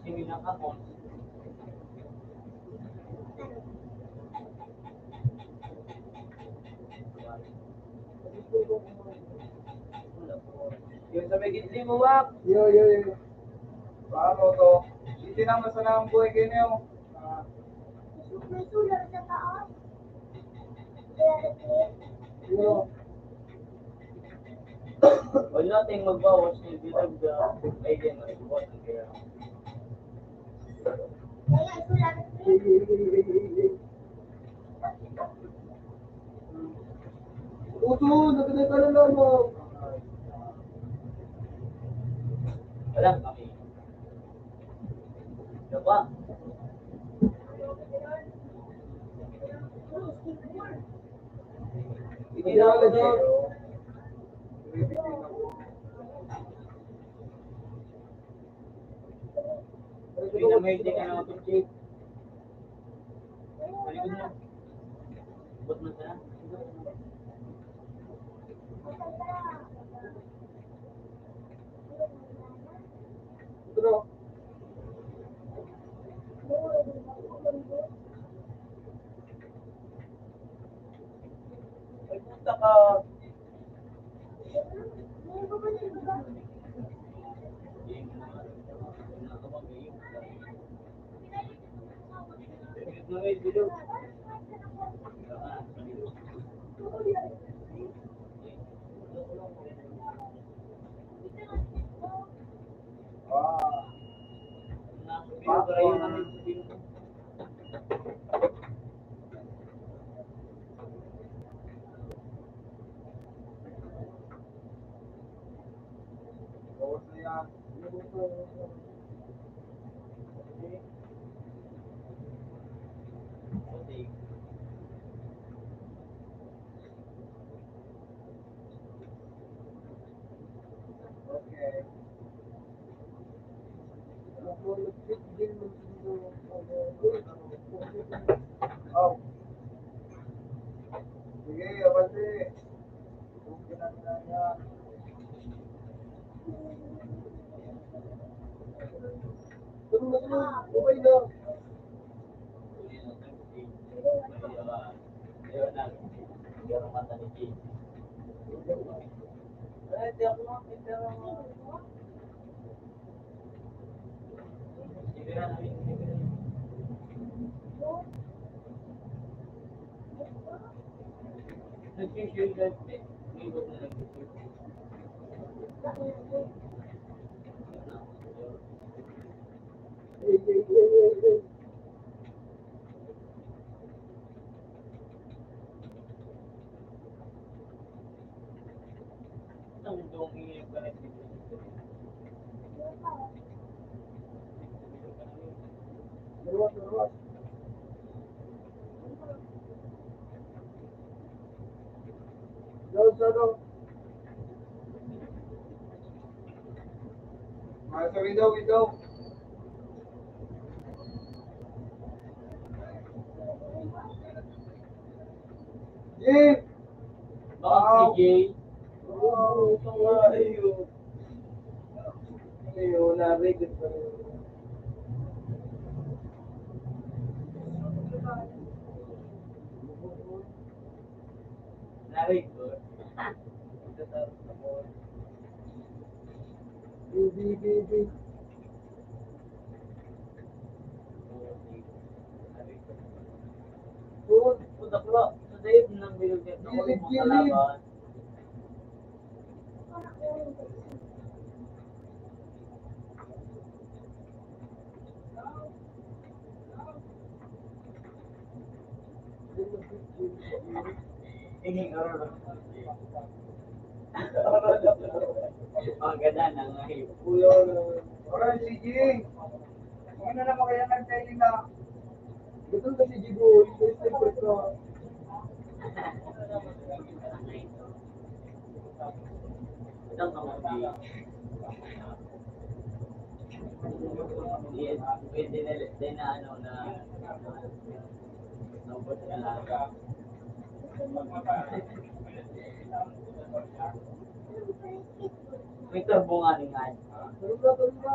sinilang ako. Yung sa may gitli mo, Wak. Yo. Paano to? Hindi naman sa nang buhay kayo niyo. Sulat sa taas. Yo. Wala tayong magbawas na bilag na ay din mas buwan kaya. Kaya sulat. Uso, nagkakay ka na lang mo. Wala kami. Diba? Hindi na ako dyan. Pinamahiti ka naman itong chick. Malikod mo. Bot mo sana. Pero, Ay puta ka. bawas na yan. Okay. Oh. Sige, abante. Okay na yan. Tulong na. Okay na. Luwas. Doon. Sa window. Jay! Bakit si Jay? Oo, ito nga. Ayun, narinig pa rin. Narig ko. Baby. Doon. Puta ko, sa dayod ng bilog niya. Ako rin mo kalaban. Hinging araw. Ang ganda ng ngayon. Kuya, alright, sige. Hindi na naman kaya nag-training na. Gusto na si Jigo, first time ko. Isang kamagi. Yes, pwede na ano na nabot na lang. May turbo nga rin nga. Tulog na.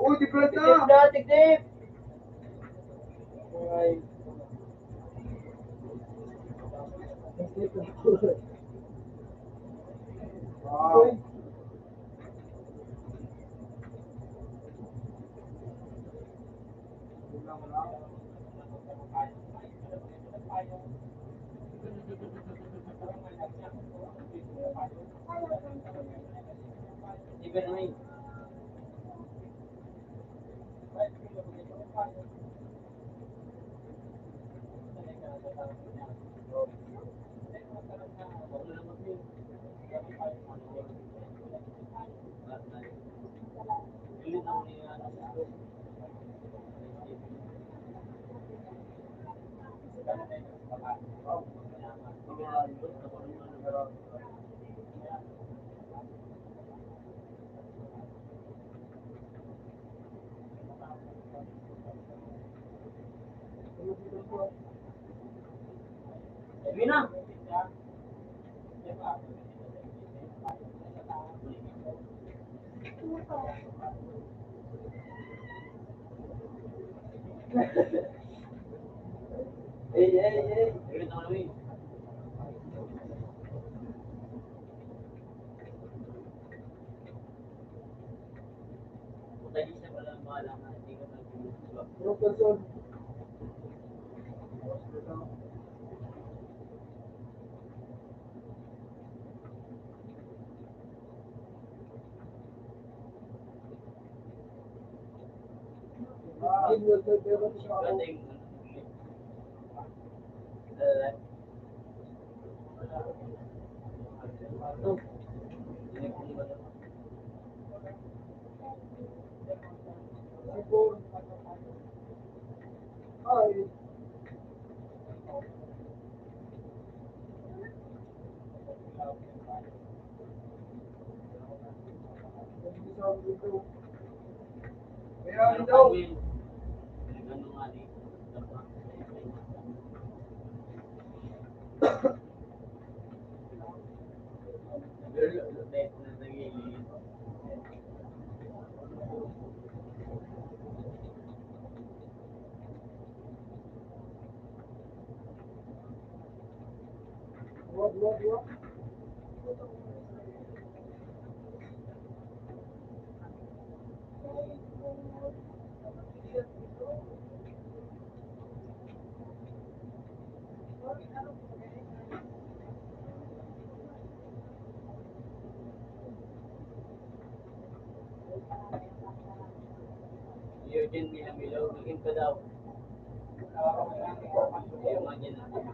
Uy, di pala Tiktip na! na, tiktip! Ay. Wow. Tingnan mo lang. Di ba naman? Sabi na. Hey. Sabi na naman. Kung tayo siya pala bahala nga, hindi ka mag-iwa. Yung person. Gating. Ay. Kaya daw. Ano nga ni? What? Eugene Milamilo, maging ka daw. Yung mga dyan natin.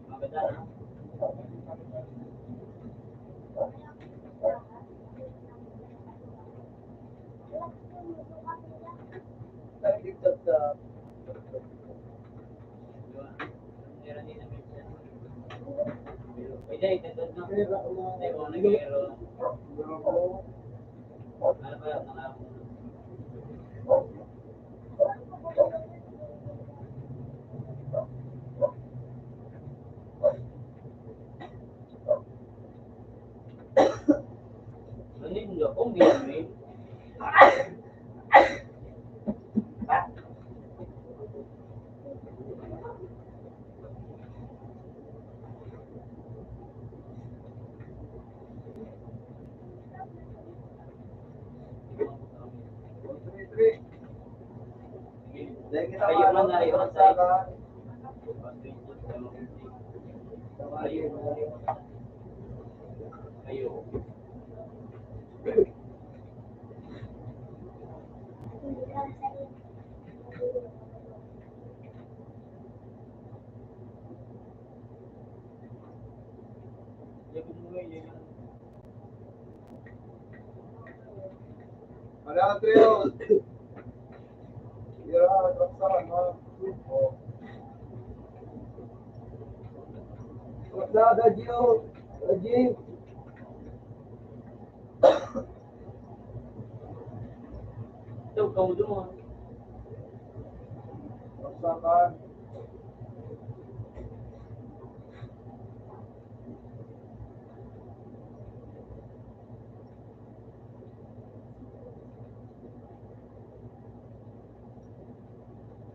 Maganda na. Nagdiktat sa Meron din namin siya. Pwede, itagod na. Hindi ko nag-iero. Ano pa lang, nakapon. Ano yung Japong ginamit? Kayo man na rin sa kayo. Wala, Trio. Yeah, raksahan, ha? Oh. Raksada, Gio. Raji. Ito, kau doon. Baksakan.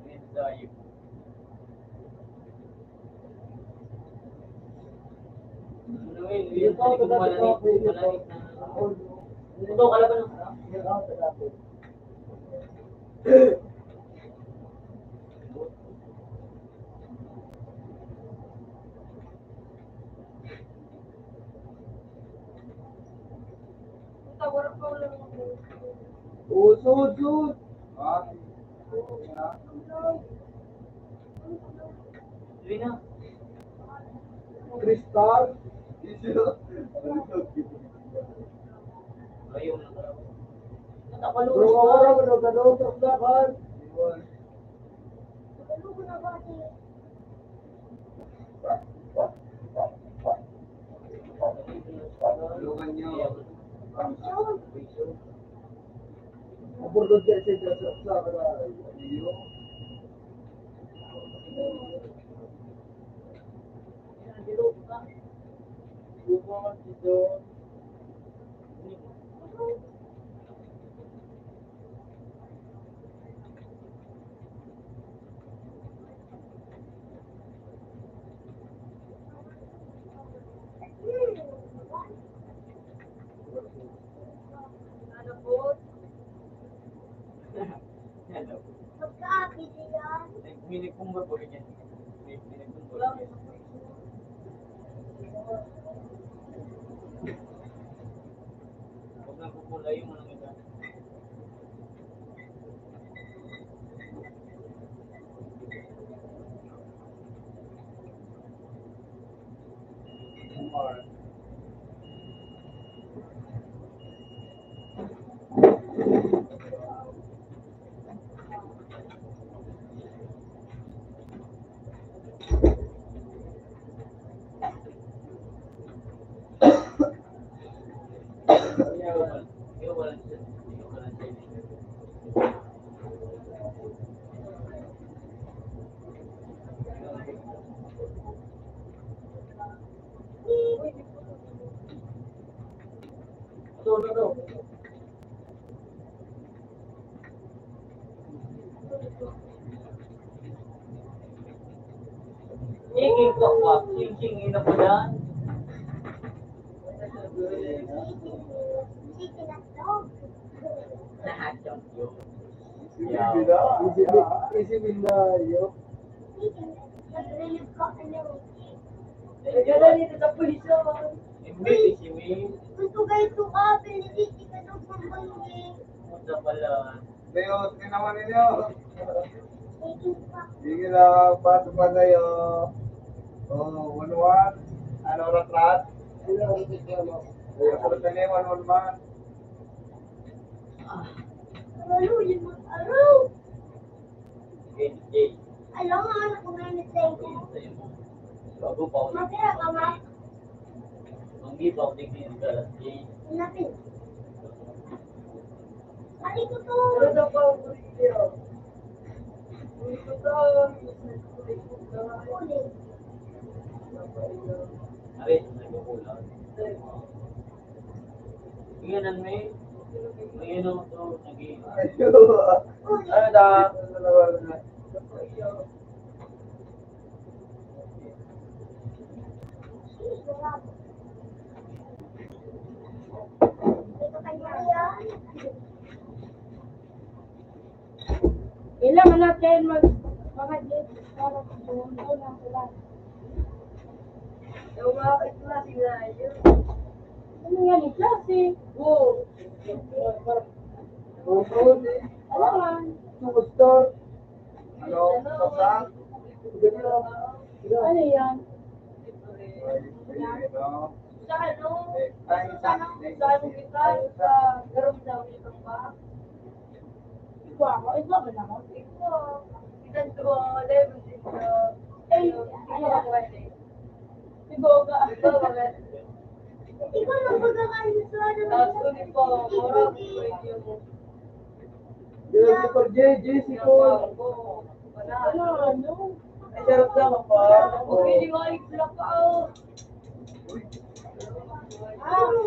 Ngayon tayo. Ano yun? Yun, sa likod malamig na. Ito, kalaban ng Usod. Ah. Sige na. Kristal. Ayaw na. Bro, Natakalunod ako ka. na ganun sa bakal. Tulungan niyo. Abordod ka sa iyo. Bukan dito. Hello. Magkaapi yan. Minikumbor po ganyan. Minikumbor. Huwag nang kukulay yung mga iba. Chiking kwak, chiking ina po yan. Chicken at dog. Nahadjam yun. Easy win na yun. Chicken. Nag-relieve ka ano. dito sa pulisyo. Hindi, si May. Gusto kayo ito ka. Piniliti ka daw sa bangin. Punta pala. Leo, tinaman ninyo. Chicken pa. Sige lang, paso pa tayo. Oh, 1-1. Ano, rat-rat? Ano, ano ka niya, 1-1 man. Araw, limang araw. Okay. Alam mo, anak ko ngayon na tayo. Bago pa ako. Matira ka, ma. Hindi pa ako tignan sa alas 8. Napin. Mali ko to. Ano pa ang kuliyo? Uli. Aray, nagkukulang. Tingnan may. Ngayon ako ito, nag-i- Ano da? Ito kanya yan. Kailangan natin mag-date para sa buwan ng ulan. Yung mga klase na yun. Ano yan yung klase? Oo. Bukod eh. Alangan. Superstar. Ano? Sasang? Ano yan? Sa ano? Sa kita, sa garong dami ng ba? Ikaw ako. Ikaw ba na ako? Ilan to, level dito. Ay, ano ba? Ikaw ka. Ikaw lang pagkakain sa ano. Tapos ulit po, mura po yung si Cor J, si Cor. Wala, ano? Ay, sarap lang pa. Hindi ko i-block out.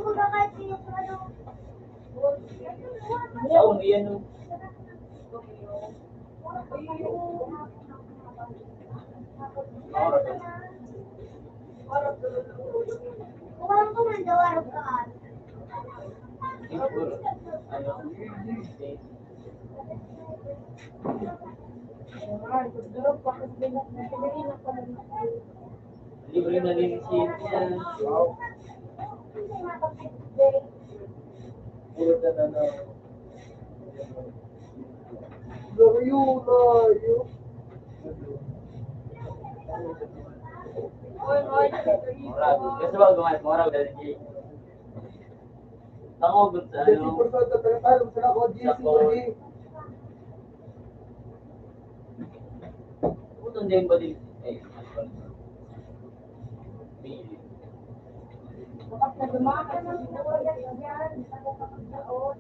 Kumakain siya sa ano. Saong yan no. Kumain ko man daw araw ka. Siguro. Ano? Ay, sarap pa kasi pinag-ibigay na pa naman. Libre na rin si yan. Puro na na. Layo. Oy, Moral. Kasi ba gumawa moral dahil si Tangogot sa Jesse ano. Cor sa tagalog sa ako, Jesse Cor J. Utong din ba din? Eh, Bili. Kapag nagumaka na siguro yan, ako kapag naon.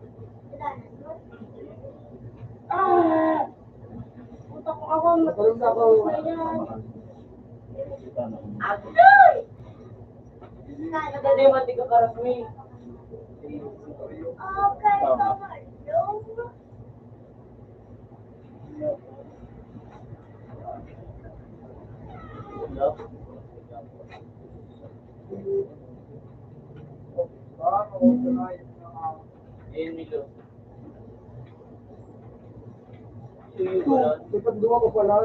Puta ko ako, Matulog na ako. na yan. Agoy! Hindi man di ka karami. Okay, kamalong. Ayun nilo. Suyo ko lang. Kapag duwa ko pala.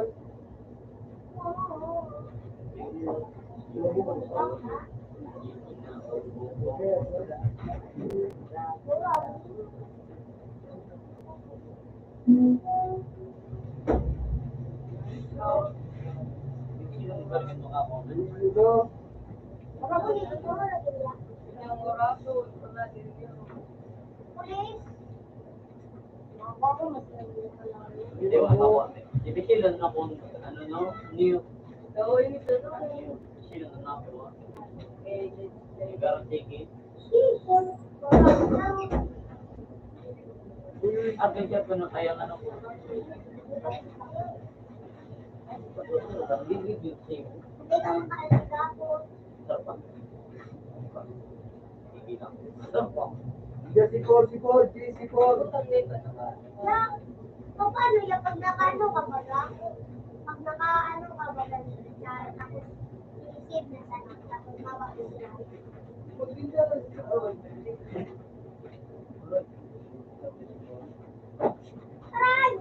Dito. Yung oraso, wala din yun. Police? Ako mas naging ka lang. Hindi wala ako. Ibisilan na kung ano no? New. Oo, yun ito. Ibisilan na ako. Eh, Garang ticket. Uy, At yung siya po na kaya ano ko. Bibig yung safe. Hindi ka makalaga po. Sarap. Hindi lang. Sarap. Jesse Cor, Jesse Cor. Na, paano yung pag nakaano ka ba ga? Pag nakaano ka ba ga? Tapos isip na sana. Tapos mawag na. Aray!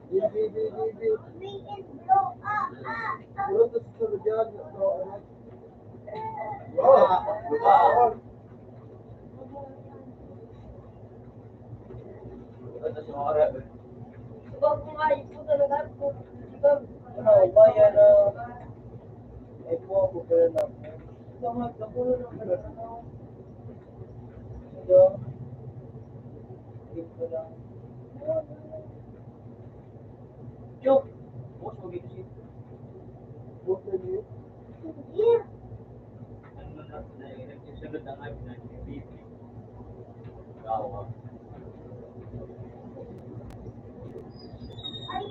We can blow up. Puro to sa dyan. Ito si Mora. Huwag mo nga, ito talaga po. Ano, bayan na. Ay po ako pala na. Napulo ng ano. Ito. Ito lang. Chok! Bukos mo dito siya. Buka niyo. Here. Ano na, nagsisunod ang live na si Bibi. Gawa. Ay,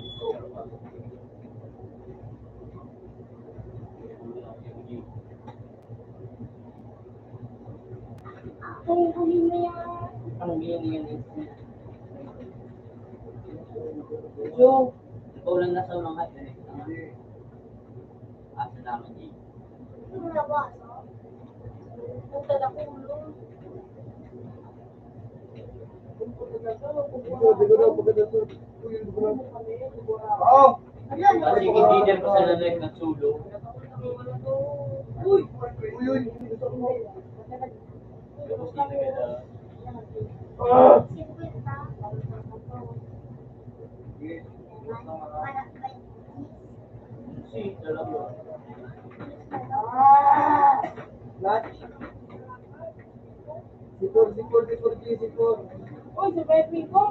Ay, huli na yan. Anong ganyan yan? Yo. Ikaw lang nasa unang hype na eh. Asa naman eh. sino na ba? Punta na kulong. Dito na pagkada to. Uy, dito na. Oh. Kasi engineer ko sa live ng sulo. Uy, uy. Dito mo. Tapos hindi na ganda. Ah. 50. Para kay Si, talaga. Lunch. Sipor. Uy, sa baby ko.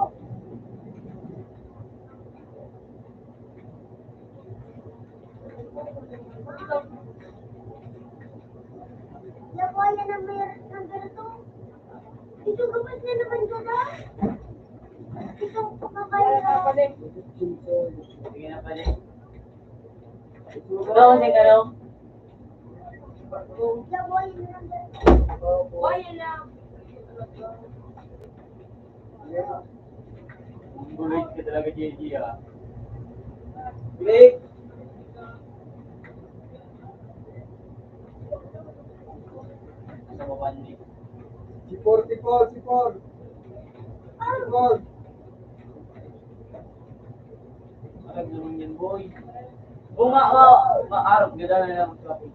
Labuaya na may number 2. Ito kapag na naman ka na. Ito kakaya. Sige na pala. Ikaw kasi ka raw. Labuaya na number 2. Why lang? Gulit ka talaga, JJ, ah. Blake! Nasa baba ni. Sipor. Ay, ganun yan, boy. Oo nga, maarap. Ganda na lang sa akin.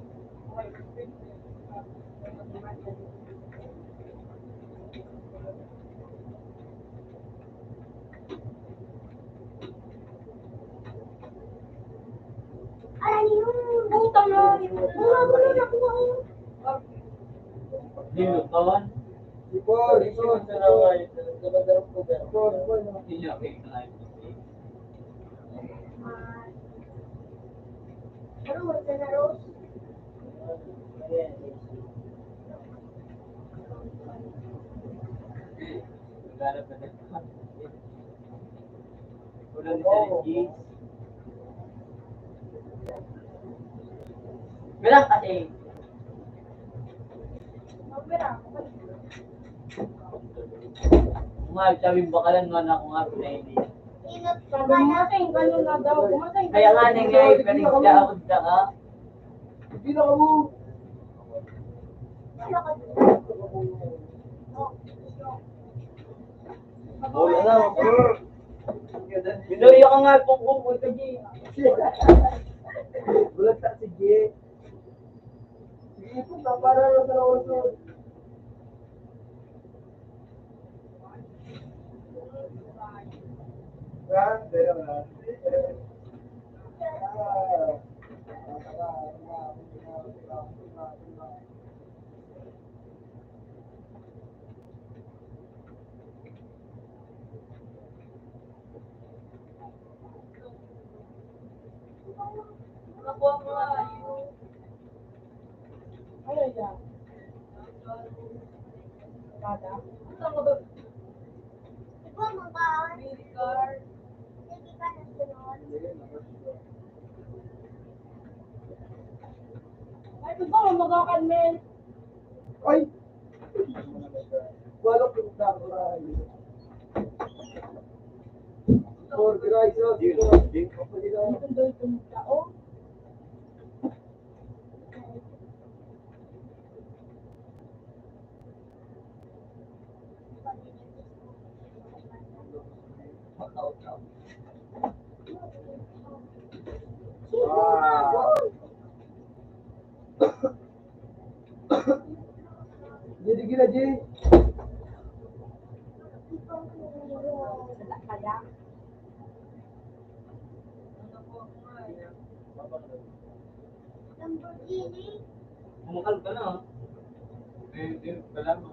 Alam niyo yung Puta na. Mura mo na nakuha ko. Dino, kawan. Sipor. Hindi niya, okay, kanahin. Ano mo na Rose? Naghanap na din. Wala din challenges. Bilang kasi. Mga sabi bakalan mo na kung ako na hindi. Inot ka Sabi ba mo na? kasi, gano'n na daw. Kumatay. Kaya nga nangyay, pero siya ako sa ka. Hindi na mo. Wala ka dun. Wala na, bro. Binoy ako nga kung ka, G. Bulat tak sige. Sige po, para lang sa lawson. Nakuha mo nga yung... Ano yan? Kada? Ano ba? Ikaw magkaon. Credit card. Sige ka na sunod. Ay, ito ba? Magakan, men. Ay! Walok yung kakuray. For Christ, Ito daw itong tao. Jadi gila, Ji. Wala kaya. Lamborghini. Kumakal ka na, ah. Wala mo.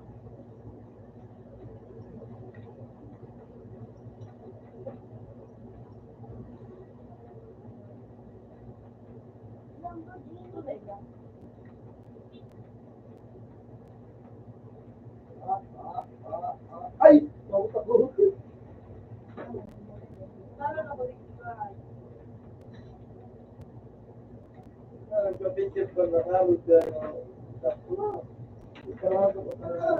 Lamborghini. Ay! Mabutak ko. Lalo na credit card. Nagpa-picture ko na kamot na ikaw ko para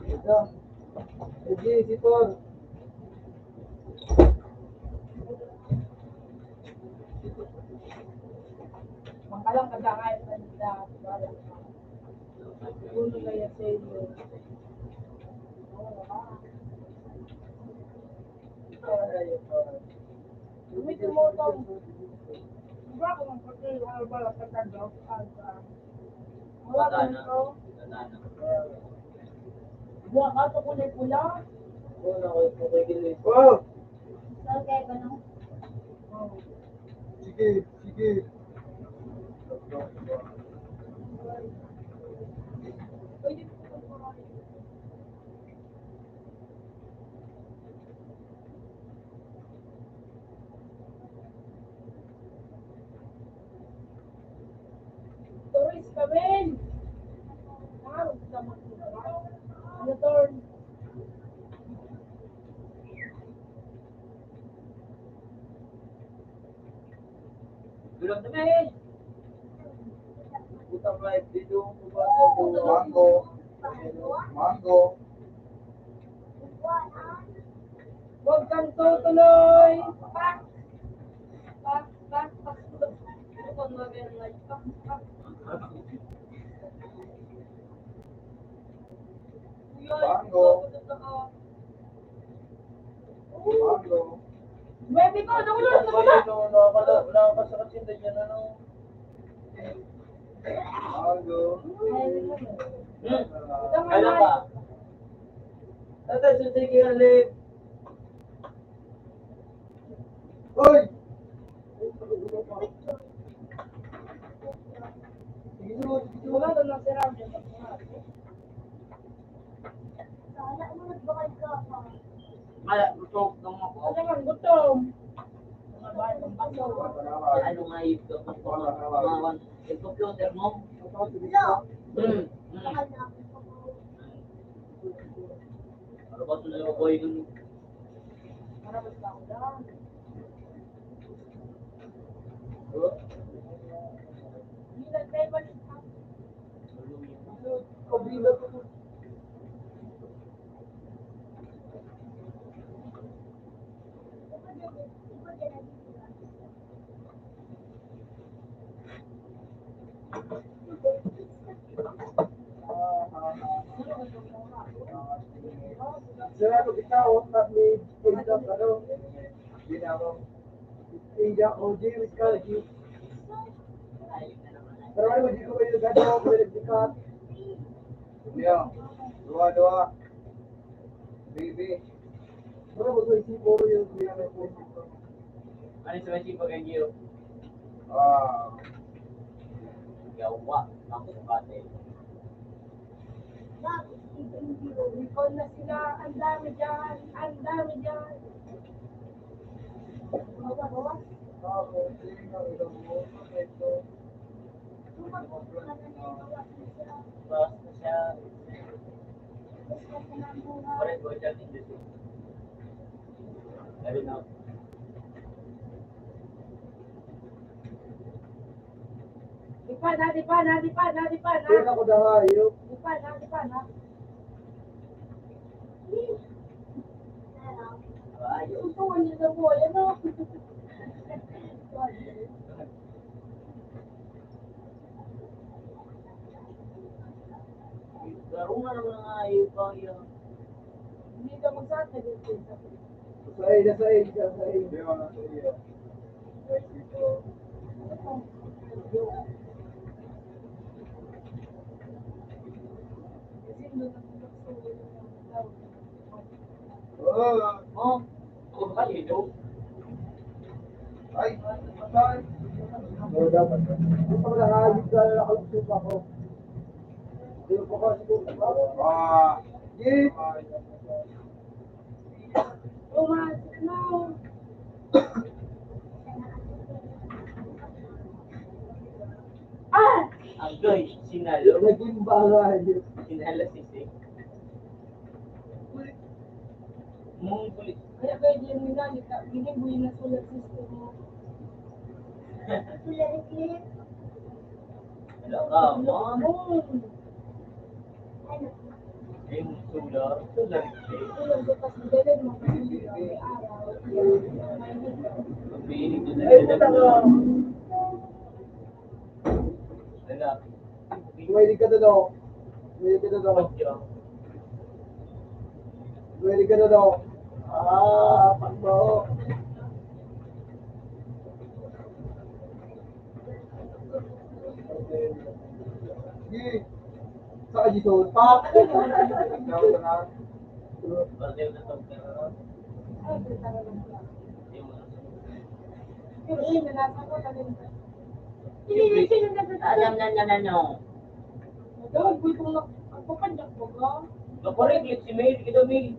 ito. Sige, Sipor. Mangkalang kagangay sa nila. Uno na yan sa inyo. Gamitin mo ito. Diba kung ang pati ano ba lang sa kagawad? Wala ka nito. Buwan ka ito kulay pula. Oh! Okay ba no? Sige, sige. Pwede mo ito kumain. Kawin! Huwag ka magpunta. Ano, Torn? Bilang namin. Utang live dito. Mango. Mango. Huwag kang tutuloy! Pak! Pak! Pak! Pak! Ano kang gagawin ng light? Pak! Pak! Mango. Mango. Baby ko, nakulong na ba? Nakakasakit yung ganyan, ano? Mango. Kailan ba? Tatay, susunod kayo ulit. Uy! Wala doon na si Ram. Sana mo nagbakal ka pa. Mala, gusto ng ako. Ano man, gutom. Mga bahay ng baso. Ano nga yung pamawan? Yung computer mo? Wala. Ano Bakal na ako. ba ito na yung boy nun? Marabas na ako dyan. Hindi nag-try ba rin ako? Kabila ko. Sira ko ikaw, at may pinag ano, ginagawa. India, OJ, with Kalki. Pero ano, hindi ko kayo nagagawa, may nagdikat. Niyo, dua. Baby. Pero mo sa isip mo yung ginagawa ko. Ano sa mga pag ang yawa, ang sabate. Recall na sila. Ang dami dyan. Ang dami dyan. Bawa. Basta siya. Correct, go siya din dito. Sabi na. Di pa na. Kaya ako dahayo. Di pa na. Ayos. Ito, ano na po. Ano? Laro na naman ang ayaw pa yan. Hindi ka magsasa dito. Nasay. Hindi mo na sa iyo. Oh, kung ba ito? Ay, patay. Oo, dapat. Hindi pa nakahayag ka na nakalusip ako. Hindi pa kasi kung yes. Roman, no. Ah! Ang guys, sinalo. Naging bahay. Sinalo si Sing. Mong kulit. Kaya kayo din nila, ginibuhin na solar system mo. Wala ka, mom. Oo. Yung solar. Solar kasi. Solar ko kasi galing mo. May araw. Pagbihinig ko na Ay, puta ka. Wala. Tumahilig ka na daw. Tumahilig ka na daw. Tumahilig ka na daw. Pagbaho. Sige. Saka dito. Pak! Bardel na to. Ay, kita na lang. Yung mga Pero yun, nalasa ko na rin. alam na nyo. Magawag ko itong nagpapadyak ko ka. Nakorek, si May, ito May.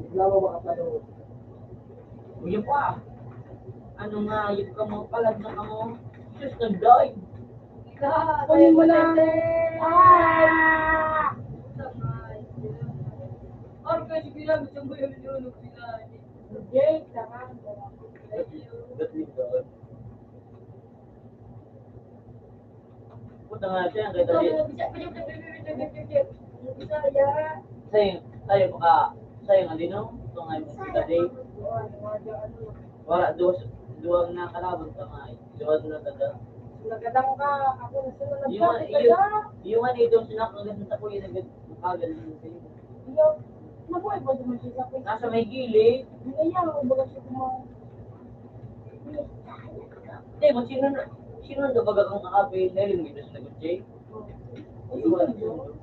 Bigla mo makatalo. Uy pa. Ano nga, yung ka mo, palag na ka mo. Diyos, nag-dive. Kunin mo na. Kasi bilang gusto mo yung nilunok sila. Jake, naman. Ba't doon? Puta nga siya, ang ganda din. Sayang ang lino. Ito nga yung mga day. Wala, duwag na kalabang ka nga. Duwag na tada. Nagadang ka, ako na sila nagsabi Yung ano itong sinakagan sa kuya na nakagal din sa iyo. Iyo, nabuhay ba naman siya sa kuya? Nasa may gilid. Hindi yan, baga siya kumain. Hindi, kung sino na baga kang kakape, dahil mo ito sa nag-jay. Iwan. Ano nito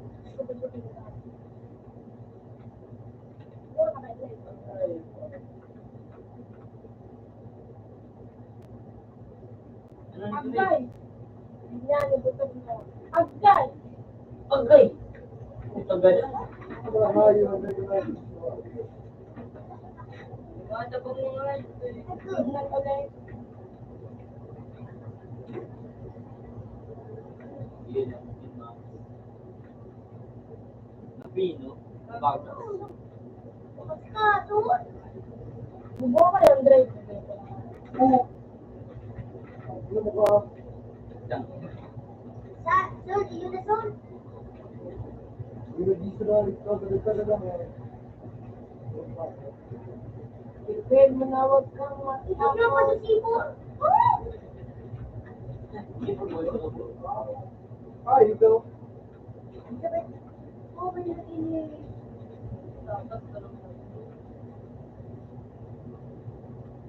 Agay! Yan, ibutog mo. Agay! Agay! Ito ganda. Ganda ba mo nga? Tignan ulit. Yun ang mga napino. Bakit? Bubuha ka yung drive. Ano mo ka? Ipin mo na huwag kang matapos. Ay, ikaw.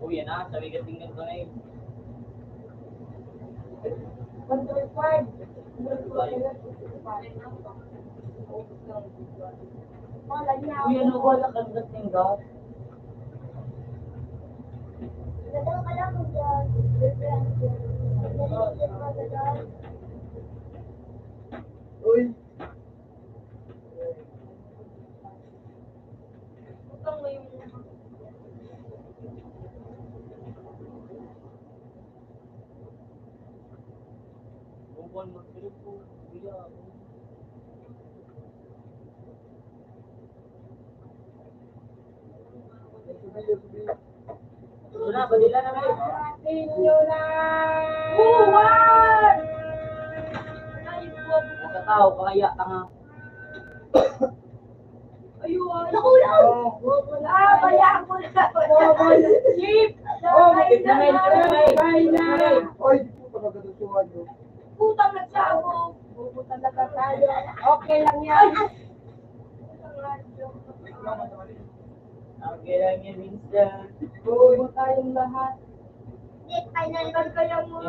Uy, yan na. Sabi ka tingnan ko na eh. Control 5. Uy, ano ko? Lakad tinggal. Uy. Utang mo yung Buwan mag-trip po. Kuya. Wala, padila naman. Inyo na! Buwan! Nasa tao, kaya tanga. Ayun! Nakulang! Bayaan ko na! Jeep! Bye na! Ay, di po talaga nasuhan nyo. Putang na siya ako! Pupunta na tayo. Okay lang yan. Okay lang yan, minsan. Pupunta tayong lahat. Final. Saan kaya mo?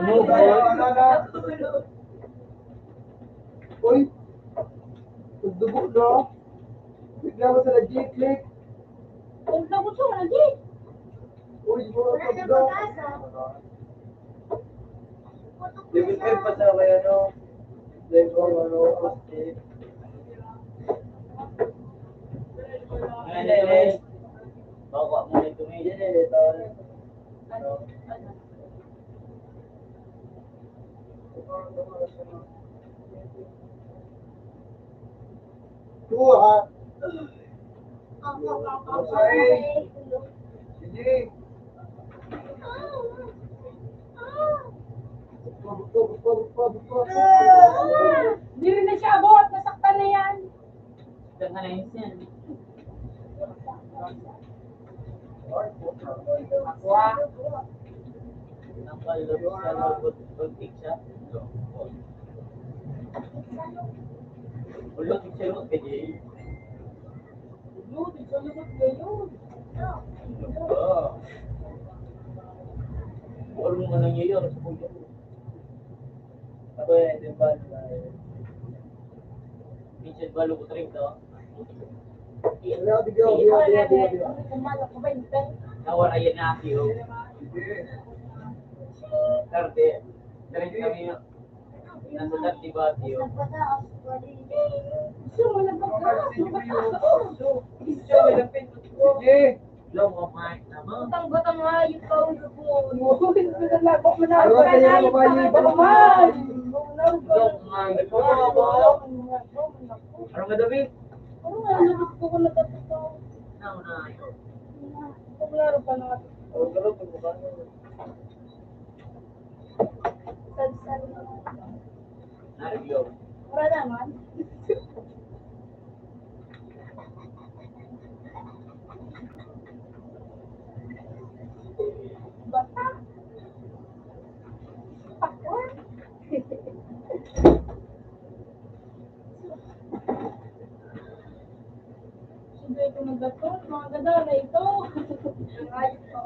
Uy. Pagdugo na. Bigla mo sa legit, click. Ang lagot siya, wala Jeep. Uy, di mo Wala na na pagdaw. pag-asa. Ibig pa sa kaya no. Then kung ano, kasi. Ngayon, bawa mo na ito Yan ngayon. ito. Tuwa. Sige. Hindi rin na siya abot. Nasaktan na yan. Saan ka na yun siya? Aqua. Ang palot sa lobot pag-tik siya. Ulot siya mo kay Jay. Yun, ito lumot ngayon. Wala mo na niya yun sa kuya. Ako yan, ito yung bad. Minsan balo ko trip daw. Bigaw, bigaw, bigaw. Kumalak ko ba yung pen? Nawala yan na ako. Tarte. Tarte kami yun. Nasa tarte ba tiyo? Gusto mo na ba ka? Sige. Long of my naman. Utang-butang nga yung kausap mo. Ayaw ka niya na mabayi. Ano nga dabi? Narigyo. Wala naman. Bata. Ako. Sige, ito nagato. Mga ganda na ito.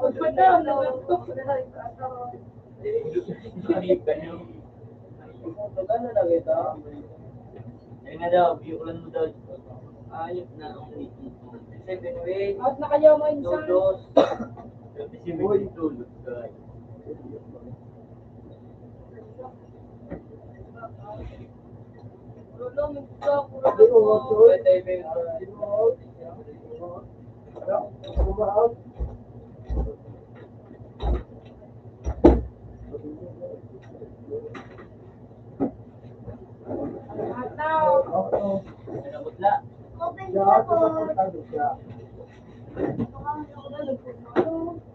Pagpadaw na gato. Ayun ka niyo. Ayun nga daw, view lang mo daw. Ayos na ang meeting. 7 ways. Out na kayo mga insan. Todos. Si Miguel tulog. Lolo, magsa. Hindi ko masuot. Lahat na. Nabutla. Open ko ako.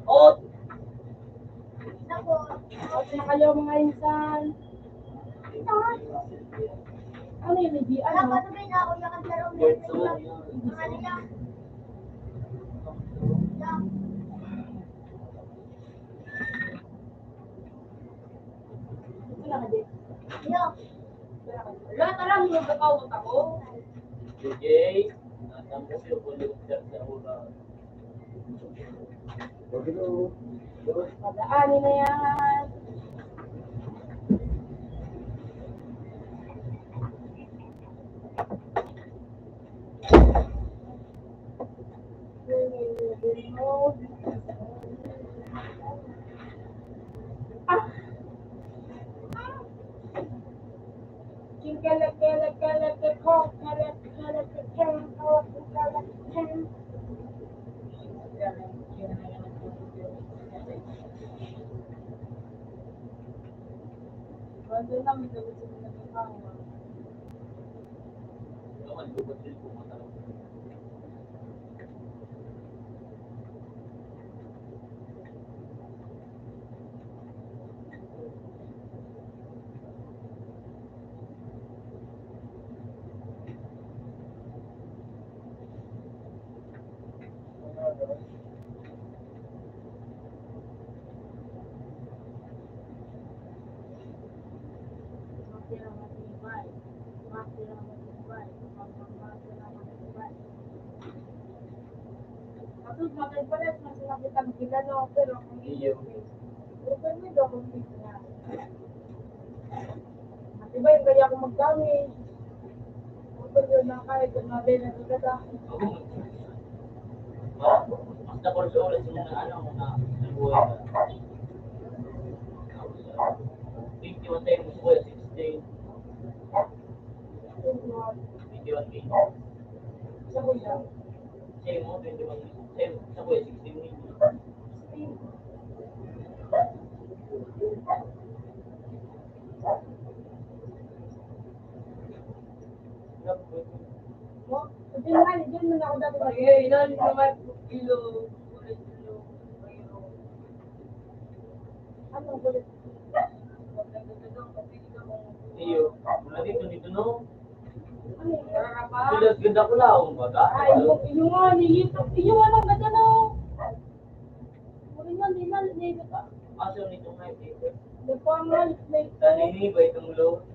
Ot! Ako. Out na kayo mga insan. Ano yun, hindi Wala ano? pa naman na ako yung kaglaro mo. Mga nila. Lang. Ito na ka, Jeff. Yo. Wala, tara, magkakawat ako. DJ. Natambos yung volunteer sa ura. Padaanin na yan. Ah! Naman lubot din pumunta. Tapos magpapalit, mas nakitang sila, no? Pero kung Iyo. okay mo daw kung hindi na. At iba yung kaya ako magdamit. Kapag yun na kahit yung mga na talaga. Basta ko sa ulit sila na ano na nabuhay ka. 21 tayo mo buhay, 16. 21 minutes. Sa kuya. Sa'yo mo, 21 minutes. Sa'yo, sa buhay, 16 minutes. Mo, sabi nga, diyan mo na ako dati mag- Ilan naman kilo, ulit kilo, mayro. Anong kulit? Iyo, mula dito no? Ano yun? Sulat ganda ko lang, baga. Ay, yung nga, yung anong ganda na. Muli nga, di na, di ka. Aso nito nga dito. Di pa nga, late ko. Kanini ba itong low?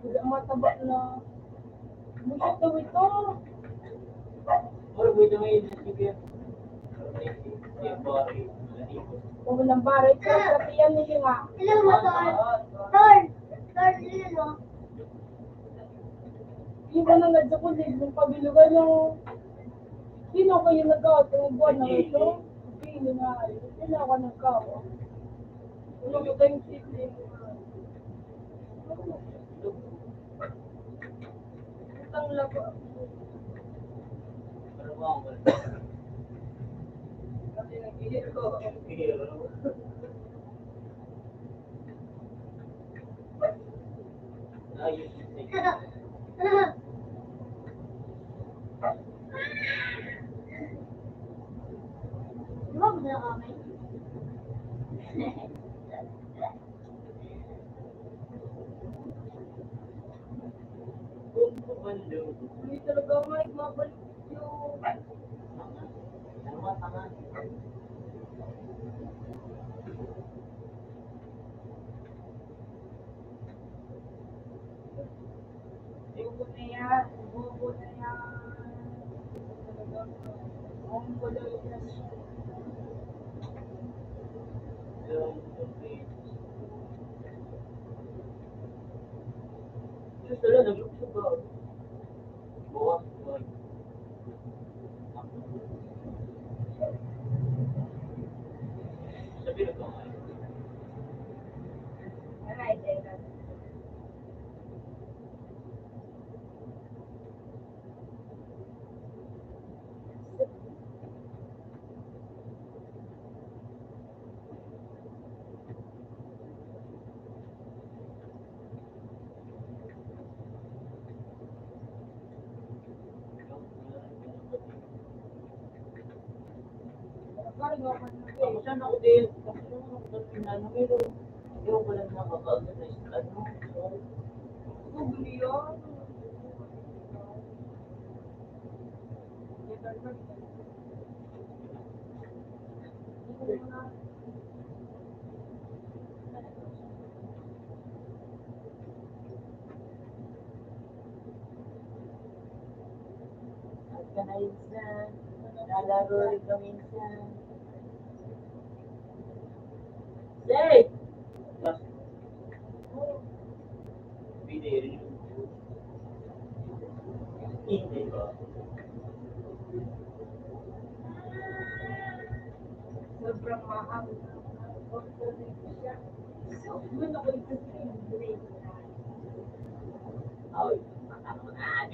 Hindi mataba na. Busit daw ito. Or ba ito may sige? Yung bari, Kung walang baray ko, pati yan nila nga. Hello, motor. Lord. Lord, Lilo. Yung ka nang nadya ko, yung pabilugan yung... Sino kayo nag-out? Yung buwan na ito? Pili nga. Sino ako nag-out? Ano ko tayong sibling? Itang lago. Pero mo ako. Ayos. Di ba gusto na kamay? Kung kumando. Hindi talaga may mabalik yung... Tama. Bubo na yan. Bubo na yan. Ang wala yan. Just wala, nag-look ba? Bukas. Sabi na ko. Aray, teka. Parang ako Ako saan ako din? Ewan ko lang nakaka-organize na ano. Google yun. Organize na. Nalaro rin kami minsan. Say! Video. Hindi ba? Sobrang mahal. So, yun ako yung grade. Ay,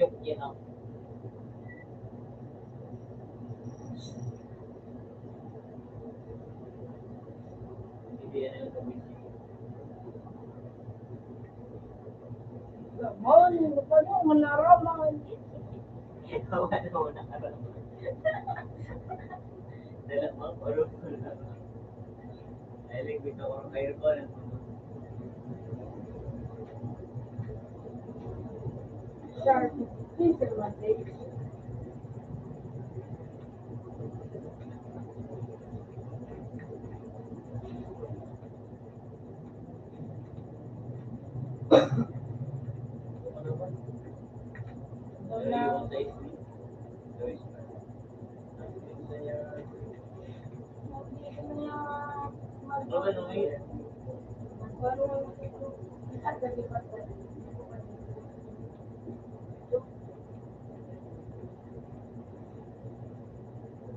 joke yan ako. Hindi yan ang gawin. Laman, paano manaraman? Wala mo na alam. Dala mo, parang I think we know our aircon. Sharp, please, Monday.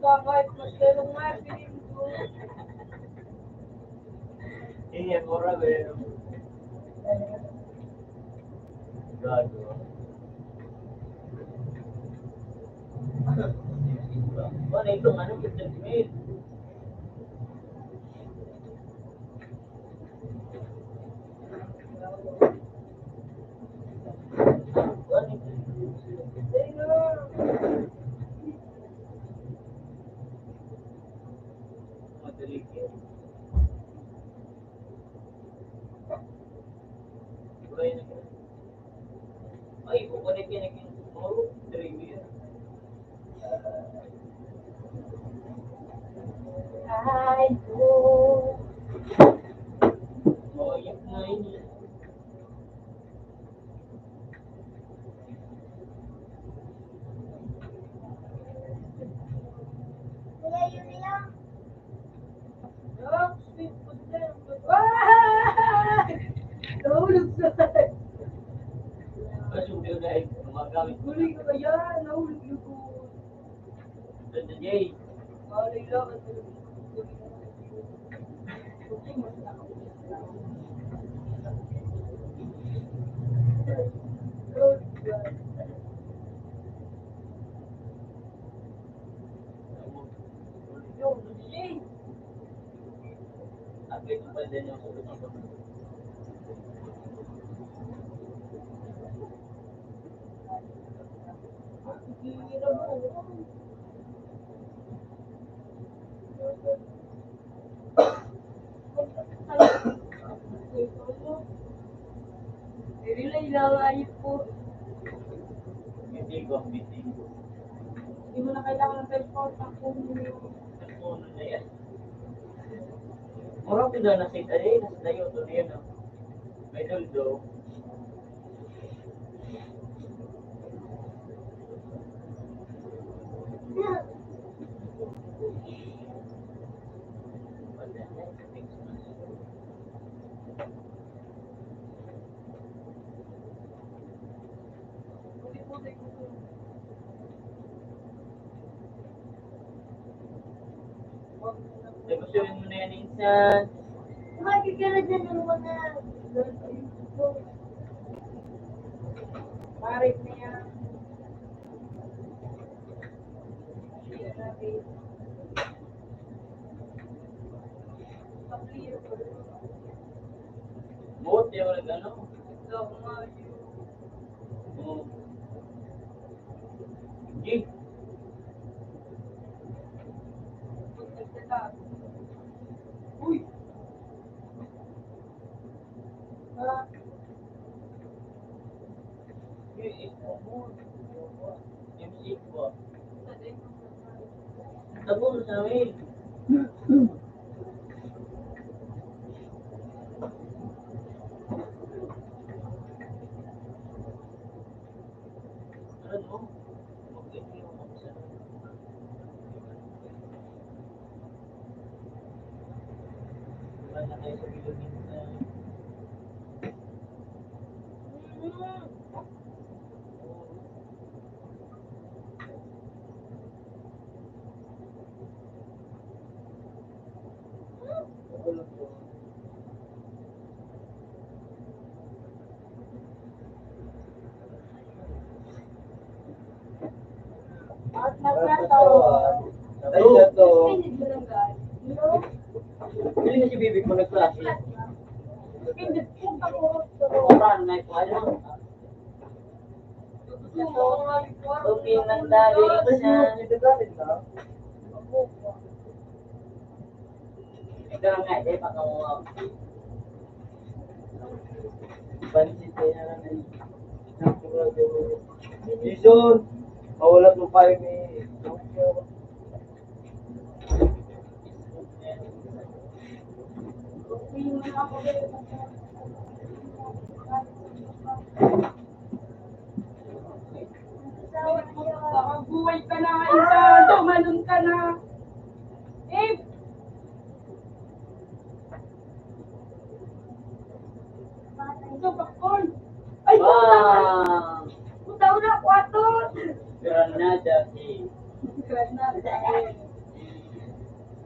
Kahit mas lalong nga, piling ko. Iya, mura ba yun? Gago. Ano ito? Ano ito? Ay, kukunik yan ang tomorrow, 3 million. Ay, ko. Oh, yan na yun. Kuya Yulia, Ah, sweet food na. Ah! Nahulog sa... Masumpiw na eh. Gumagamit ko. Huli ka ba yan? Nahulog yung ko. Ganda Jay. Malay lang ang Yo, Jay! Ito pa din yung ulo ko. Hirap mo. Relay lang ayos po. Hindi ko ang meeting. Hindi mo na kailangan ng telephone. Kung Ano na yan? Murang pinag na sit ay nasa layo to niya no. May duldo. Gustuin mo na yan insan. Makikira dyan ng mga marit na yan. Buot yung nag-ano. Gig. Uy! Ah, MC ko. Tabul sa amin. Ano? Mag-iinom ako sa wala kayo sa bilogin sa at nagkataon. Ay, ito. Hindi na si Bibig mo nagklase. Hindi po ako. Oran na ito. Ano? Okay nang dali siya. Ito lang nga, eh, pakamuha. Pansit kaya na lang. Jason, mawalat mo pa yun eh. Buhay ka na, isa, tumalon ka na. Eh, ito, popcorn. Ay, Wow! Utaw na, kwarto! Granada eh. Granada eh.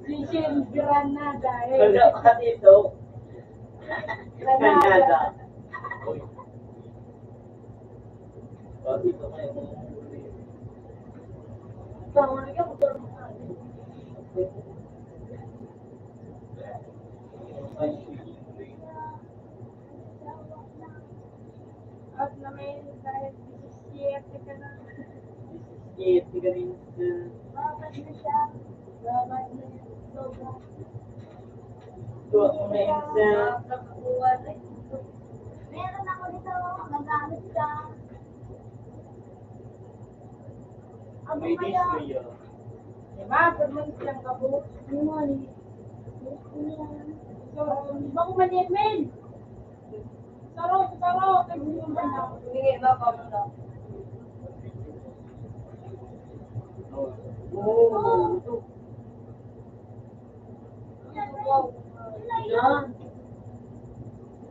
Sicil Granada eh. Wala pa dito. Granada. Granada. Uy. Oh, dito kayo. Bangon lagi ako tulog. At na may dahil 17 ka na. Ito ka rin sa... Bakit na siya? Dapat na sobra. Ito ako na isa. Nakakuha na. Meron ako dito, magamit ka. Ang May kaya, disco yun. Diba? Pagman silang kabuk. yun. So, bago man. Saro. Tignan mo na. Hindi ba pa mo na? Oh. Wow. Yan.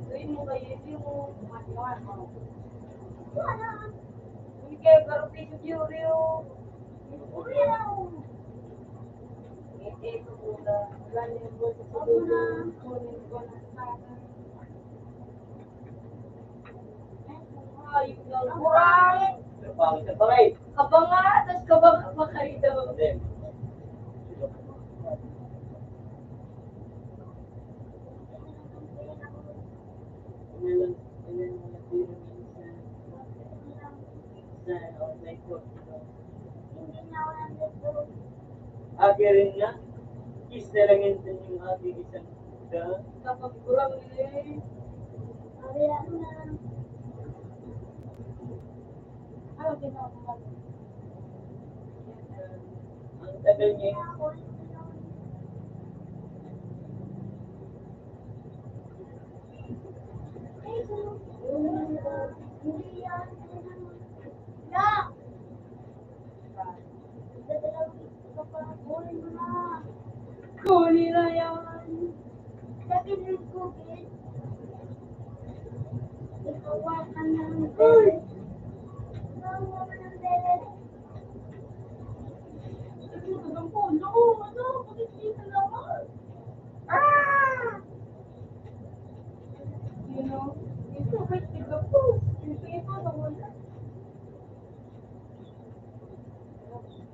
Gawin mo kayo yung matuan mo. Wala. Hindi kayo karupi sa Yurio. Ito po na. Wala na yung boto sa dulo. Kunin ko na sana. Ayun lang. Kurang. Pero pangit na pangit. Kabanga, tapos kabanga pa kayo daw. Hindi. Hindi na ako nandito. Agi rin nga. Kiss na lang yun din yung ating isang da. Tapos kurang eh. Kaya na. Ano ginagawa? Ang tagal niya yung Ako. Hindi yan. Ya! Dadalawin ko pa. Kunin mo na. Kunin na yan. Sabi ng Google. Ikawa ka ng bed. Ikawa ka ng bed. Ito ng puno. Ano? Bakit dito naman? You know? Ito, wait, tiga po. Ito, nawala.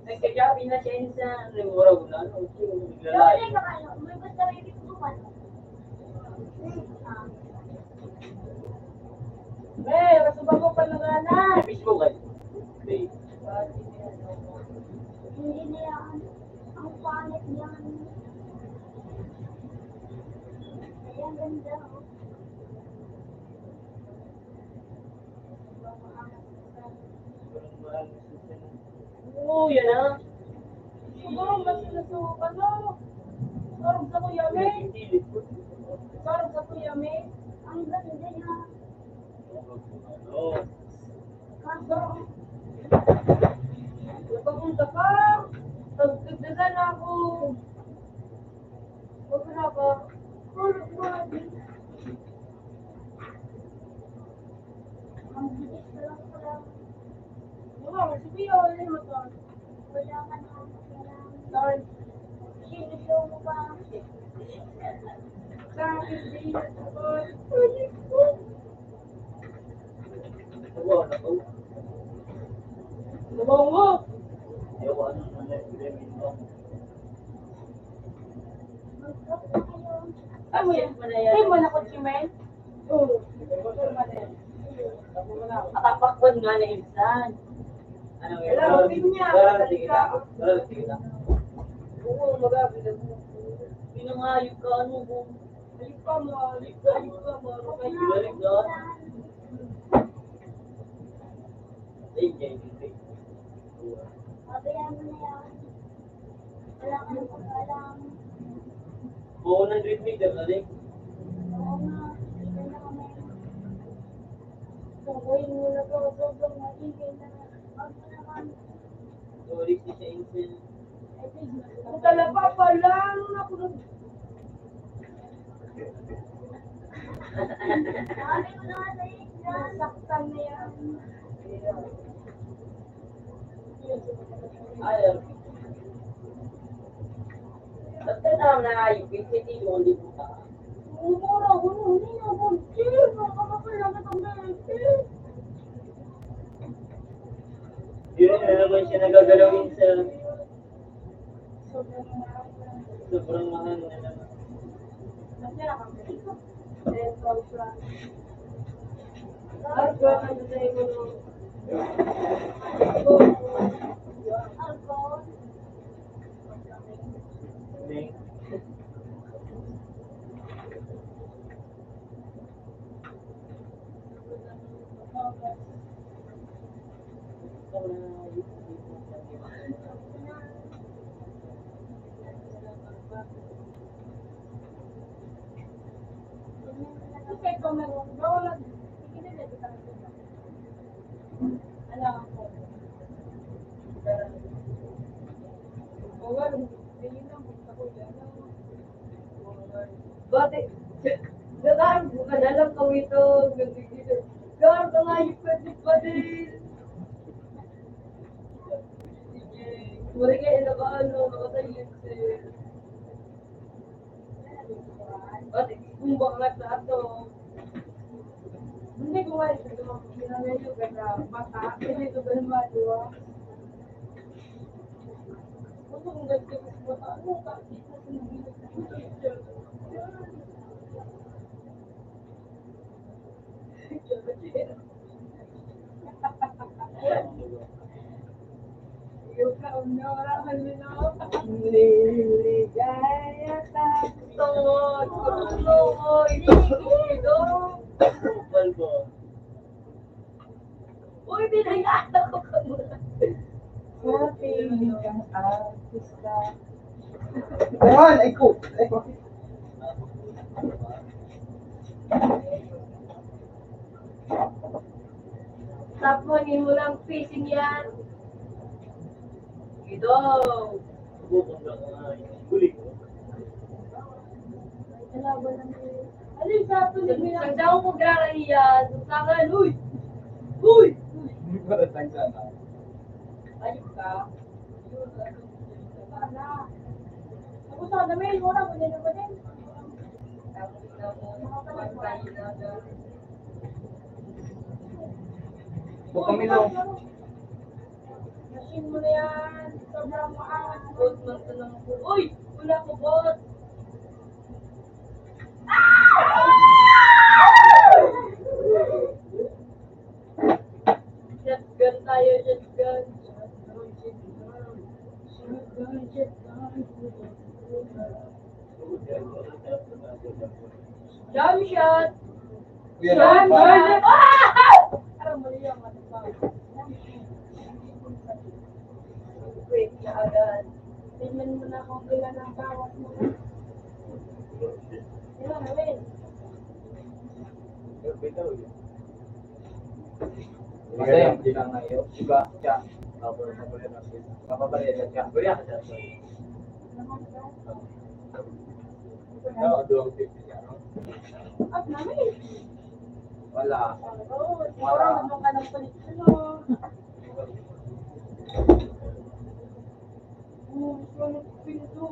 nagkakapi na siya yun sa Rimurag na. Ano, Dawali naglalay. ka kayo. May basta may bitukan. Eh, kasubang ko pa na gana. Facebook ay. Okay. Hindi na yan. Ang pangit yan. Ay, ang ganda. Oh. Parang mahal na siya. Oo, yan ah. Siguro, mas nasukan na. Sarap sa kuyame. Hindi. Sarap sa kuyame. Ang ganda niya. Oo. Kaso, Nagpapunta ka. Tapos nagdagan ako. Huwag na ka. puro body. Ang bilis ko lang pala. Wow, sige yun. Ano mo to? Wala ka na kailangan. Sorry. Sinushow mo pa. Sa akin, di na sabon. Oo, ako. Sabaw mo. Ayaw, ano na nag-remit mo. Mag-stop na kayo. Ay mo yan. Ay mo na ko chimel. Oo. Atapakwan nga na insan. Ano yun? Wala, pinya. Darating kita. Darating kita. Oo, magabi na mo. Pinangayog ka, ano mo? Ayun pa mo. Ayun pa mo. Balik doon. Ay, yan. Pabayaan mo na yan. Wala ka na pag-alam. Oo, nag-repeat ka, balik. Oo nga. Hindi na kami. Sabuhin mo na to. Sobrang maingay na. Wag mo naman. Sorry, si siya insan. Ang talapa pa lang. Ako nag... Sabi ko na nga sa'yo. Nasaktan na yan. Ayaw. Ba't ka naman nakayog? Hindi mo, hindi mo ka. Umura ko na. Hindi na ako. Chill. Nakakapalagat ang bete. Yun na naman siya nagagalawin sa Sobrang mahal. sobrang mahal na naman. Masaya kami. Then, kontra. Argo, ano sa iyo no? Argo. Alcohol. Hindi. Okay, kung meron. Wala. Hindi na kita. Ano ako? Wala. Hindi na gusto ko yan. Bate, dadaan bukan alam kau itu gitu. Gar tengah ikut padi. Mereka yang ano nakatayin si Bate, kumbang na ato. Hindi ko nga ito pinangayon ka mata. Hindi ito ba naman, di ba? Gusto kong ganito ko sa mata. Ano ka? Ito. Balbo. Uy, binayaan ko ka muna. Mapiling kang artista. Ayan, ay ko. Ay ko. Tapunin mo lang facing yan. Ito. Bukong lang nga yung huli ko. Kalaban ng Alin sa tulig mo lang? Saan ko grarahiyan? Tangan, uy! Uy! Hindi ko natang sana. Ayun ka. Wala. Ako sana may wala ko din naman din. Tapos na mo, pantay na na. Huwag kami lang. Machine mo na yan. Sobrang maangat mo. Bot man to ng uy! Wala ko bot! Shotgun tayo, shotgun. Jump shot! Yan. Jump shot! Parang mali yung ano pa. Wait na agad. Tingnan mo na kung kailan ang bawat mo. Ilan na rin? Basta yan, hindi lang ngayon. Diba? Siya. Papabalya na siya. Baya ka siya. Doon 50 siya, no? At namin. Wala. Oo, siguro naman ka ng palit. Ano? Sulit pinto.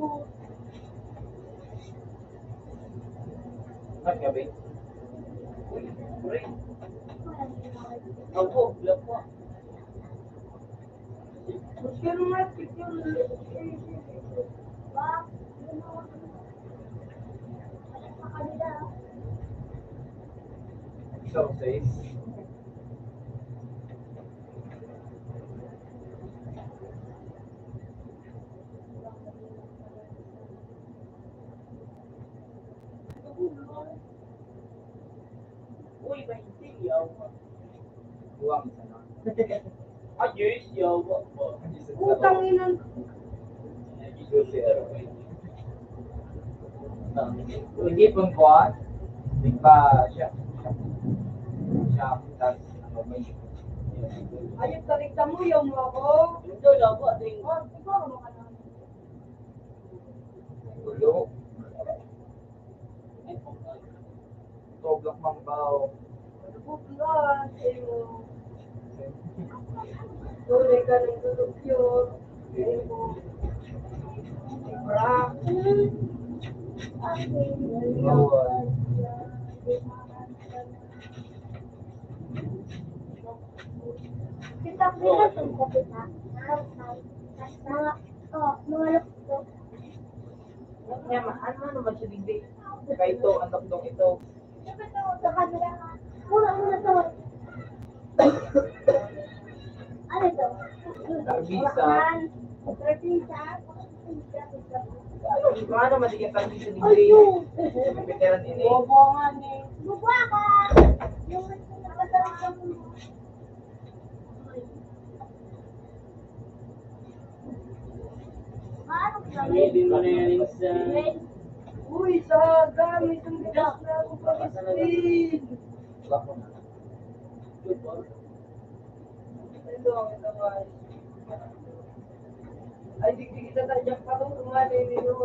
Ba't gabi? Ako, vlog ko. Pero nga, picture. Ba? Sa kanila. So, says. Uy, may hindi yawa. Buwang sana. Ayos, yawa po. Utang inan. Hindi pong kuwan. Di ba siya? Siya, tas ano may Ayun, talikta mo yung ako. Ito, yawa. Ting. Oh, siguro mo ka na. gulo. Toblak mambaw. Ano po ba? Sa'yo. Tuloy ka ng tulog yun. Sa'yo mo. Bra. Bawal. Kita ko na itong kapita. Mga, mga lukso. Ano naman siya digdi? Kaya ito, ang dokdok ito. Sa kanila. Muna to. Ano to? Tarbisa. Tarbisa. Ano matigyan tarbisa digdi? Ayun. May veteran ini. Bobo nga ni. Bubwa ka. Yung nakasarap ka mo. Paano ka Hindi mo na yan sa... Uy, sa gamit ang bigas na ako pag-spin. Wala ko na. Ito, ito guys. Ay, di kita tadyak pa ito. Kumali nito.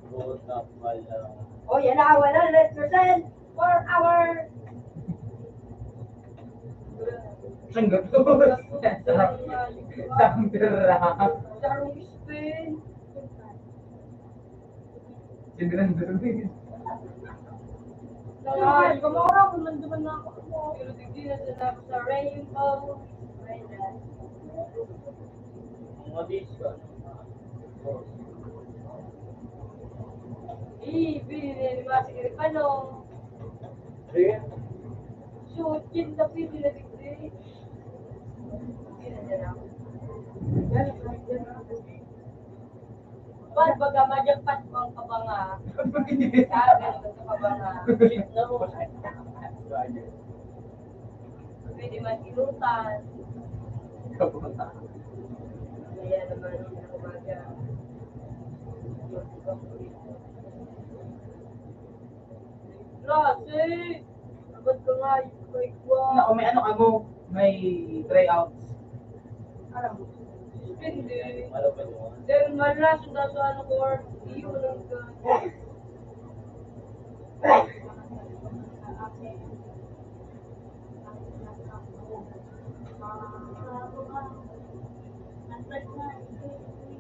Buta pala. Oh, yan na, 100% for our... Sanggot ko. Sandra. Sarong spin. Sindran dun. Ay, kumura kung nanduman na ako. Pero di na sila sa rainbow. Ayan. Mga disco. Binili ni Masikiri Pano. Sige. Shoot, yun na pinili na digri. Hindi na dyan ako. Ba't baga majakpat ko ang kabanga? Sabi ko sa kabanga. Click na mo. Pwede man inutan. Kapunta. Kaya naman ang kumaga. Klase! Abot ko nga yung kwa. Naku, may ano ka mo? May tryouts. Hindi. Malo pa yun. Dahil malas yung daso ano ko or iyo lang ka.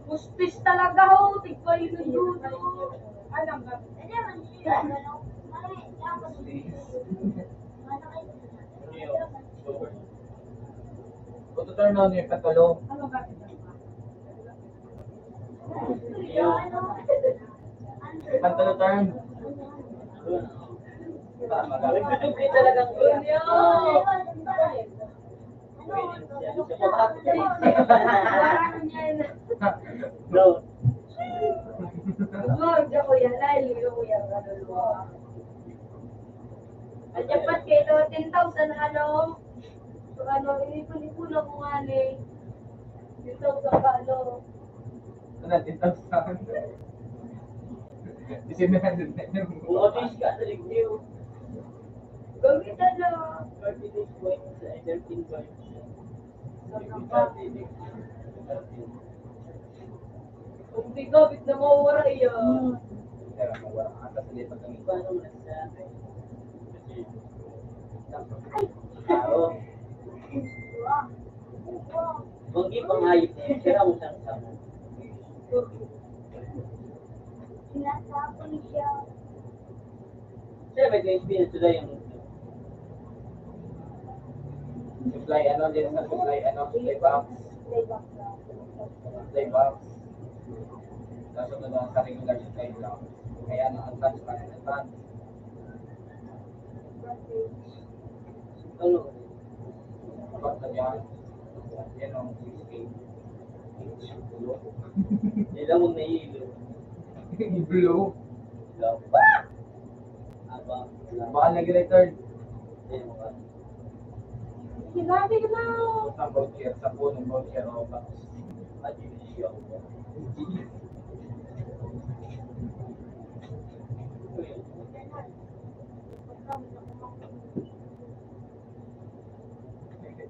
Puspis talaga ho. Tigpa yun yung duto. Alam ka. Hindi man siya, ano, ay, dapat Kung turn on yung patulo, Ano ba? patulo turn. Para magaling. Nagtutugli talagang yun. Parang yan. No. Lord, ako yan. Hallelujah. Kaluluwa. At dapat kayo 10,000 ano? So ano, inipon-ipon ako nga ni. 10,000 ka ano. Ano, 10,000. Isinahal na yun. Kung autis ka, naligdiw. Gamitan na. 36 points, 13 points. Kung di gabit na mawara yan. Pero kung wala ka sa lipat ng iba. Paano na sa akin? Tao. Banggi pangayip na yun. Sira mo siyang sama. Sinasapon siya. Sir, may experience sila yung Supply ano din sa supply ano, supply box. Supply box. Tapos na doon sa regular supply box. Kaya ano, advance pa rin advance. ano. Kapag na yan, yan ang 6K. Nila mo nahihilo. Blue. Abang. Baka nag-return. Hindi mo ka. Sinabi ko na. Sa voucher, sa punong voucher o box. Adjudicio.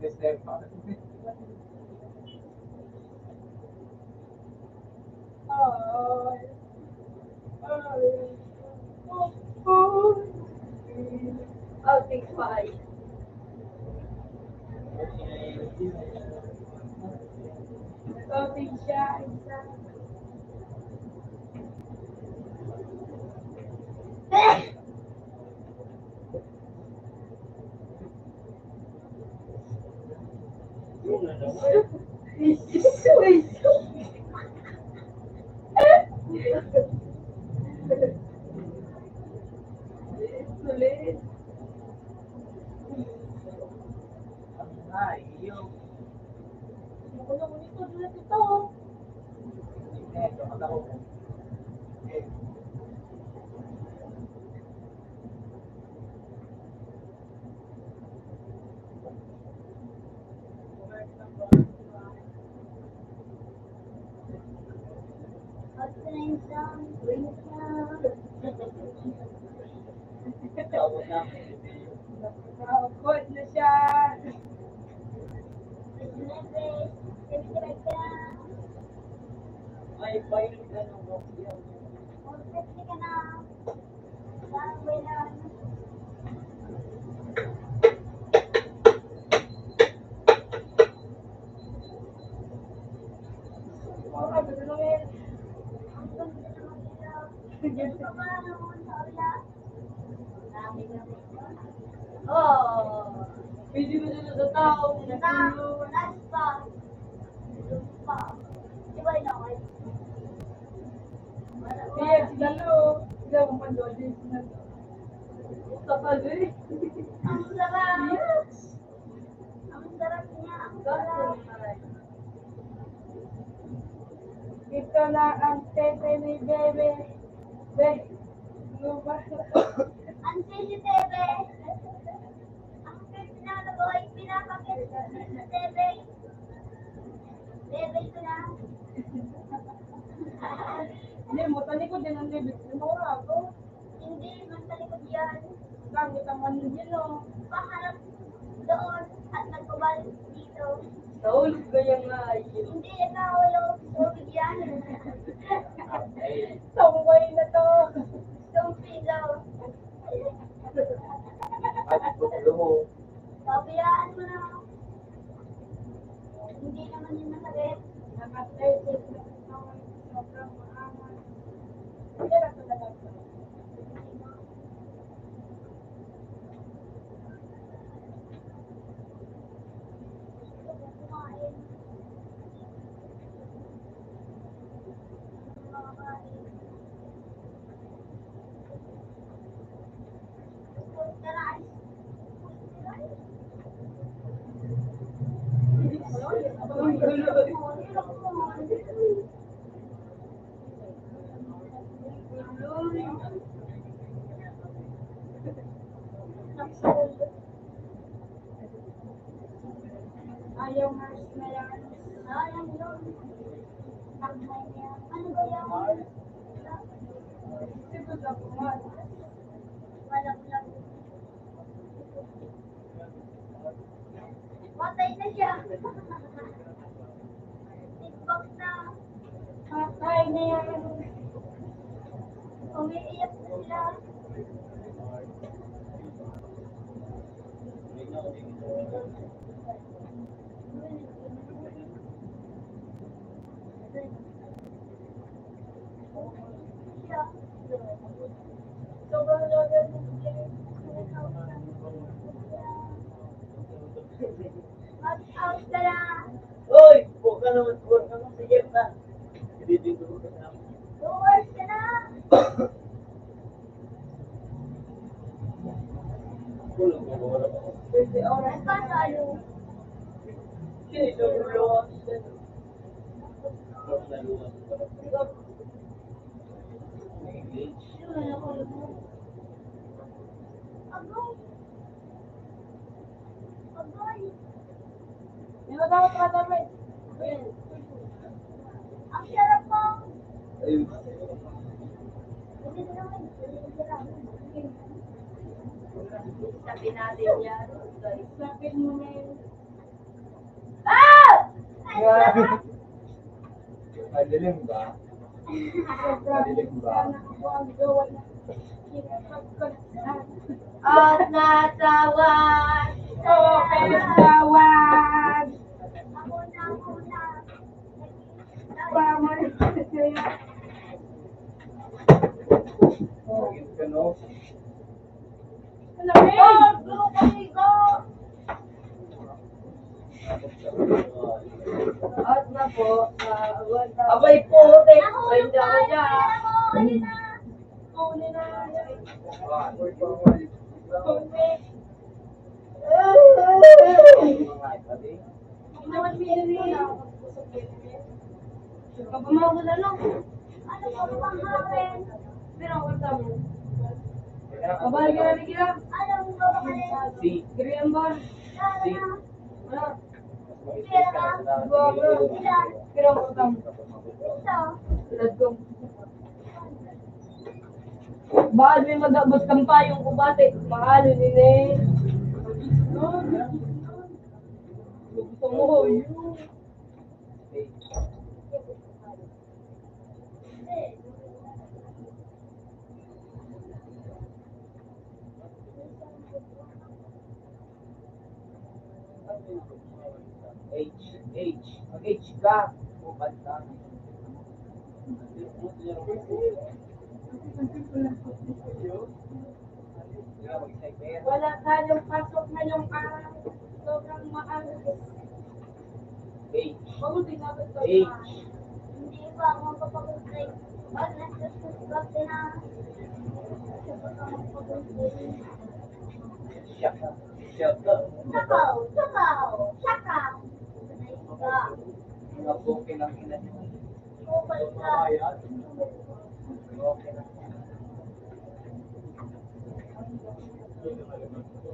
This time pa. Oh, 6-5. Topic siya. Sulit. Ay, yung. Ako na ko nito, sulit ito. Eh, dapat ako. Tapos na. Nakakot na siya. Ay, paano ka ng box yan? Mga gusto namin. Oh, pwede mo na sa tao. Natulog. Kaya sila no. Sila mong pandodin. Gusto ka din. Ang sarap. Yes. Ang sarap niya. Ang Gato sarap. naman. Ito na ang tete ni Bebe. Be, ano ba? Ang sisi Tebe. Ang sisi na nagawa yung pinapakit sa Tebe. Tebe ko na. Hindi mo, talikod din ang Bebe. Ano mo ako? Hindi, nasa likod yan. Gamit ang manigin, no? Paharap doon at nagpabalik dito. Naulog ko yung Hindi, nakawala ko sa yan. Taway na to. Stumpy daw. Bakit ko ulo mo? Pabayaan mo na. Hindi naman yun masakit. Nakatete na sobrang maangat. Hindi na talaga. Gusto ko kumain. Makakain. Gusto na ice. Gusto na ice. Ayaw marshmallow. Sayang yun. Takmay niya. Ano ba yan? Siguro na kumain. Walang lang. Matay na siya. TikTok na. Patay na yan. Umiiyak sila. Siya. Sobrang lagan. Watch out ka na. Hoy! Huwag ka naman. Huwag ka naman. Sige na. Hindi dito ka na. Doors ka na. Kulong mo wala pa. Pwede oras. Nagkasalo. Sinulo. Agoy. Agoy. Hindi na dapat matamit. Ang sarap mo. Ayun. Hindi na naman. Sabi natin yan. Sabi mo na yun. Ah! Ay, Grabe. sarap. Madilim ba? Madilim ba? At natawan. Oo, pero tawag. Ako na muna. Paman. Sakit ka, no? Ano ba yun? Gulo kaligo. At na po. Abay po! Nahulog tayo. Nahuli na. Huli na. Uy, pangwalis. Huli. Naman pinili. Kapamago na lang. Ano ba pangharin? Pero ako tamo. Kabal ka na kila. Anong babakalin? Si. Green bar. Lalo na. Ano? Pera ka? Ilan? Pero ako tamo. Ito. Tulad ko. Bahal may mag-abot kang payong kubate. Mahalo din eh. Gusto mo yun. H. Mag-H ka. Bukad ka. Wala tayong pasok ngayong araw. Sobrang maalas. H. Mabuti na ba ito? H. Hindi pa ako magpapag-break. Pag nasa-subscribe ka na. Saka ka magpapag-break. Shaka. Shaka. Sakaw! Sakaw! Sakaw! Sanay ka. Mga bukin ang ina niyo. Okay ka. Okay na.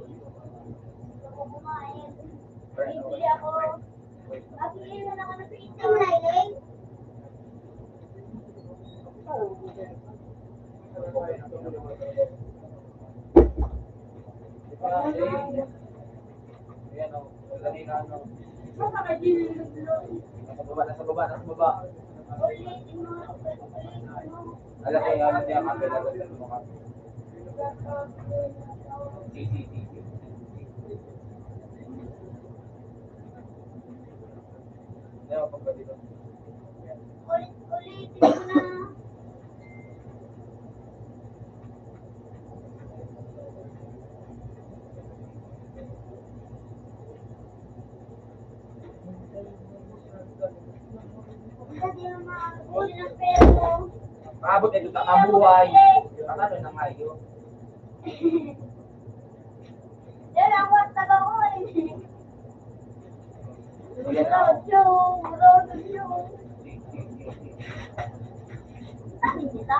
Gusto ko kumain. Bibili ako. Bibili na lang ako ng pizza. Ano na, Elaine? Ayan o, kanina ano. Baka ka din yung Nasa baba, nasa baba, nasa baba. Ulitin mo. Ulitin mo. Alaki ang kabila sa mga CCTV. Ayan, pagka dito. Ulitin mo na. Hindi mo makakuli ng pera mo. Maabot ito sa kabuhay. Akala na nga yun. Yan ang WhatsApp ako eh. Ayan o. Rodyo. Sabi nila.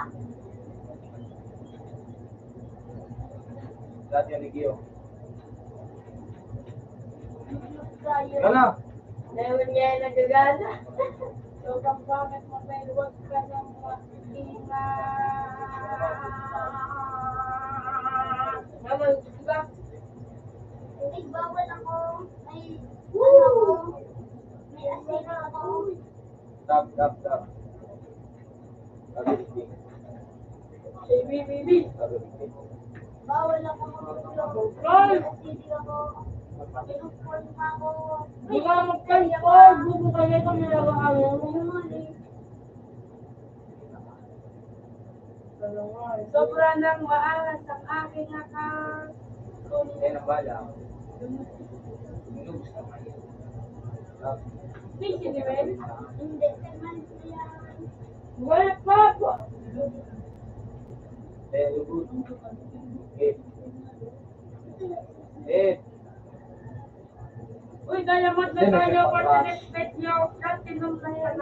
Dati yung Ligio. Tayo. Yan na. Naman niya nagagana. sobrang pangit mo, pero huwag ka nang Mama, diba? Hindi, bawal ako. May, ano ako. May asena ako. Tap. Baby. Bawal ako matulog. Ay! Kasi ako. Pinupon pa ako. Di ka magkanipod, buko kayo ito nilagaan mo. Sobra nang maalas ang aking akas. Yan ang bala. Minubos na kayo. Tap. Sige, di ba? Hindi, naman ko yan. Wala pa po. Very good. Eh. Uy, dalamat na tayo for the respect nyo. Platinum na yan.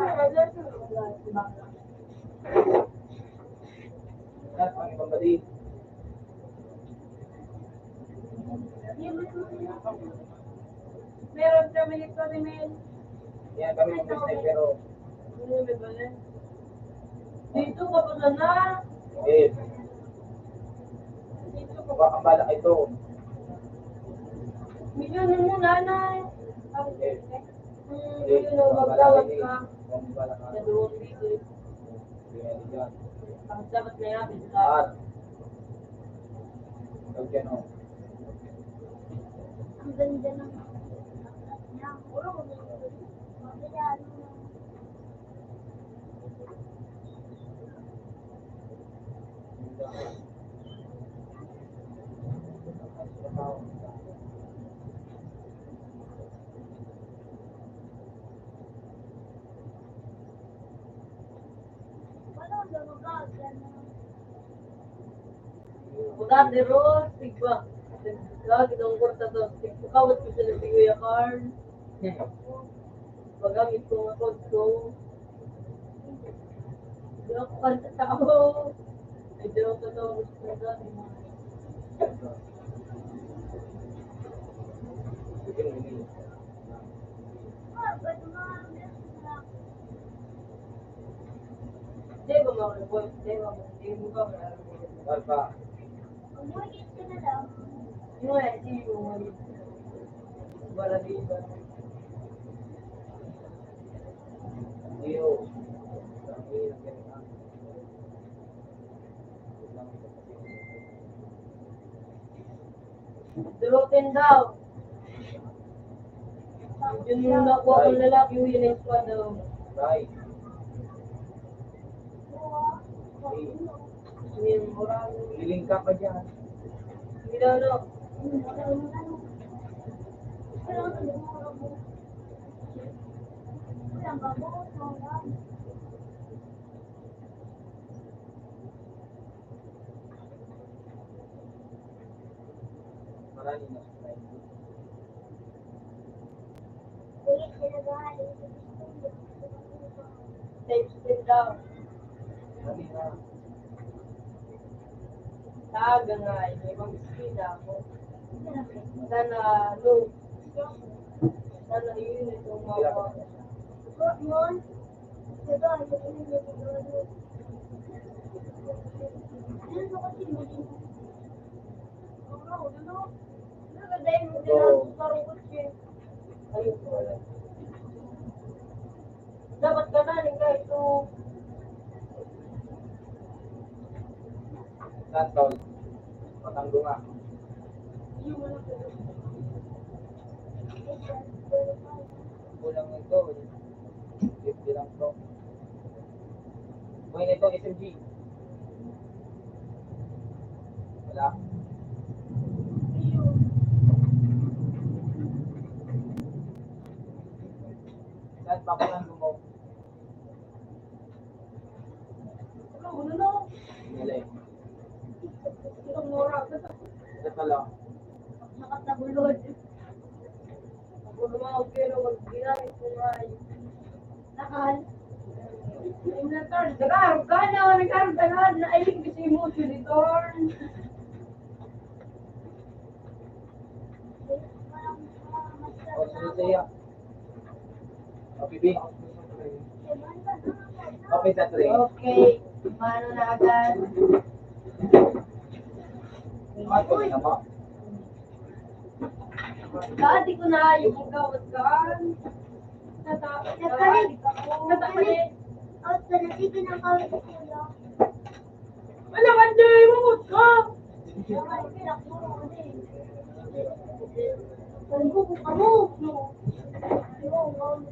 At ang pambali. Meron kami nito ni Mel. Yan kami mag-stay pero Dito ka pa na. eh. Dito ka pa. Baka ang bala ito. Milyon mo nanay. Eh. Milyon mo magkawag ka. Ang bala ka. Sa doon dito. Yan yan. Ang dapat na yan. At okay no. Ang ganda ng niya. Puro ko mabila. Wala ang lumabag. Bukan de Ros, tigba. Lagi dong kurta to. Kawat ko sila si Kuya Carl. Magamit ko nga code ko. Hindi ako kanta tao. Ay, di ako totoo gusto na dati. Ah, ba't mga meron Hindi ba mga boys? Hindi mo ba? Alpha. Umulit ka na lang. Yung nga, hindi mo. Wala dito. Dio. Durutin daw. Yun yung nakuha kong lalaki, yun yung squad daw. Bye. Yun yung moral. Hiling ka pa dyan. Hindi daw, no? Marami na sa tayo. Sige, sila galing. Safe step daw. Kanina. Taga nga, may mag-speed ako. Sana, no. Sana yun itong mga... Mon, ito, ano yung nagagawa? Ano ba kasi mo din? Nagadayin mo din ang karukot siya. Ayun ko alam. Dapat ka na, rin ka ito. Santol. Matanggo nga. Kulang ito. 50 lang to. Buhay nito, SMG. Wala. Saan pa kulang mo? Ano na? Galing. Itong mura. Ito lang. Nakatabulod. Ako lumawag pero mag-ginamit ko nga yun. Nakal. Inventar, dagar, gana, nagkaroon dagar, nailig kasi mo, return. O, sunod sa iya. O, bibi. Okay sa tray. Okay, paano na agad? Ako na mo. Dati ko na yung magkawat-kaan. Natapalit. Out ka na, sige na kawin ko kuya. Wala ka dyan, mamut ka. Kung ko kamo.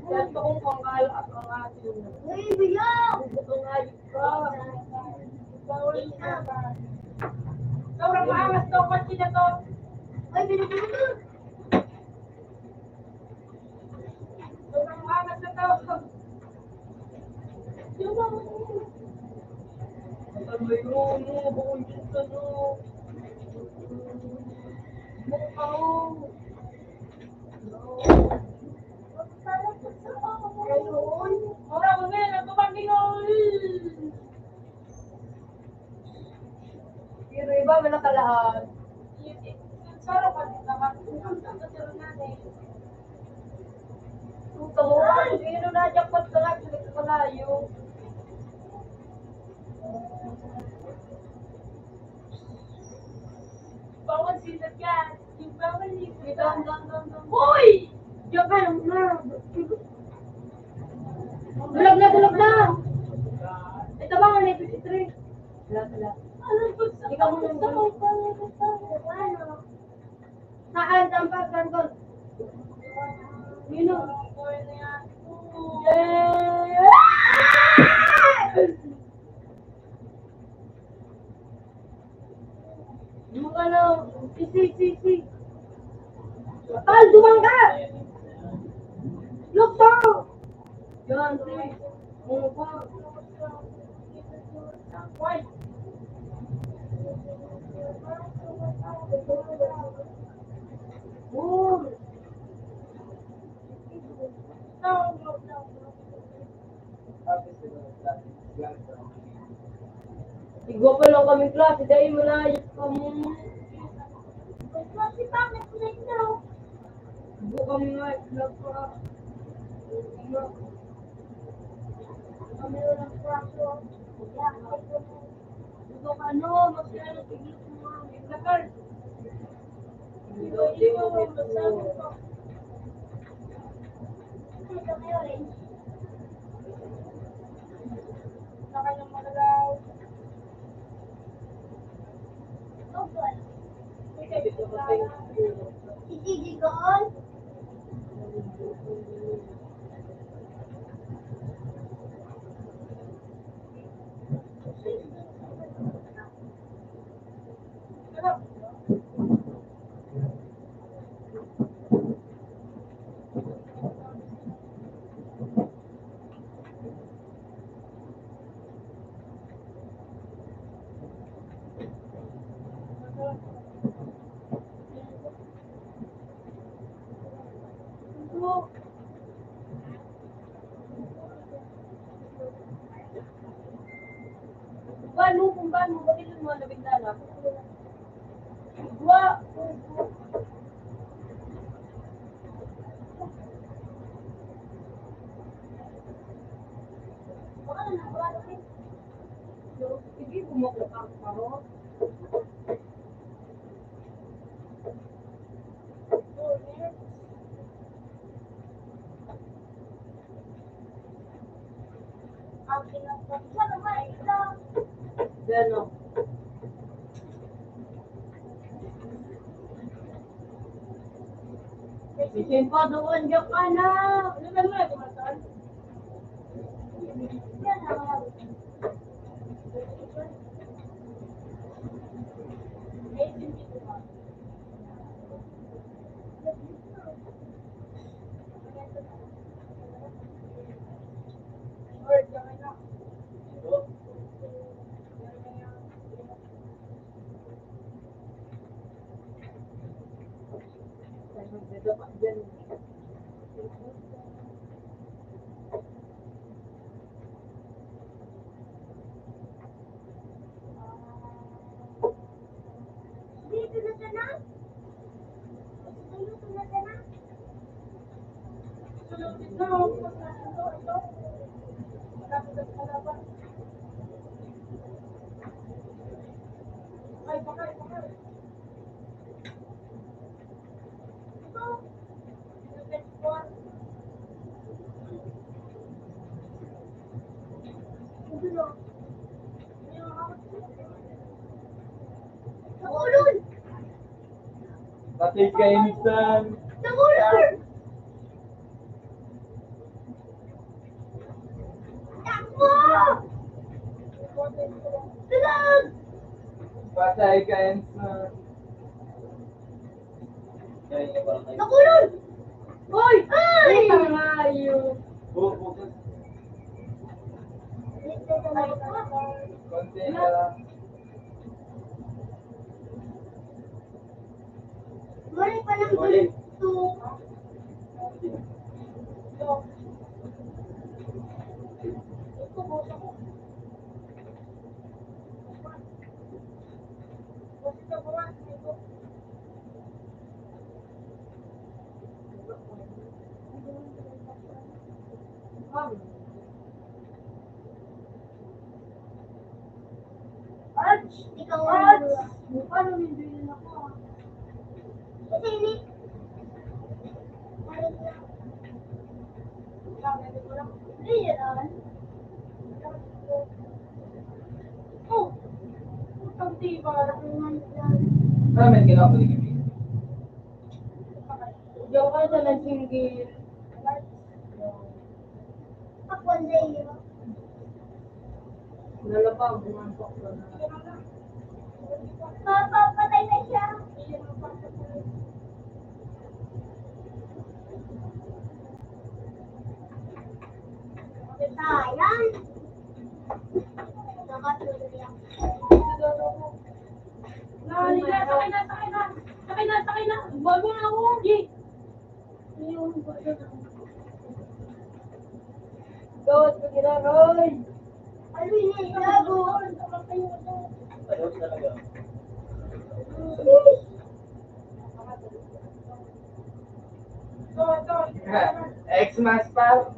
Ganto kong pangkala at ang atin. Uy, biyak! Butong ayos ka. Bawal na. Sobrang maangas to, kotse na to. Uy, binibili ko. Sobrang maangas na to. Yung ba? Ang mayroon mo, bukong dyan sa no. Mukha mo. Ayun. Ora, wag na, nagpapagingol. Pero iba, may nakalahat. Sarap pa din naman. Tuta mo, sino na jackpot ka lang, sulit ka malayo. Bawal silat yan. Yung bawal libre. Hoy! Diyan ka lang na. Bulag na! Ito ba ang 93? Wala. Ano ba sa Ikaw mo gusto ko pa ano? Saan? Tampak, Santol? Yun o. Yung ano, si. Tal, dumangga! Look to! Yan, si. Ano pa? Why? Oh! Igwa pa lang kami klase, dahil malayos ka mo. Kasi pangit na ito. Igwa kami nga, vlog pa. Kami walang praso. Ito ka ano, masyado tigil ko mga naglakar. Hindi mo masabi ko. Ito ngayon. Saka yung magalaw. Google. Dito matay. Si Gigi Goon. Bano, kung bano, bakit yung mga nabigdala? Wa. Baka na nakuha rin. Sige, bumuklok ang paro. Ang pinagpapsa naman ito. Gano. Sisimpa doon dyan ka na. Ano ba nga, kumasan? Yan na. Or, kaya na. Magdadapa dyan. Dito na ka na. Dito na ka na. Sulupit na, huwag na ito. Malapit ang kalaban. Ay, bakay. Ito. Ito na. Nakulun! Patay ka, insan. Nakulun! Takbo! Tulog! Patay ka, insan. Nakulun! Hoy! Ay! Tangayo! Bukas. Dito na ka. Konti na lang. Balik pa ng gusto. Ito, bosa ko. Bosa ka, bawas. Ito. Arch! Ikaw ang Arch! lula. Paano hindi na ako? Kasi ini. Balik na. Hindi yan. Oh! Putang tiba. Namin ginawa ko din kami. Diyan ka sa nagsinggil. Ako ang layo. Lalapag, bumantok ka na. Mapapatay na siya. Sayang. Nakatulog yan. Sakay na. Bago na ako. Gi. Gawat ko gina, Roy. Ano yun? Gago. Ayaw talaga. X-Mas pa.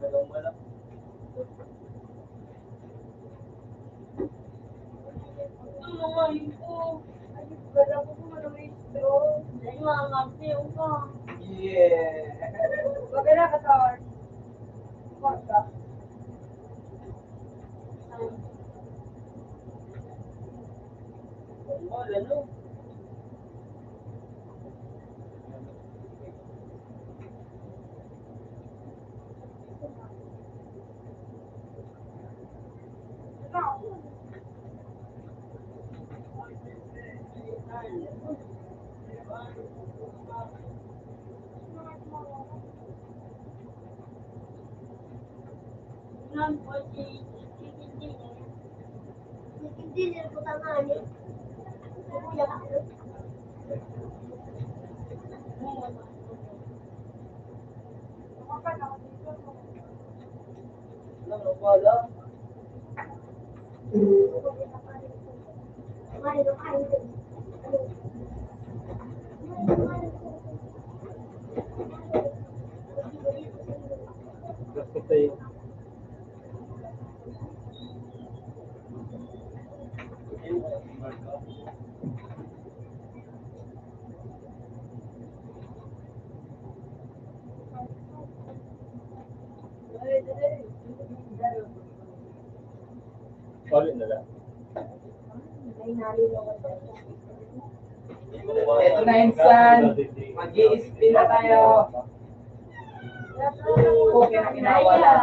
Wala. Tulungan ko. Ay, wala ko kung ano may straw. Ay, mamagsiyo ka. Yeah. Maganda ka sa art. Basta. Wala no. Nan po si Hindi nila ko tangali. Ano, wala. Gusto ko eh. Sorry na lang. Ito na, Insan. Mag-i-spin na tayo. Okay na kinawala.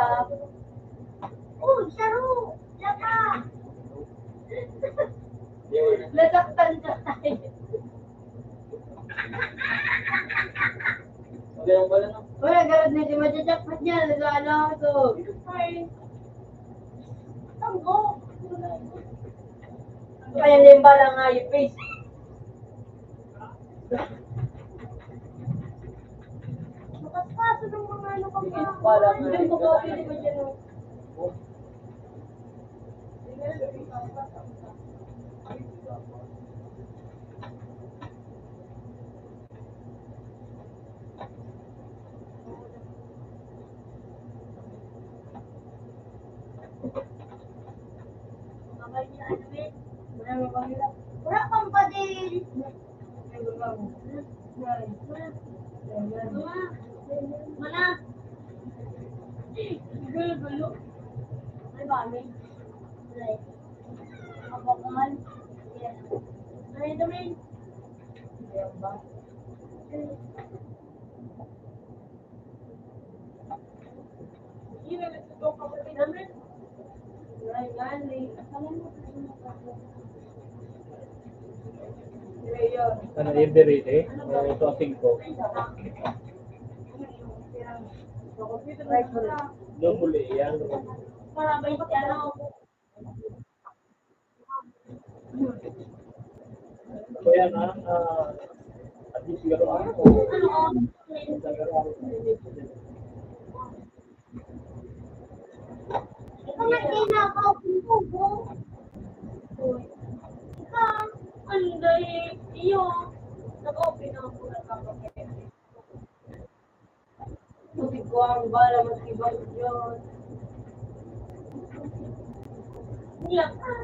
Saro! Laka! Nasaktan ka tayo. Okay lang pala no? Wala, garot na si Majajakpat niya. Nag-ano ako. Tanggo. Kaya limba lang nga yung face. Makaskaso ng mga ano pa Hindi mo ko pili mo dyan. Wala kang padil. Mana? Gulo-gulo. Ay, bami. Ay. Abangan. Ay, dami. Hindi na ito kapatid namin. Ay, gali. Yun. Ano yung berite? Ito ang 5. Doon muli yan. Marabay pa ano. Kaya na, at least siguro ako. Ikaw na tinakaw mo. Anday, iyo. Nag-open ako ng kapatid. Hindi ko ang bala mag-ibang yun. Iyak ka.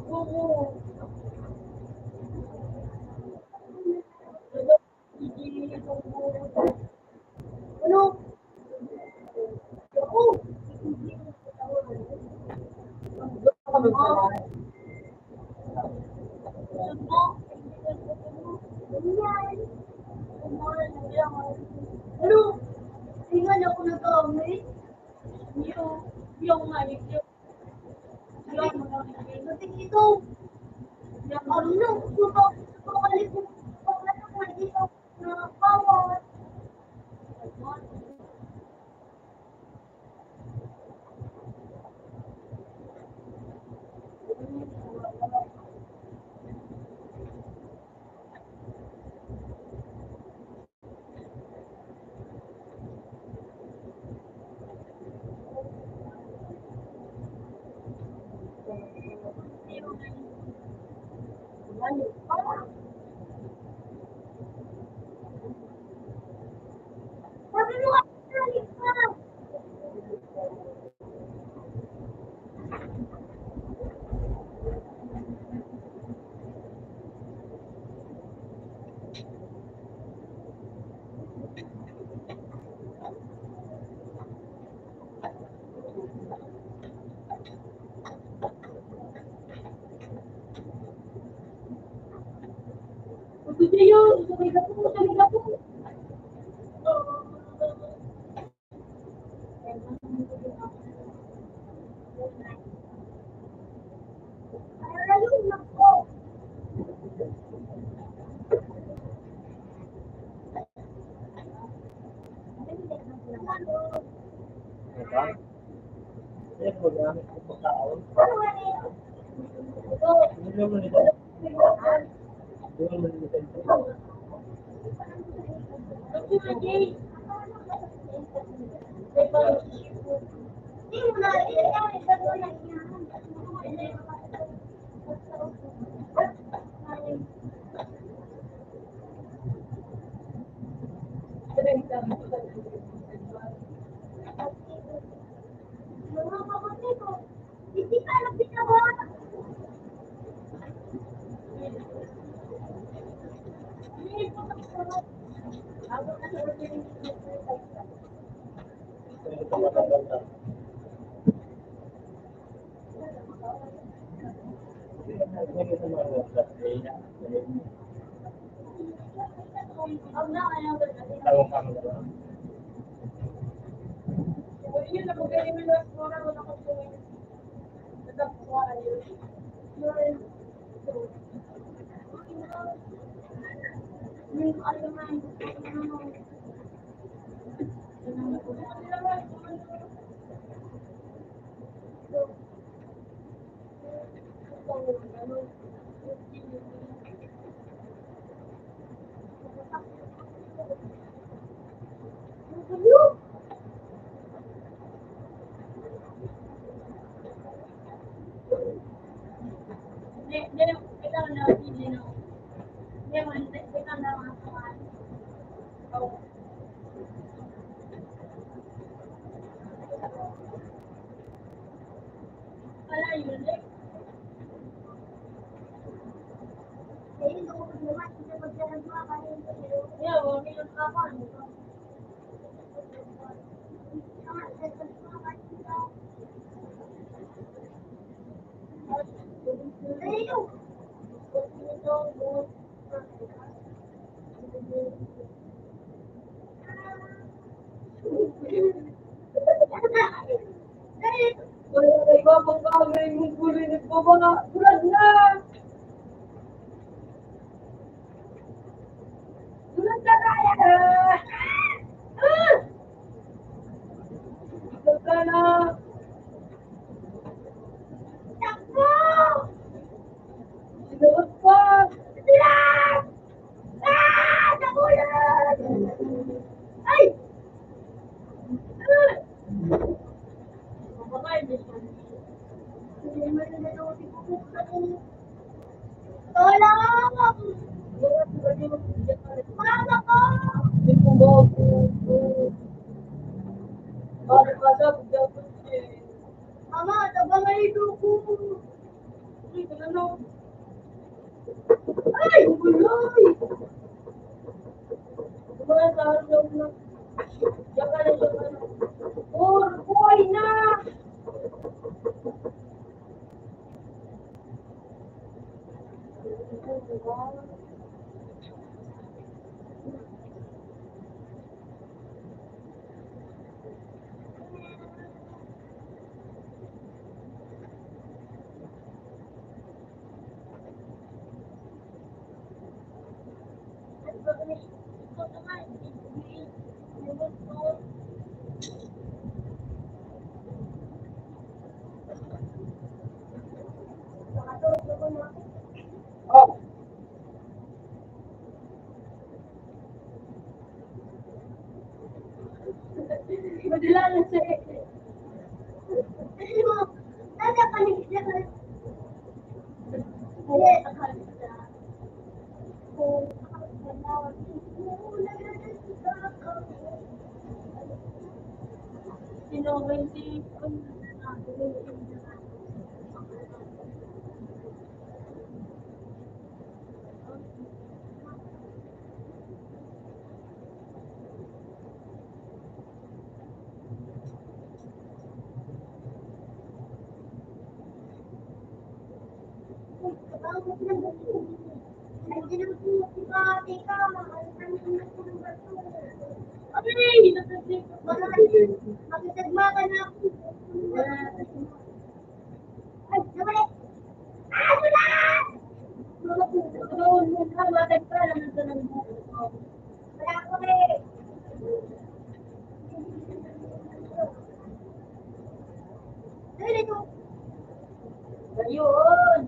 Oo. Ano? Ako. Ano? Tingnan ako nag-gamit. Yung manik yun. Butik ito. Ano? Pakalit mo. Pakalit mo dito. Nakakawat. Sabi mo ka, pakalit ka. Gusto yun. Sabay ka po. Sabay ka po. Ayun, nako. Diba? Yan, magamit ko pa taon. Ano ba yun? Hindi naman ito. Hindi mo na ilalagay sa doon niya. Mga kapatid ko, hindi ka nagpitawa. Mama, tabangay ko. Ay! Uloy! Buhay na! Madala siya eh. Nasa paligid na Makisagmaka na ako. Ay, nabalik! Ah, wala! Wala ako eh. Dali ito. Ayun!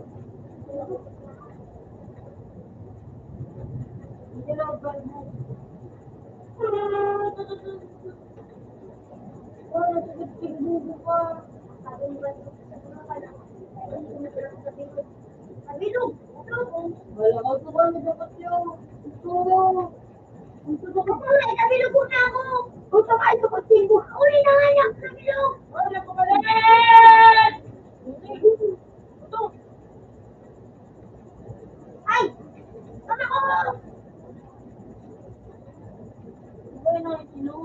dapat yung gusto. Gusto ko pa. Ay, nabilog na ako. Gusto ka ito kasi mo. Uli na nga lang, nabilog. Ano ko ba rin? Ito. Ay! Tama ko! Ano na ito?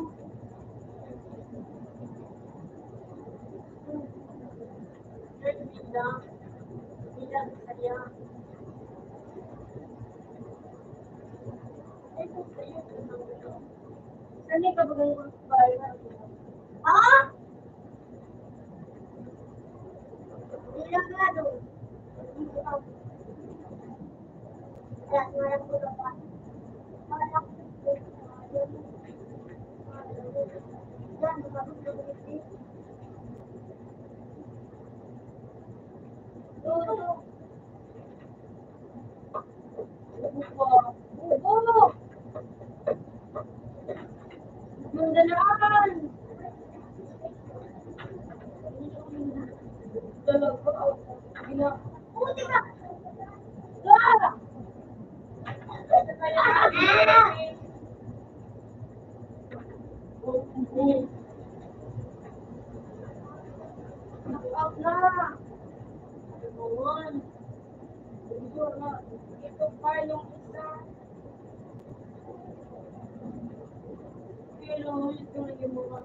Saan ka ba ganun bayan? Ha? Bilang nga doon. Alas, walang pulo pa. Wala ko. Yan, magkabot na ulit eh. Oo. Oo. Mandalaan. Dalawa. Gina. Buti ka. Ah! Knock-out na. Naman. Siguro na. Ito pa yung isa. Pero ito na yung mga.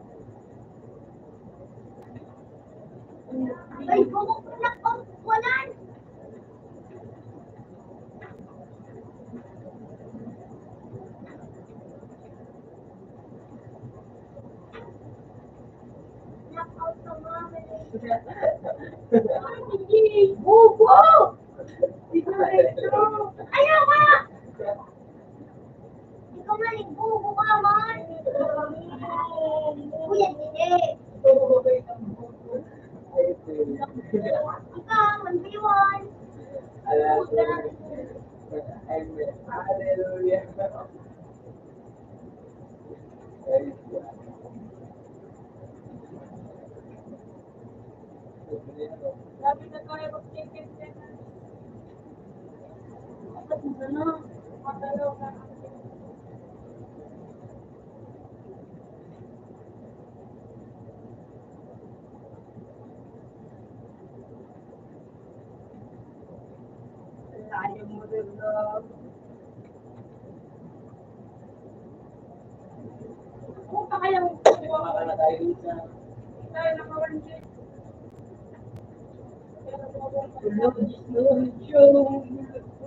Ay, bumukulak ko. Walan. Knock-out na nga. Ay, hindi. Bubo! Ito na ito. Ayaw ka! Ikaw maligbubo ka man. Kuya, hindi. Ikaw, 1v1. Hallelujah. Sabi na kaya mag-ticket na. Tapos na. Matalaw na. Tayo mo rin lang. Kung pa kaya mo Baka na tayo sa tayo nakawansin.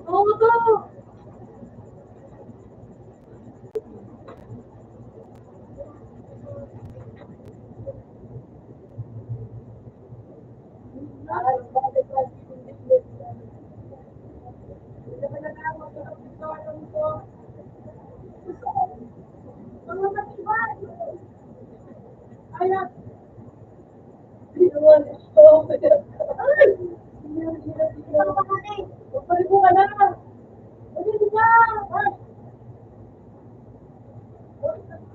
Oo to! Ayan. Iwan ito. Ay! Pagpalipo ka na. Ano na?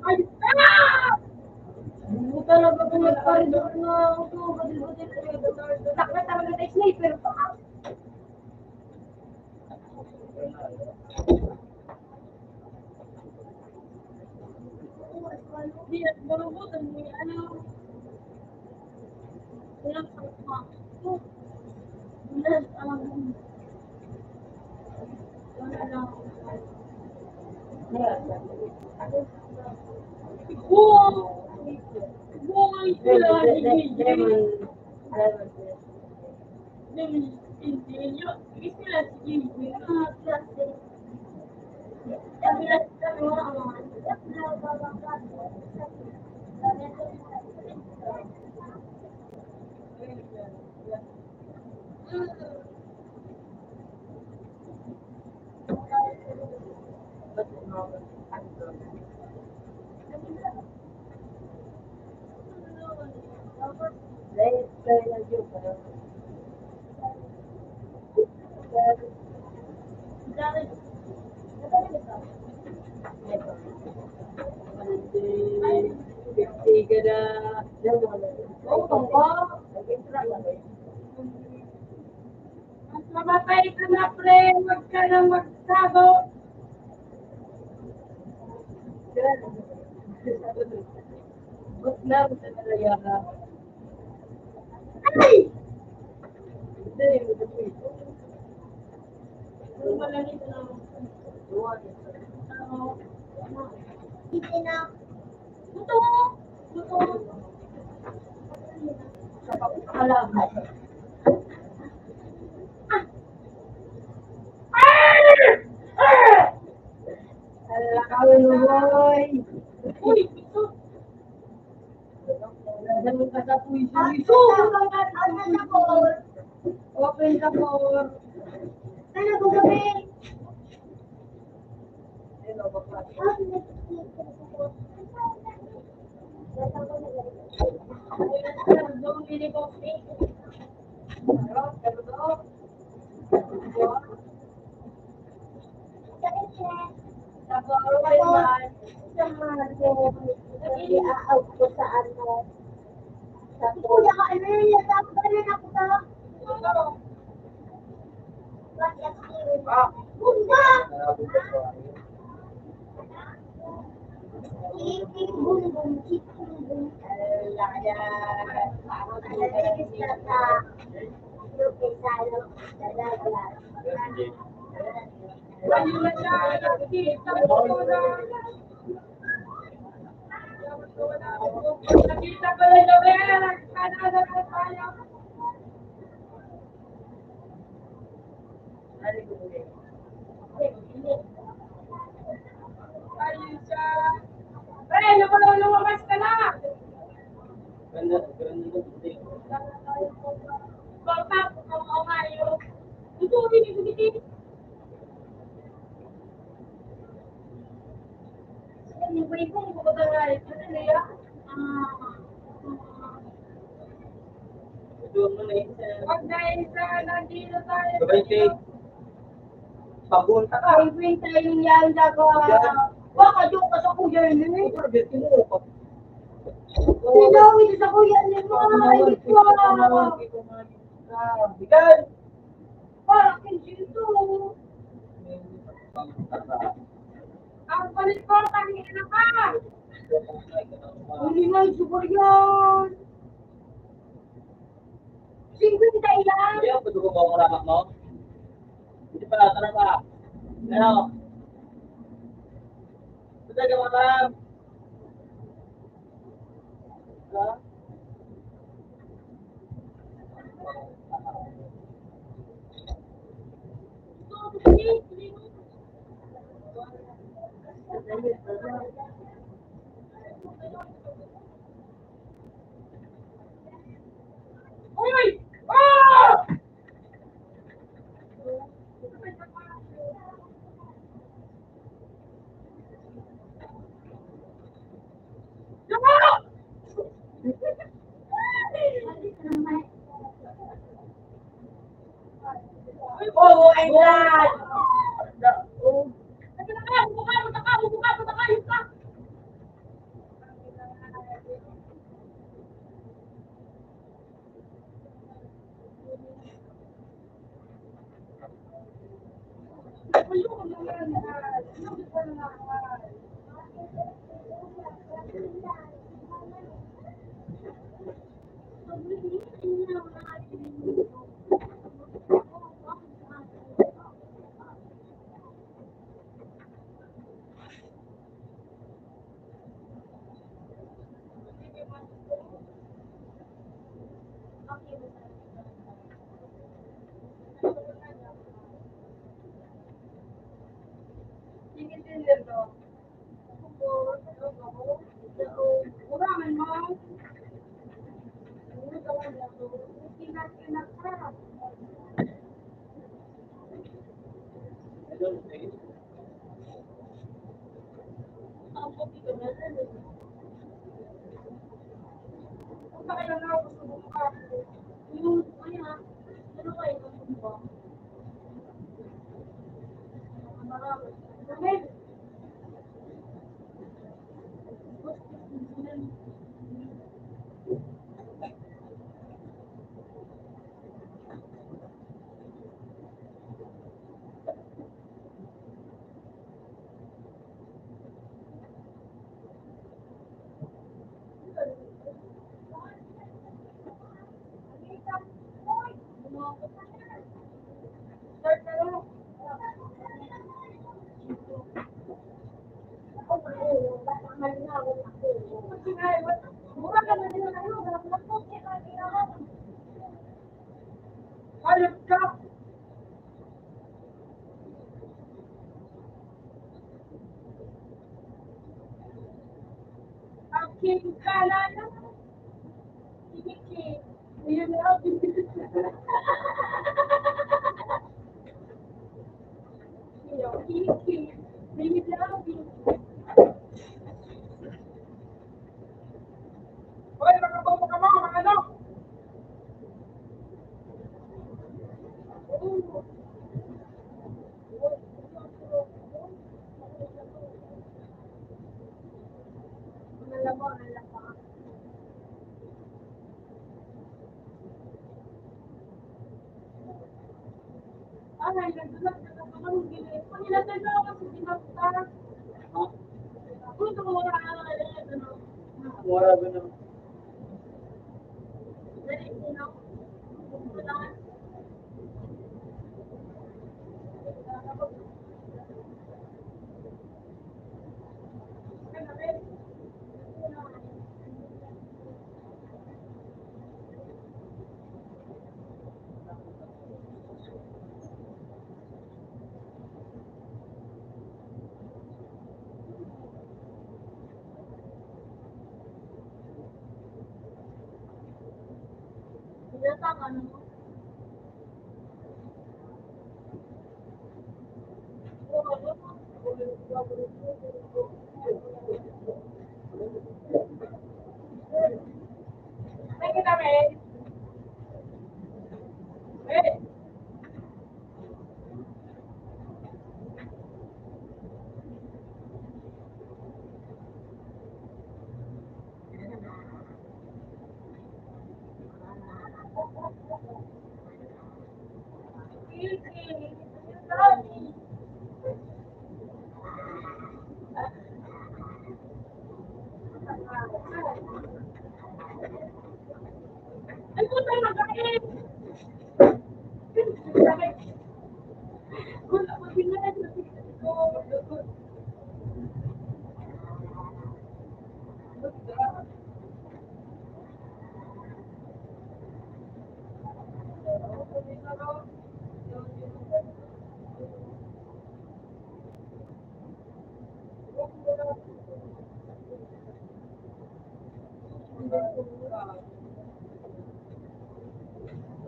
Ay! Ah! Hindi talaga ko nagparidor na ito. Badil-badil. Takla talaga tayo sniper pa. Hindi at barubutan mo yung ano. Kaya sa mga. Yes, wala lang. Wow! Wow, sila Mamatay ka na, pre. Huwag ka na Sago. Benar benar ya. Ay! Hindi na. Ito. Ito. Halaman. Hala kawin boy. Uy, ito. Ganun ka sa puso. Open ka po. Ano gagawin? I-out ko sa ano. Sa kuya ka, ano yun? Natapos ka na ako sa... What experience? Bumba! Chiking bum bum, chiking bum. Alaligis na sa... Lupin sa ano. Dalaga. Nakita ko lang yung pera. Kanada na tayo. Ayun siya. Pre, lumabas ka na. Ganda, ganda ng Baka, oo nga yun. Ito, hindi. Yung iba yung kumagagay. Ano na yan? Doon mo na isa. Pag dahil sa nandito tayo. Gabay cake. Papunta ka. Ay, bring tayo yan, daga. Baka doon ka sa kuya yun. Sinawin sa kuya ni Mike. Bigan! Parang kinsinto. Ang palit ko, tangin na ka. Hindi nga yung super yan. 50 ilan? Hindi ako patuko mo ang ramak mo. Hindi pa, tanong pa. Ano? Ito ka mga taram. Ha? Uy! Ah! Oo, and that. King Kalala. King. Ayun na. King. Ayun na. Hoy, makabomo ka mo, mga ano? Ay, nandun lang sa kamarong gilid. Panilatay na ako sa dinakta. Ha? Kung ito mo wala na ano. Mura ba naman? Dali, sino? Wala. Binatang ano? Ay, kita rin. Eh, Kiki. Dali. Ay, puta na kain. Wala ko tingnan sa ko.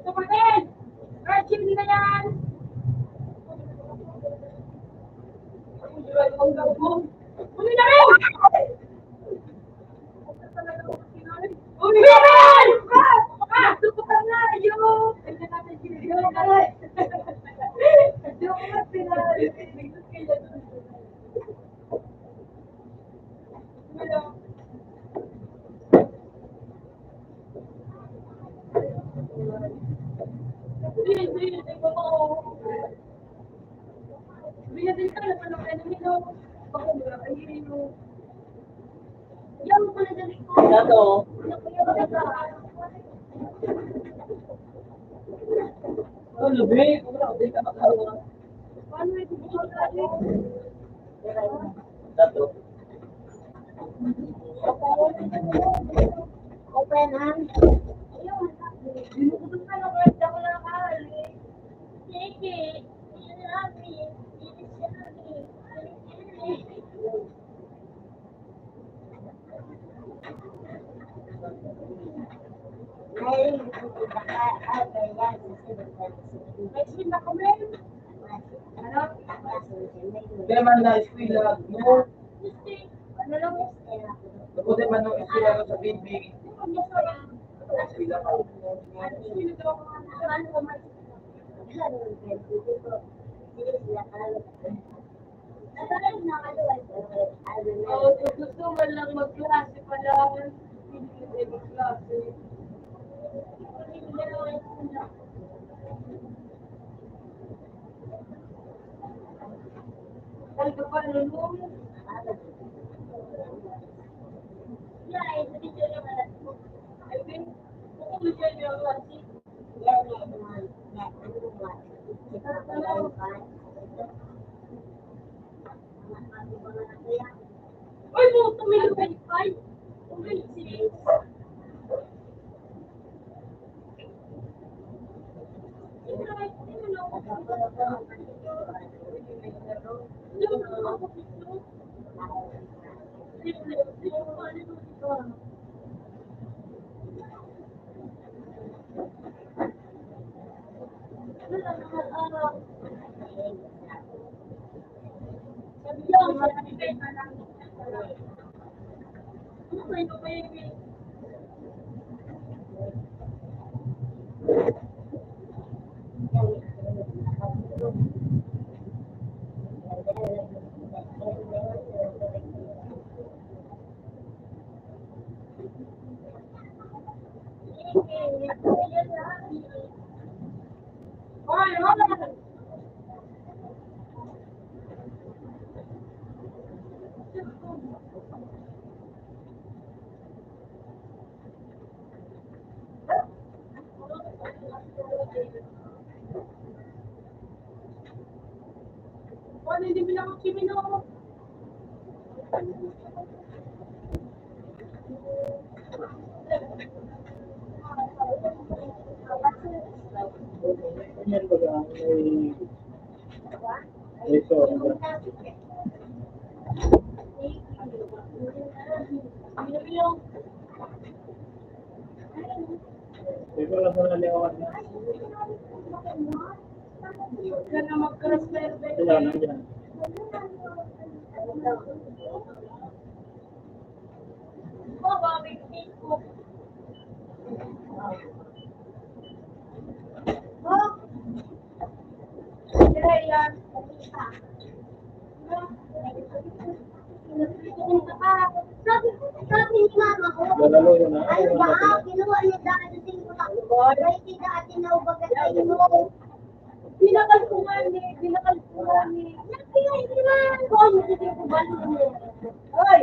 Kapatid! Kahit hindi na yan! Uli na rin! Uli na rin! Gusto ko na yun! Dato. Ano, be? Wala ko din ka makawa. Dato. Open hand. Kaya man na eskwela, no? Ano lang? Kapag man no eskwela sa bibig, eskwela ka. Gusto mo lang mag-klase pala. Hindi mag-klase. Talaga pa, lulong. I think, kung dyan yung klase. Uy, mo, tumilo ka yung five. Tumilo six. Hindi mo lang kimino. Ganyan ba lang, may ito, ito lang sa naliwan na. Huwag ka na mag-cross verde. Sila nandiyan. Sabi ni mama ko, Lalalo yun na. ano ba, ginawa niya daan sa tingko na, ay tidak tinawagan tayo mo. Binakalpungan ni. Nagpingay naman ko, ano sa tingko ba mo? Hoy!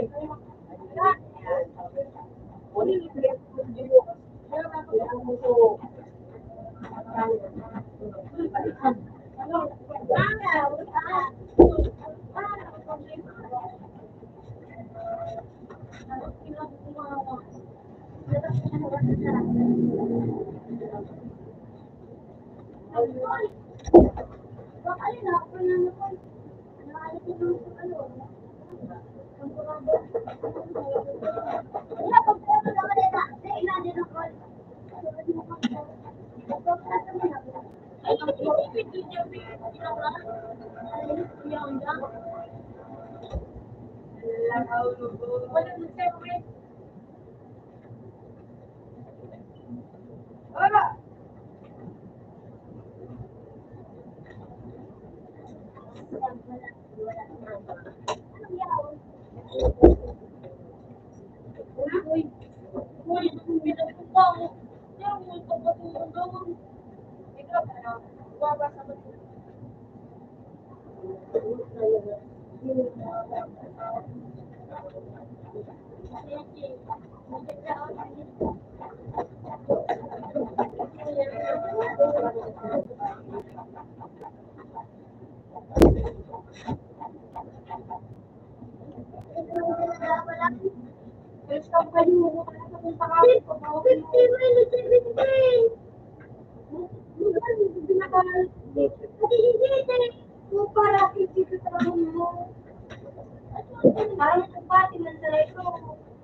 Parang nagpati man sa ito.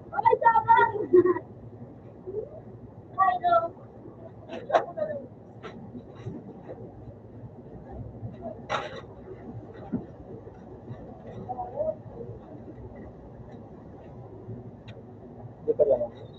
Ay, sama! Ay, no. Hindi pa lang.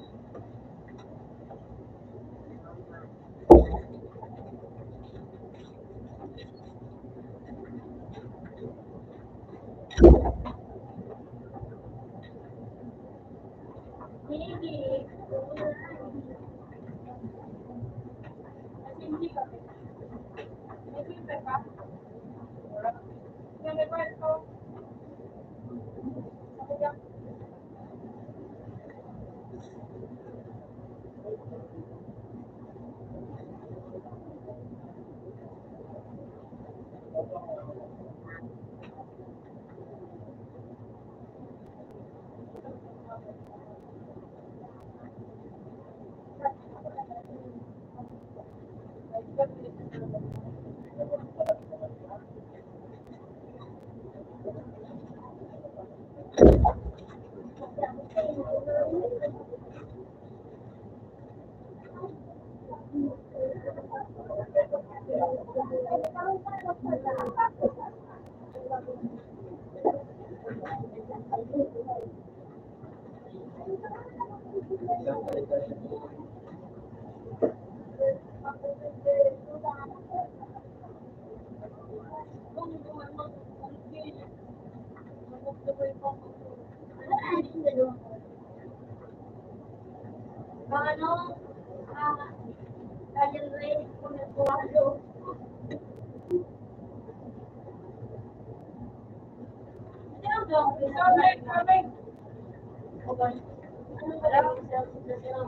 Ano? Kanyang rin kung nagkuwalo. Hindi ang gawin. Sorry. Okay. Ano ba lang ang self-defense?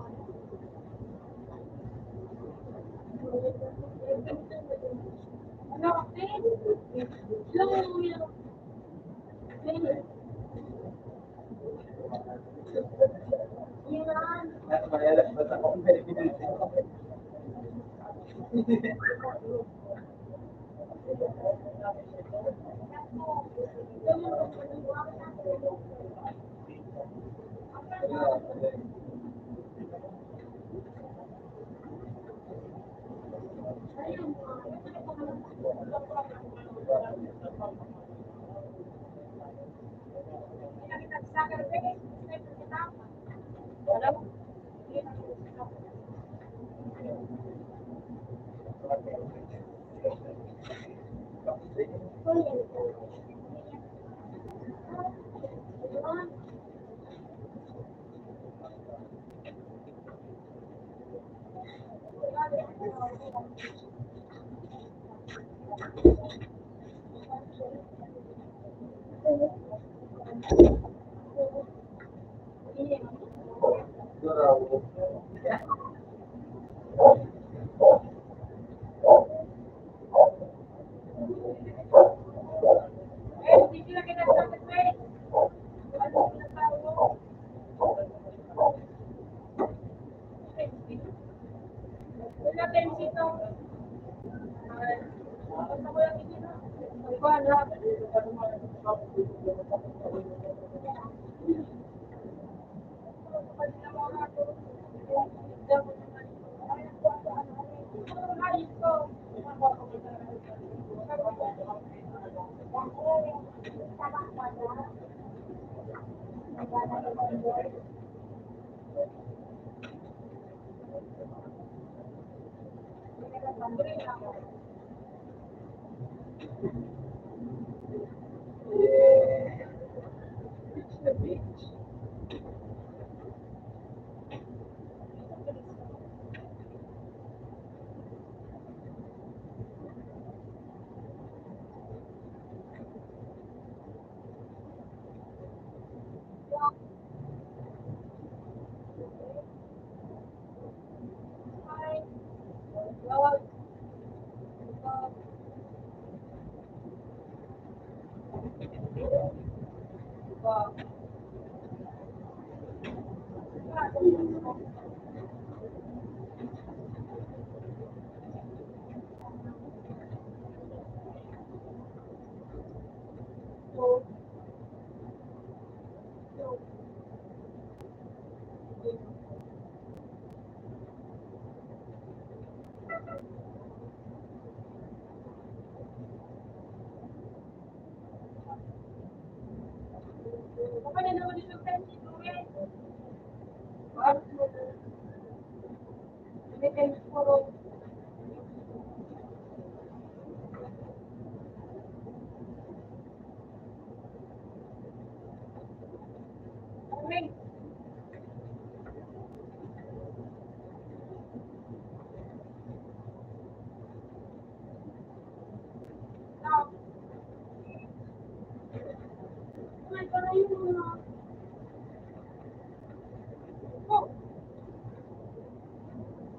Ano?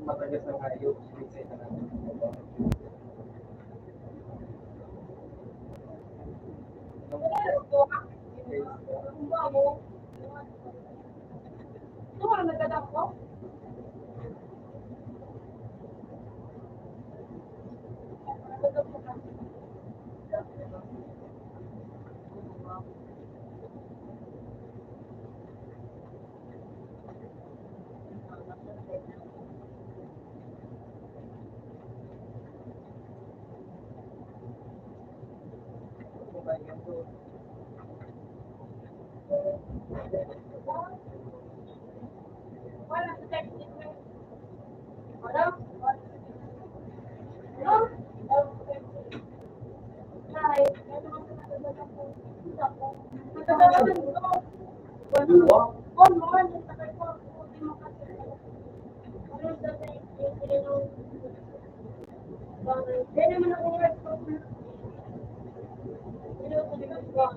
Matagas na nga yung sisay na natin. pahingan doon. Wala sa text niya. Wala? Hello? Hi. Matatawagan ko. Dua? One more. Nasakay ko. Hindi mo kasi. Ano sa text niya? Hindi naman ako work from home. Hindi ako nagagawa.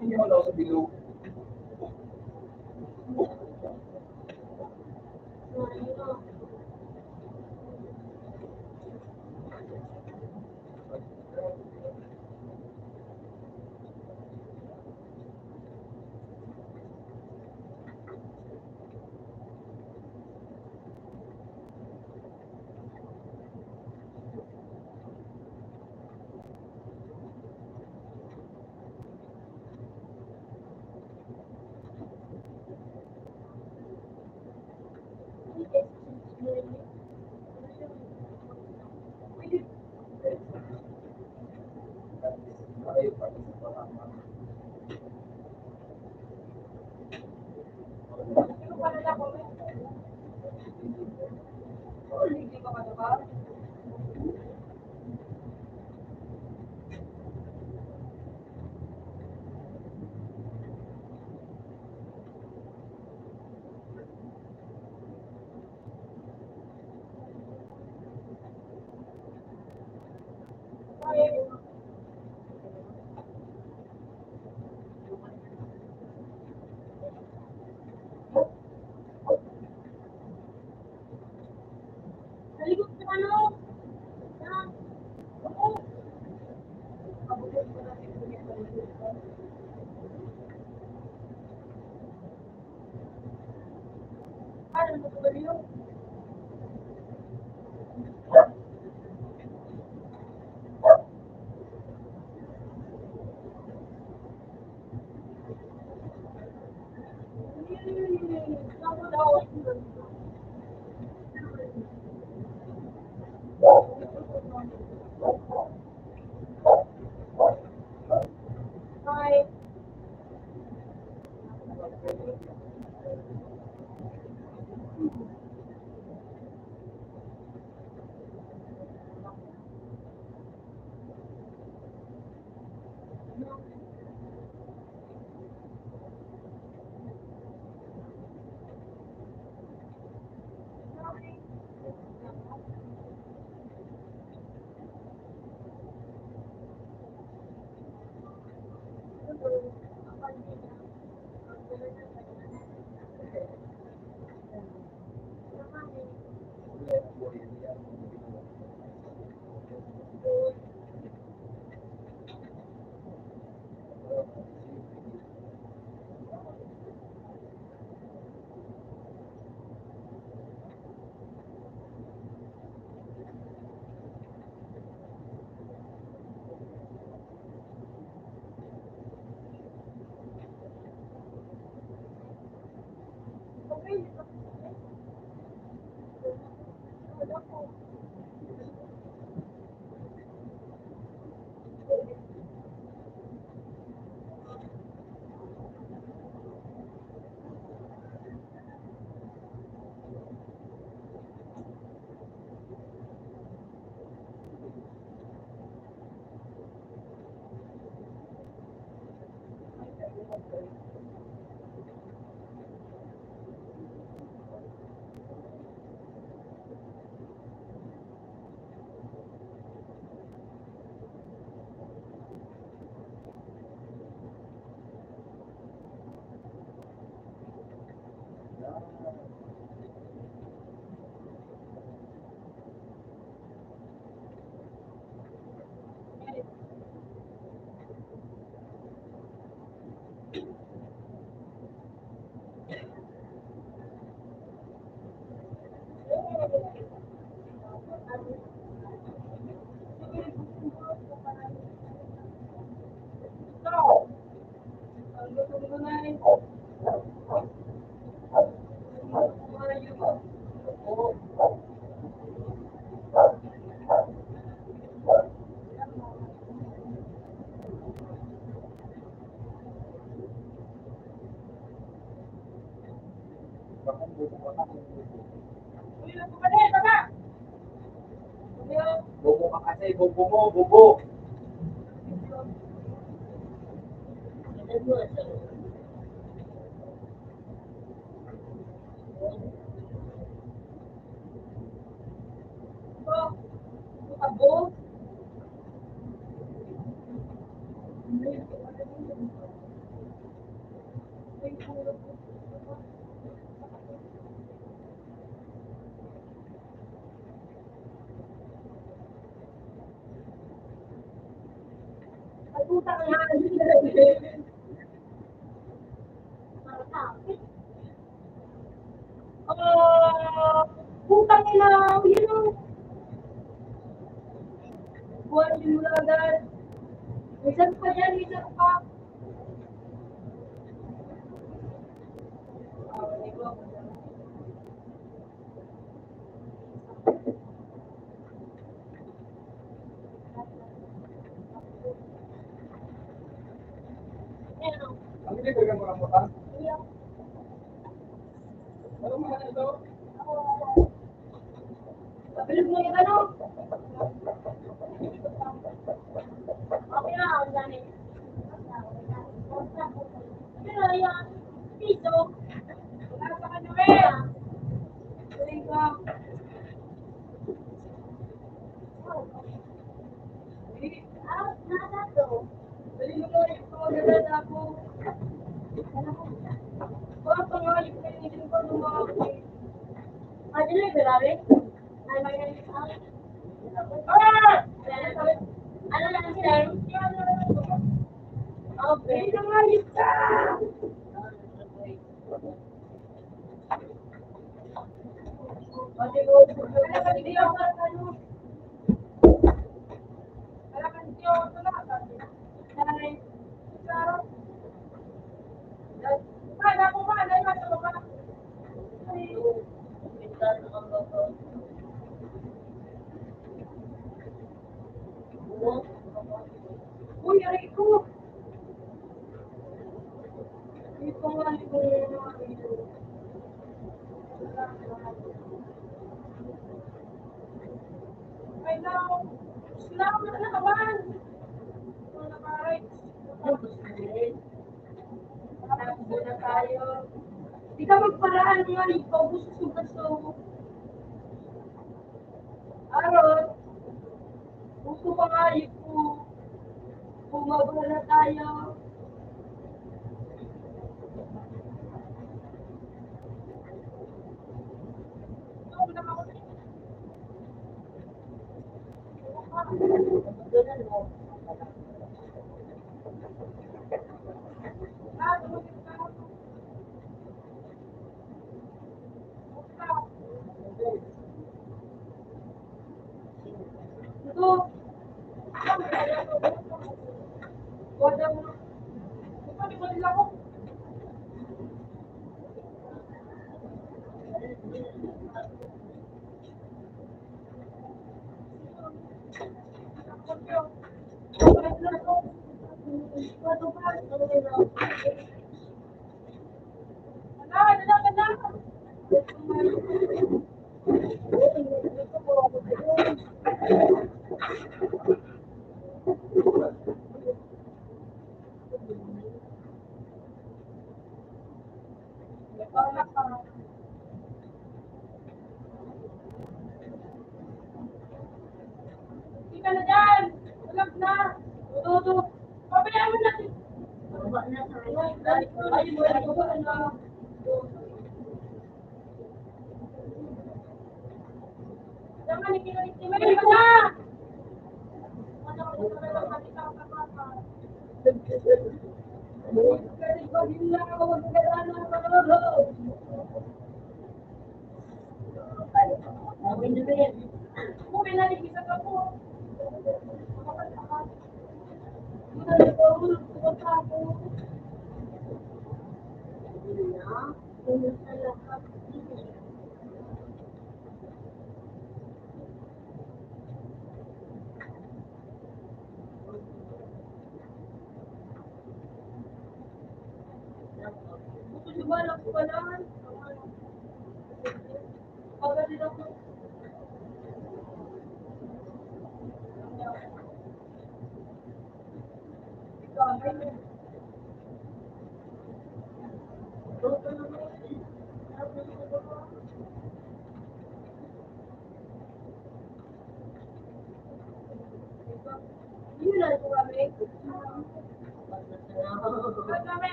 Hindi mo lang sa bilog. Ayaw pa rin sa parama. Naligot ko ano? Ano mo ba yun? Hi. Uy, ano ba na? Baba! Bobo ka kasi, bobo mo, bobo. Abo. Ay, puta ka nga. Putang ina. Yun ang buwan din mo na agad. Minsan pa dyan, minsan pa. Ang hindi ko yung mga mutang. Pabilis mo yung ano? Okay na, ang dami. Pero yan, piso. Wala sa kanya eh. Tuloy ka. Dali mo mo yung pagkakas ako. Baka pangalit na yung ko lumaki. Dili, grabe. Ano lang sila? Okay. Pangalit ka! Pati ko, hindi ako ano. Kailangan hindi ako talaga. Dahil, sarap. Kaya ako ba? Dahil ba ito ba? Uy, aray ko. Hindi ko nga ito. Ay, now. Slam na naman. Mga karit. Takbo na tayo. Hindi ka magparaan nga. Ikaw gusto sa gusto. Aron. Gusto pa nga ito. Bumaba na tayo. Ito. Wala mo. Ito, di ba nila ko? Hindi ka na dyan! Walang na! Tuto! Pabayaan mo natin! Ay, wala ko ba na? Naman, ikinalik ka na! Buto si Balak ko ba naman? Yun lang ito kami.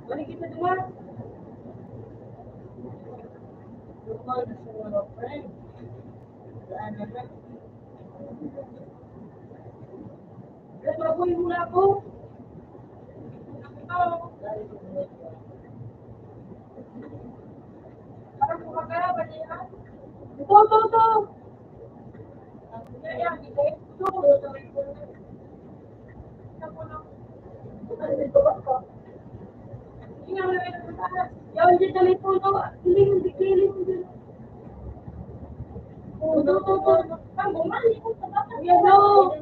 Balik kita dulu. Lupa na sa mga friend. Saan na na? Baboy mula po. Parang kumagara ba niya? Ito. Yan, ito. Yawan dyan kami po ito. Kiling. Ang bumali ko sa baka. Yan o.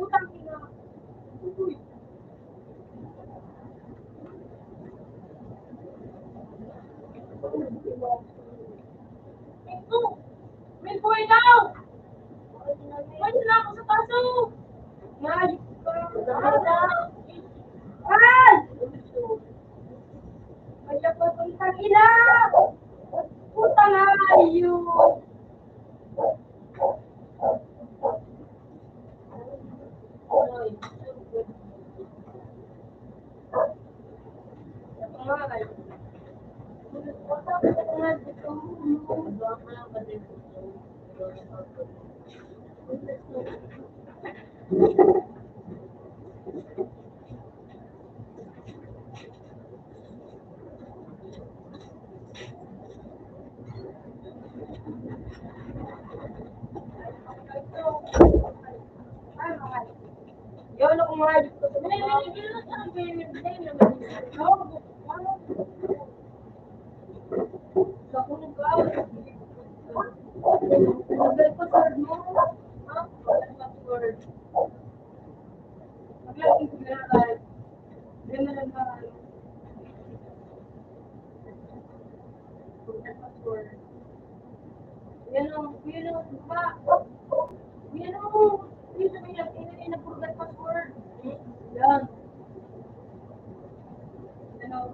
Utang ina. Uy. May boy daw! Pwede na ako sa paso! Ay! Ay! Kaya pa itong tangina! Puta nga iyo! Yo, ano kung mga dito? Yan. Ano?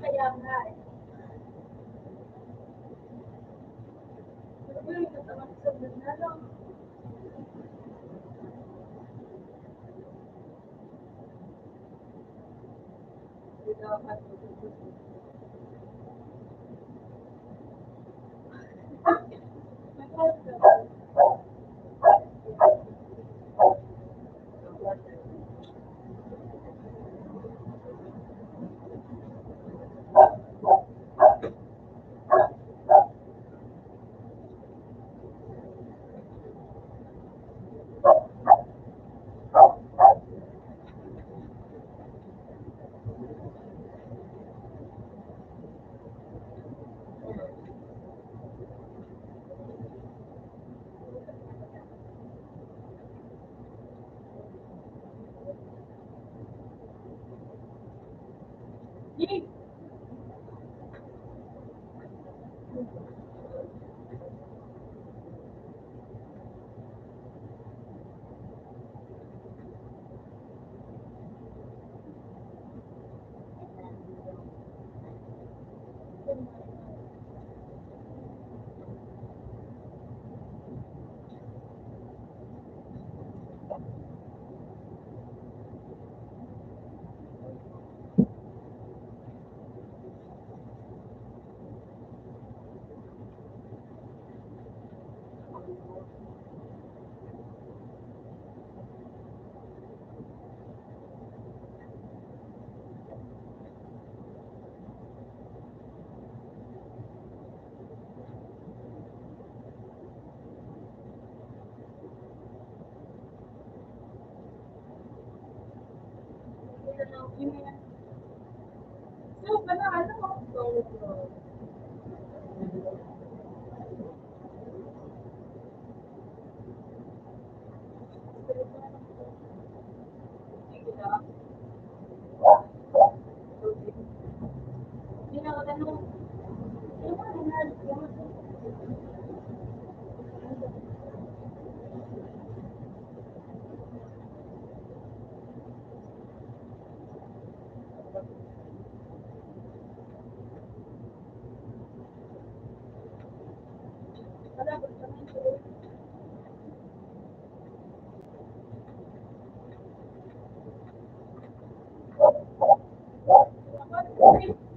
Kaya nga eh. Yay! So, ano? Hindi na ako tanong.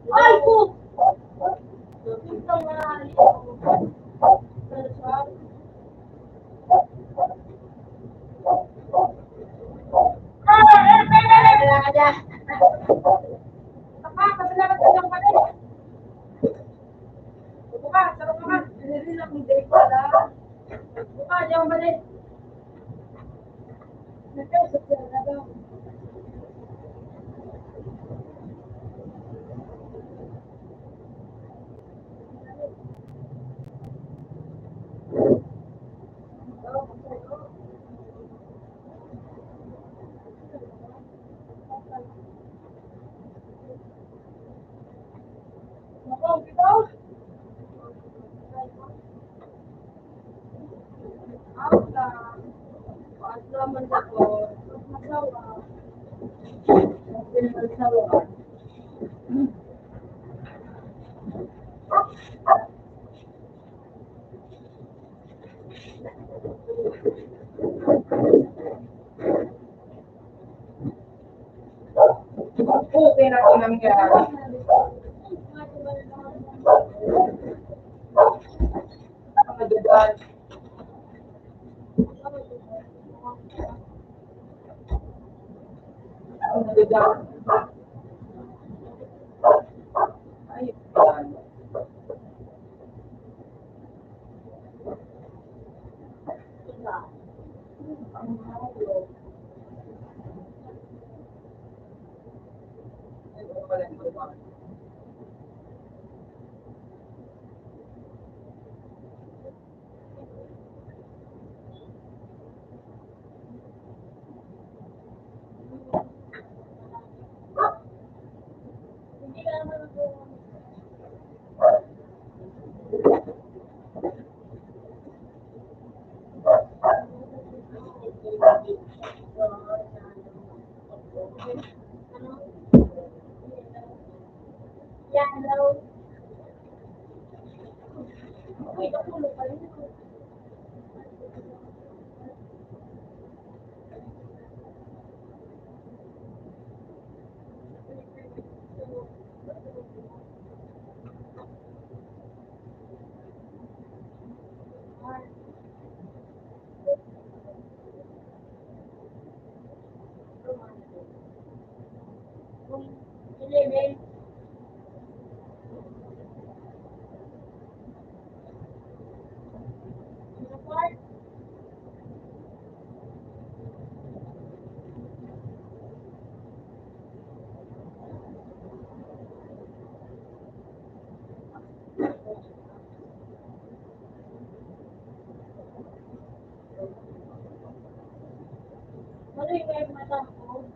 Ay, po! Ito nga. Papa, pasalamat ka lang pala. Buka, sarap ka man. Hindi lang hindi pala. Buka, di ako balik. Nagkasap ka na daw. Ako, ito? Ako, paas naman ako. Masawa. Masawa. Okay na ko namin kaya. Pagdadan. Pagdadan. Ay, yan. Ay, wala na. Hindi ka naman ako. Yan, hello. Wait, ako ulo pa rin. Eleven. Apart. Ano yung mata ko?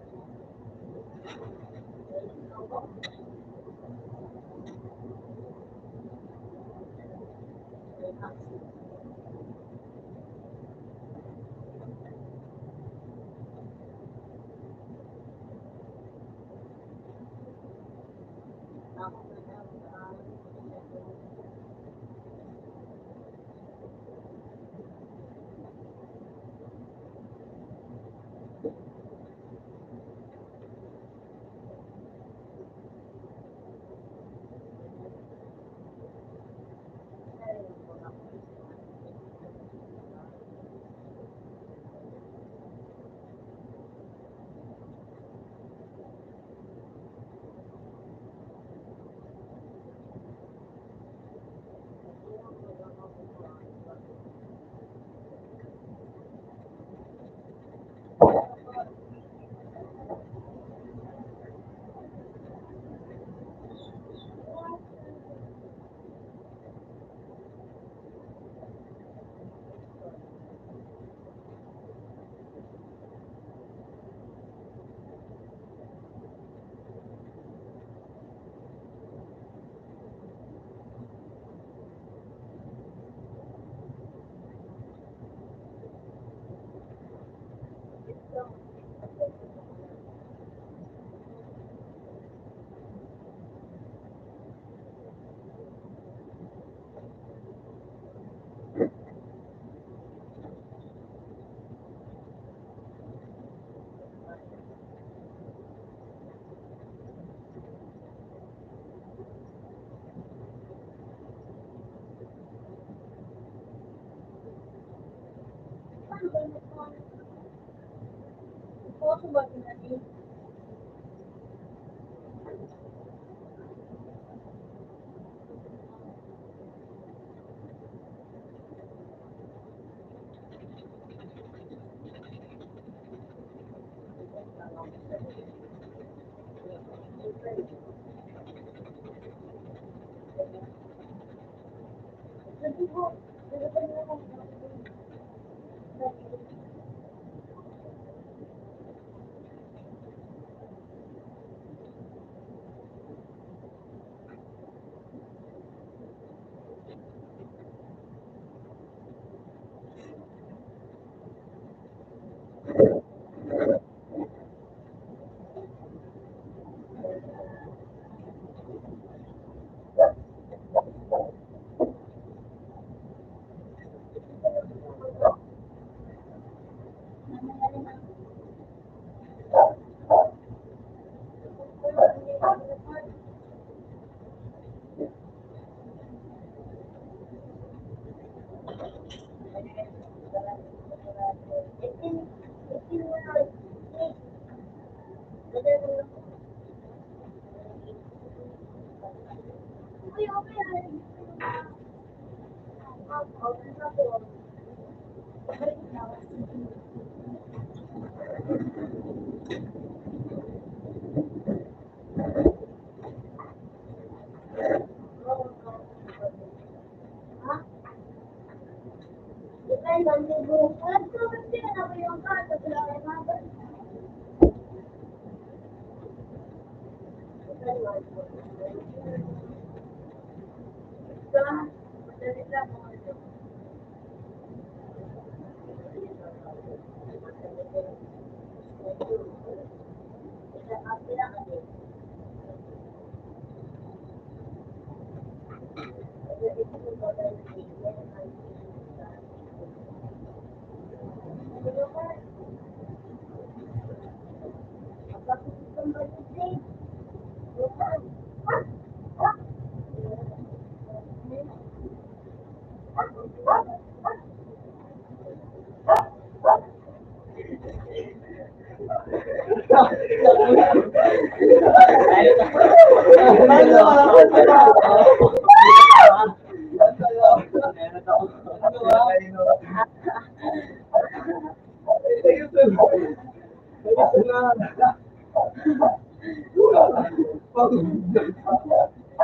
Posso bater aqui?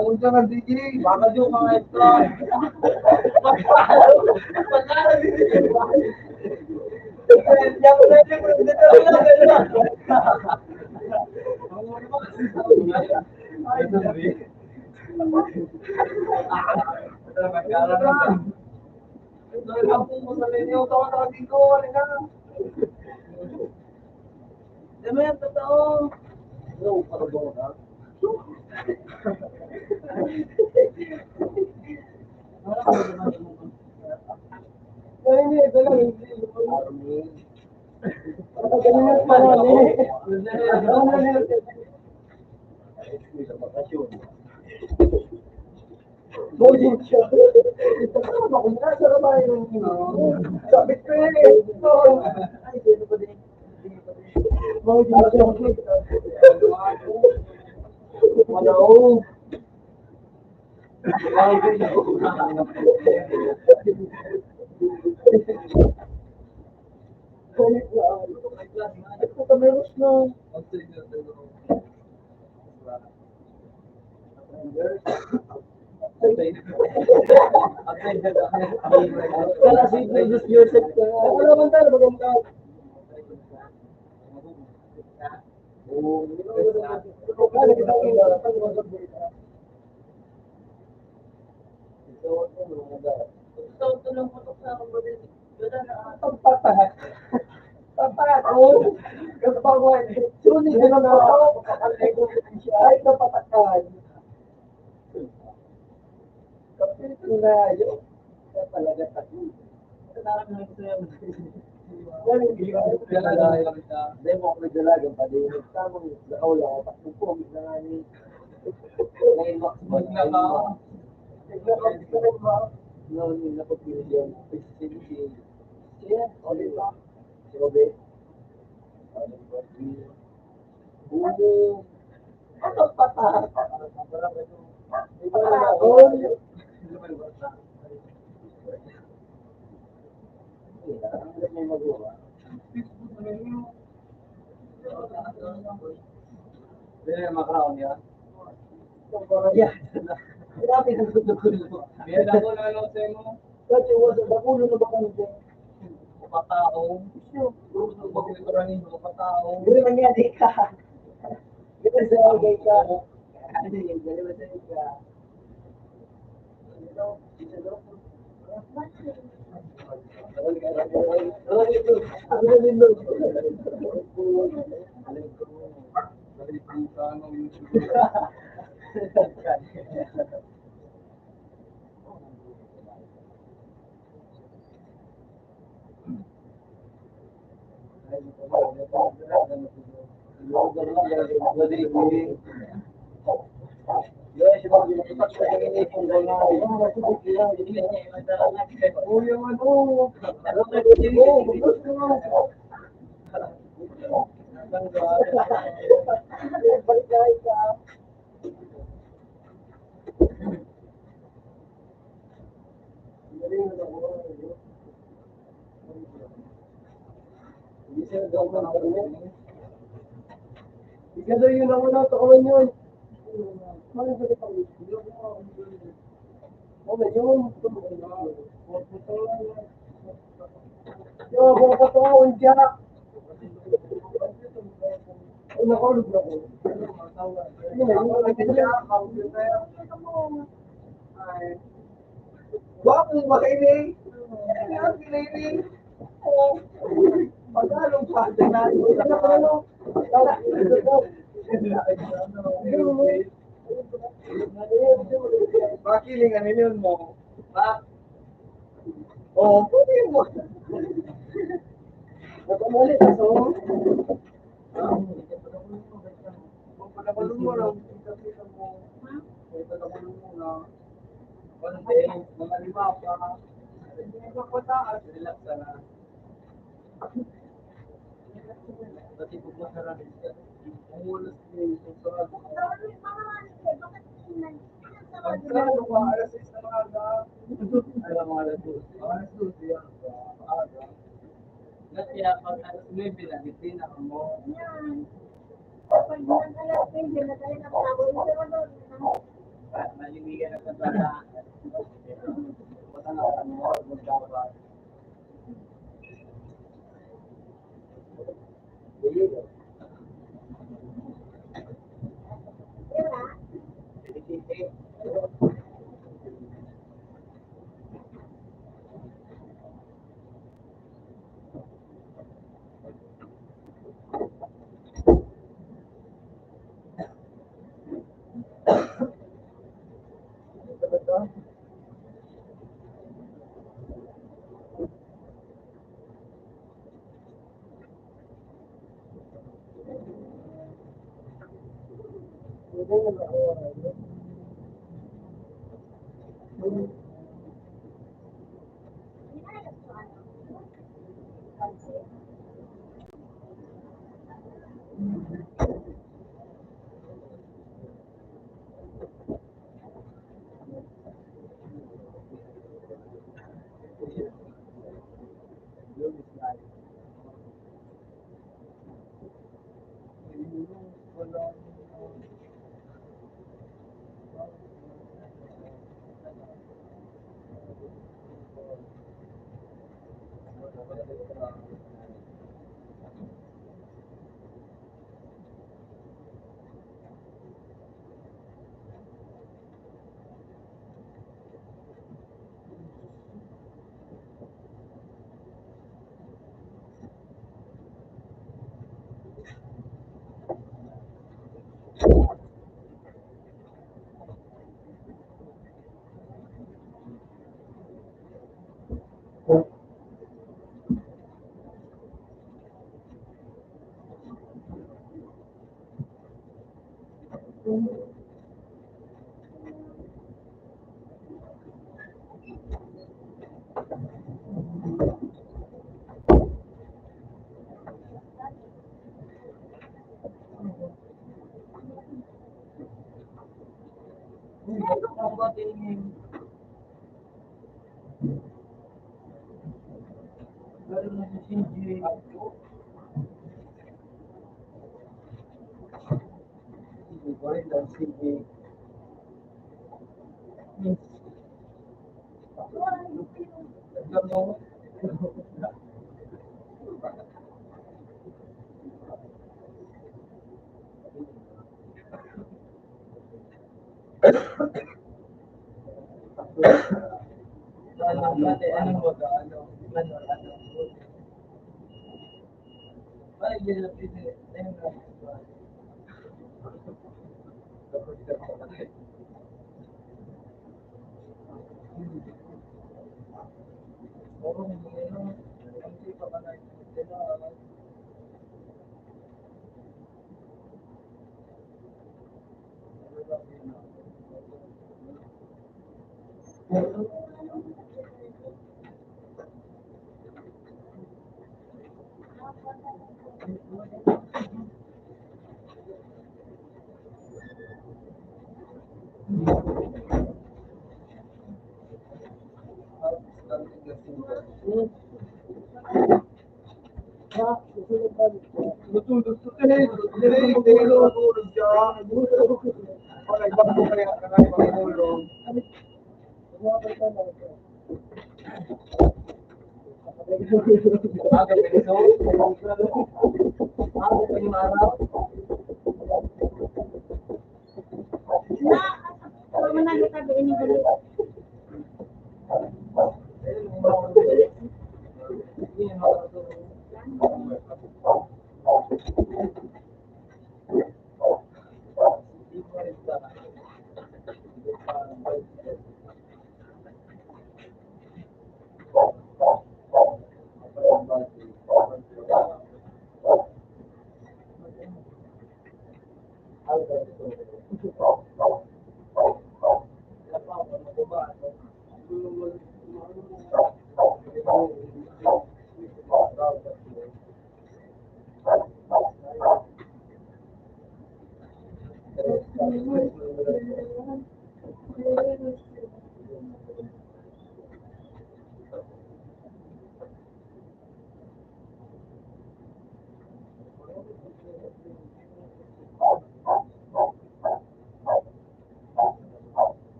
Punta ng DJ, baka yung mga ito. Ay, hindi, ito lang, hindi. Armin. Ganun yung panahon eh. Bowling siya. Ako na, sarap ba yung sabi ko eh. Ay, sino pa din? Bowling siya. Malaw. Ito ka meron na. Kala si Previous Joseph ka. Wala man tayo, bagong ka. Oo. Kala kita ang ila. So, tulong ko to sa akong model. Wala na. Pagpatahat. Pagpatahat. Oo. Kapag sulit na ako. Ay, kapatakan. Kapit na yun. Kaya talaga tayo. Nararamdaman ko sa'yo. Dahil mo ako nagdalagang pa din. Tamang lakaw lang. Tapos po, na nga ni. Ngayon, Max. No, hindi na po pinili yung siya, Oliver. Si Robert. Oo. Ano pata? Ito na ako. Ano may magawa? Hindi na makaraon niya. Yeah. Grabe ang gusto. May dako na ano sa mo. Kasi wala bakulo na ba kami dyan? Patao. Bakit ito rin yung patao? Gano'n man yan, ka. Gano'n sa agay ka. Ano yun? Gano'n sa agay ka. Ikaw yun ang una, tukawan yun. Ano sa ito? Ano yun? Yo, kung katuon siya. Ay, nakulog na ko. Bakit makinig? Ano kinig? Pag-along pa, ano? Makiling ano yun mo? Ha? Oo, pwede mo. Nakamali ka so? Kung panakulong mo lang, kita mo. Kung panakulong mo na. One day, mga lima pa. Hindi ka pataas. Relax ka na. Kasi pagmasarap siya. Ang ulas niya yung sarado. Ang sarado ka, alas 6 na maaga. Alam mo, alas 12. Alas 12 yan. Maaga. Kaya pag alas 9 na, hindi na mo. Malimigan na sa bata. Bata na ka mo, magkakabat.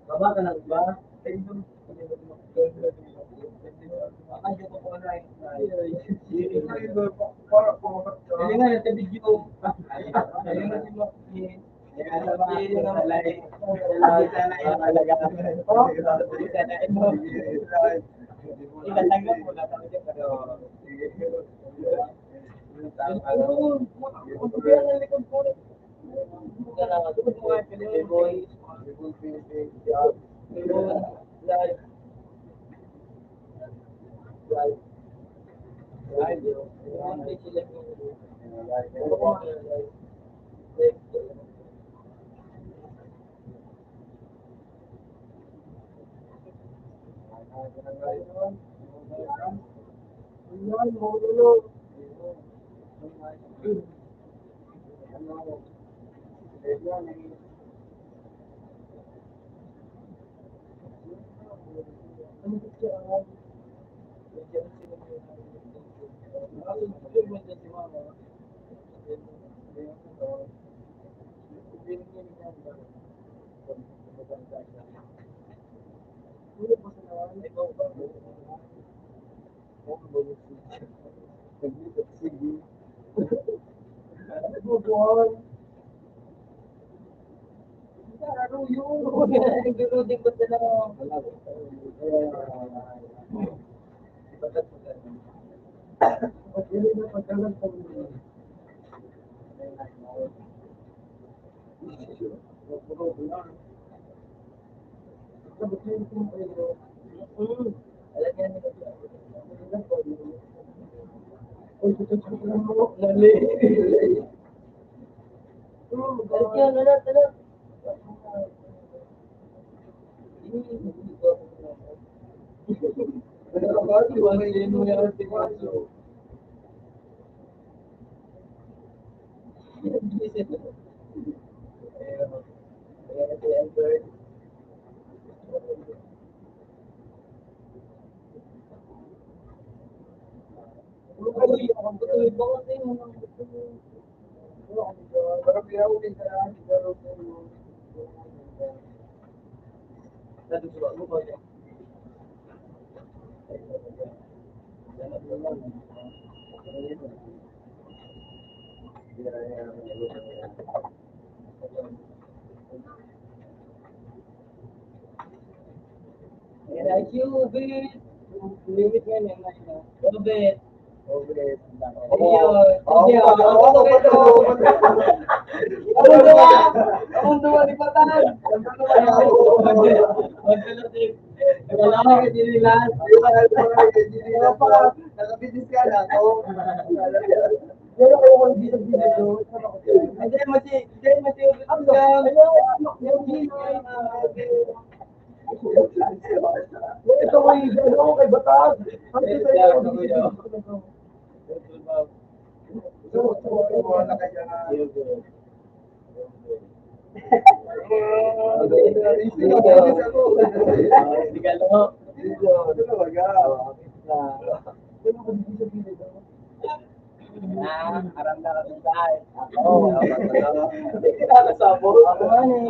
Baba ka lang ba? Para Hindi nga, nagka-video. Ayun nga si Maki. Hindi nga malay. Itatanggap mo lang kami dyan, pero limit nga yan, Robert. Ang duwa ni Patan. Nakabidis ka na ako. Ito ko yung kay Batas. Ano ito yung Aram na kami dahil. Ako man eh.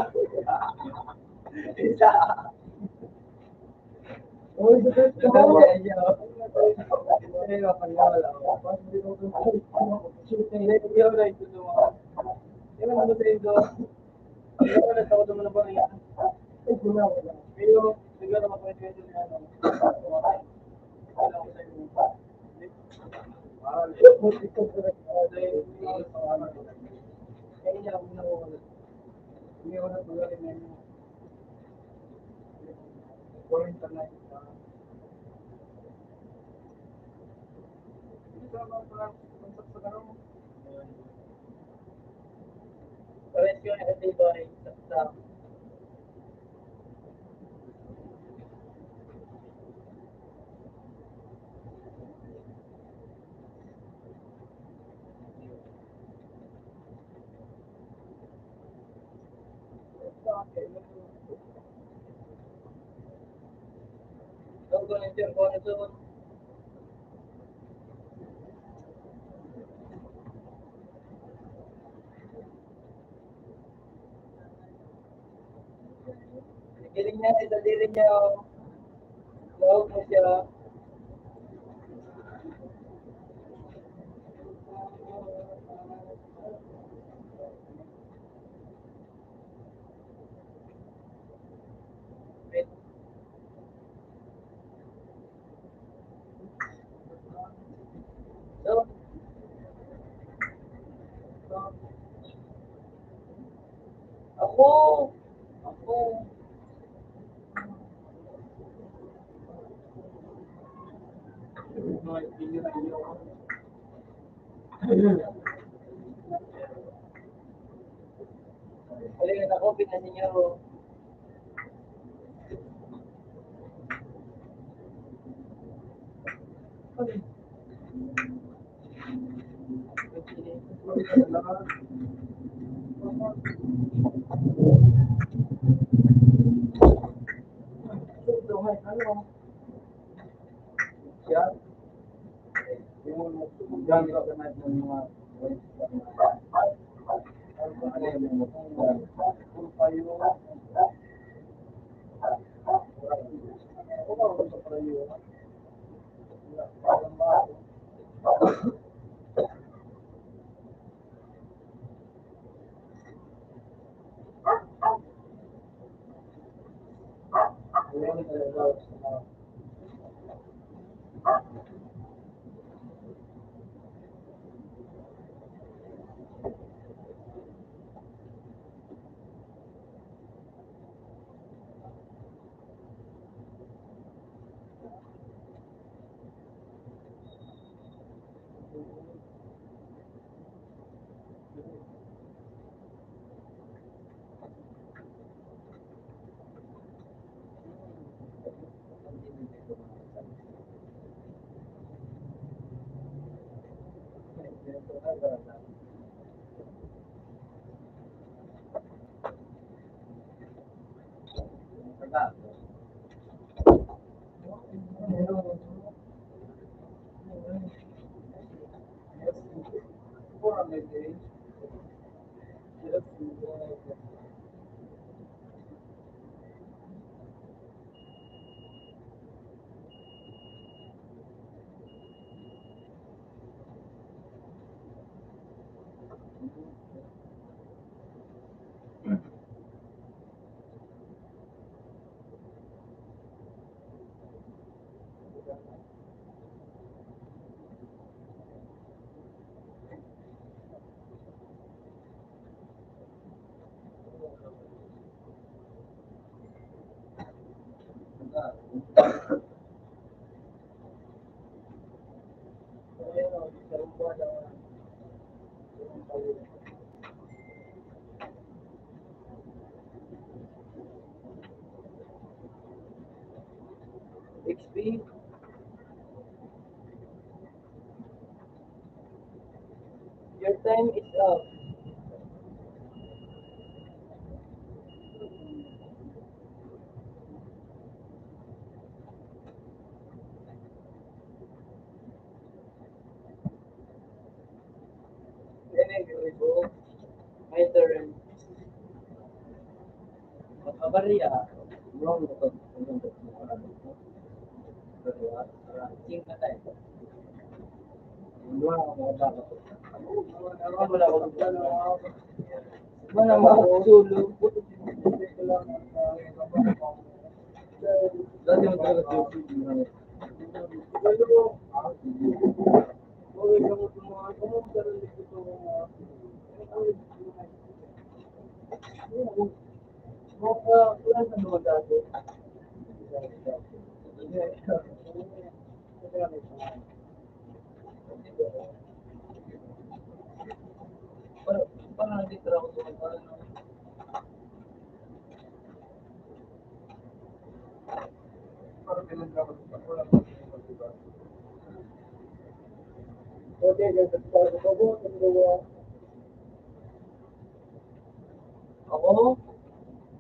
Giling niya, idadili niya. Lawag mo siya. Mga inyo. Halika na ko, pinasin niyo ako. Yan. Yan ka na ng mga XP. Your time is up. Anyway, go. My turn. Makabarya. wrong ito. King na tayo. Wala ako. Wala makakatulog. Dati mo talaga ito. Parang dito ako tumatalo. Parang pinagkakas pa. Wala pa. Okay, guys. Ako?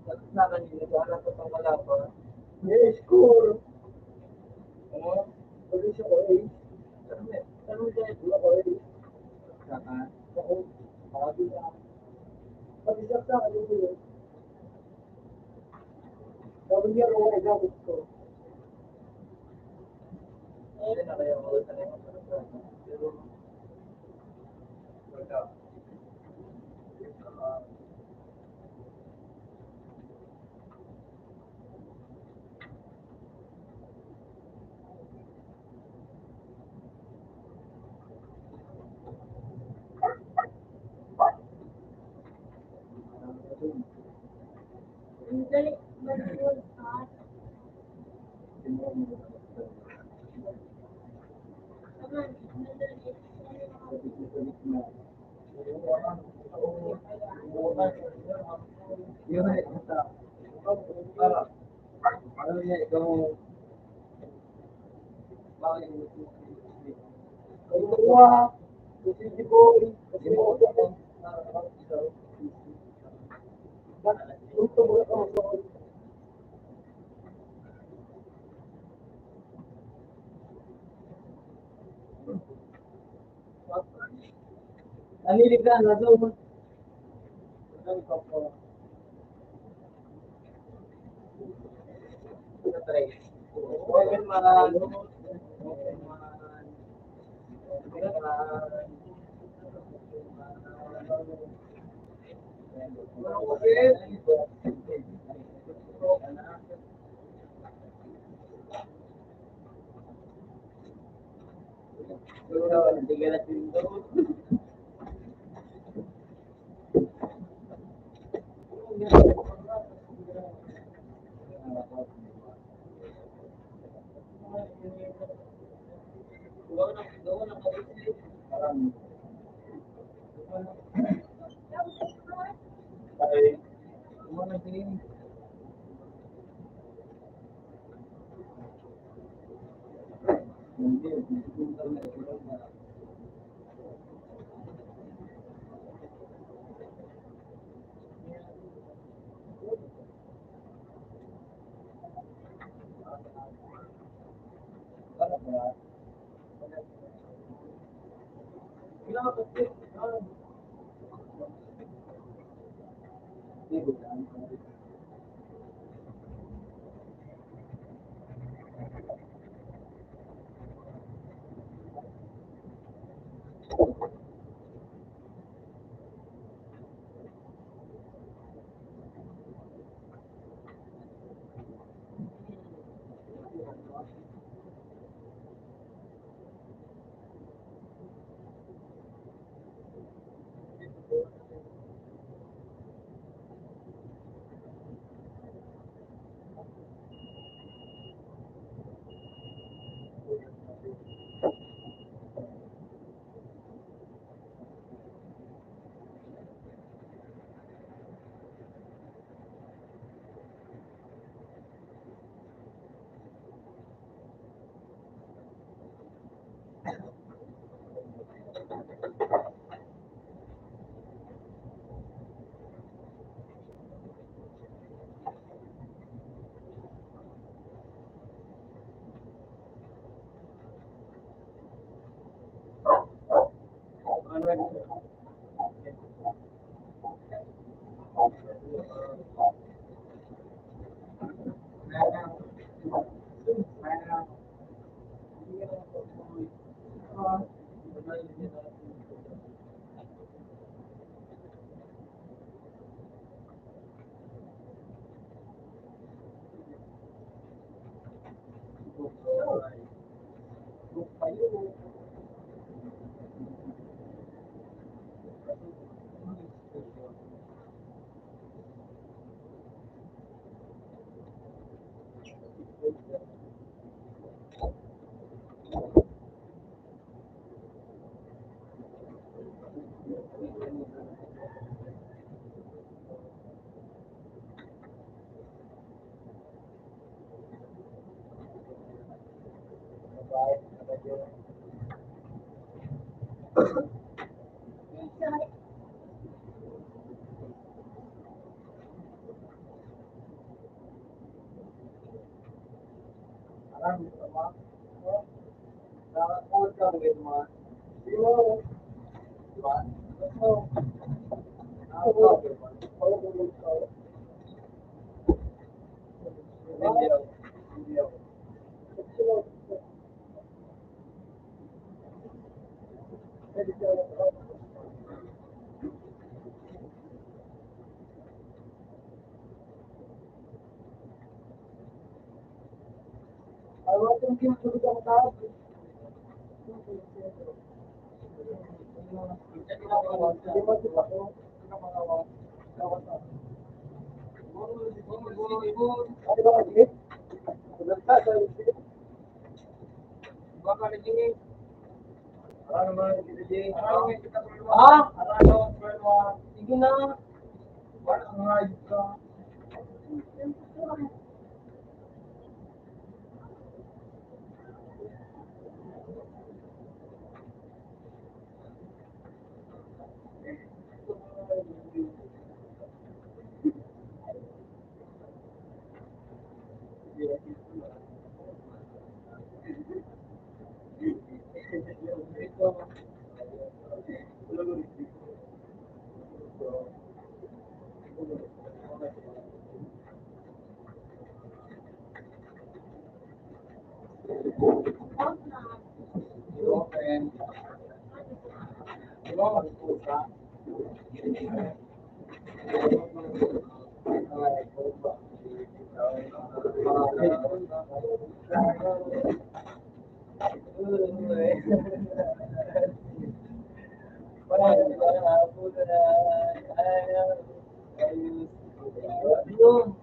Sa kanila, hanap ko pang wala pa. May score. Ano? Pag siya ko, eh. Ano dyan? Wala ko, eh. Saka? Ako. Sabi na. Pag siya sa akin, eh. Sabi niya, okay, gamit ko. Hindi na kayo ako sa mga pero Wala. Dali, manuwag ka. naman. Yun ay isa. Para, ano niya, ikaw, bakit kuha, hindi ko, Nalilig ka na doon. Open man. Open man. Ano naman, DJ? Ah! Ano, pero Sige na. wala ang hayop ka. Girlfriend. Di ba mag-post ka? Yun.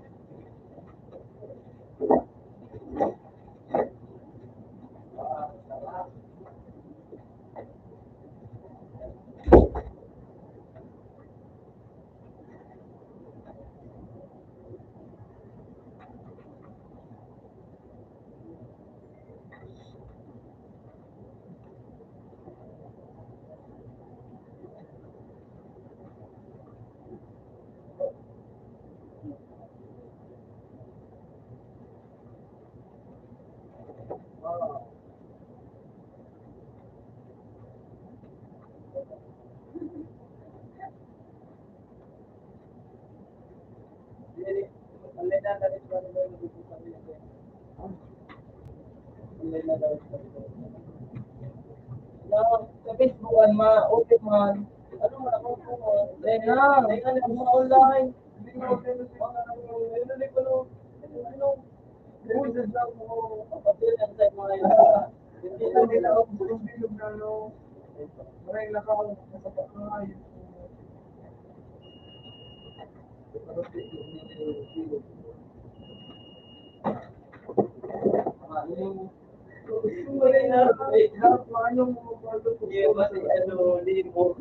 Sa Facebookan open man. Ano man ako po? Dahil na, mga online. Hindi mo pinag ko no. Buses lang mo. Kapatid ang sa mga Hindi na nila ako bilog na no. Maraming nakakaw sa pagkain. Iya, masih ano, limo.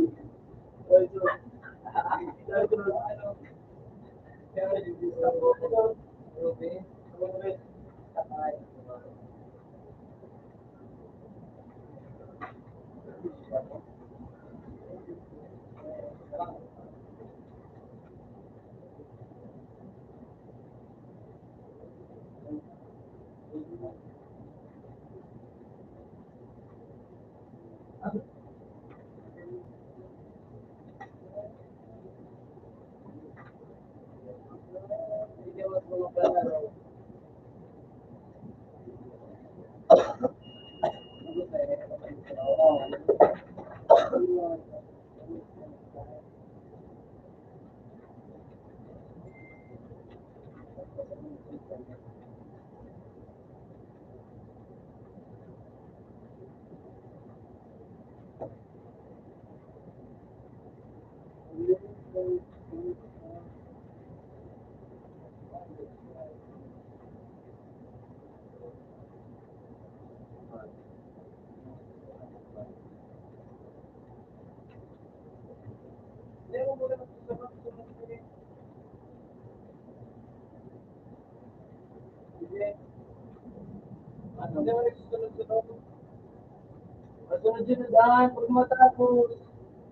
Masunod yun na daan, pag matapos.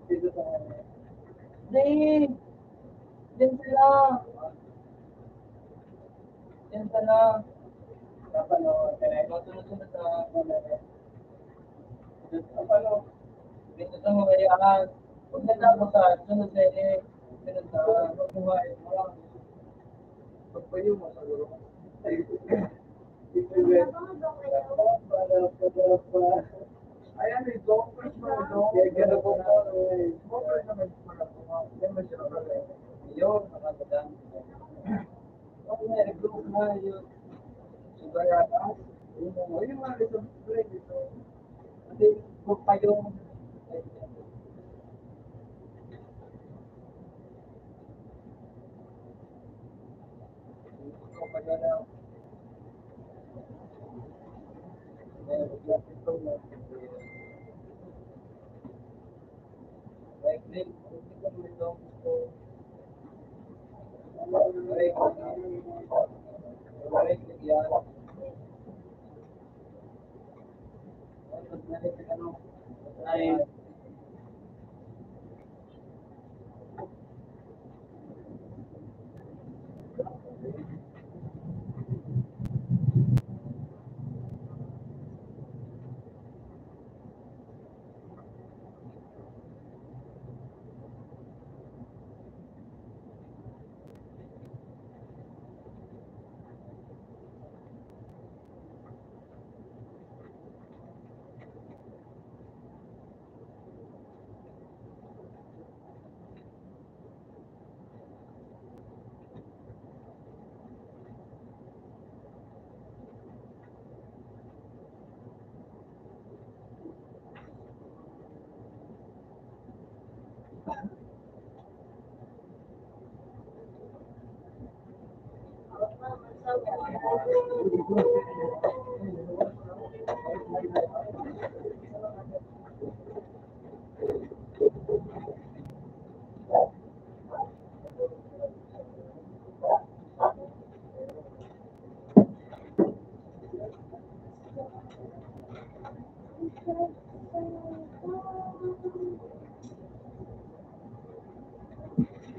Hindi. Diyan sila. Diyan sila. Kapano, masunod-sunod na camera. Kapano, dito sa mga kayaan. Pag natapos sunod na sunod na buhay. Pagpayo mo sa lolo. Ayan, ito. Kaya po na. Smoker naman mga naman siya na Yun, nakakadaan. Okay na, nag-group na yun. Sugarata. Yung mga isang break ito. Kasi group pa yung Ay,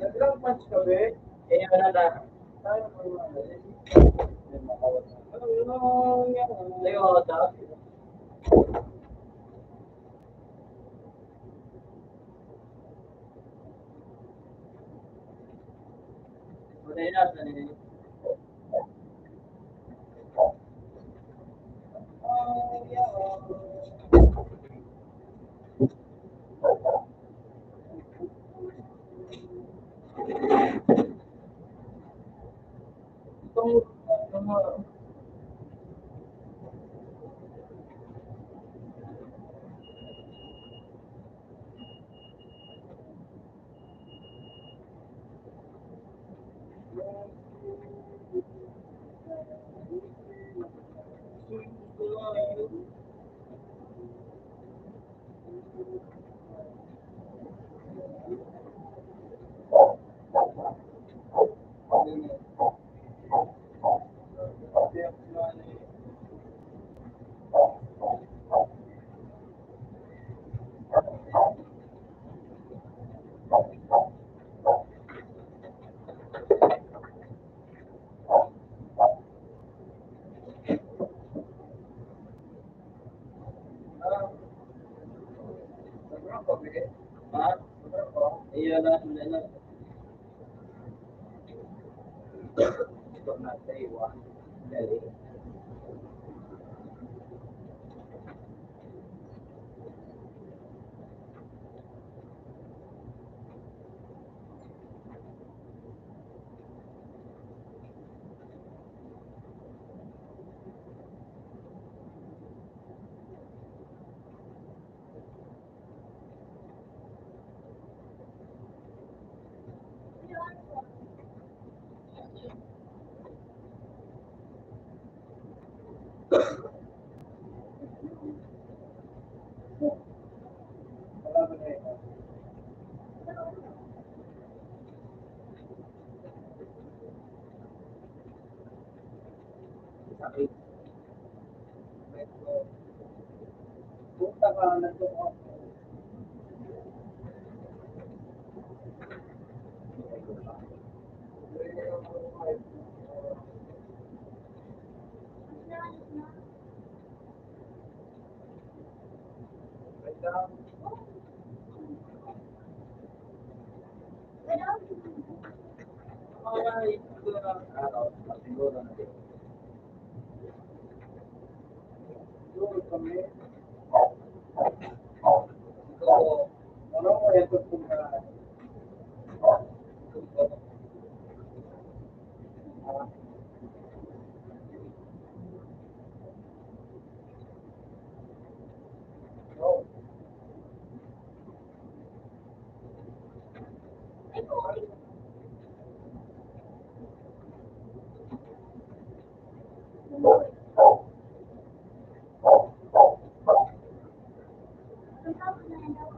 Nag-round match ka, be? kaya wala na. Tayo mo yung ano. Tayo ako ta. Wala na sa nila. Ha? Iya na wala na. Ito na tayo. Dali. Sakit. Punta ka na ito. Ay, siguro na araw. Siguro na din. Doon kami. So, Ano mo ito punta? Ang tawag na yun.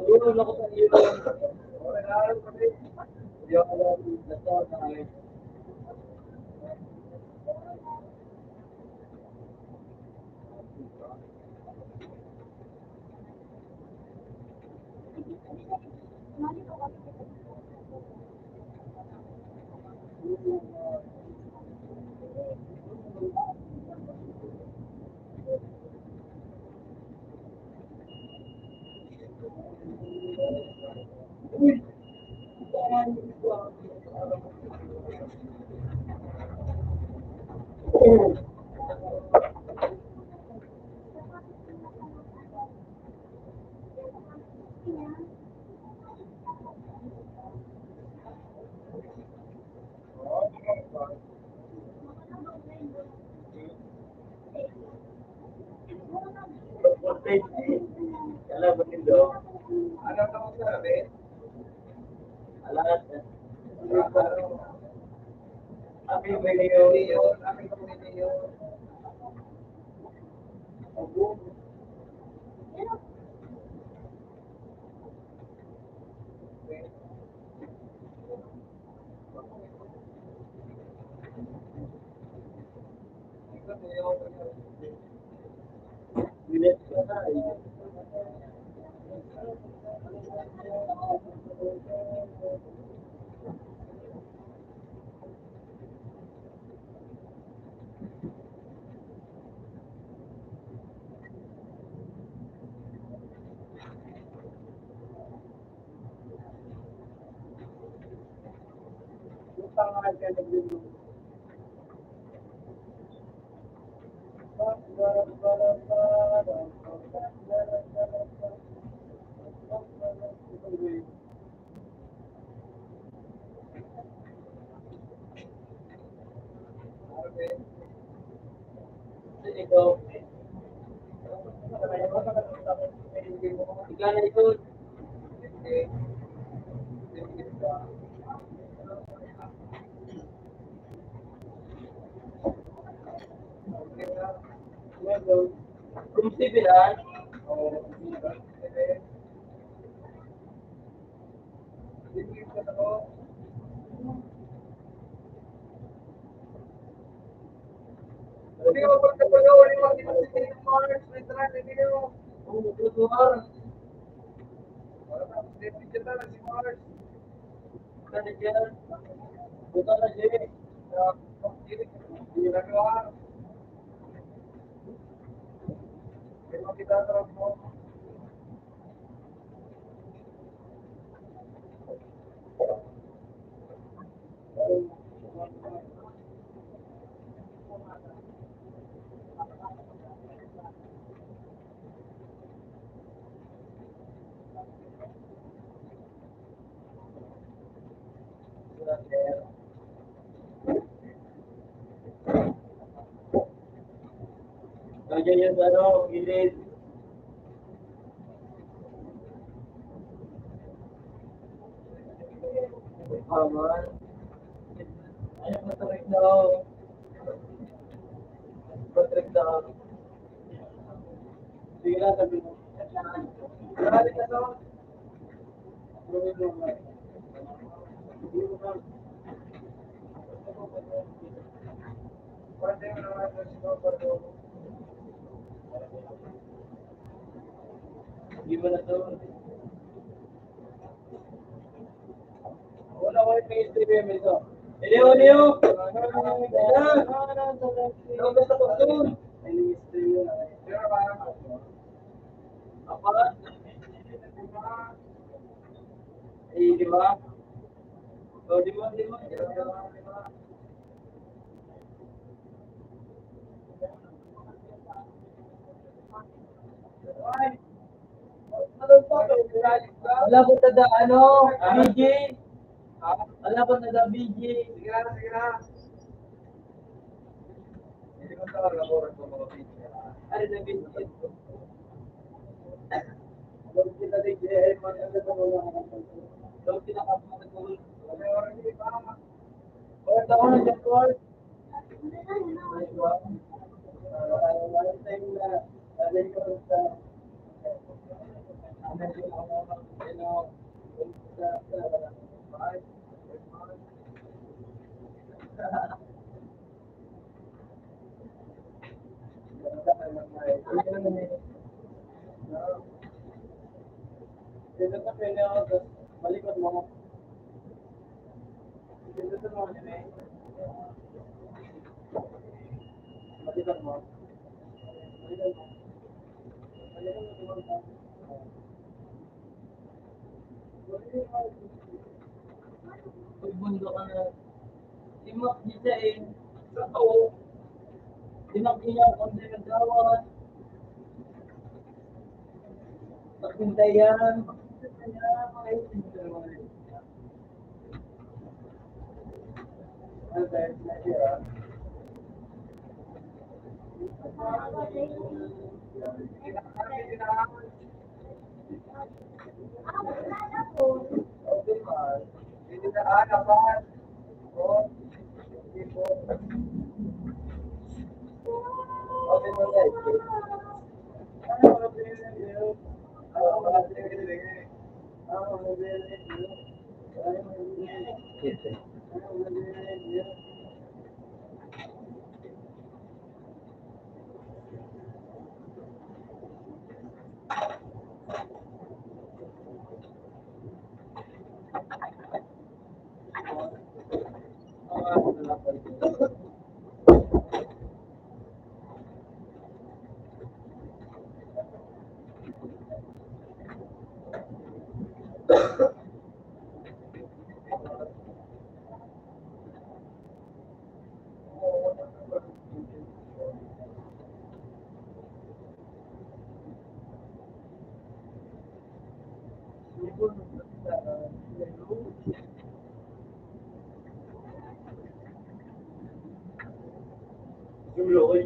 Ayun, ako sa iyo. Hindi ako alam. Nasa tayo. Alam mo nito? Ano na ako sabi? Alam. Happy Kami birthday. yun, kami community yun. Bilis ka na. Ikaw. Ikaw na ito. From Sibilan. Hindi ko pagkapagawa, hindi ko pinagsisin ng Mars, may tran, hindi ko. Lugar. Hindi ko si Mars. Kaniyan. Buta na siya. Hindi nagawa. Hindi mo kita sarap mo. Lagyan yan sa ano, gilid. Man. Ayaw matarik na ako. Matarik na ako. Sige na, sabi mo. Marami na to. Hindi mo na to. Wala ko yung PSTV ito. Eleo, Eleo! Ano gusto ko doon? Apa? Eh, di ba? O, di ba? Di ba? Wala po tada, ano? BJ? Wala po tada, BJ? Sige na, sige na. Hindi ko tawag ako rin po mga BJ. Ano na BJ? Daw sila BJ, maganda sa mga daw sila kapag nagulong. Or ako na dyan, Lord. One time na, alay ko sa Malikot mo. Malikot mo. Malikot mo. Pagbundo ka na. Limak dito eh. Sa tao. Limak niya kung di nagawad. Paghintayan.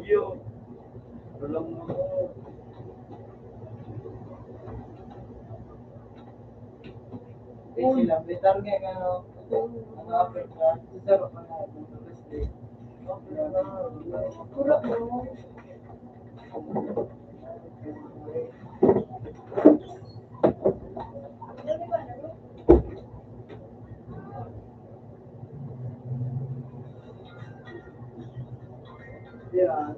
Yo, walang sila, bitar nga ano, ang Africa, sarap na natin, Thursday. Kurap mo. Yeah.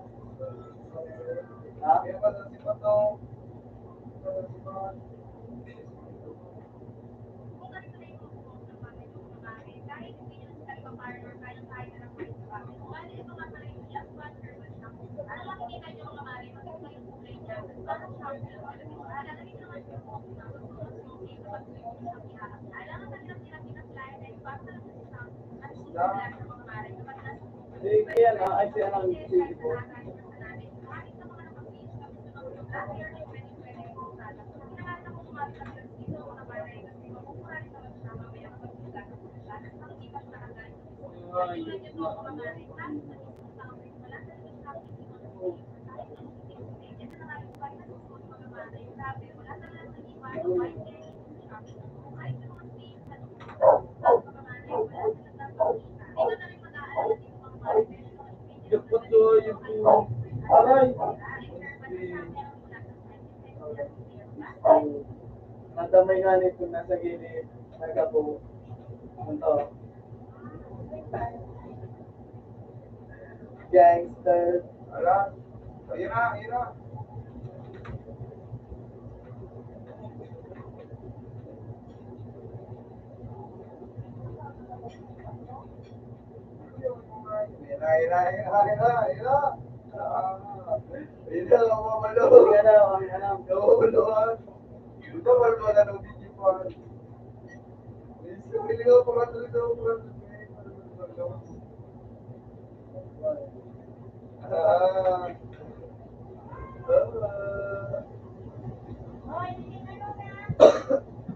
Jukot ko yung aray. Nadamay nga nito nasa gilid. Nagabo. Ito. Gangster. Ala. Ayun na, ayun na.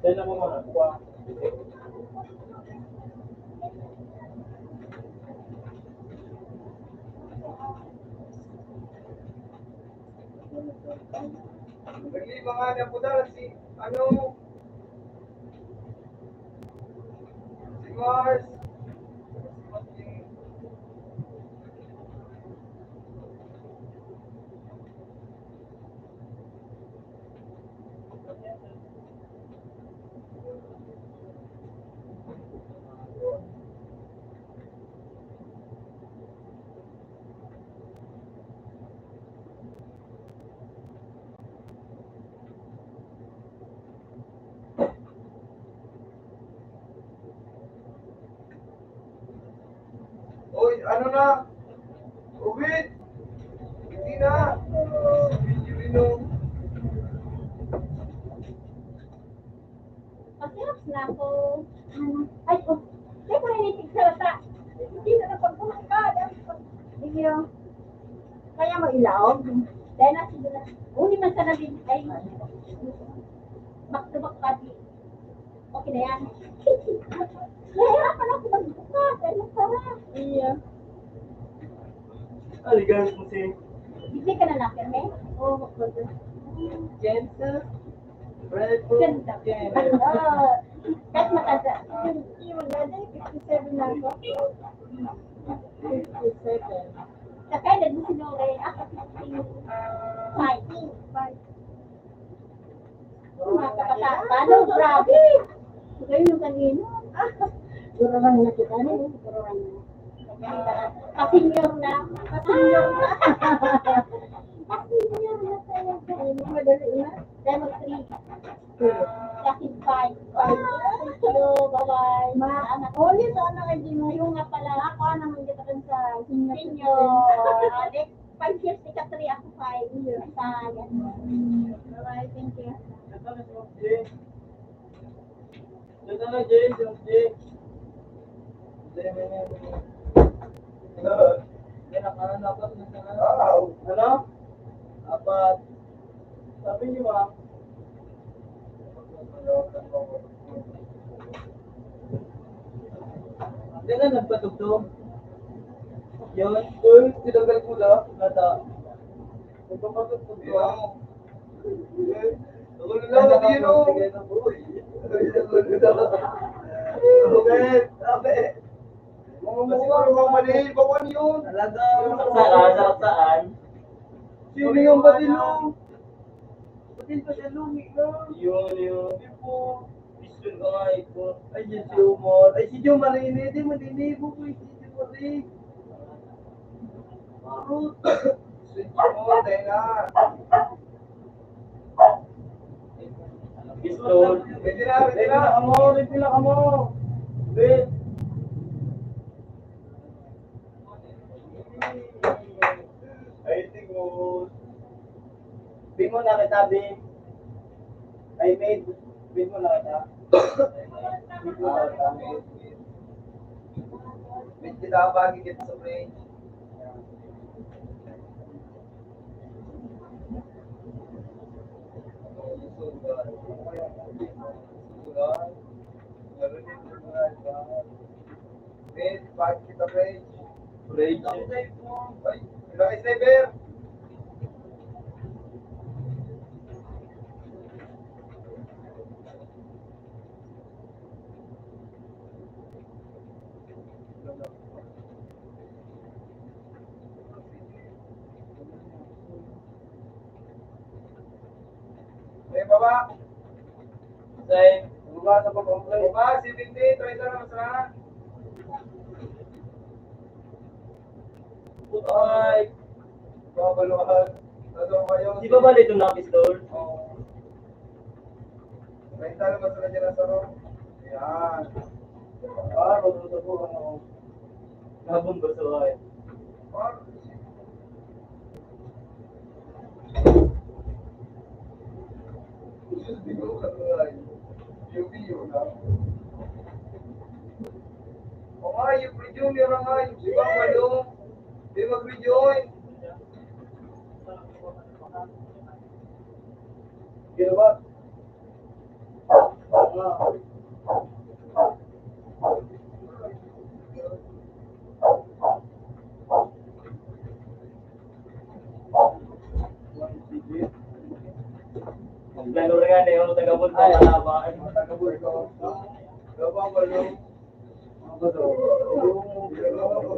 Dala mo muna. Kuha. Naglima nga na po dahil si, si Mars. Uy, ano na? Uwit! Hindi na! Video. Masirap na ako. Ay, oh. Siyempre, ninitig sa lata. Hindi na napagpunan ka. Hindi yun. Kaya mo ilaog. Dahil na siguro. Uni man sa nabing. Ay, back to back pati. Okay na yan. Nahirapan ako magbukas. Dahil masarap. Iya. Aligan mo si Hindi ka na nakirme? Oo, magpunan. Jensen. Red Ganda. Kahit matanda. Hindi maganda, 57 na ako. 57. Sa kaya mo sinuri. Ako 55. Mga kapataan. Paano? Grabe. Ngayon yung kanino. Puro lang nakita na. Puro lang Kasinyor na. Kasinyor na. Kasinyor na talaga. Madali na. Level 3. Classic 5. Thank you. Bye-bye. Only sa anak ay di mo. Yung nga pala. Ako naman kita rin sa senior. Senior. 5 years, ika 3, ako 5 years. Bye-bye, thank you. Ito na si Jay. Ito na Jay, si Jay. Apat na sana. Ano? Apat. Sabi niyo ba? Hindi na nagpatugtog. Yun. Uy, tinagal ko lang. Nata. Nagpapatugtog ko. Ako na lang, hindi yun o. Mga mukha, mga maliit, bawan yun. Talaga. Saan? Sino yung batilo? Batil pa siya lumi na. Yun. Hindi po. Pistol ka nga ito. Ay, si Jumor. Ay, si Jumor, hindi mo dinibo ko. Si Jumor, Marut. Si Jumor, tenga. Pistol. Pwede na ka mo. Wait. I think Bin mo na kita, Bin. I made. Bin mo na kita. Bin mo na kita. Bin kita bagi kita sa range. Bin, bagi kita range. Range. Ay, ilang sniper? Baba. Say, Baba sa pag-complain. Baba, 70. Try na naman sa ay, babaluhan. Ano ba yun? di ba ba itong nakistol? Oo. Try na naman sa kanya sa room. Yan. Ah, magluto po ano. Nabong ba sa ay? Ah, hindi ko kalay. Yung video na. O nga, yung video meron nga. Yung sibang ano. Di mag-rejoin. Ginawa. Lalo rin nga na yung taga-bol ko malaban. Tagabul ko. Gawa ko yung ano to? Yung gawa ko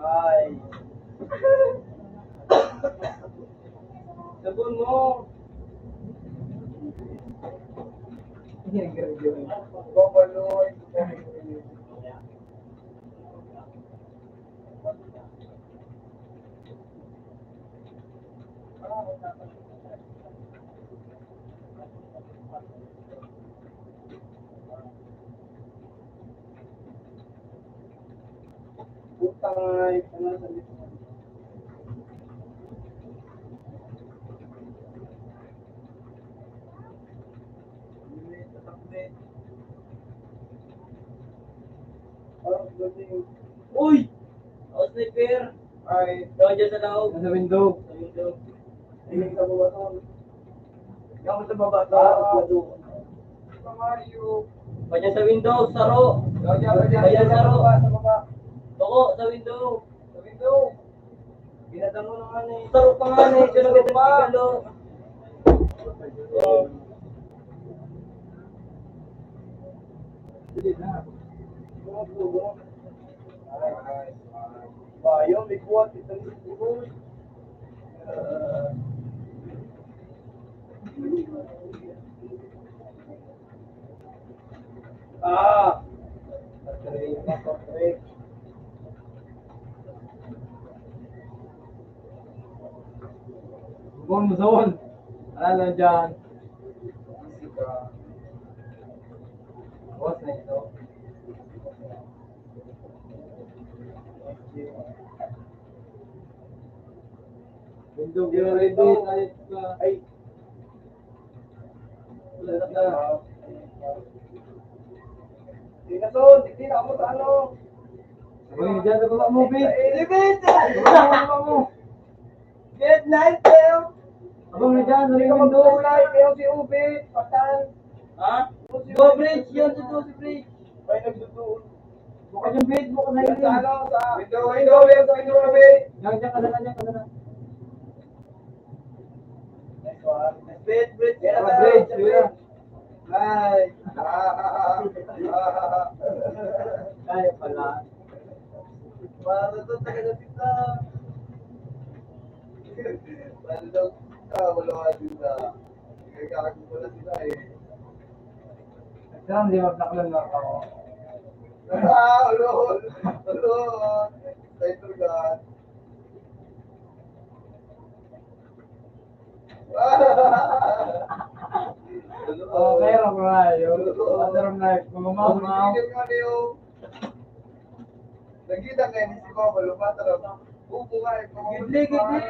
ay. Sabon mo. Babaloy. Putang ay, ano sa dito? Uy! Ako sniper! Ay, Doon dyan sa loob. sa window. Sa window. Tingin sa baba to. Yung sa baba to. Mario. Pa dyan sa window, saro! Ayan, sa baba, sa baba. Bako, sa window. Sa window. Binatang mo naman eh. Saro pa nga na eh. Sino Saro kita pa. tigalo? Bayo, may kuwat. Ito ni Siguro. Ah! Buong zone. Ano lang dyan? Boss na ito. Window ready. Ay! Lahat na. Di na to, di na ako sa ano. Uy, dyan sa baba mo, Pete. Elevate! Baba mo. Get night, Teo! Abang na dyan, Hindi sa ka window. magkulay, Teo si Ubi. Patan. Ha? Go, Bridge! Yan si to, si Bridge. Ay, nagduduon. Buka dyan, Pete. Buka na Yan yun. sa ano, sa... Window, Ubi. Dyan, dyan ka na, dyan ka na. Nice one. Nice bit, Bridge. Yan Ah, na, Bridge, Bridge. yeah. Ay. Kaya pala. Para to, taga na sila. Para daw, wala ka sila. Kakakit ko na sila eh. Sarang di magnaklan na ako. Ulol! Ulol! Title God. Oh, meron ko nga yun. Masaram na kumamaw. Nagkita kayo ni si Mama, lumatarap. Upo nga eh. Gidli, gidli.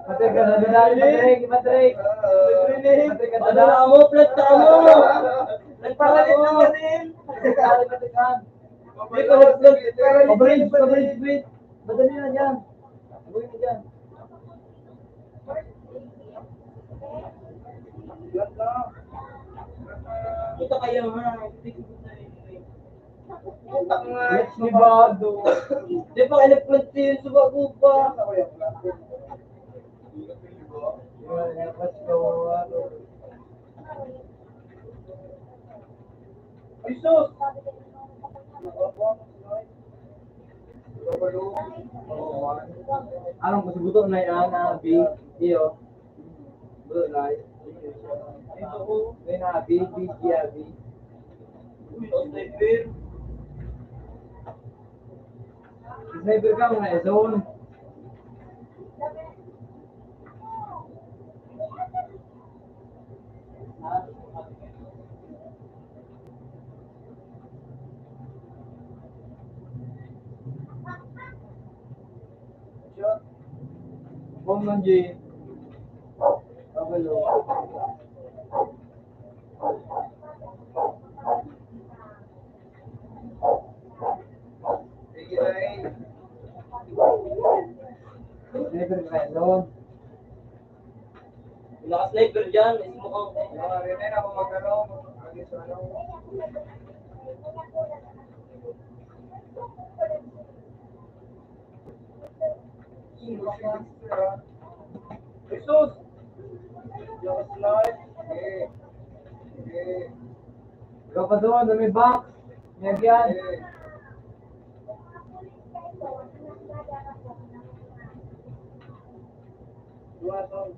Patay ka na dinali. Patay. Patay ka Ano na mo? Plat ka mo! Nagparalit na ka din. Patay ka. Pabridge, Wait. Madali na dyan. Gawin mo dyan. Ito kayo ha. Utak nga. Let's libado. Di ba electric yun sa bago pa? Let's go. Ay, sus! Buto na yan, B, iyo. Buto na yan. Ito ko, may na B, B, B, B. Uy, ang sniper. Sniper ka mga zone. Shot. Bomb ng G. Kabalo. Sige na eh. Sniper ka zone. Naka-sniper dyan. Is mukhang... Rin ako magkaroon. Agis ano. Jesus! Yung slide. Ikaw pa doon, may box. Nagyan. Dua to.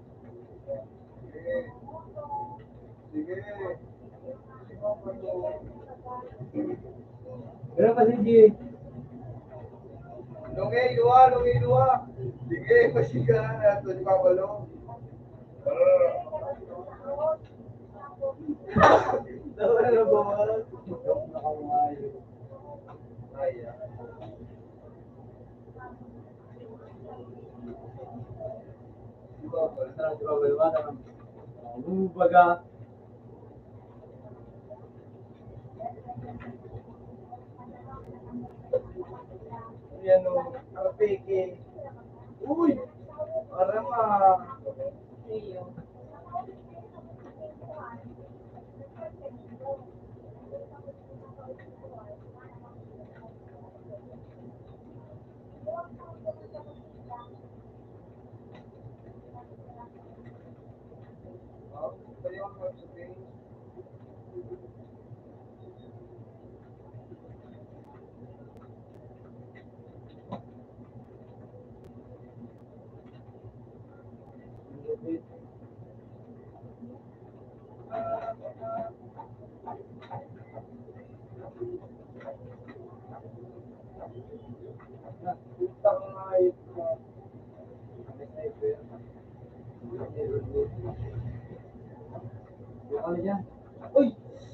Sige. Pero pa si G. Lungi, dua. Sige, pasigahan nato di Pabalo. Daw na ba? Ay. Baga. Yan o, kapeke. Uy! Para ma. Uy!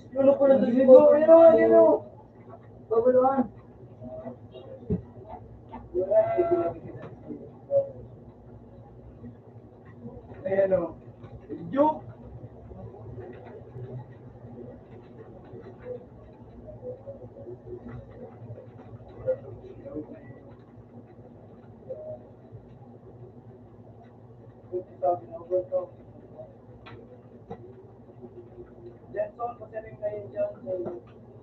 Yun po na dito. Yun. Babaluan. Ayan o. Joke! Jenson, pasirin kayo dyan.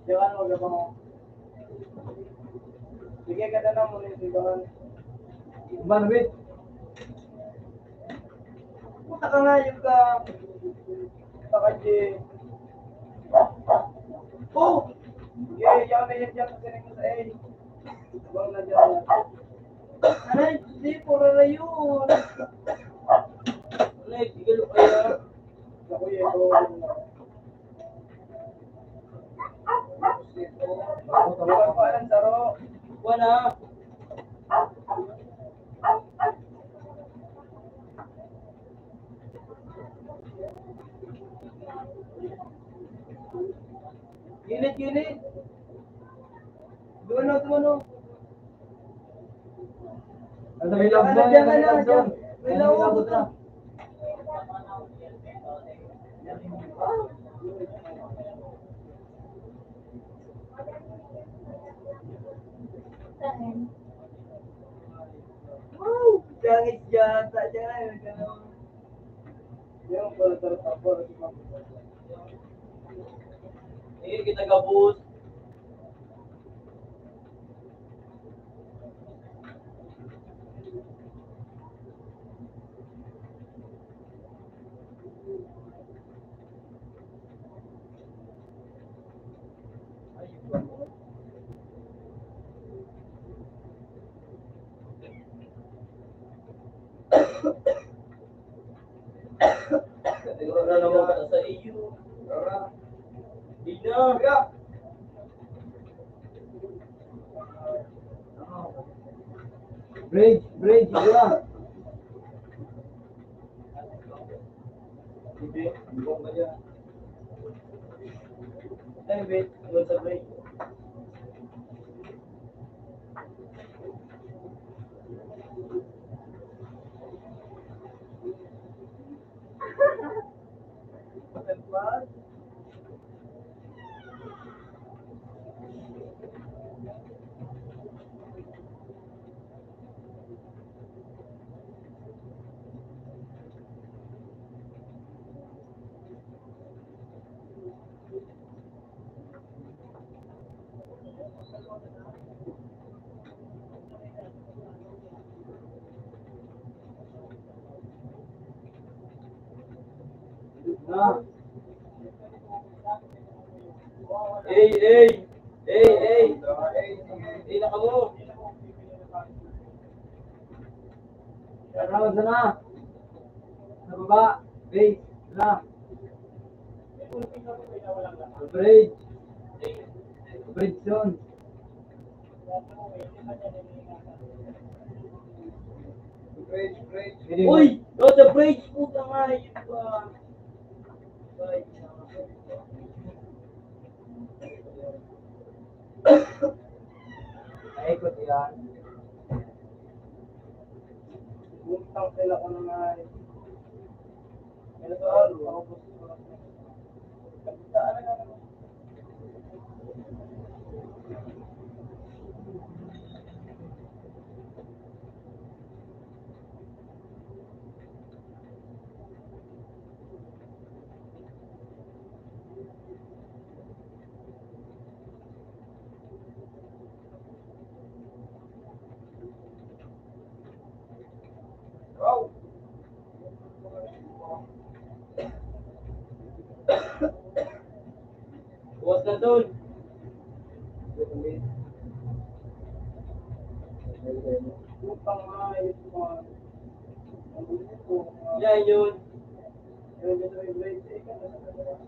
Diyan mo gaba mo. Sige ka na mo rin sigawan. Banwit. Puta ka nga yung ka. Puta ka dyan. Oh! Yan na yan dyan. Pasirin ko sa A. Bang na dyan. Aray, hindi. Pura na yun. Ay, tigil ko kaya. Ako yan. Tawag pa ng saro. Wala. Unit. Duano. Ano may love doon? May love doon. Wow! Jangit yata dyan. Yung pala tapos. Sige, kita gabus. Para naman ka sa iyo. Tara. Di na. Kaya. Bridge, diba? Hindi. Ibang ba yan? Ay, wait. Doon sa break. Na. Hey! Hey, naka mo. Tara, na. Sa baba. Base. Na. Bridge. Bridge zone. Bridge. Minimum. Uy! No, sa break! Puta nga, yun pa. Naikot yan. Bumutang sila ko na nga. Ano to, ako gusto ko lang. Saan na nga? Wow! Buwas na doon. Bumutang nga, yun mga. Ang gusto ko. Yan yun. Yung gusto yung bridge, eh, kaya nasa dalawa.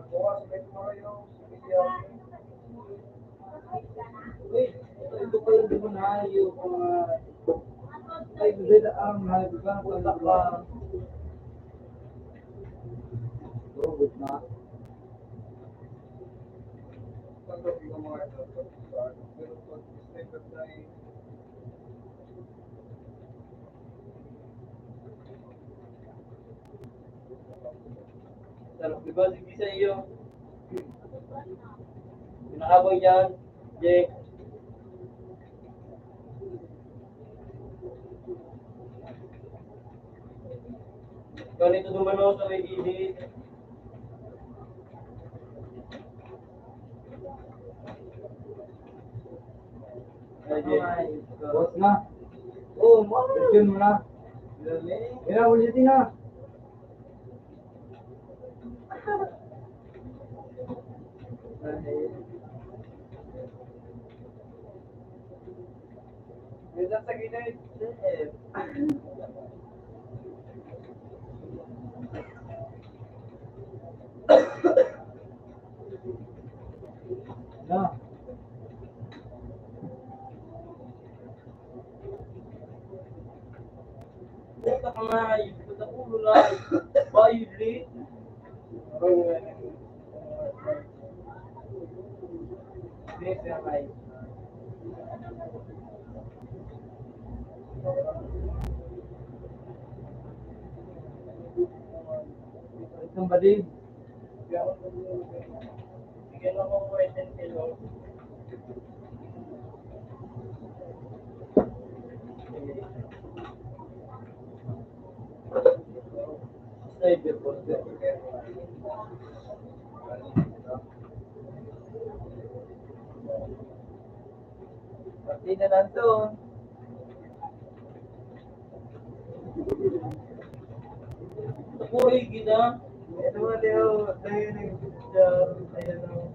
Bukas, may tomorrow yung video. Ito pala di mo na yung mga... Ay, ganda ang nalagyan ko sa ka. Robot na. Pag-sabi ko mga ito, pero pag step na yung Sarap, diba? Sige sa iyo. Pinakaboy dyan. Jake. Ganito dumano sa may gilid. Ay, Jake. Boss na. Oh, mama. Question mo na. Kaya ulitin na. minsan sa gilid. Na. Puta ka nga. Puta ulo na. Violate. Base na kayo. Itong bading. Bigyan mo ako question kilo. Sniper po. Pati na lang to. Nakuhay kita. Ito mo, Leo. Tayo nag-job. Ayan o.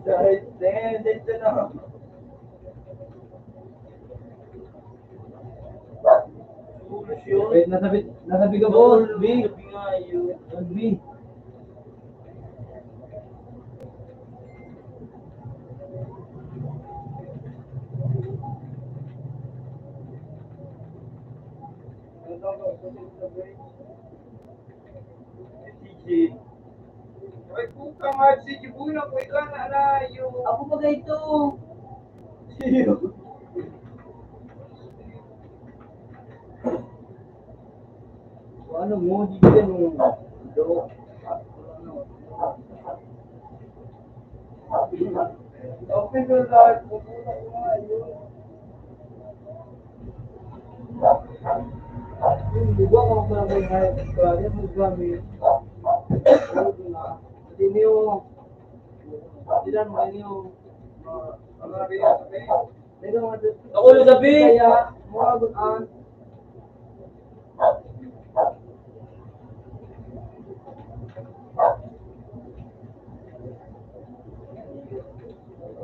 Dahil dito na. Pulos yun. Wait, nasabi ka boss, B. Sabi nga yun. B. TJ. Ay, puka nga. Si Jibuno ko. Ikaw na yung... Ako ba ito? Siyo. Ano mo, di ka nung... Do. Okay na lahat. Pupunan ko nga yun. Yung diba kung ako lang may hayat sa kanya, mag-gamit. Hindi niyo... Sila naman niyo... Ang mga sabi. Teka mga... Ako lang sabi. Kaya, mga bagaan.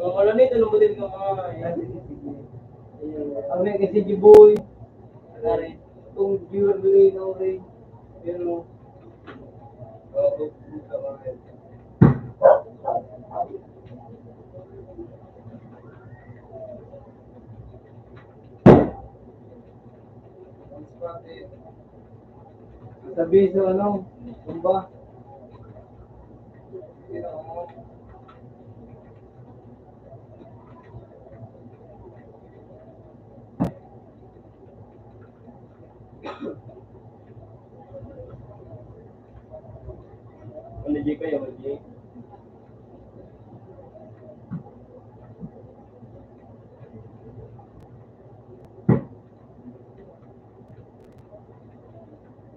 Ang malamit, ano mo din ka mga Ang may kasi Jiboy. Itong jewelry na rin. Pero... Oo, puta mga yun. Sabi sa ano, tumba. Maligay kayo, maligay.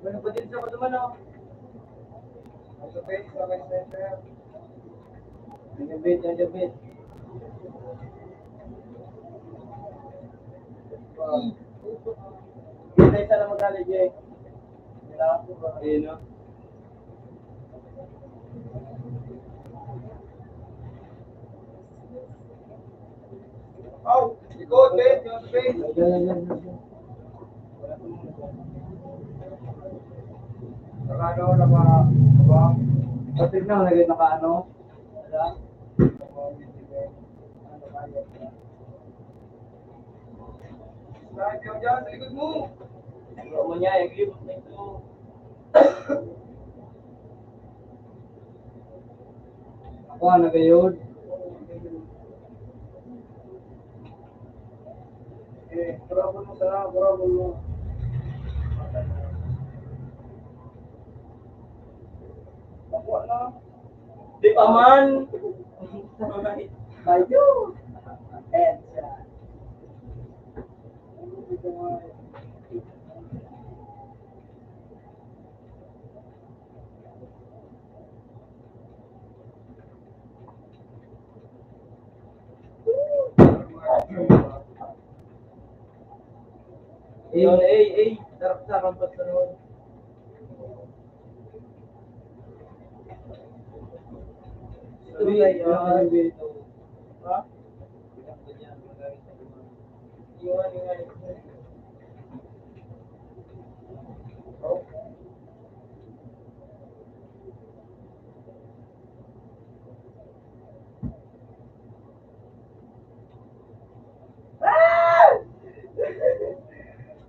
Meron pa din sa naman ako. Sabay, sabay center. Nagabit, nagabit. Kita isa na mag-college eh. Ayun no? Oh, ikot, Ben. Yung space. Ayan. Nakano na ba? Ba? Pati na, lagay naka ano. Slide yung dyan, sa likod mo. Ano mo niya, yung libot na ito. Ako, nagayod. Bravo mo sana, bravo mo. Takwa na. Di pa man. Tayo. Headshot. Yun, sarap-sarap pa sunod. Sabi, nagabit. Ha? Iwan.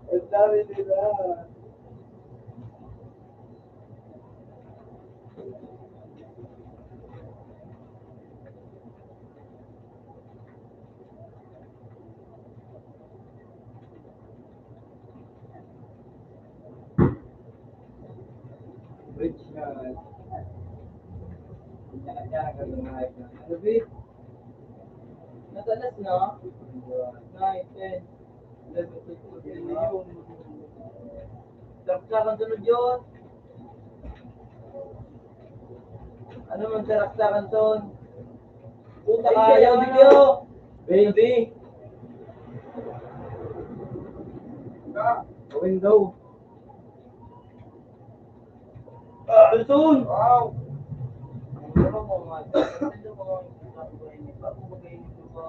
Ang dami nila. Bridge na. Kanya-kanya ng hayat na. Nagabit. Natalas na. 9, 10, 11, 12, 13. Sarap-sarap ang sunod yun. Ano man sarak-sakan ton? Puta Ay, kaya ayaw, ano? bigyo! Baby. Gawin daw. Person. Wow! Ano mo mga? Ano mo mga ini? Bago magainin mo ba?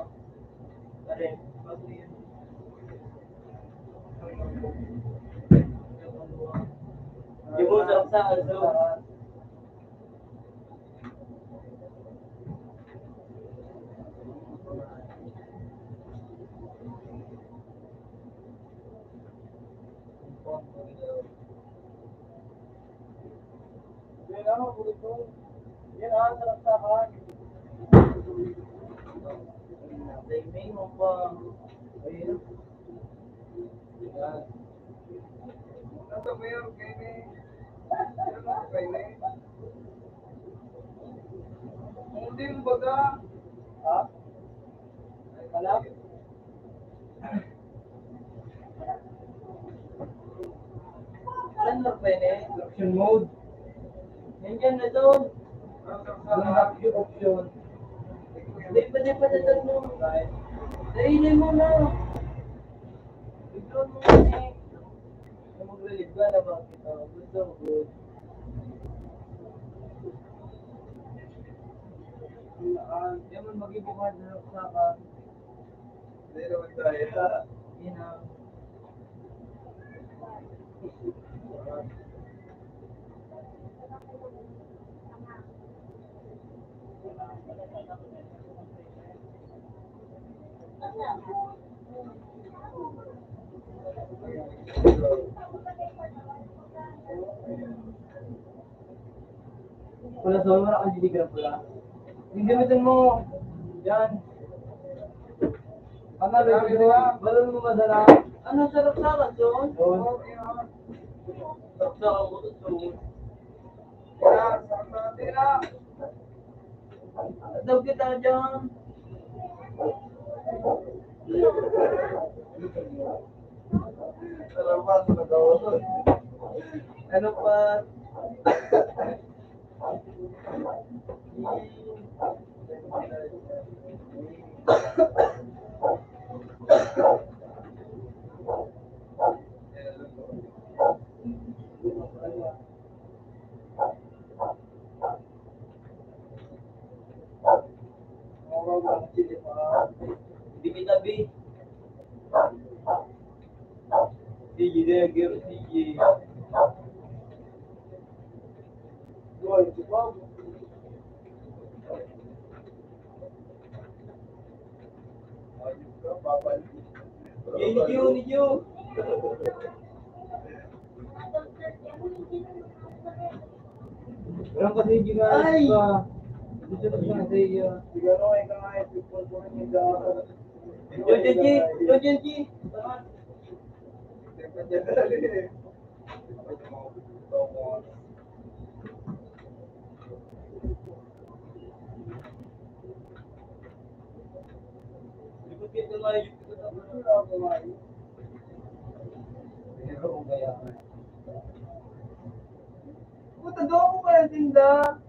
Pare, bago yun. Di mo sarak-sakan, so. Yan ano, burito. Yan ah, sarak-sakan. Timing mo pa. Ayun. Yan. Nasa ba yun, Kenny? Ano, Kenny? Hindi mo baga. Ha? Ay, kalap? Ano, Kenny? Option mode. Yan dyan na doon. Yung option. Hindi pa na doon mo. Dainin mo na. Bigyan mo na eh. Kung mag-relieve ka na ba kita? Gusto ko. Yan mo mag-ibukad na sa ka. Hindi naman tayo. Yan na. Wala sa wala kang diligram pula. Yung gamitin mo. Yan. Ano balon mo madala? Ano sarap-sarap doon? Sarap-sarap mo doon. Tira, sarap-sarap tira. Daw kita dyan. Salamat sa nagawa doon. Ano pa? Hindi kita B. Sige deh, give sige. Doy, diba? Ni Q. Meron kasi ginagawa pa. Gusto ko na sa iyo. Siguro ay kaya people ko ni da. Yo Jenji. Ikut kita lagi. Puta daw ako kaya tinda.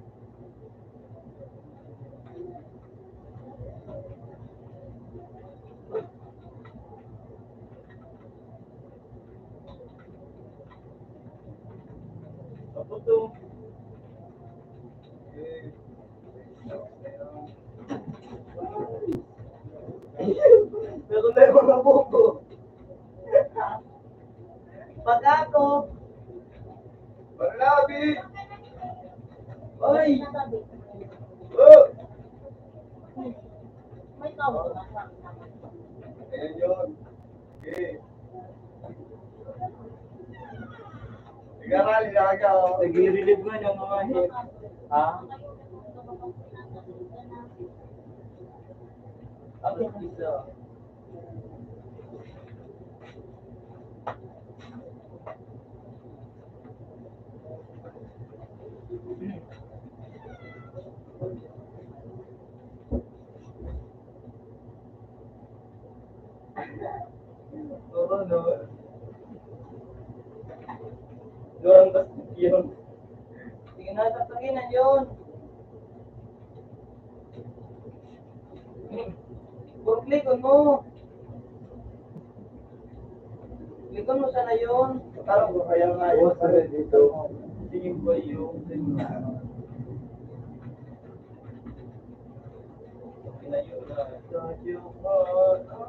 Apa tuh? Meron tayo mga buko. Pag ako. Malabi! Ay! Oh! May tawag na. Ayan yun. Okay. Igarali na ka. Nag-i-relieve mo ng mga hip. Ha? Ako isa. Oo, no. Doon basta yun. Sige na, tatagin na yun. Click on mo. Click on mo sana yun. Parang ko kaya nga yun. Dito. Sige ba yun?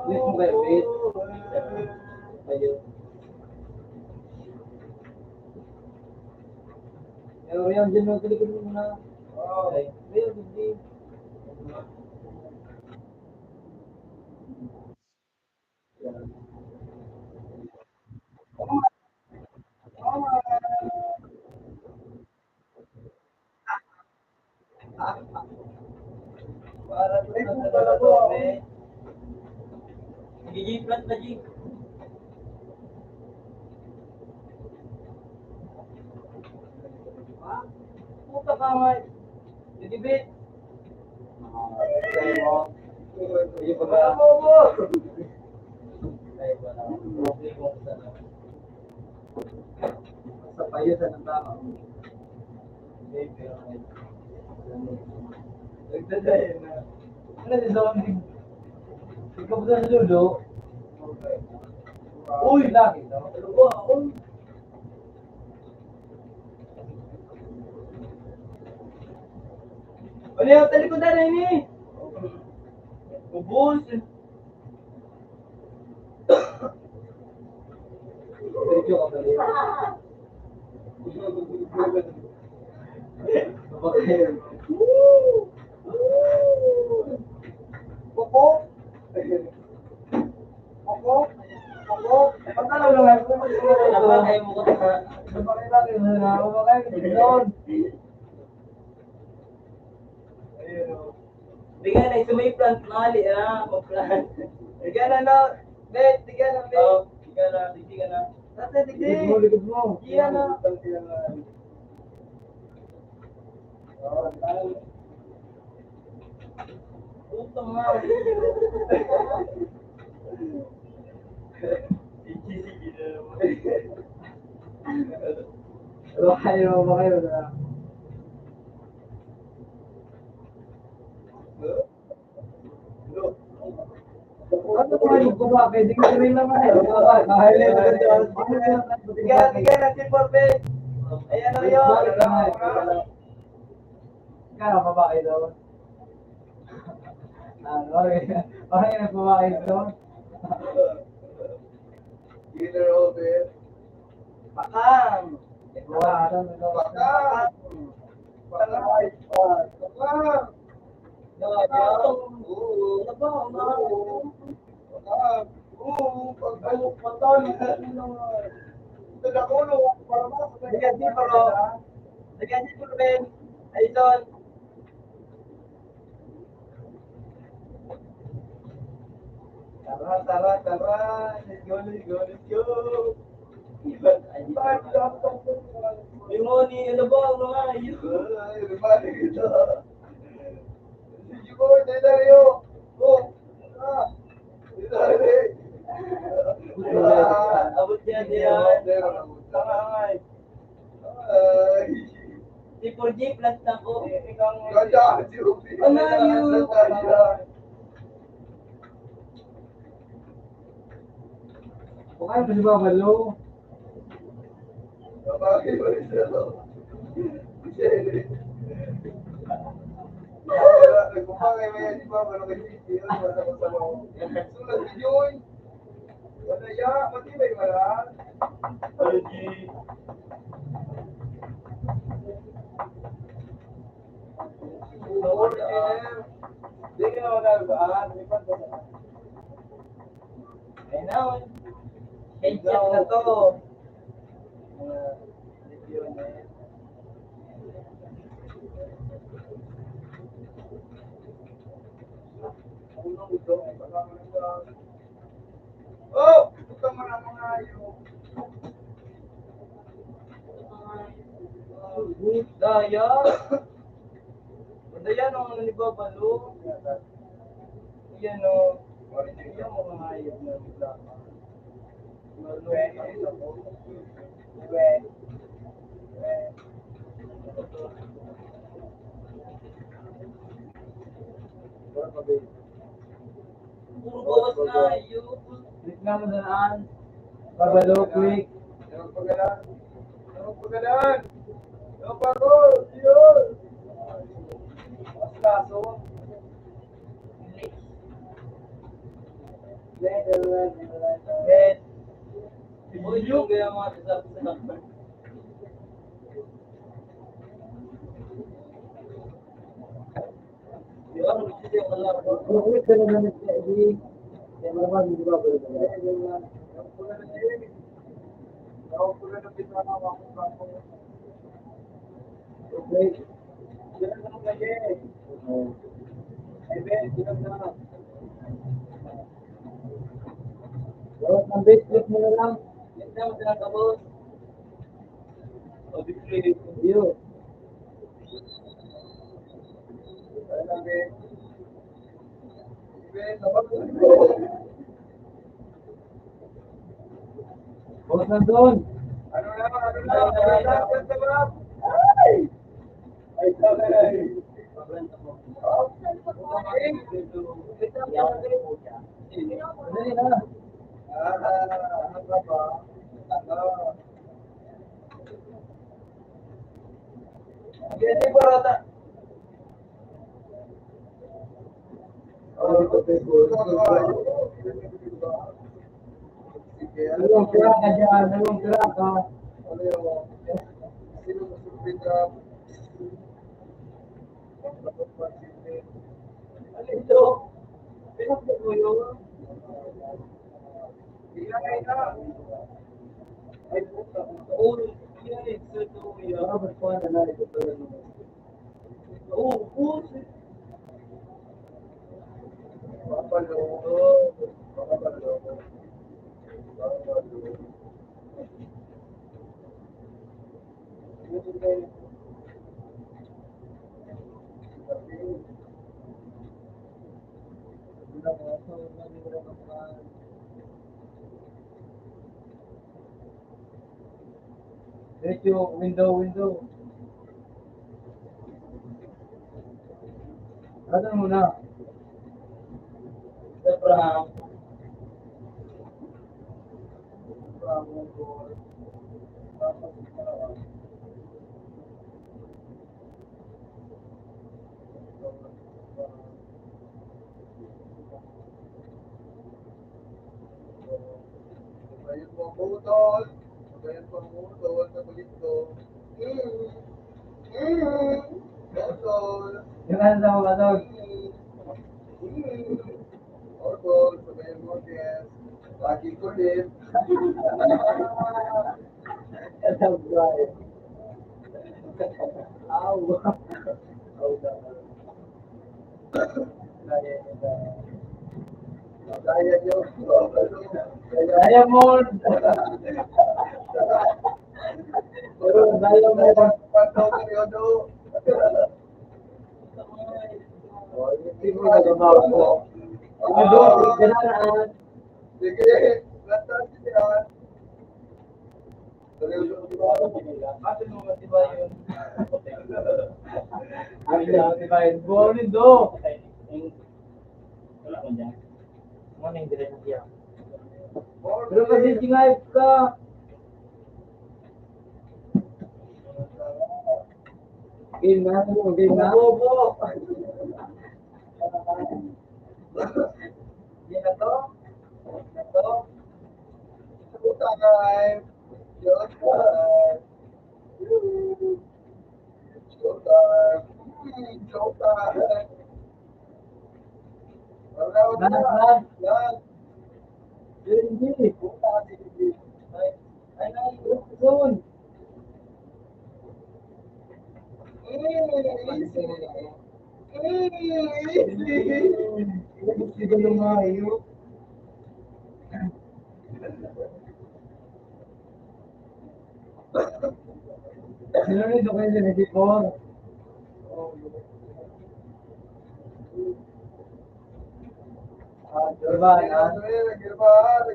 Please mo kayo, wait. Ayun. Pero yan, dyan mo, talikod mo muna. Okay. Ayun, hindi. Para Ay, sa pala talaga po. eh. Sige, G, plant na, G. Puta ka nga. Sige, bit. Tayo mo. Sige, Wala pag- mo mo. Tayo ba na? Okay, kung saan na. Sa payusan ng tao. Okay, pero ay. Nagdadayan na. Ano si zombie? Ikaw ba sa lulo? Uy, laki, no? Ano ba? Ano yung talikodan na ini? Ubus. Medyo ka ba rin? Bakit? Koko. Koko. Koko. Pagkalaw lang ako. Napakay mo ko na. Napakay laki mo na. Napakay mo doon. Ayun o. Bigyan na, ito may plant. Mali na, mag-plant. Tigyan na na. Bet, tigyan na, bet. Oo, sige na, sige na. Tata, tigyan. Likod mo. Tigyan na. Puto nga. Ano kayo ba kayo na? Ano ba yung kuba? Pwede ko rin naman eh. Tigyan, tigyan na, tipor, bet. Ayan o yun. Kaya babae doon. Ano? Parang yung babae doon. Dinner over. Pakang. Pakang. Pakang. Pakang. Pakang. Tara, tara, tara. Let's go, let's go, let's go. Yung money, ano ba? Mga yun. Ay, remali kita. Sige mo, Denario. Oh, ah. Denario. Abot yan, yan. Ay. Ay. Si 4G, plant na ko. Ganda, si Ruby. Alayo. Bukay mo si Babalo. Babaki mo rin siya. Nagpapangay mo yan si Babalo kasi hindi na masama-sama. Sulat si Joy. Wala ya, matibay mo lang. Algi. Hindi ka na magagagaan. Lipat mo na. Ayun na. Headset na to. Oh! Ito mo na mga yung... Daya. Daya nung nanibabalo. Yan o. Yan mga hayop na bigla ka. Click nga mo daan. Babalo, quick. Yung pagalan. Yung pagalan. Yung pagod. Yun. Mas laso. Bet. Uy, yung kaya mga sasaktan. Ulit ka naman sa hindi. Kaya naman, hindi ba ba? Okay. Lawat ng base, click mo na lang. Click na mo tinatapos. O, display. Yun. Bawas na doon. Ano na? Ay! Ay, sabay. Dali na. Ano ka ba? Ano? Hindi ba rata? Dalawang tira ka dyan. Dalawang tira ka. Ano yun? Sino masupin ka? Ano ito? Pinapit mo yun? Ilagay na. Ay, puta. Oo, yan eh. Dapat po na na ito. Oo. Papalo. Diretso, window. Ano muna? From Ayun po ang butol. Ayun po ang butol sa kulit ko. Butol. yung ano sa mga dog. Butol. Sabayan mo, yes. Lagi kulit. Ito, guys. Aw. Kaya nyo. Diamond. Pero diamond. Pantaw periodo. Hindi mo nagawa mo. Ano, ganaan. Sige. Lantas yan. Ate mo, di ba yun? Ay, di ba yun? Buwan do. Wala ko dyan. Ano yung dire na siya? Pero kasi singayip ka. Game na, game na. Bobo. Yan na to. Showtime. Showtime. Showtime. Showtime. Lahat. Lahat. Hindi. Puta, hindi. Ay, doon. Sige lumayo. Sino nito kayo sa 94? Diba, na? Yung sabi.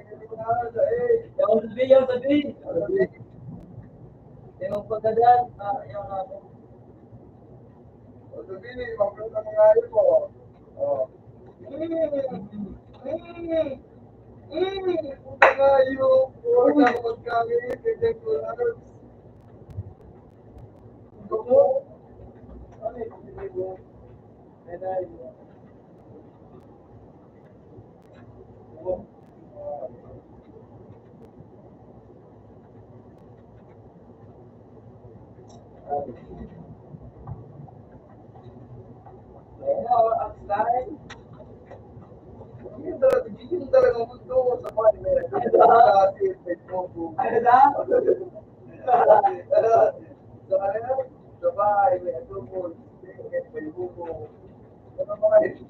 Yung pagkadaan, yung ako. Puta kayo. Huwag ako magkamit. Ganyan ko lang. Gusto mo? Ano yung pili mo? Menay. Yung talagang gusto ko sa partner. Kasi Facebook ko. Sa kanila, sa bahay, may atubol. Facebook ko. Ano ba kayo?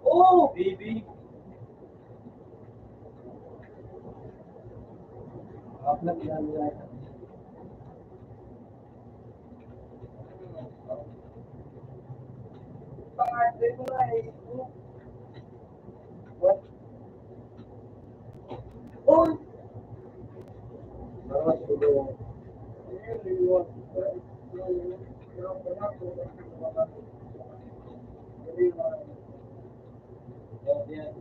Oh, baby. Upload yan yan. Pangalan mo na eh. What? Oh! Yan, yan.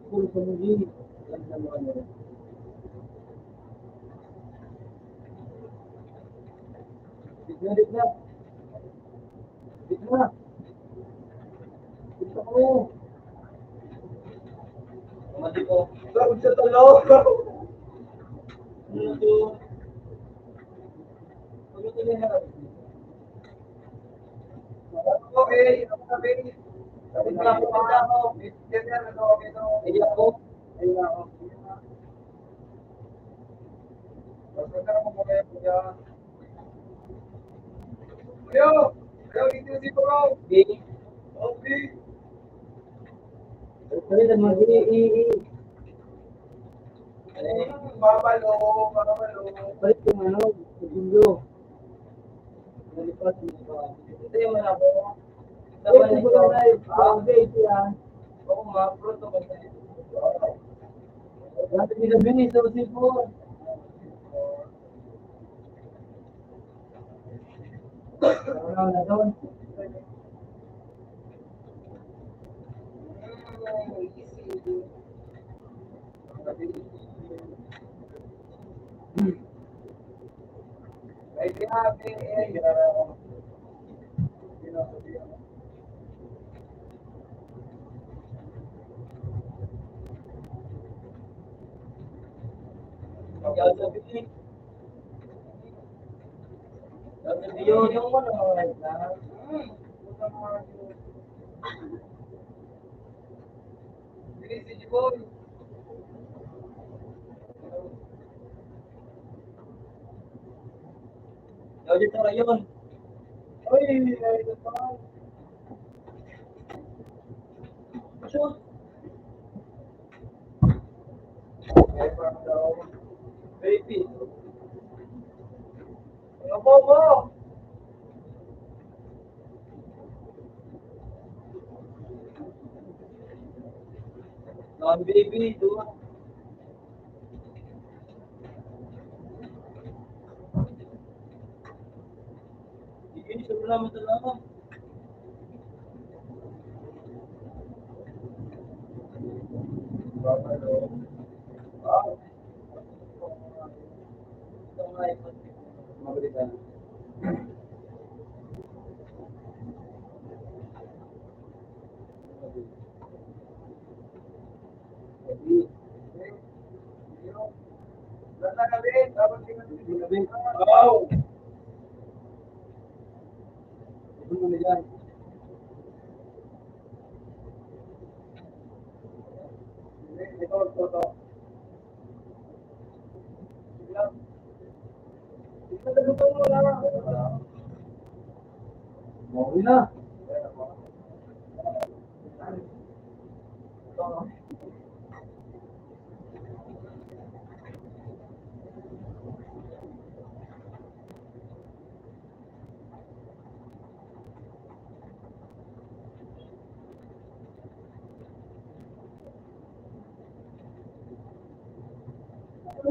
Full sa muli. Yan na mga ano. Bigla. Bigla ko. Mati ko. Sabi sa talo. Ano to? Pag ito na harap. Okay, ako sabi. Sabi na ako ako. Ganyan ako. Hindi ako. Ayun ako. Basta ka naman mamaya po yan. Kuya! Kuya, dito si Bro! Okay. Okay! Pwede naman. Babalo! Balik yung ano. Gulo. Nalipat mo ba? Ito yung mga ako. Dapat ito na yung Oo nga, pronto ko na. Dati binabinis sa usipon. Wala na doon. Ay, sinabi eh. Yan sa bitin. Yan sa biyon. Yung mo na mga na. Bilis si Jiboy. Yan dito rayon. Ay, ay, naman. Shoot. Ay, parang daw. Baby. Ano po mo? Non-baby. Doon. Sige, sobrang salamat. Babalo. Ah, Ito nga ipon. Mabalita. Lalakabit, tapos Gabi. Wow! Ito mo na dyan. Ito. Mauwi na.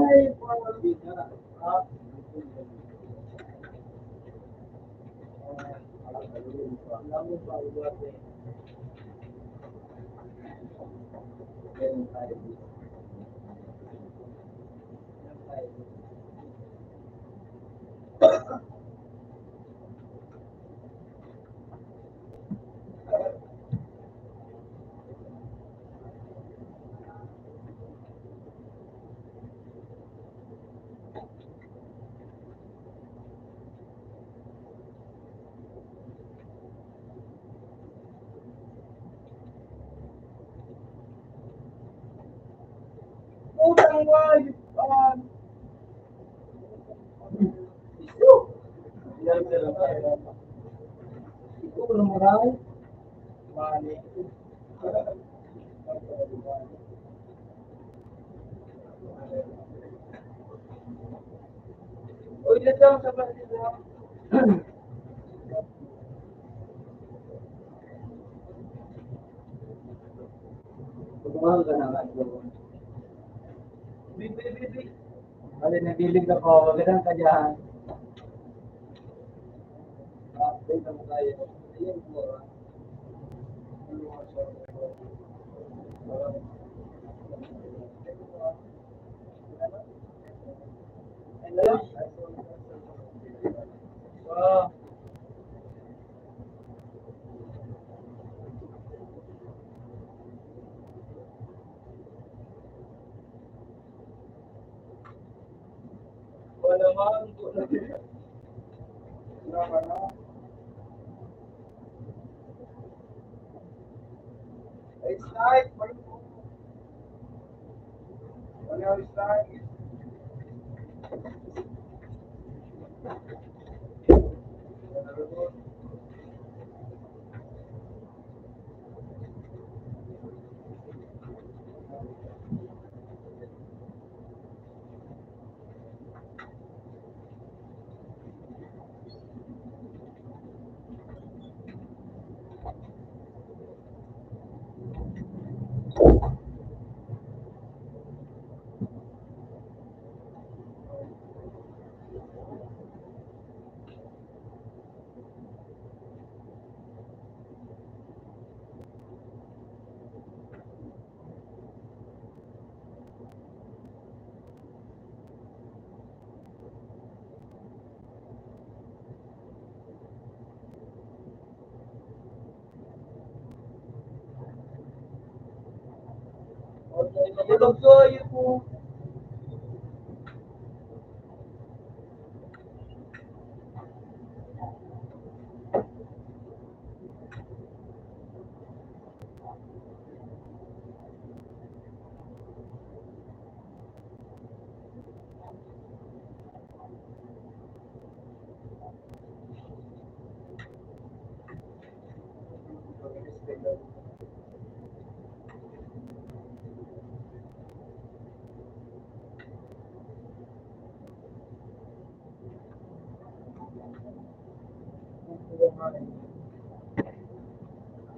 Ay, parang bida. Ah. Alam mo ba, iwat eh. Ganun tayo. Ganun tayo. Utang wag. Ganun tayo. Siguro marami. Mali. Uy, lang sa Manila. Pagmahal ka na nga. Bibi. Alin, nabilig ako. Magandang ka dyan. Update naman tayo. Ayan po. Wow. Wala naman. Wala na. It's night. Wala it's night. Tulog ko yun po.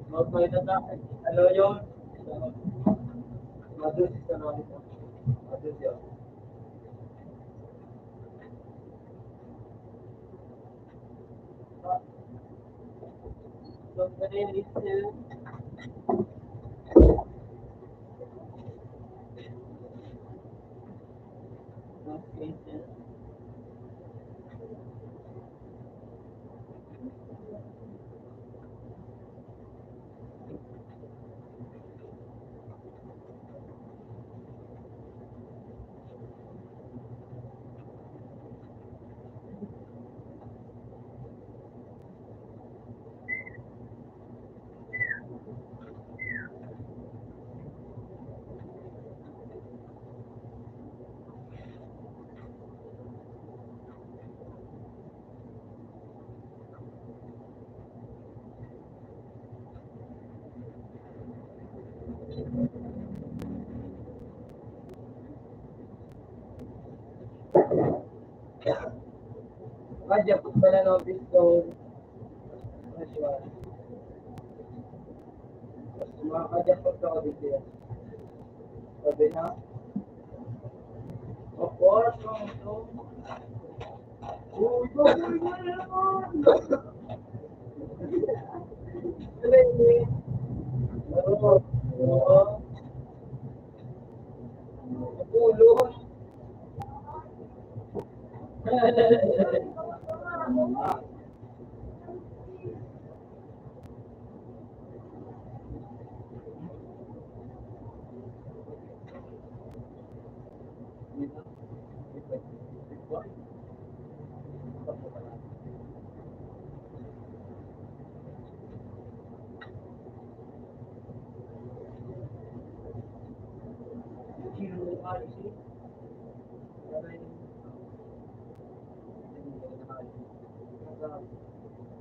Magpalitan na. Ano yun? Madus ka namin. Madus yun. So, ganun is okay. Radya, pala ng pistol. Masya. Makakadya po ako dito. Sabi na. Of course, ito. Uy, baboy mo naman! Oo. Napulot.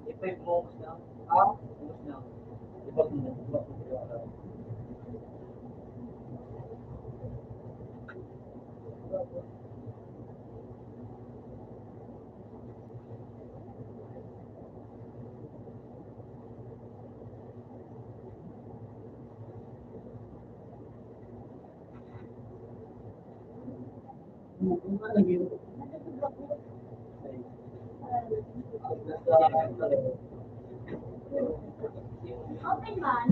I-5 mo, ubos na. Ha? Ubos na. Ibag mo. Ibag mo. Open man.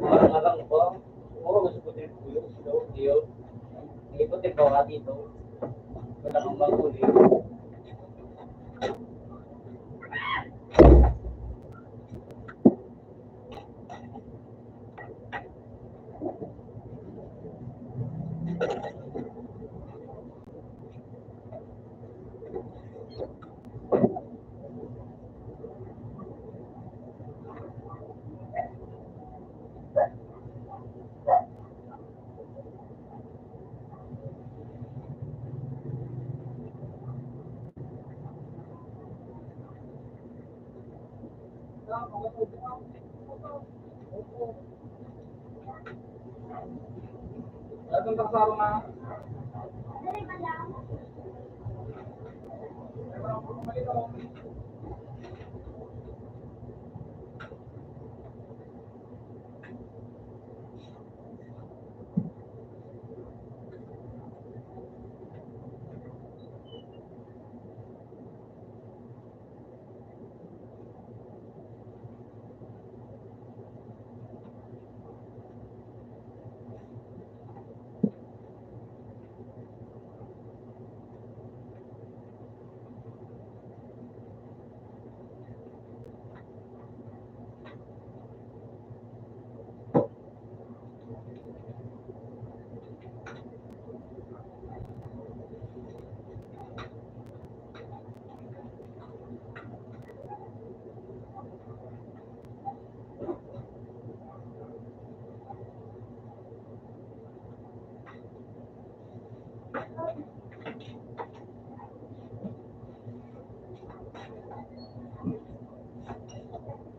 Parang alam ko, siguro gusto ko din Diyo. Ikot ikaw ka dito. Wala kang maguli. Anong pagsama? Dali ba lang?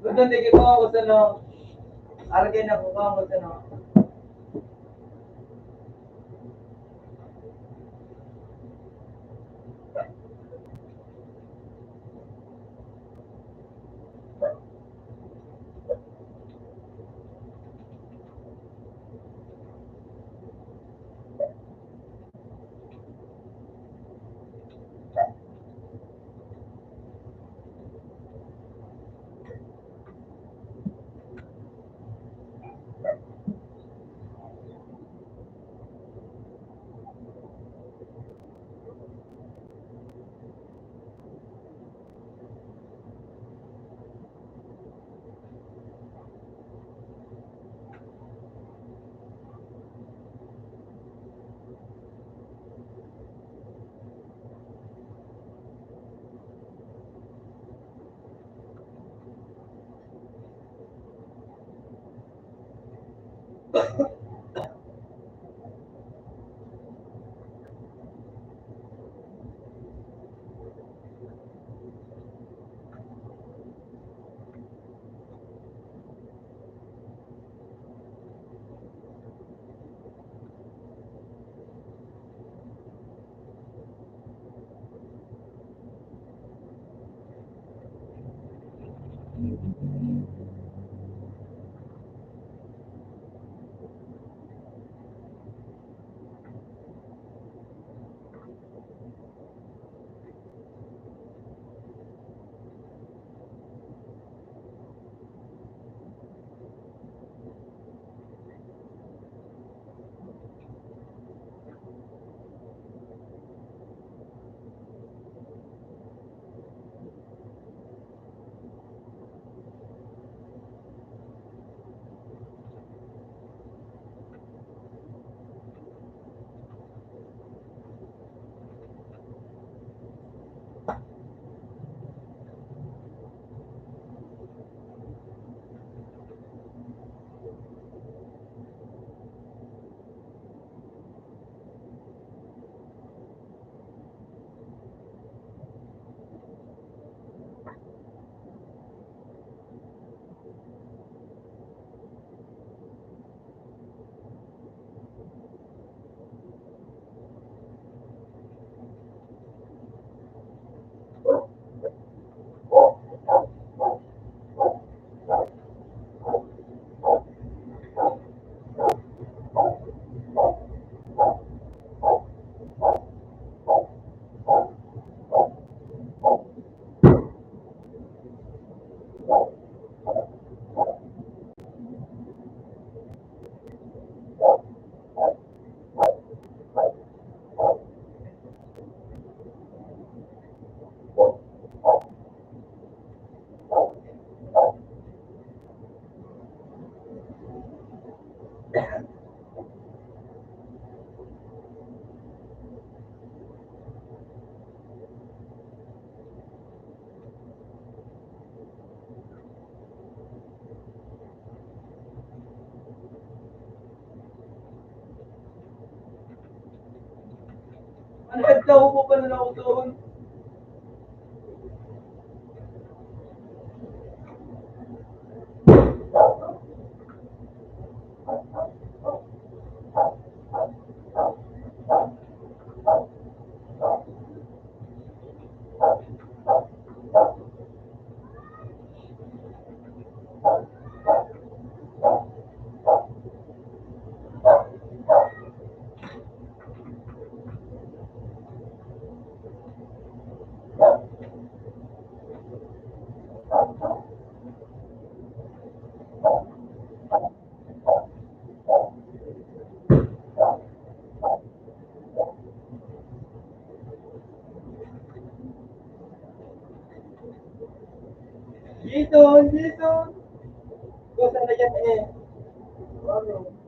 Doon hindi ko ako sa no. Argay na ko ako sa no. Ano, nagtaho po pala na ako doon. Jason! Jason! Kung saan na yan eh? Ano?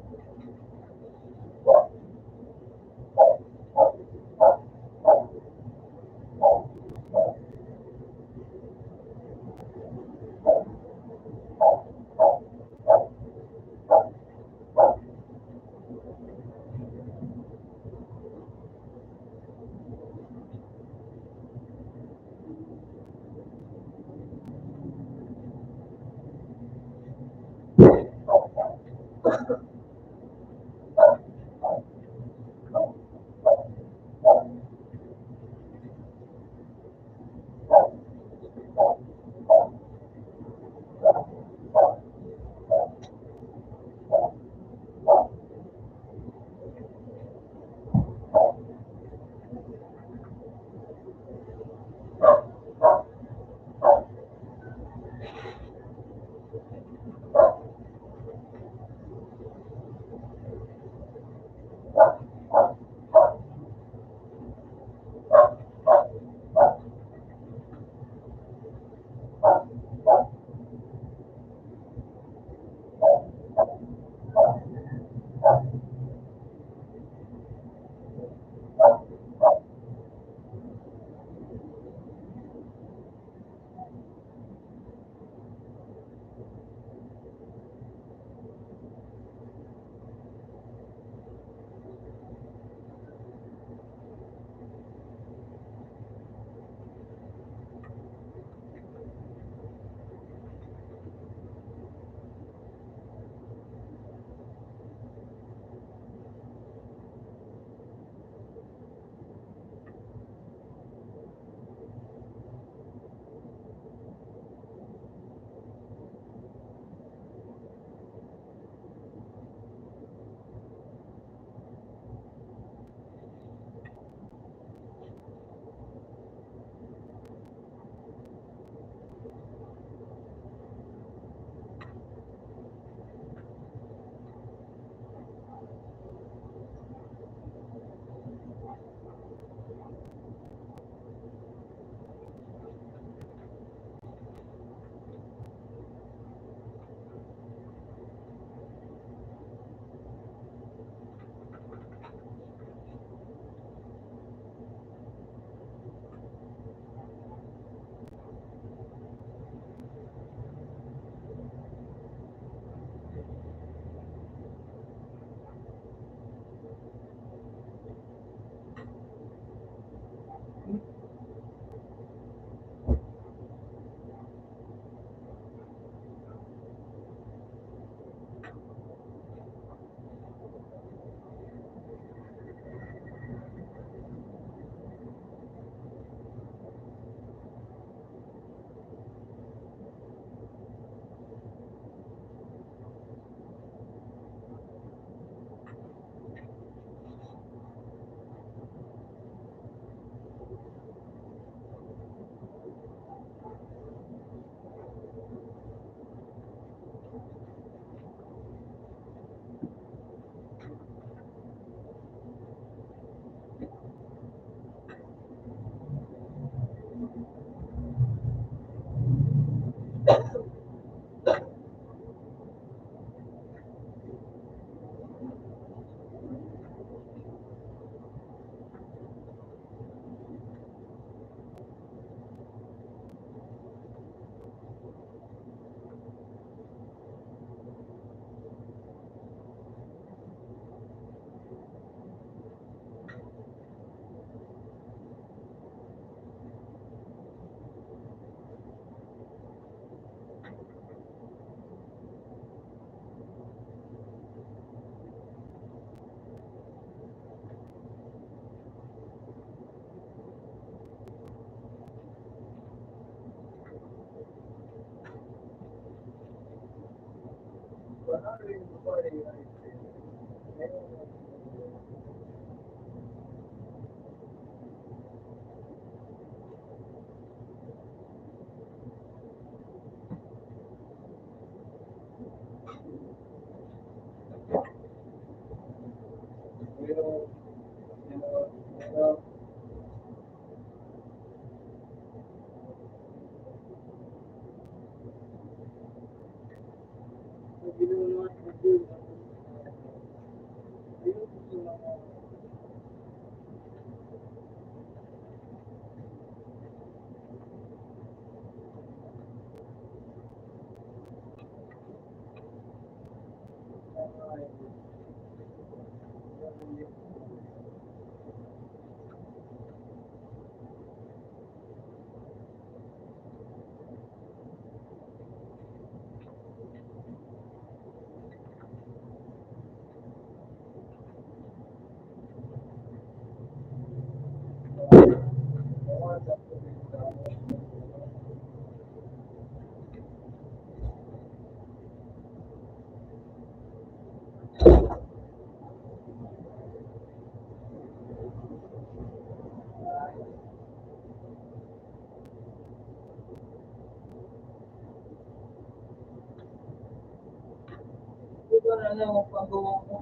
Ito na lang ang pagawa ko.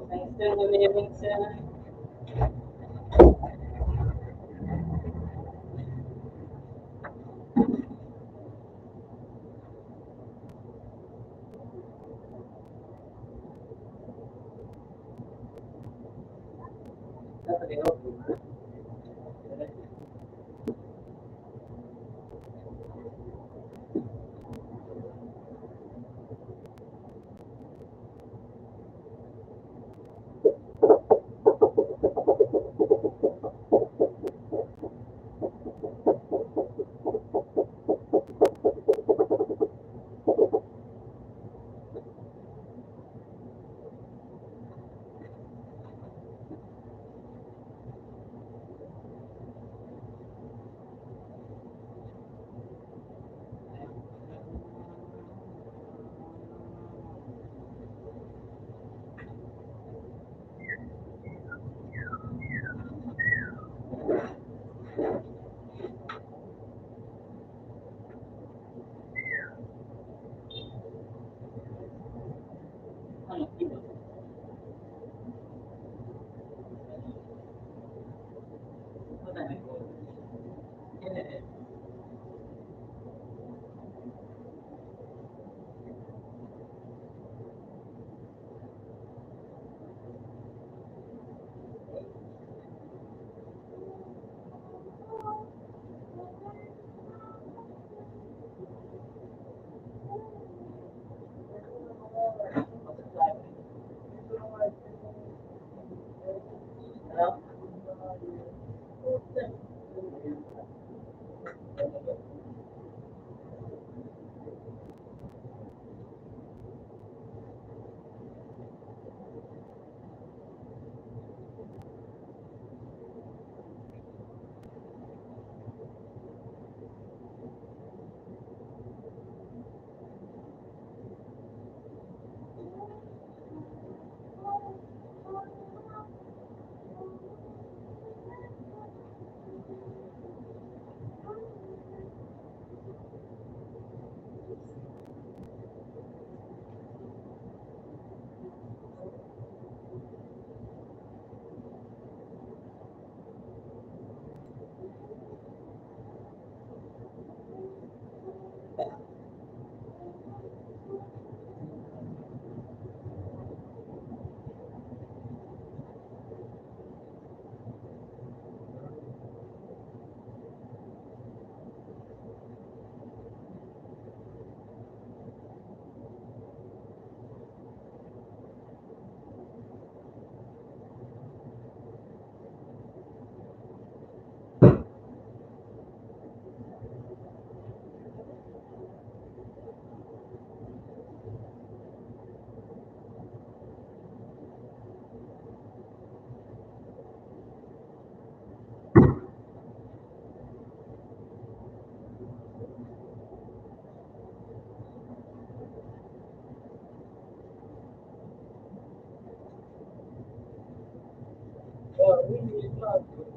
Thanks to the living center. Okay.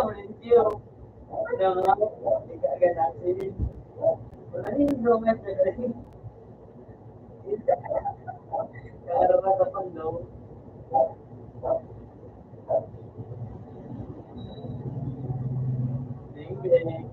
mo rin siyo. Agad natin. Wala rin yung gawin na rin. Kaya sa pando. Hindi.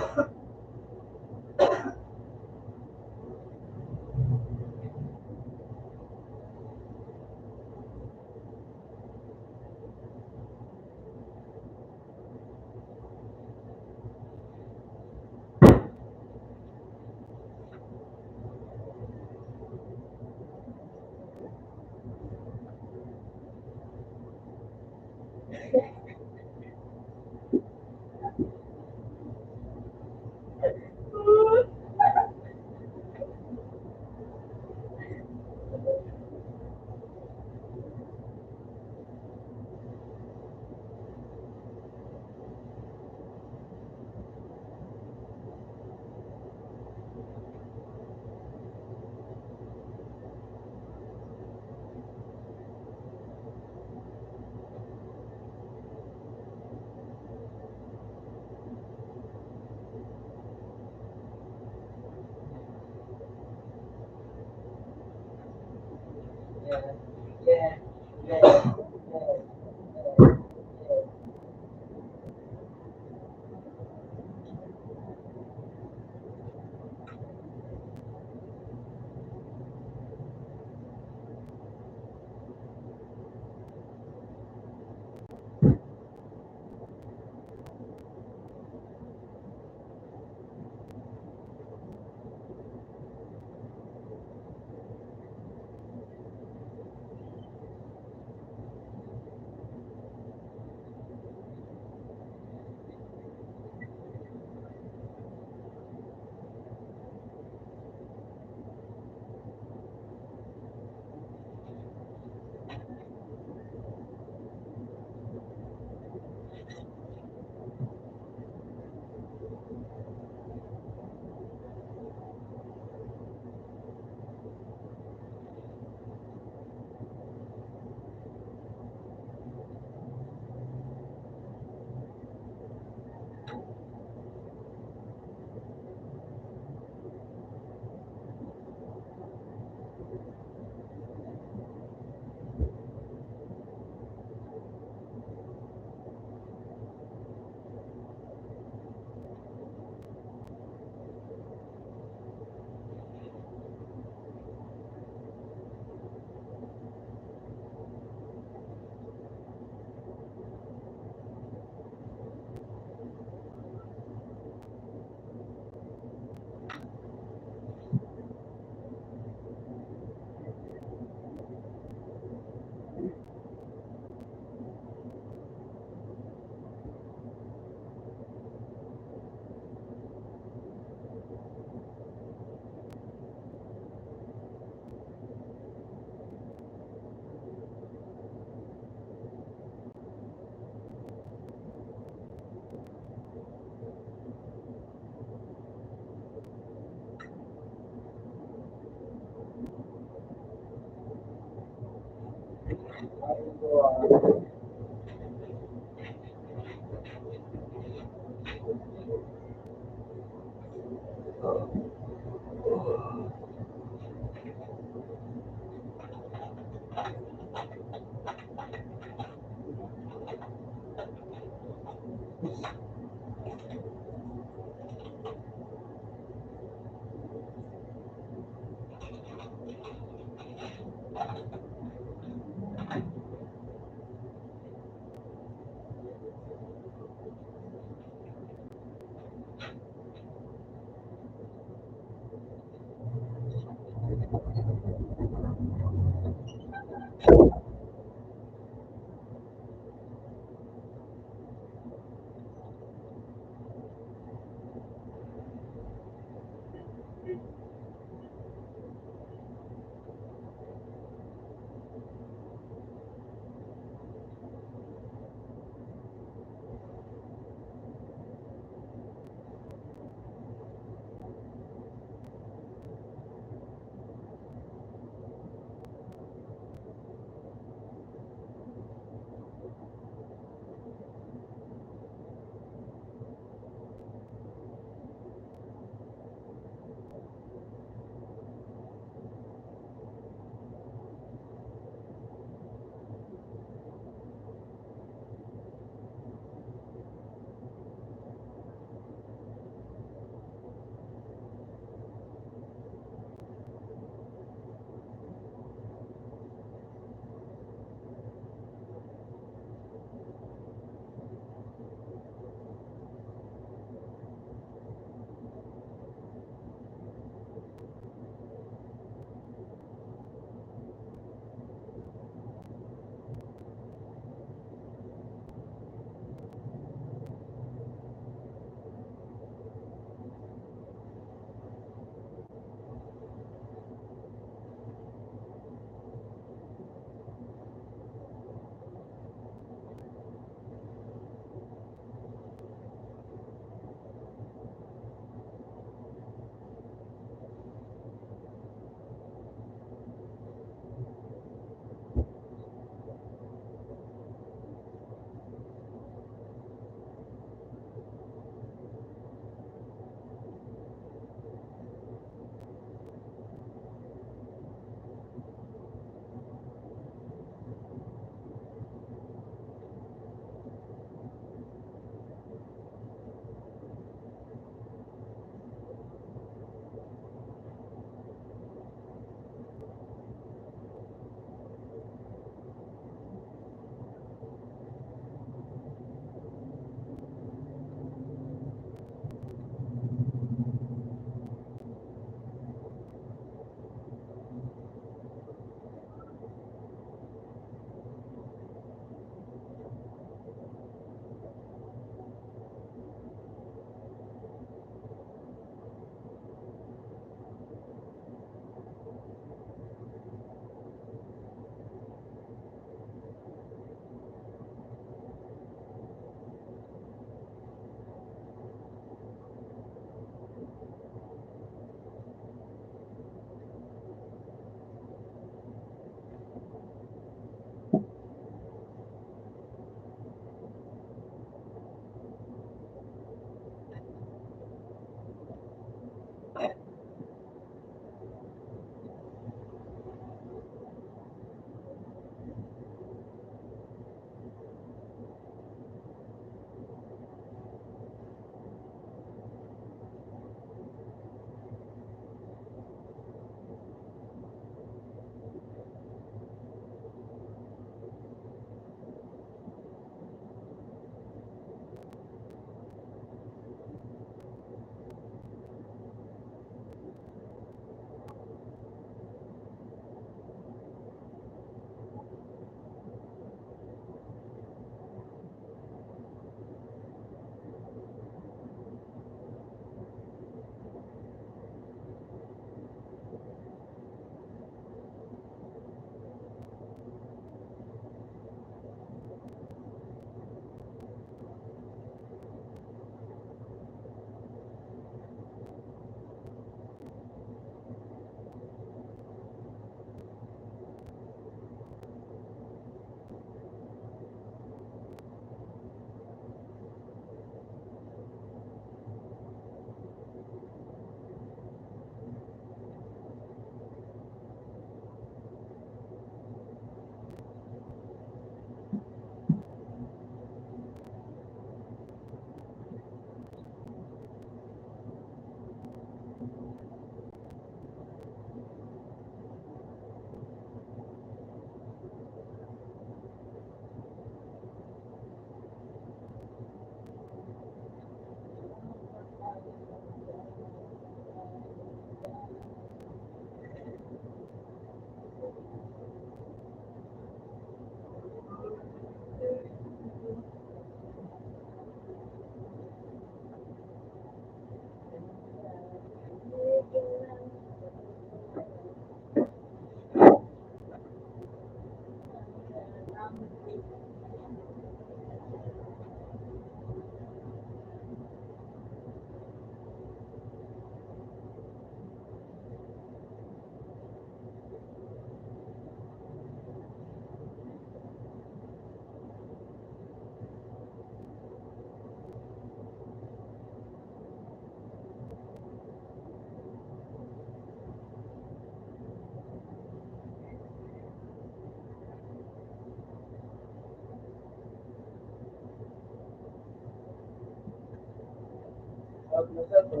Wag na sa to.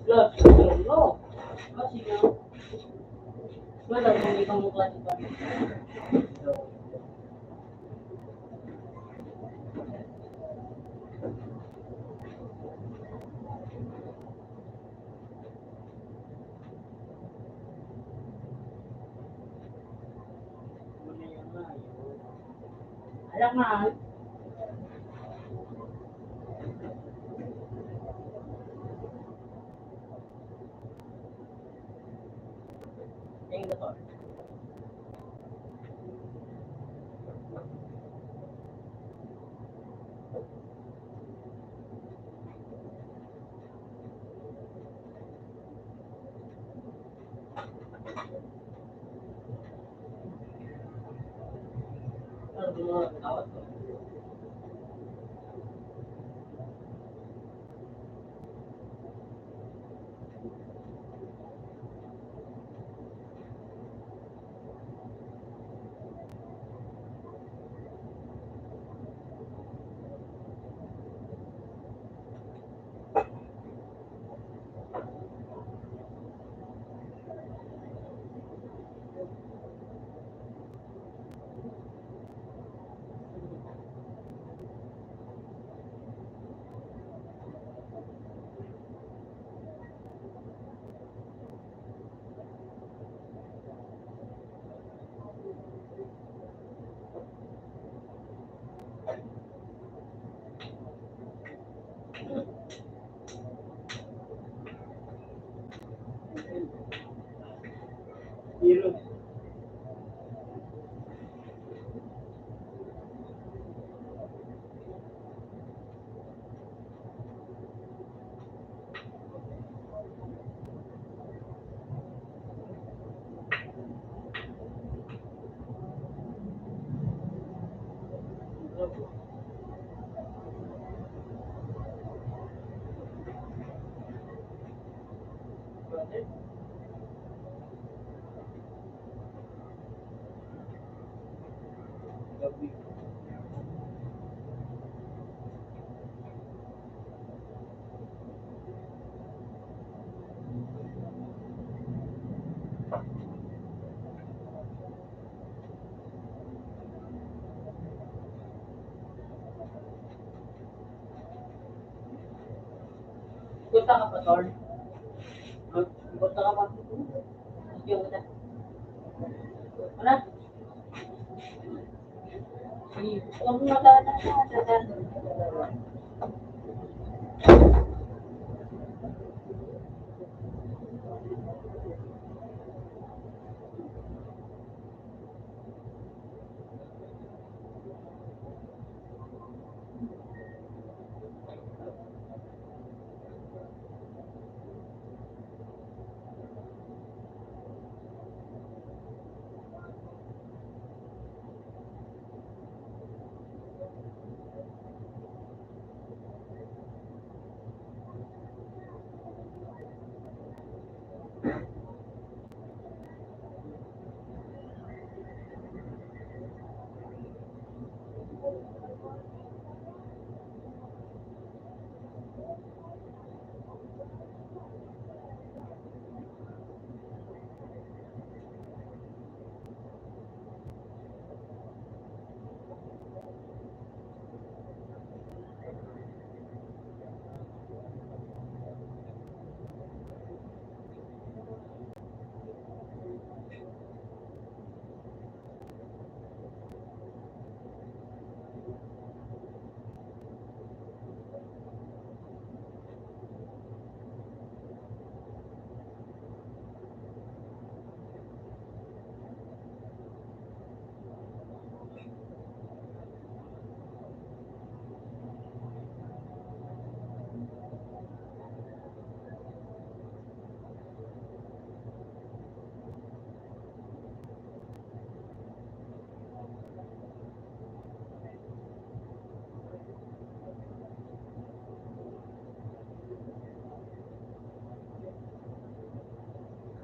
Plus, no. Kasi nga, wala kung ikaw mo klase pa. Alam nga, yung ito. Ano ba mga tawad ko? Hero. Gabi. Punta ka pa, Tol? Punta ka pa? Yung na. Ano? Huwag mo na.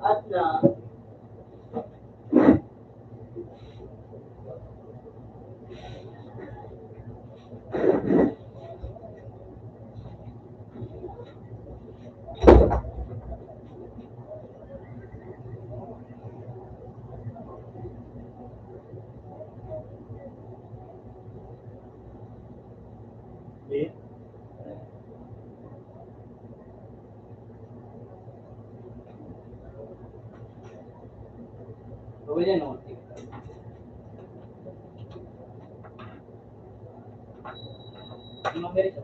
At na, Gawin yan, no? Ano meron siya?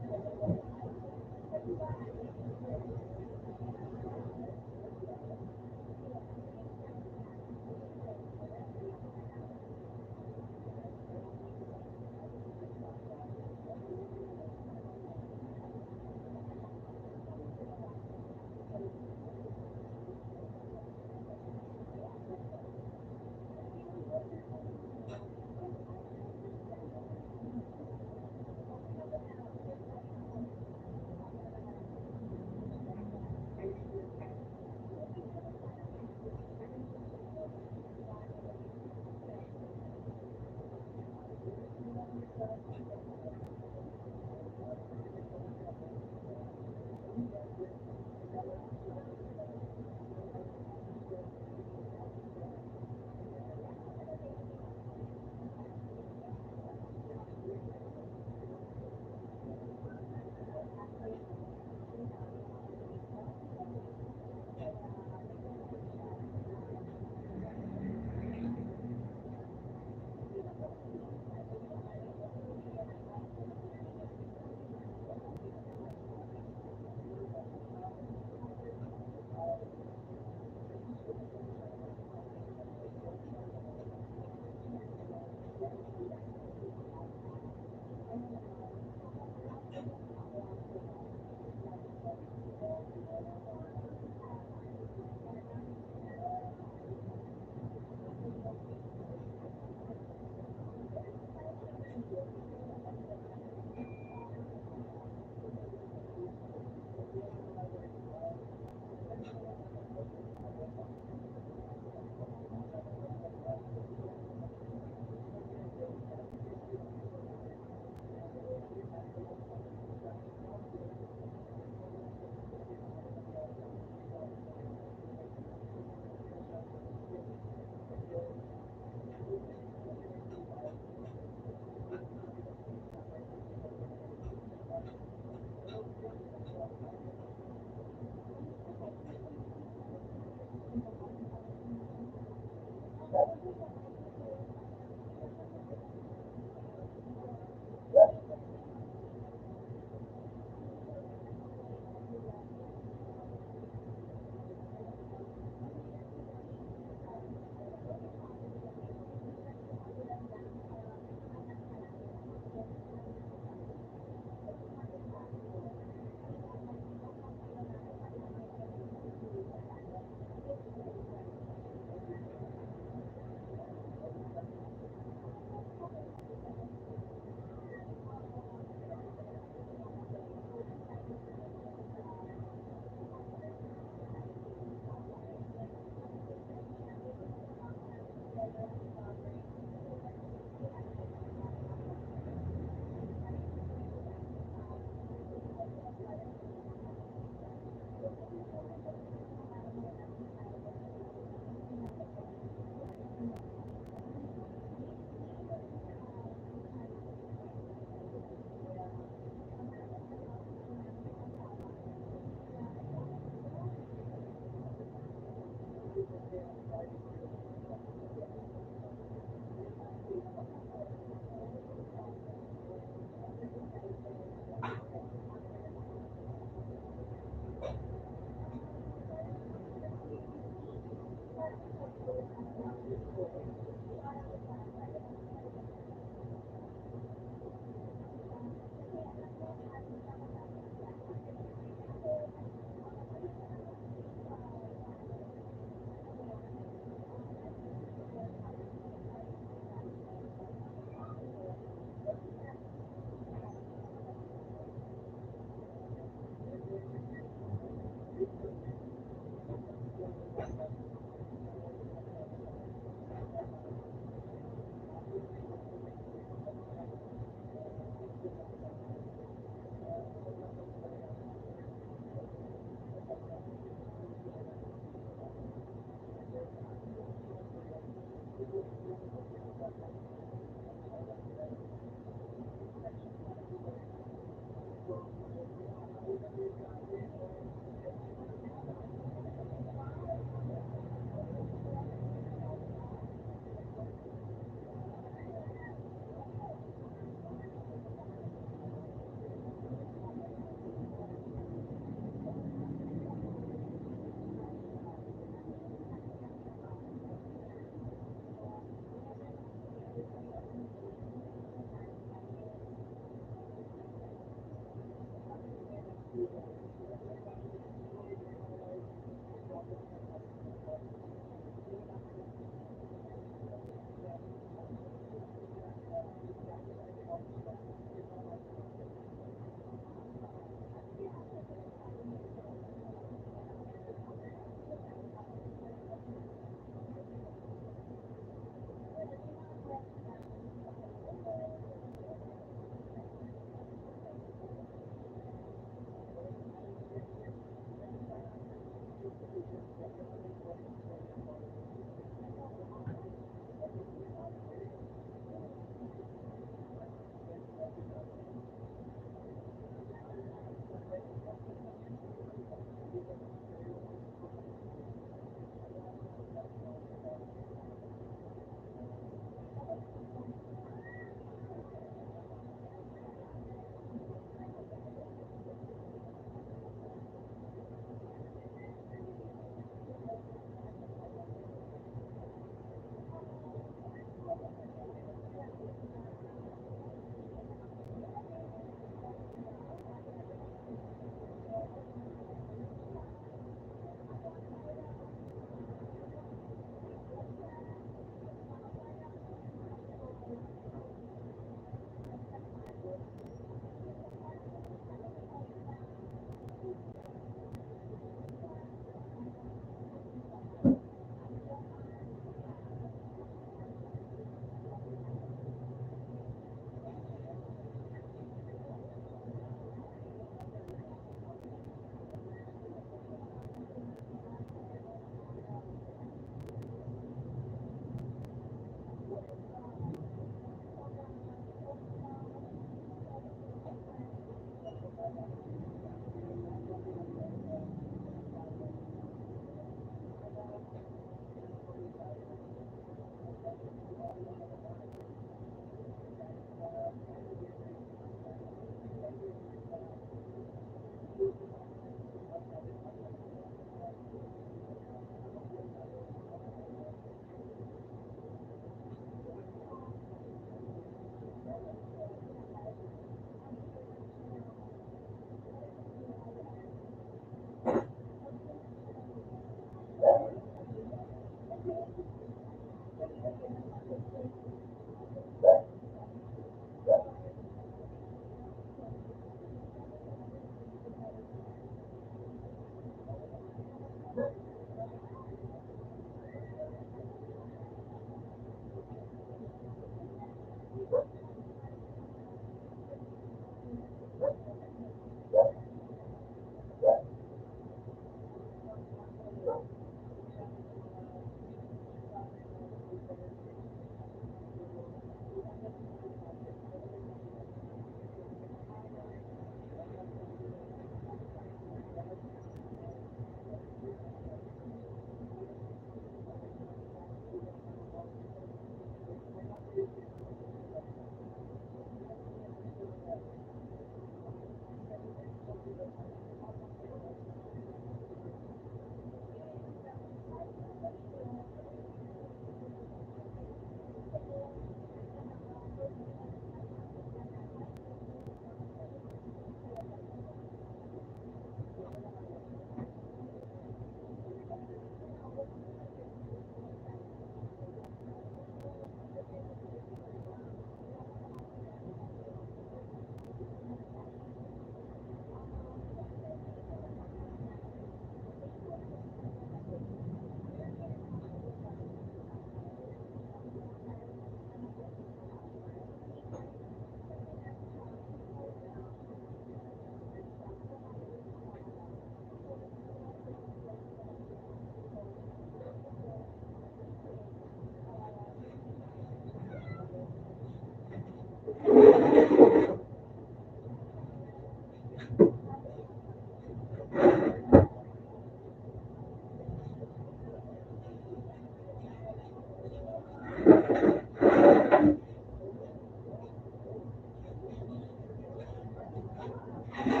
Ano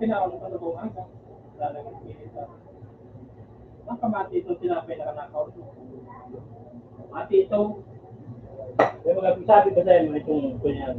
pinakalang panubungan ka? Lalagyan kita. Ang kamati ito tinapay na kanakaw. Mati ito. May mga sabi ba sa'yo mga itong kunyan?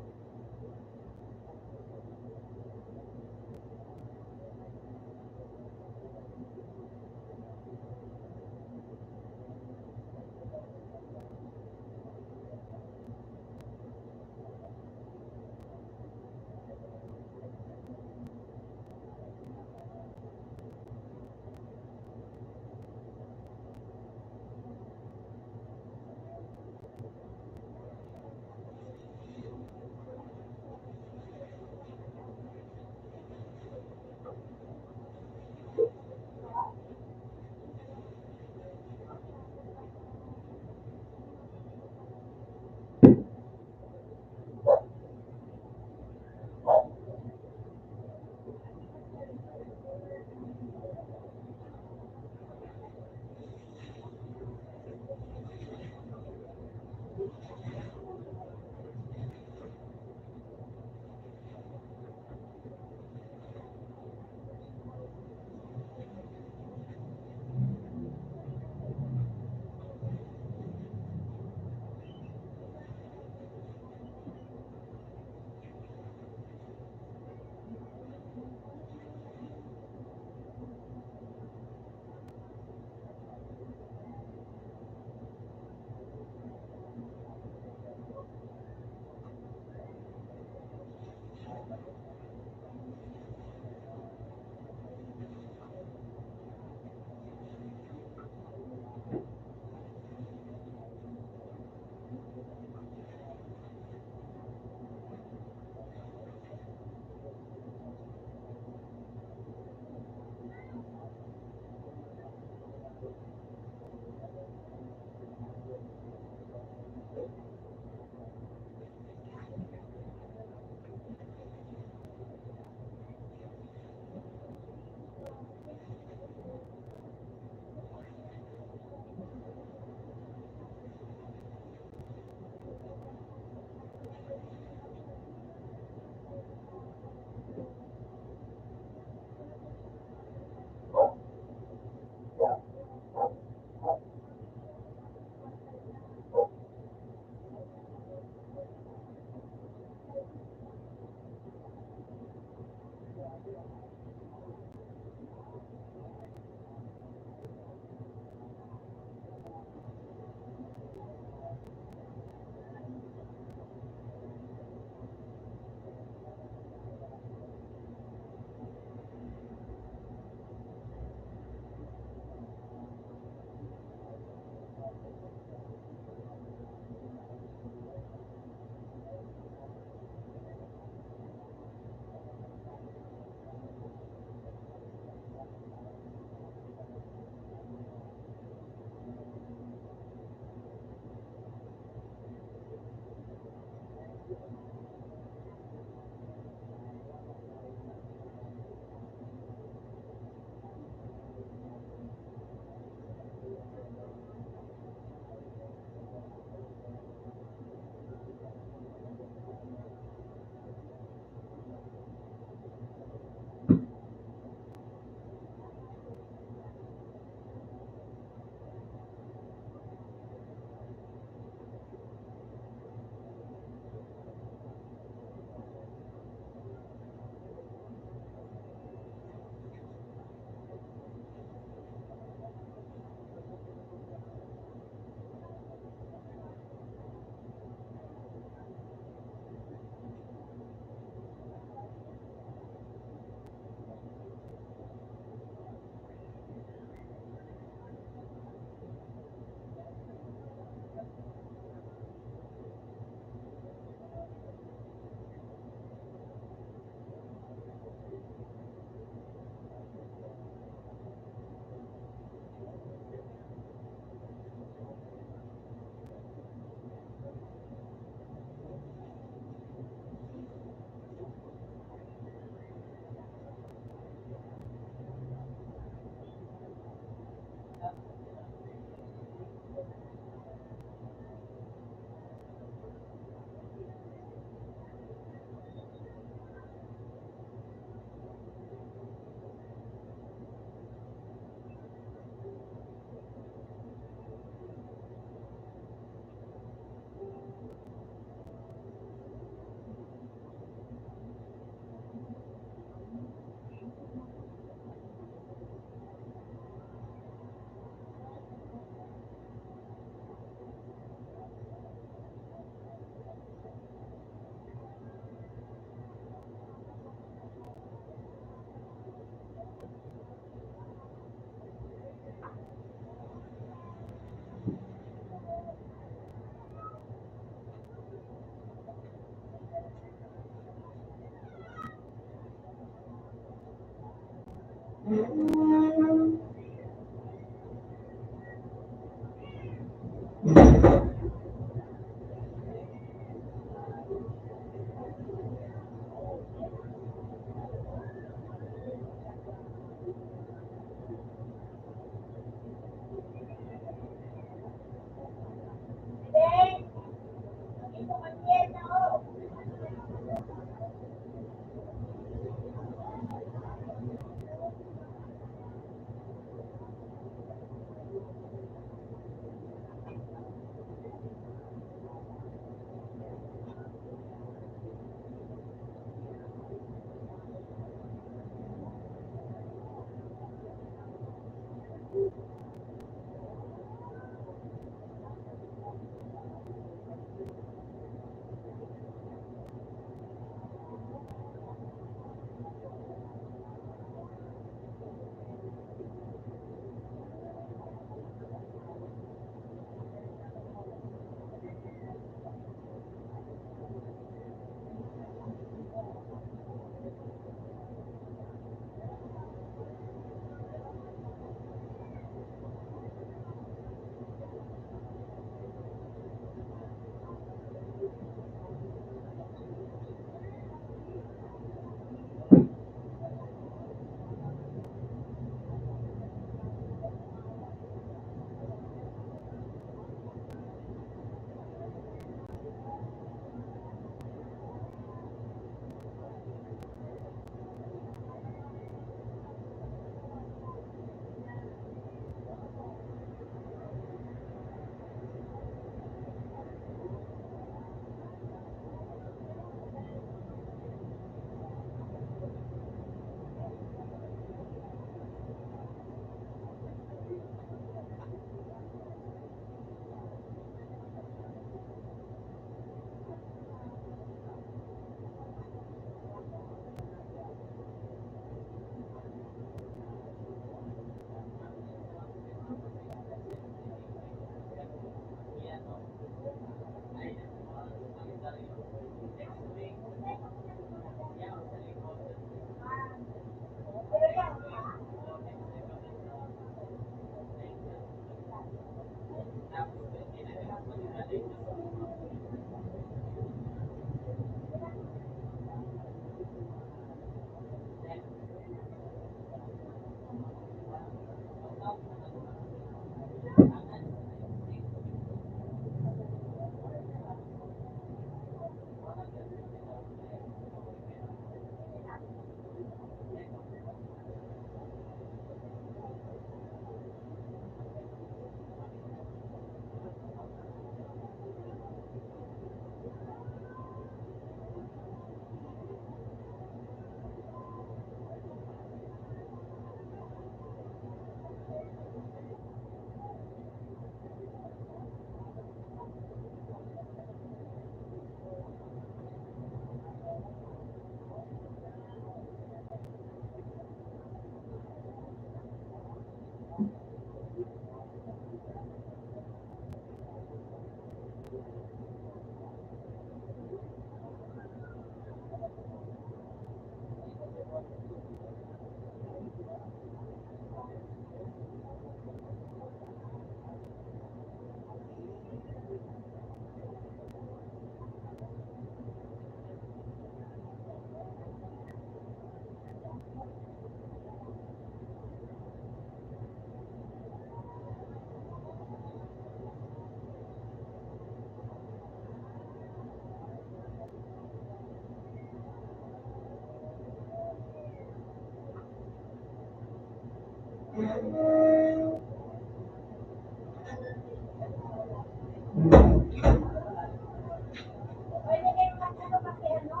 Pwede kayong magkano kasi ano?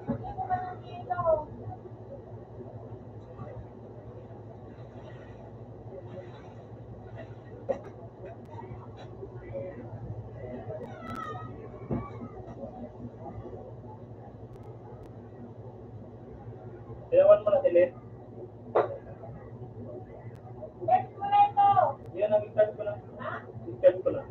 Hindi ko man dito. Ilawan mo na delete. Let's go na ito. Yan ang start ko na. Ha? Start ko na.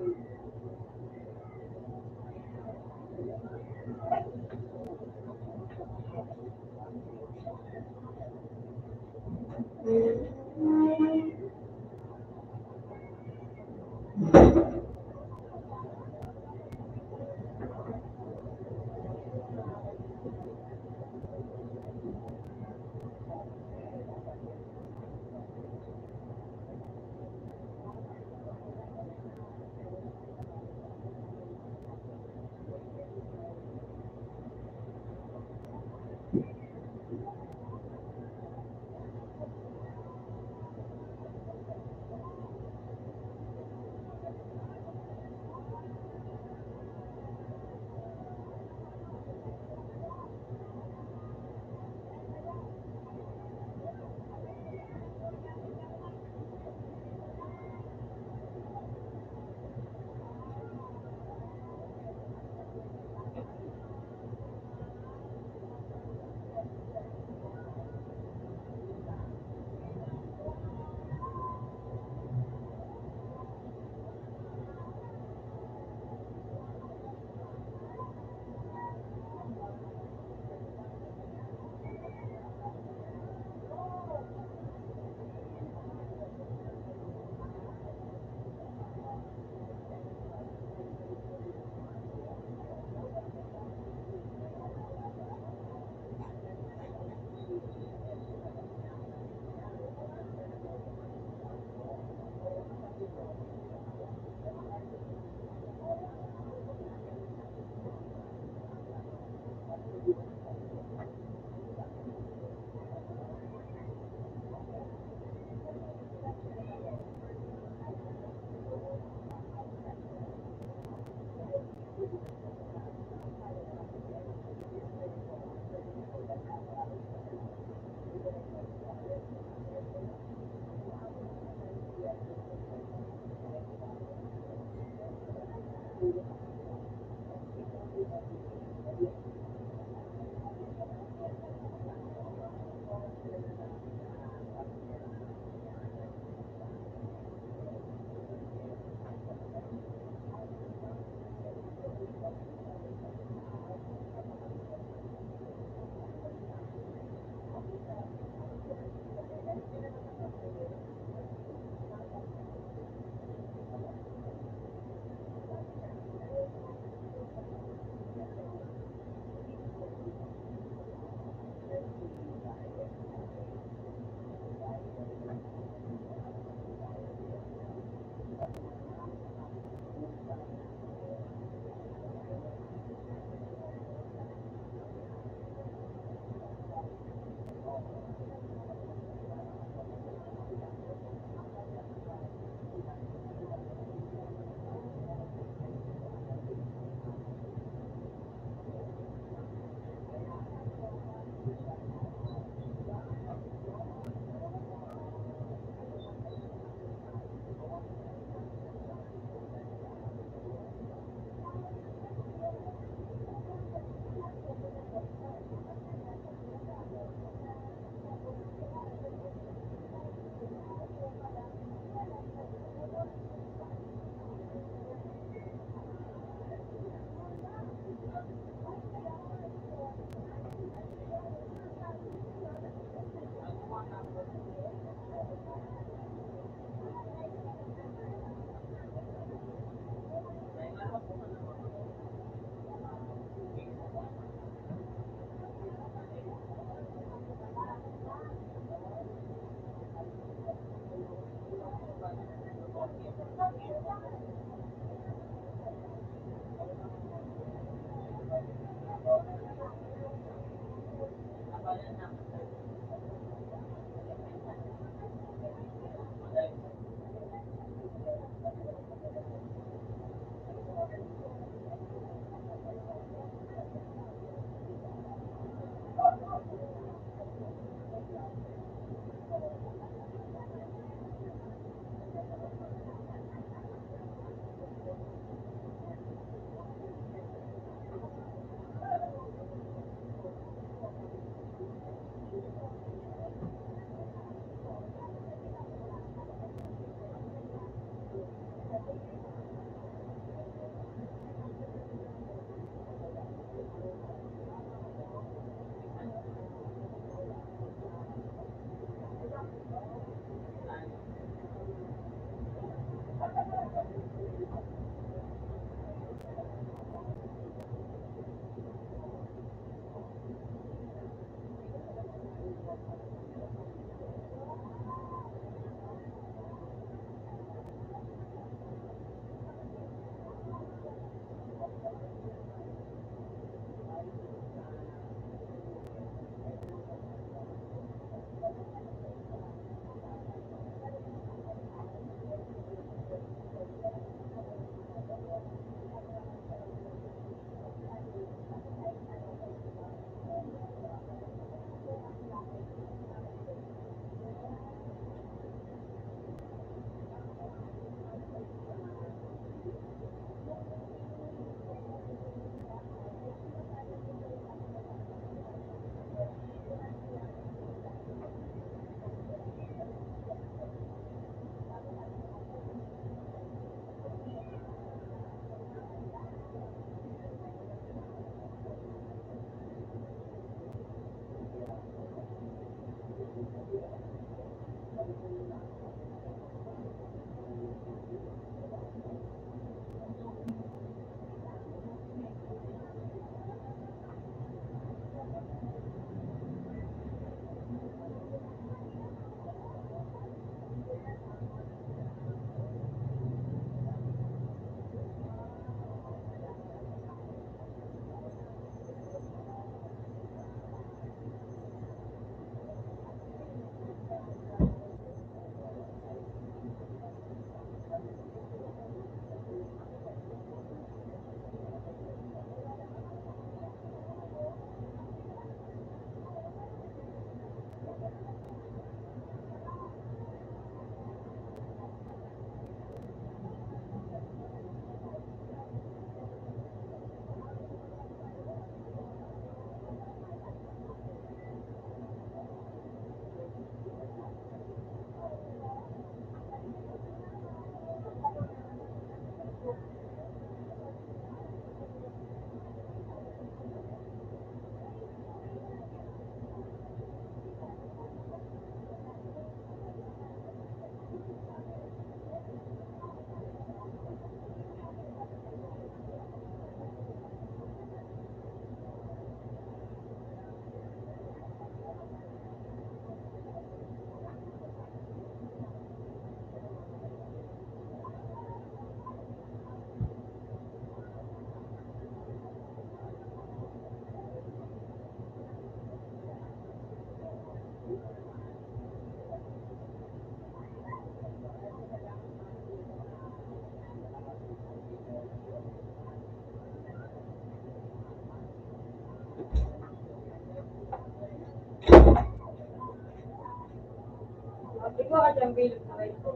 siyang bilog na ito.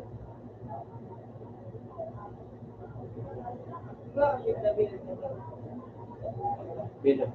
Bakit na bilog na ito? Bilog.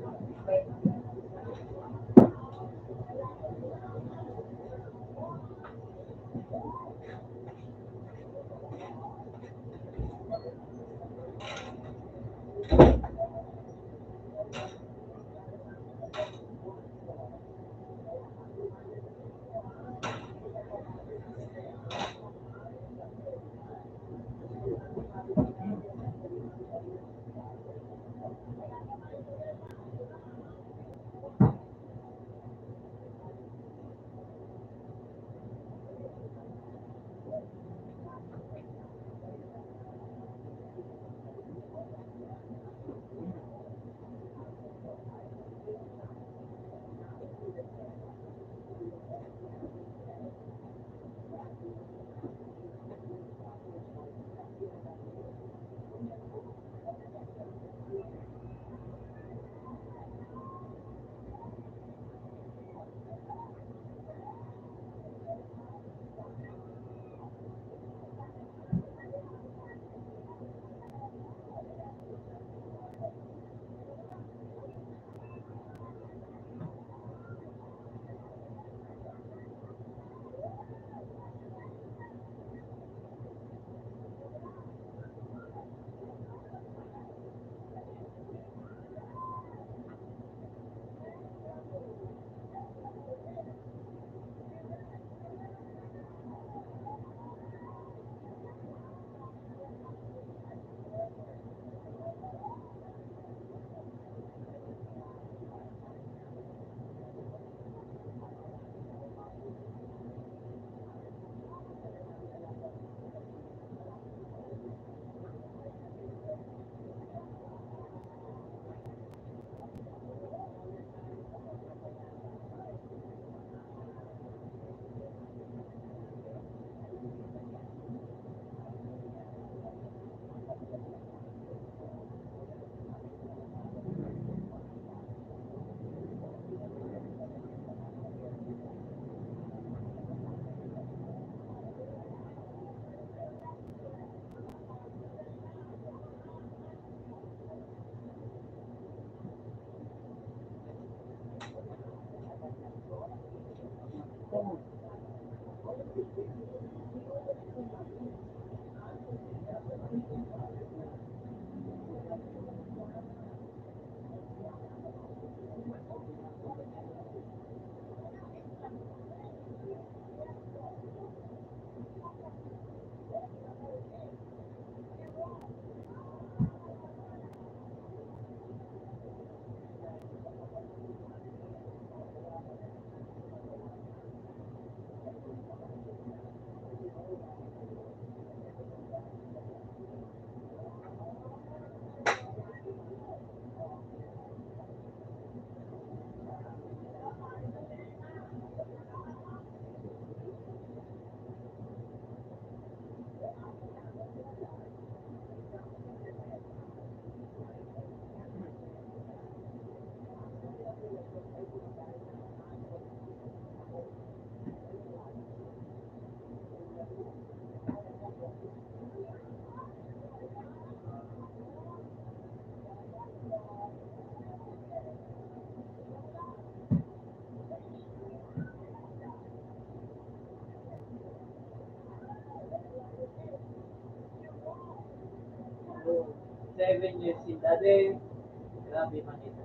So, 7 years si Daddy. Grabe man ito.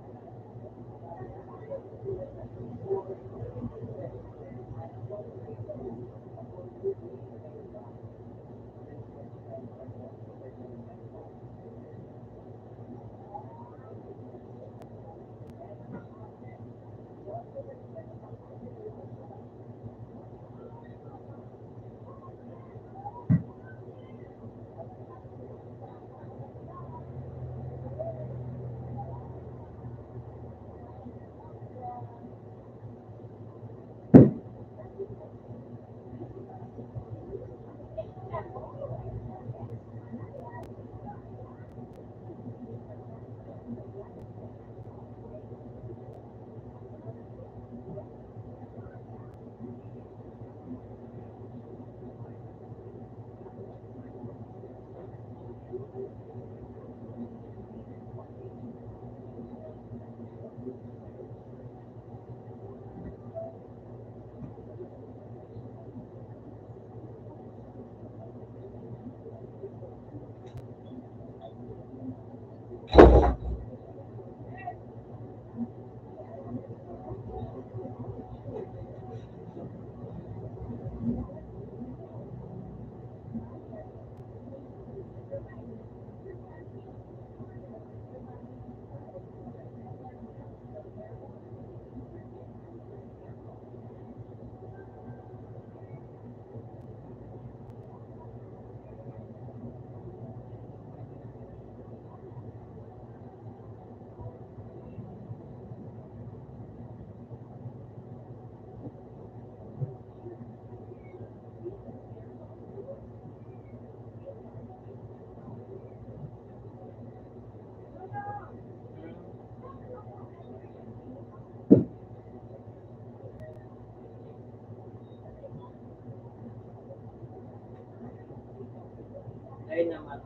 Ay naman.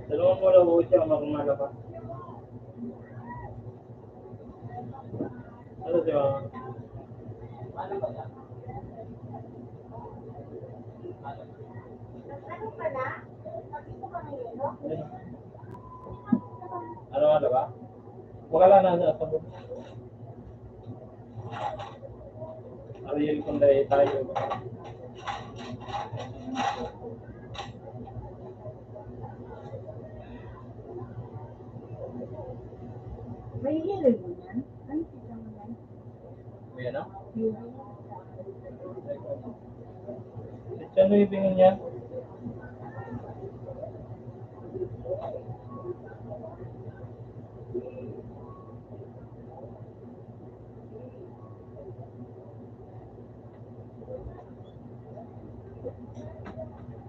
Dalawang mo lang siya magmala pa. Ano siya? Ano ka na? Dito ka ngayon, no? Ano nga ba? Baka lang nasa sabon. Ariel kung dahil tayo. May hilo mo yan? Ano kita mo yan? May ano? Hilo. Ano ibigin niya?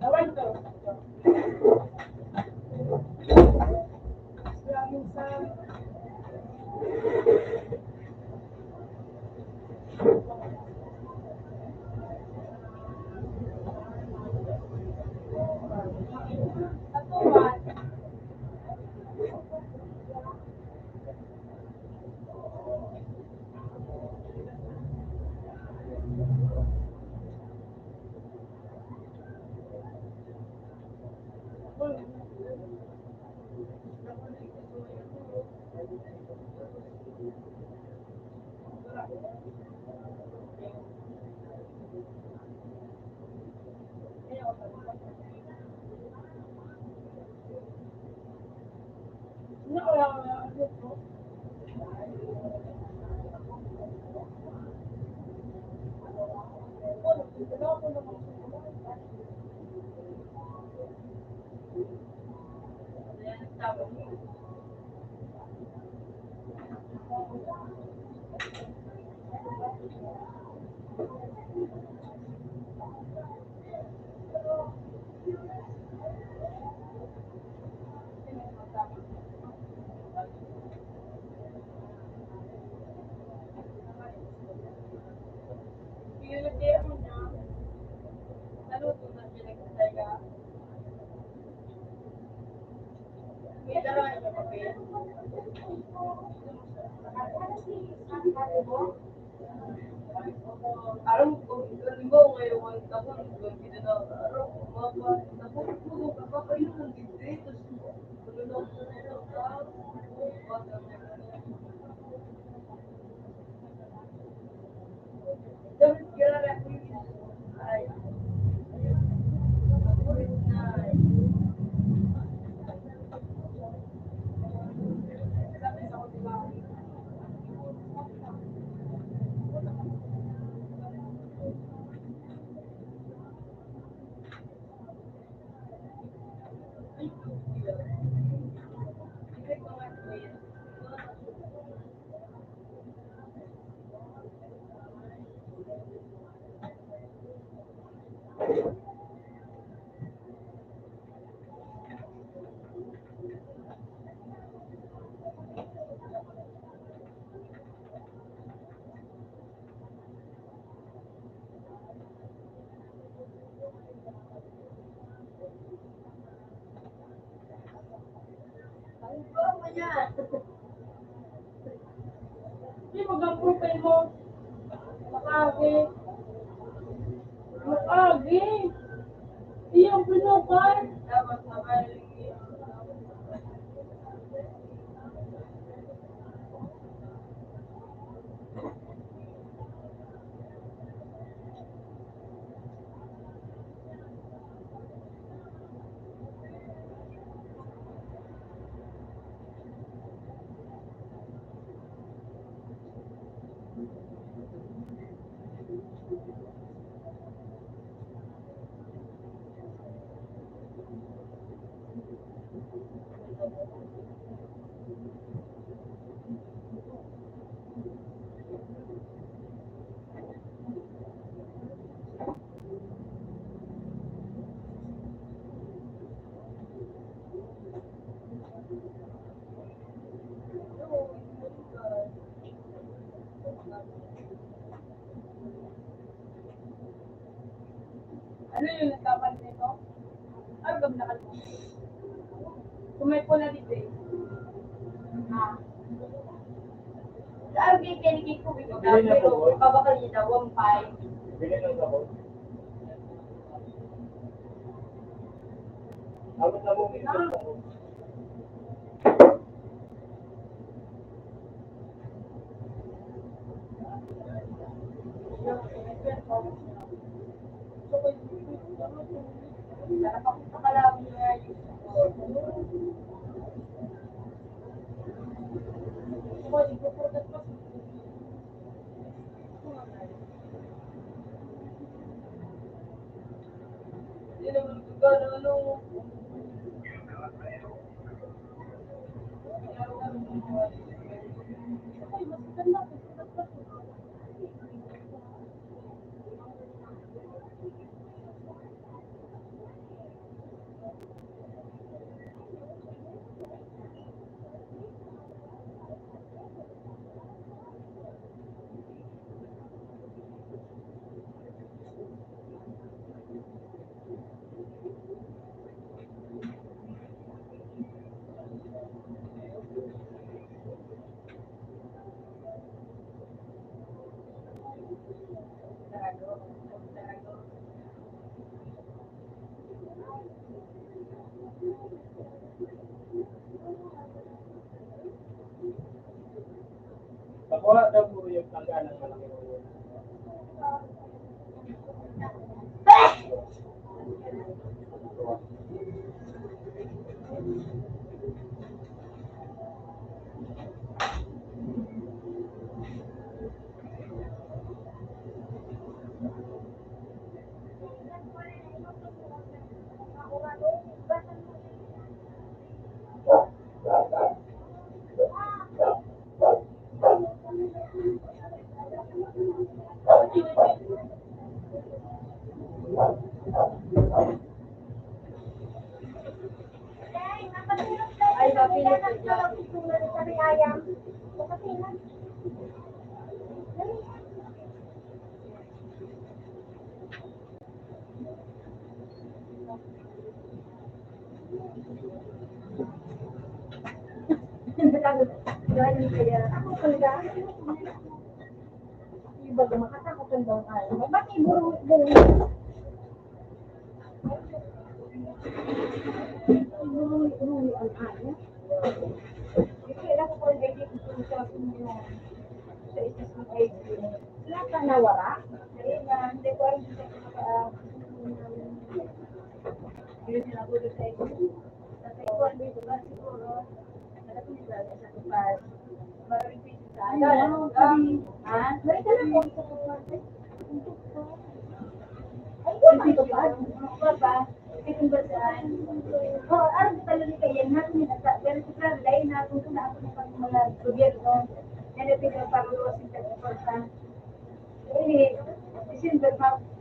Awan to. Maraming sa... Katuwan. Araw kung halimbawa ngayon ang tapos kung kita na araw mapa tapos kung kapakayo ng gindi tapos tulog na dapat kira na ay Hindi mag-ang profile mo. Makagi. Makagi. Iyong pinukay. Dapat naman. Ano yung nagkapan nito? Ay, gab na ka. Kumay po na dito eh. Sabi kay Kenny ko bito Bili na po, boy. kabakal niya daw 1.5. Bili ng sabon. Abot na mo minsan sabon. Sarap ako sa kalawin niya. Hindi naman gagana ano. Pakuha daw po yung tangga ng malaki ulo. Ay, mapilip ko dyan. Sabi ayam. Kapasinan. Galing kaya. Ako talaga. Iba ba makatakot ang daw ay. Ba't iburo-buro? Iburo-buro ang ay. Kailan ko po ang ID ko sa inyo. Sa isang ID. Wala ka nawara? Hindi ko alam sa hindi sila ko sa inyo. Kasi ko ang dito ba siguro. Nalapin nila sa tupas. Maraming piso sa akin. Balik ka na po sa tupas. Ay, dito ba? Ba? Ito ba saan? Oo, araw pala ni kaya natin nasa. Pero sa dahil na kung na ako ng mga gobyerno. Yan ito yung pag-uwasin sa tupasan. Eh, December,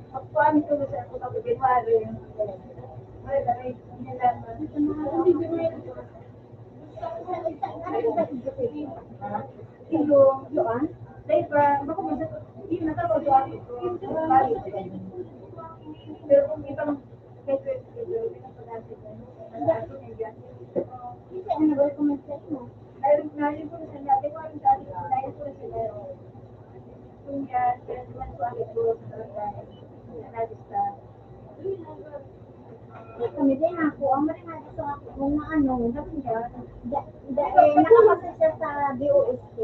magpuan ko sa ako pag-ibigay. Ay, yung dahil pa, baka hindi natawag ako. Pero kung ibang kasi ano ba yung message mo? Dahil ngayon ko sa natin ko ang dati ko dahil ko sa meron. Kung yan, kaya naman ko ang ito sa talaga. Natin sa kami din ako, ang marimari gusto ako kung ano, dapat niya, nakapasa siya sa DOST.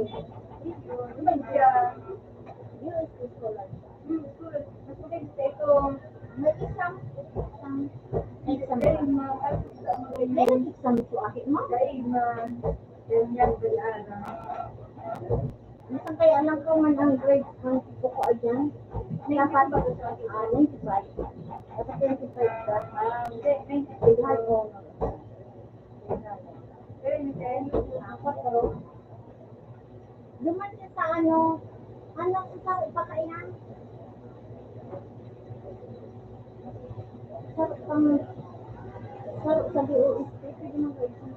Diba siya? DOST scholar siya. Nasulit sa ito, may exam. May exam ito akit mo? Yan ba Nasaan kaya alam ko man ang grade ng tipo ko dyan? Dapat 95. Dapat 25 ka. Hindi, 25 ko. Pero, duman siya sa ano sa ipakainan? Sa DOST, pwede mo ko isang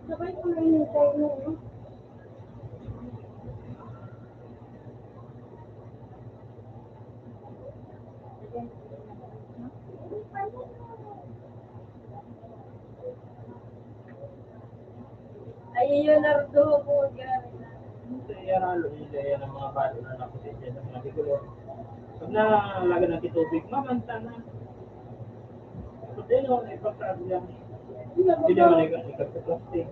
sabay ko na inintay mo. Ay, yun, Nardo ko. Yan ang mga balo na nakusisya sa mga tigulo. Pag nalaga ng titubig, mamanta na. Pwede nyo, ipagkado yan. Hindi naman ikagpaplastic.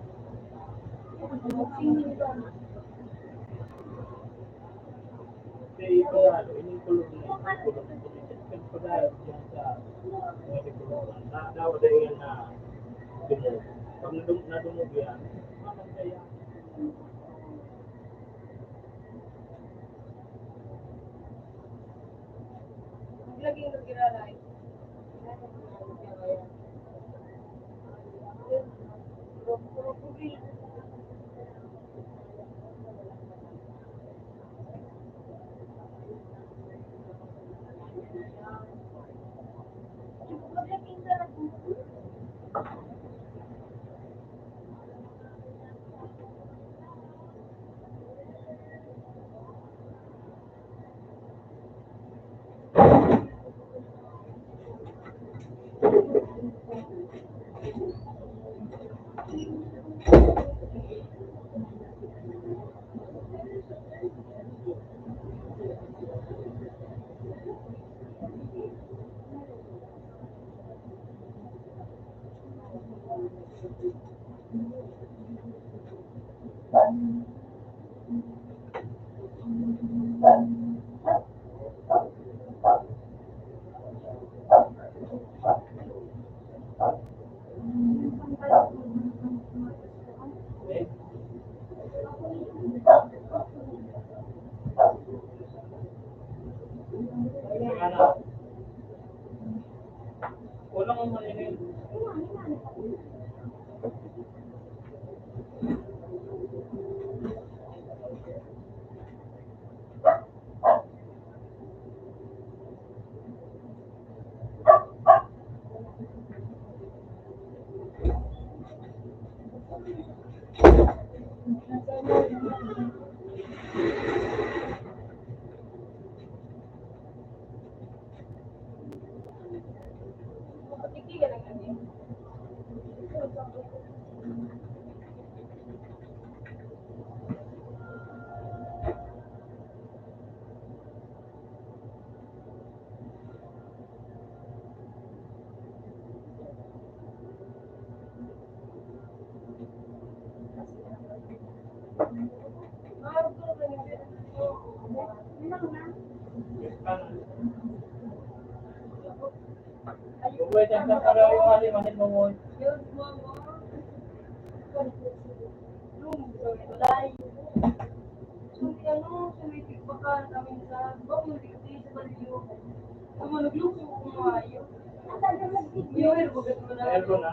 Kasi ipagkado, ininkulog na ininkulog. Pagkado dyan sa mga tigulo. Nawala yan na dumog. Pag nadumog yan, mamanta yan. Lagi yung ginalay. lang ang mainin. Wait, ang para yung alimahin mo mo. Aircon na.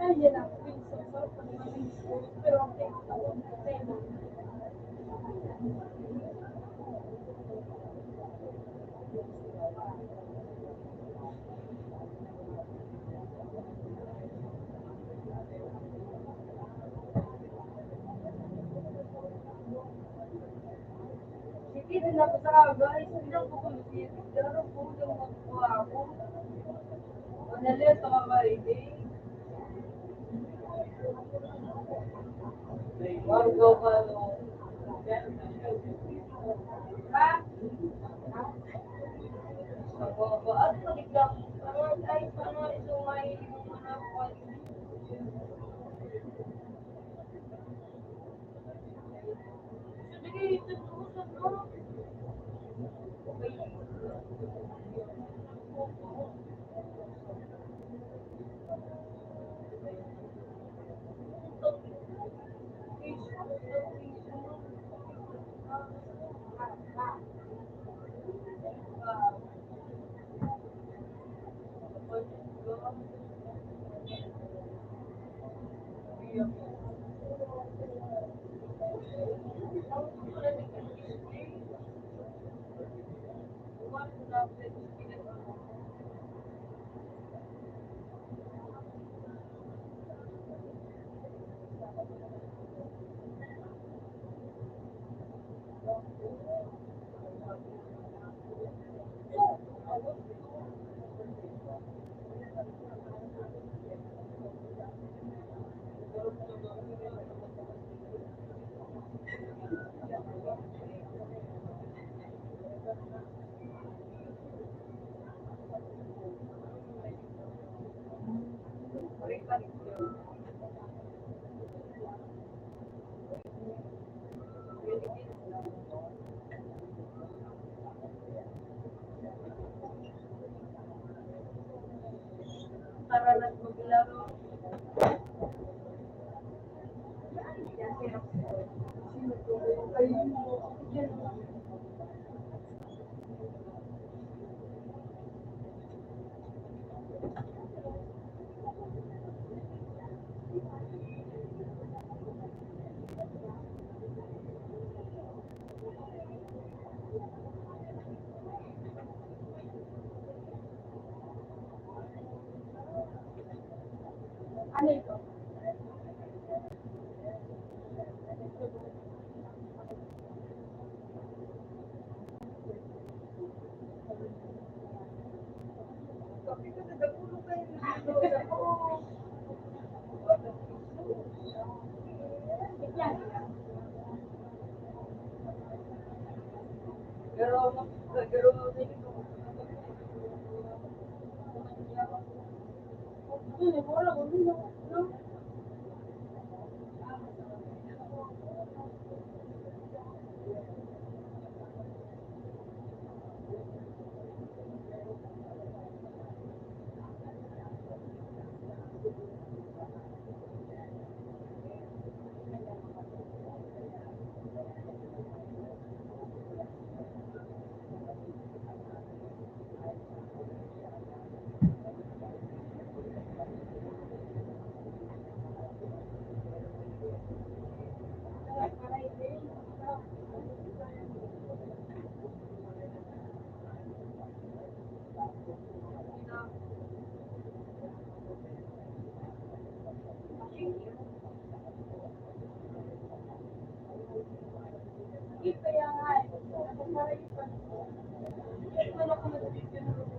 Hindi na ako sa guys, hindi na ako kumisit. Pero po yung magkuha ako. Manalit ako kaide. Margo ka no. Ha? Ako ba? At maliglang. Parang ay parang isumay yung mga kwan. Sige, ito ko. nakaranas maglaro. Sino to? Ay, yan. Ano ito? Sabi ko, nagapulong kayo dito. Yan. Pero, Hindi, wala ko. Hindi na. No? kaya nga eh. Wala ko nag-video.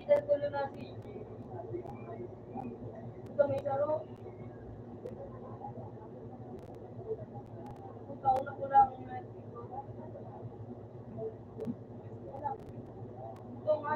Kita tuloy na si ito may laro. Kung kauna ko lang yung ito nga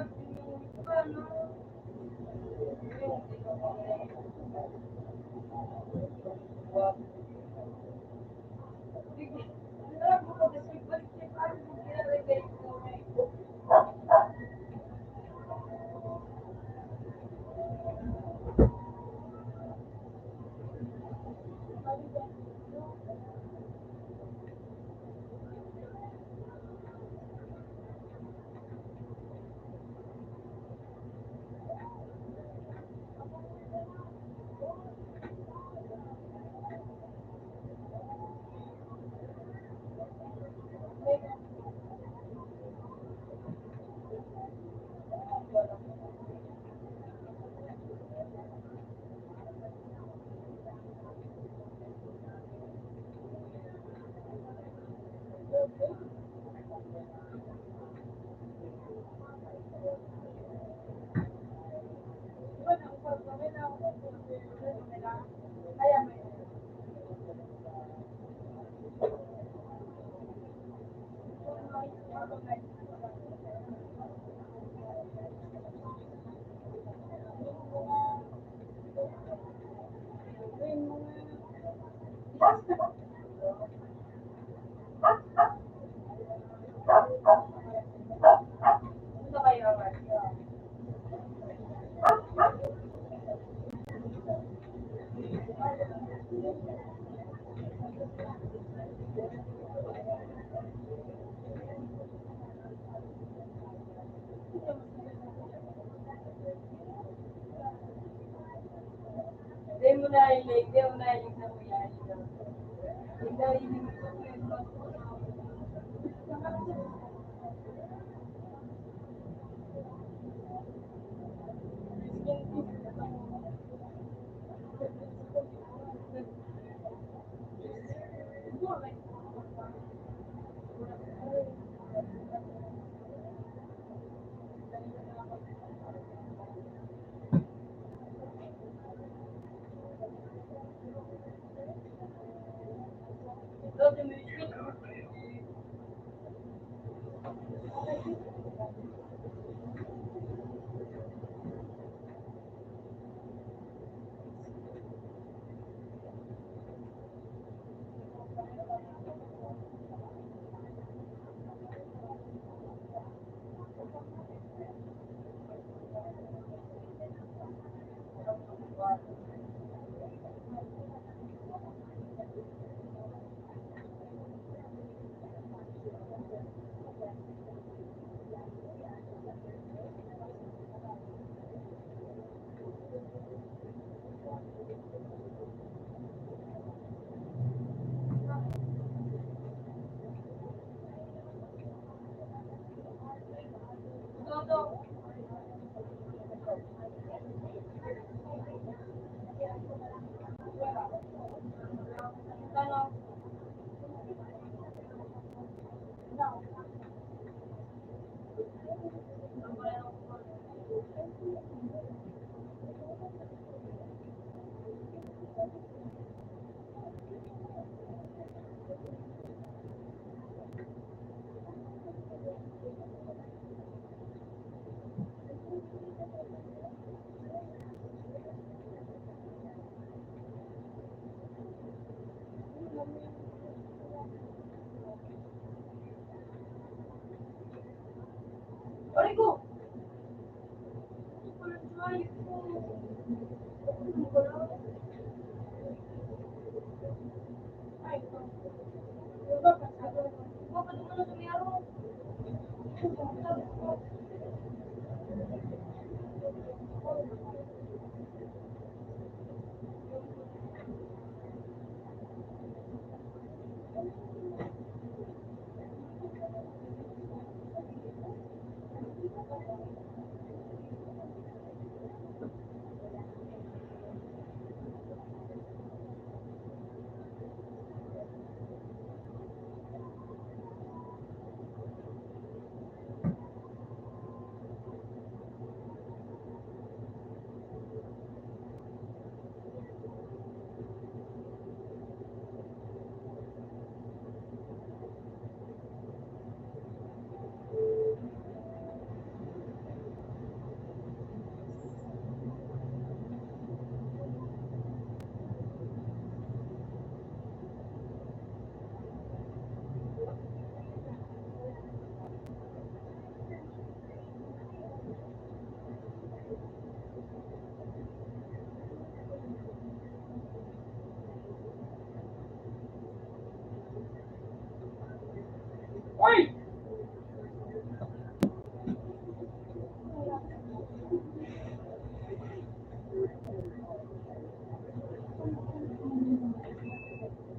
yung ano Hindi mo na i-like na mo yan. Hindi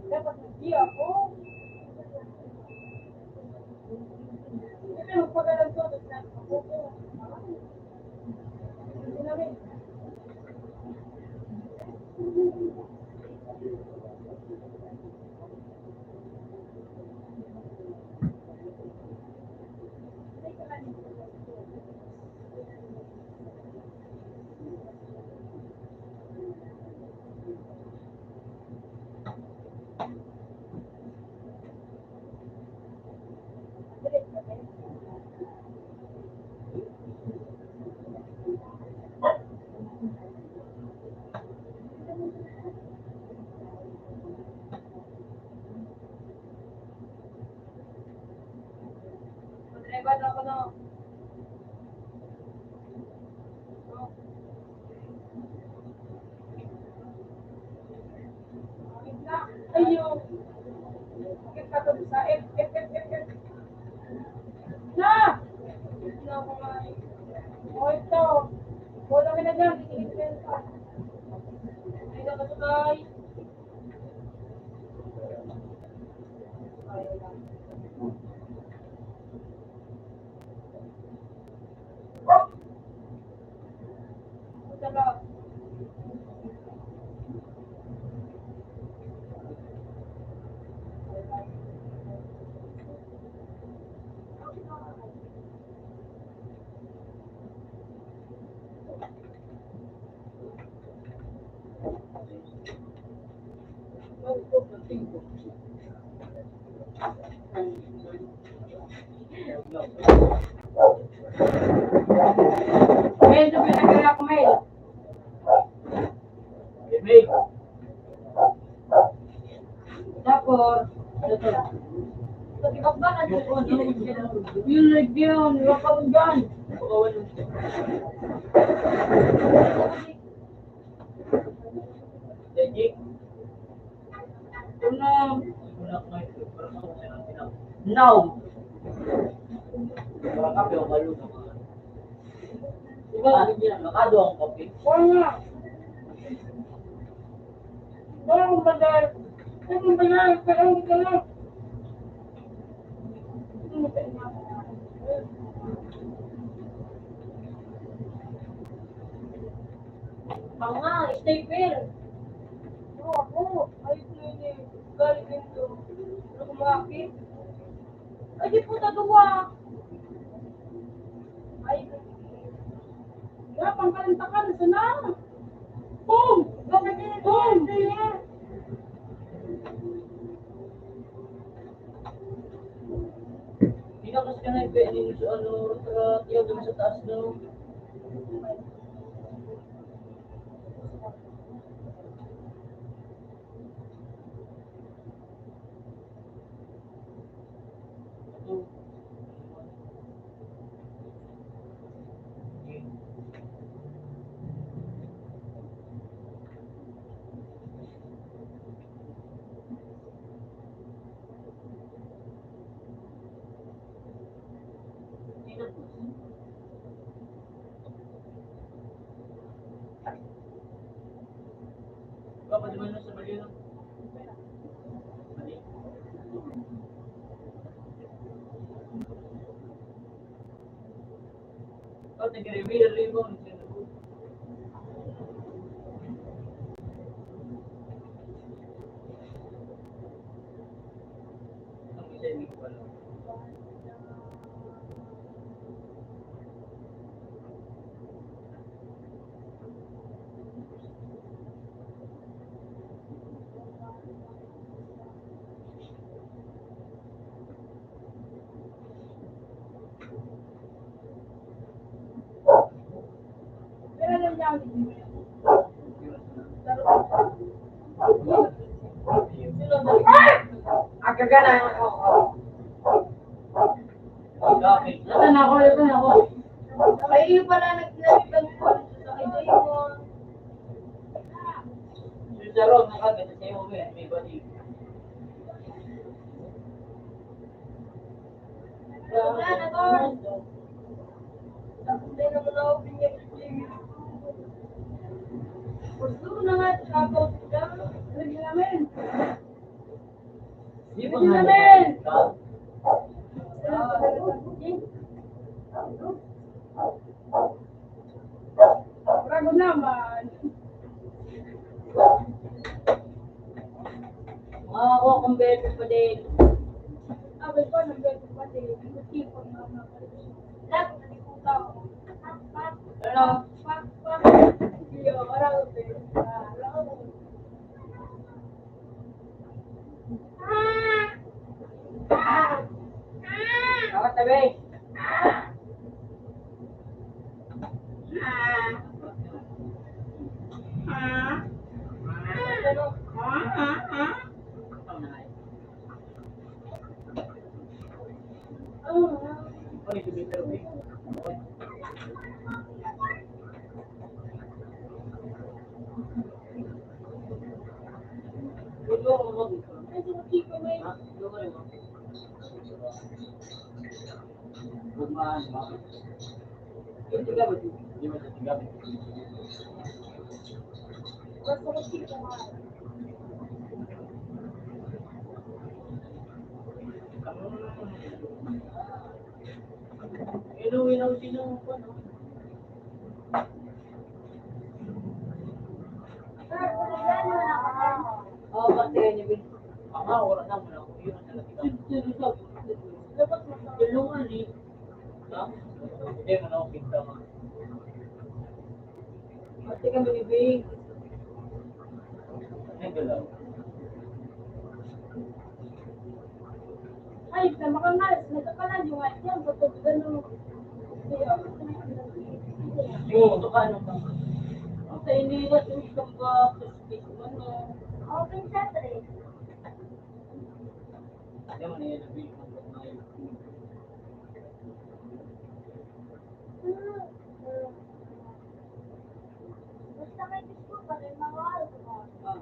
Dapat hindi ako. Hindi mo pagalan to. Ako po. Hindi namin. Driver ako no. Ayun. Bakit ka to sa F. Na! Na ako nga. O ito. Wala ka na dyan. Tingin ka. Ay, nakasakay. Ayaw lang. Sarap. Mel, ito pinagkala ko, Mel. May. Tapos, Ito. sa tikap ba, Yung yung leg yun, yung ka dyan. Pakawan yung Legit. Ano, Wala ko ngayon. Parang ako siya ng tinap. Now! Parang kape o malo naman. Diba? Nakado ang kape. wala nga. Wala akong badal. Wala akong badal, pero hindi ka lang. Mga, staple. Oo, ako. Ayos na yun eh. Galing dito. Ano kumakit? Ay, di po tatuwa. Ay, wala pang kalintakan. Sana. Boom! Boom! Pinakas ka na yung pwede sa ano, sa tiyaw doon sa taas no. Ito. Baka di ba na sa mali no? Mali. Bakit nag-reveal rin mo? Ang isa hindi ko alam. Pero alam niya ako din. Agagana ako. Bakit? Ito na ako. Ay, iyo pala naglalagay ko sa kay Damon. Yung sa room, nakaganda sa'yo mo yan. May body. Wala na to. Hindi naman ako pinag-ibig. Gusto na nga, sabaw sila. Lagi namin. Di ba Hindi nga namin. ka? Bago naman. Ako kung beses pa din. Abay ko, nag-beto pa din. Nag-tipon na ako. Lahat, naliputa ako. Ano? Pak. Iyo, araw ko. Araw ko. Dapat tabi. Ano yung subiter mo? Gulo ko mo. Ay, sumutiko mo yun. Ha? Gulo ko rin mo. Gugmaan mo. Yung tigaw, di ba sa tigaw? Ba't sumutiko mo? Inaw sino ko, no? Oo, kasi ganyan bin. Wala na mo na ako. Yun ang nalatigaw. Dapat mo sa Tulungan eh. Ha? Hindi mo na ako kita ma. Pati ka binibig. Ay, galaw. ay, na makangalas, nagkakalas. paano ba? Kasi hindi na tumitang ba sa space mo, no? Open sa 3. Hindi mo na yan ang bilis ng pagmayo. Basta may gusto pa rin mawala ko. Ah,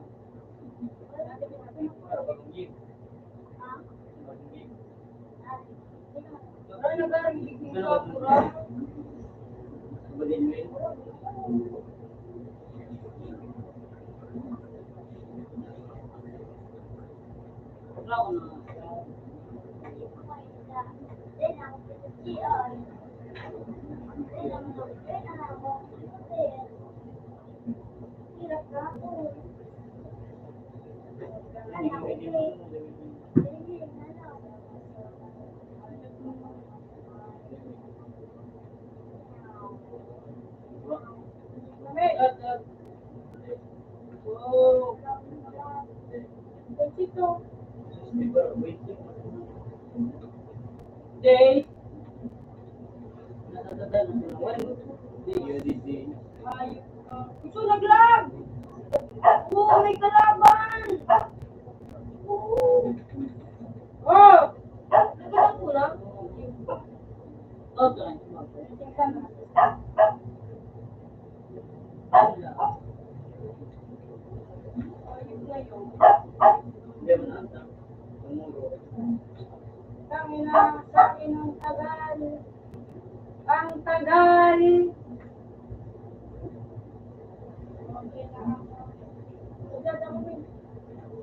para bagong game. Ha? Bagong game. Ay, nag-aarig din ka, pura. Bagong game. Wala ko na. Hindi kami din mo. Oh. Pechito. Day. Natatanda na sila. Day. Ayun. Gusto naglag! Oo, may kalaban! Oo. Oh! Naglag mo na? Okay. Ayun na yun. Hindi mo na ata. Tumuro. Tangina sa akin ang tagal. Ang tagal. Okay na ako. Magdad ako min.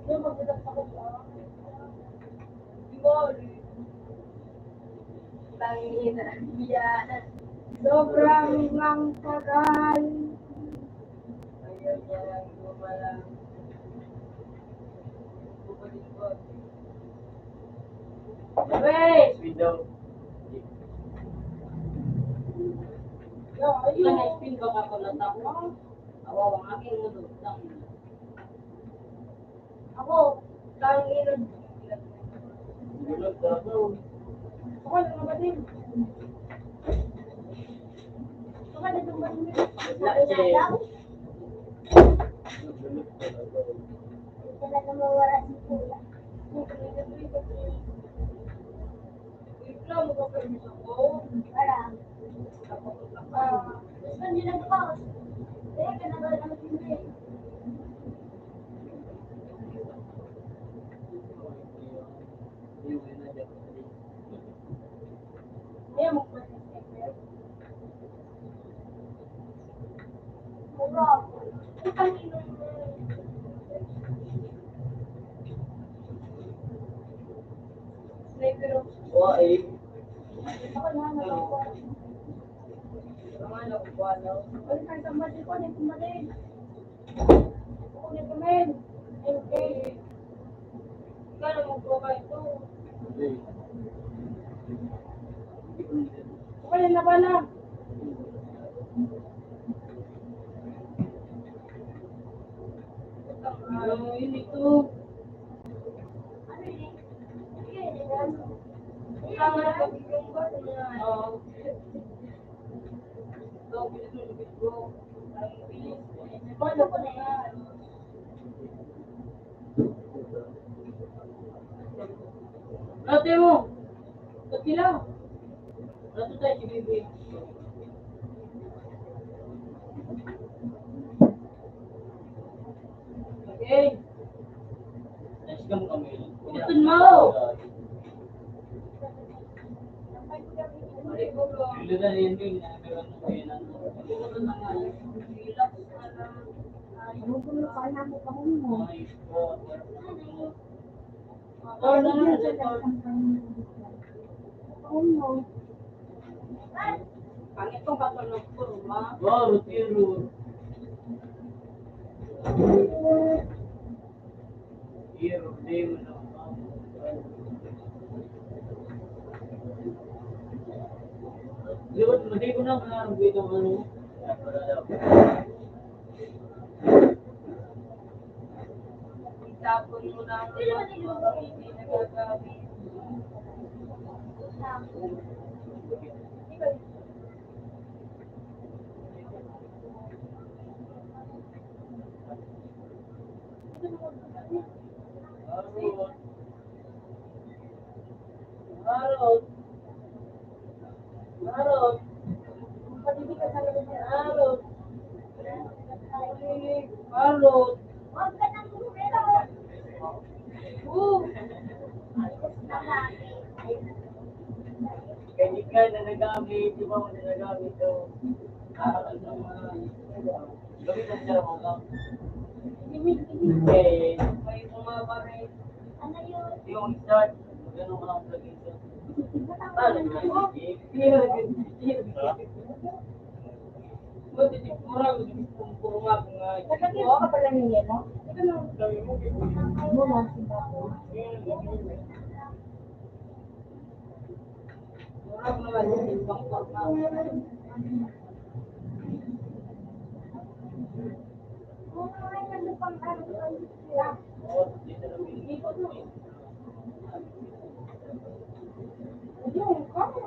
Yung magdad ako sa Diwali. Tangina. Yan. Sobrang ang tagal. Ayaw niya lang gumalang. Bumalik ko. Wait! Speed daw. Yo, Ayun. ayun. Spin ka kakulat ako. Awaw ang aking mundo. Ako, tangina. Gulat ka ako. Ako lang naman din. Ako lang naman din. Sila na mawala si Kuya. Reklamo ka permis ako. Para. Ah, Saan yun ang boss? Eh, kanagawa naman hindi. ayaw mo pa sa stepper. Mura. Ang kanino Sniper ako. Why? ako na nagawa. Tama na ako ba na? Ay, kaya tambali ko, hindi kumalit. Ako na kumain. Okay. Ikaw na magbuka ito. Ako na ba na? Ano yun ito? Ano yun? Sige, yan. Tama na pag-ibig ko. Oo. Ito, bilis mo, bilis ko. Ang bilis. Ano ko na yan? Ate mo! Ba't sila? Ate tayo si Bibi. Okay. Next come kami. Putun mo! Bilo na rin din na meron na kayo ng ano na nga yun. Relax na lang. Ano ko na pa na mo kahon mo? Mga sport. Oh, nandiyan sa kahon mo. Pangit kong katulog ko, ma. Wow, rutiro. Hero, Deo na. Liwat, madi ko na kanarang dito ano. Itapon mo na ang mga hindi nagagamit. Arot. Pati ka talaga sa arot. Arot. Huwag ka nang bumero. Kaya ka na nagamit, di ba mo na nagamit ito? Arot naman. Gawin mo siya mo lang. Eh, may bumaba rin. Ano yun? Yung start, gano'n mo lang lagi siya. Talo na. Nagkakita ka pala ng yelo? Muna, simba ko. Kung ay nagpang sila. Ayun, kamo.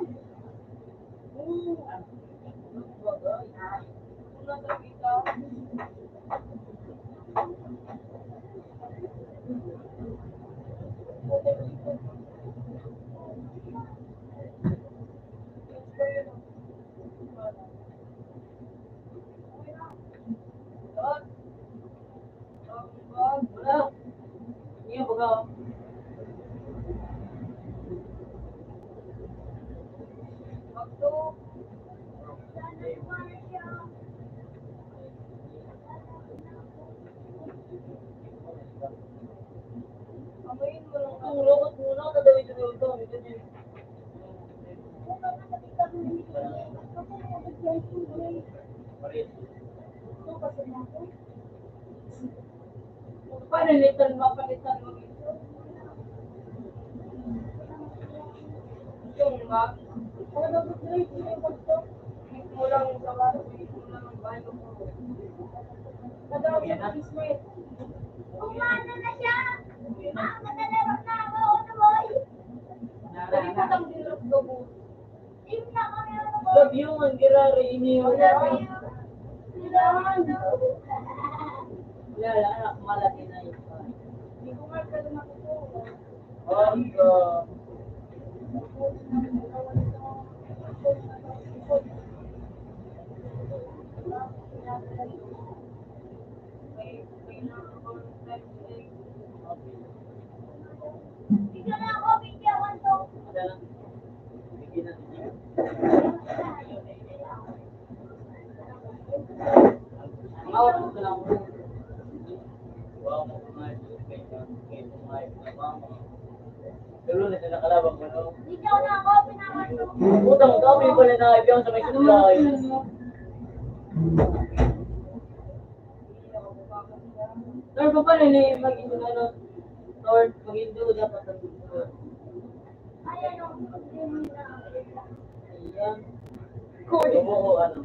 Palitan mo ito. Yung ba? Ano daw gusto rin yung gusto? Hindi lang sa bahay, hindi lang ang bahay ko. Nadami sa kismet. Umano na siya. Nakalaro na ako, ano boy? Sabi ko lang dinrop ko po. Team na kami, ano boy? Love you, ang girari, iniyo. Sila, ano? Wala, anak, malaki na yun. Hindi ko nga pala nakukuha. Oh, Bigyan na ako, bigyan to. Pero na sila kalabang mo, no? Bigyan na ako, pinawan to. Utang kami pala na ibiyang sa may supply. Lord, pa paano na mag-indo ano? Lord, mag-indo dapat ang gusto. Ayan o. Ayan. Kuya mo, ano?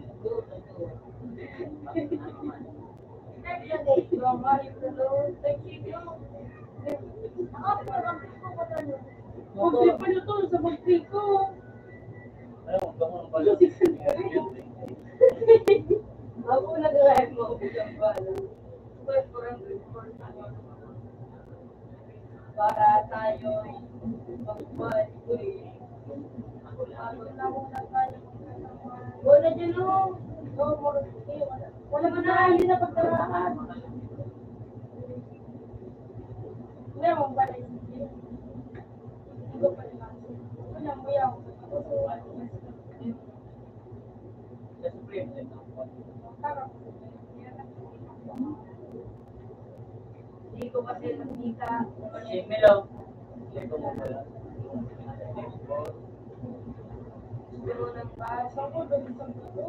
Kumple pa na to sa bagti ko. Ako nag-live mo ako sa bala. Para tayo mag-buwan. Wala dyan o. Wala ka na, hindi na pagtaraan. Wala mong balay. Hindi ko pa naman. Wala mo yaw. Hindi ko kasi nakita. Si Milo. Ito mo pala. Pero nang basa ko, Saan ko doon sa buto?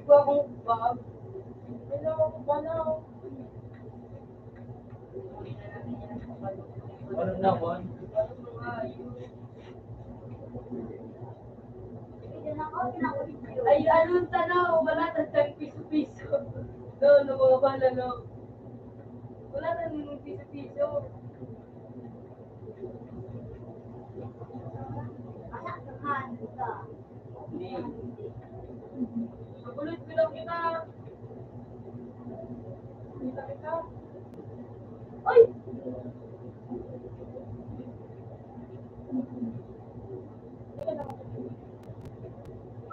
ikaw akong bag. Wala ako balaw. Uli na natin yan sa bag. Ano naman? Bigyan ako, pinakulit yun. Ay, anong tanaw? Wala na siyang piso-piso. No, mga bala, no. Wala na nung piso-piso. Anak ng hando ka. Hindi. Magulit ko lang kita. Kita kita. Uy! Hindi ka na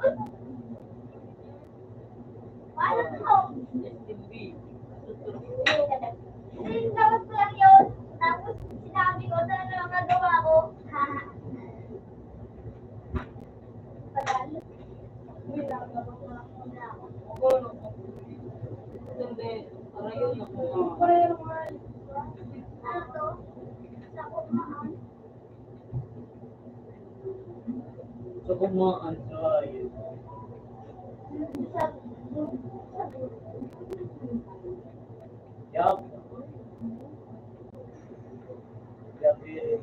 Uy! So kumaan sa ayun. Yup. Yup, yun.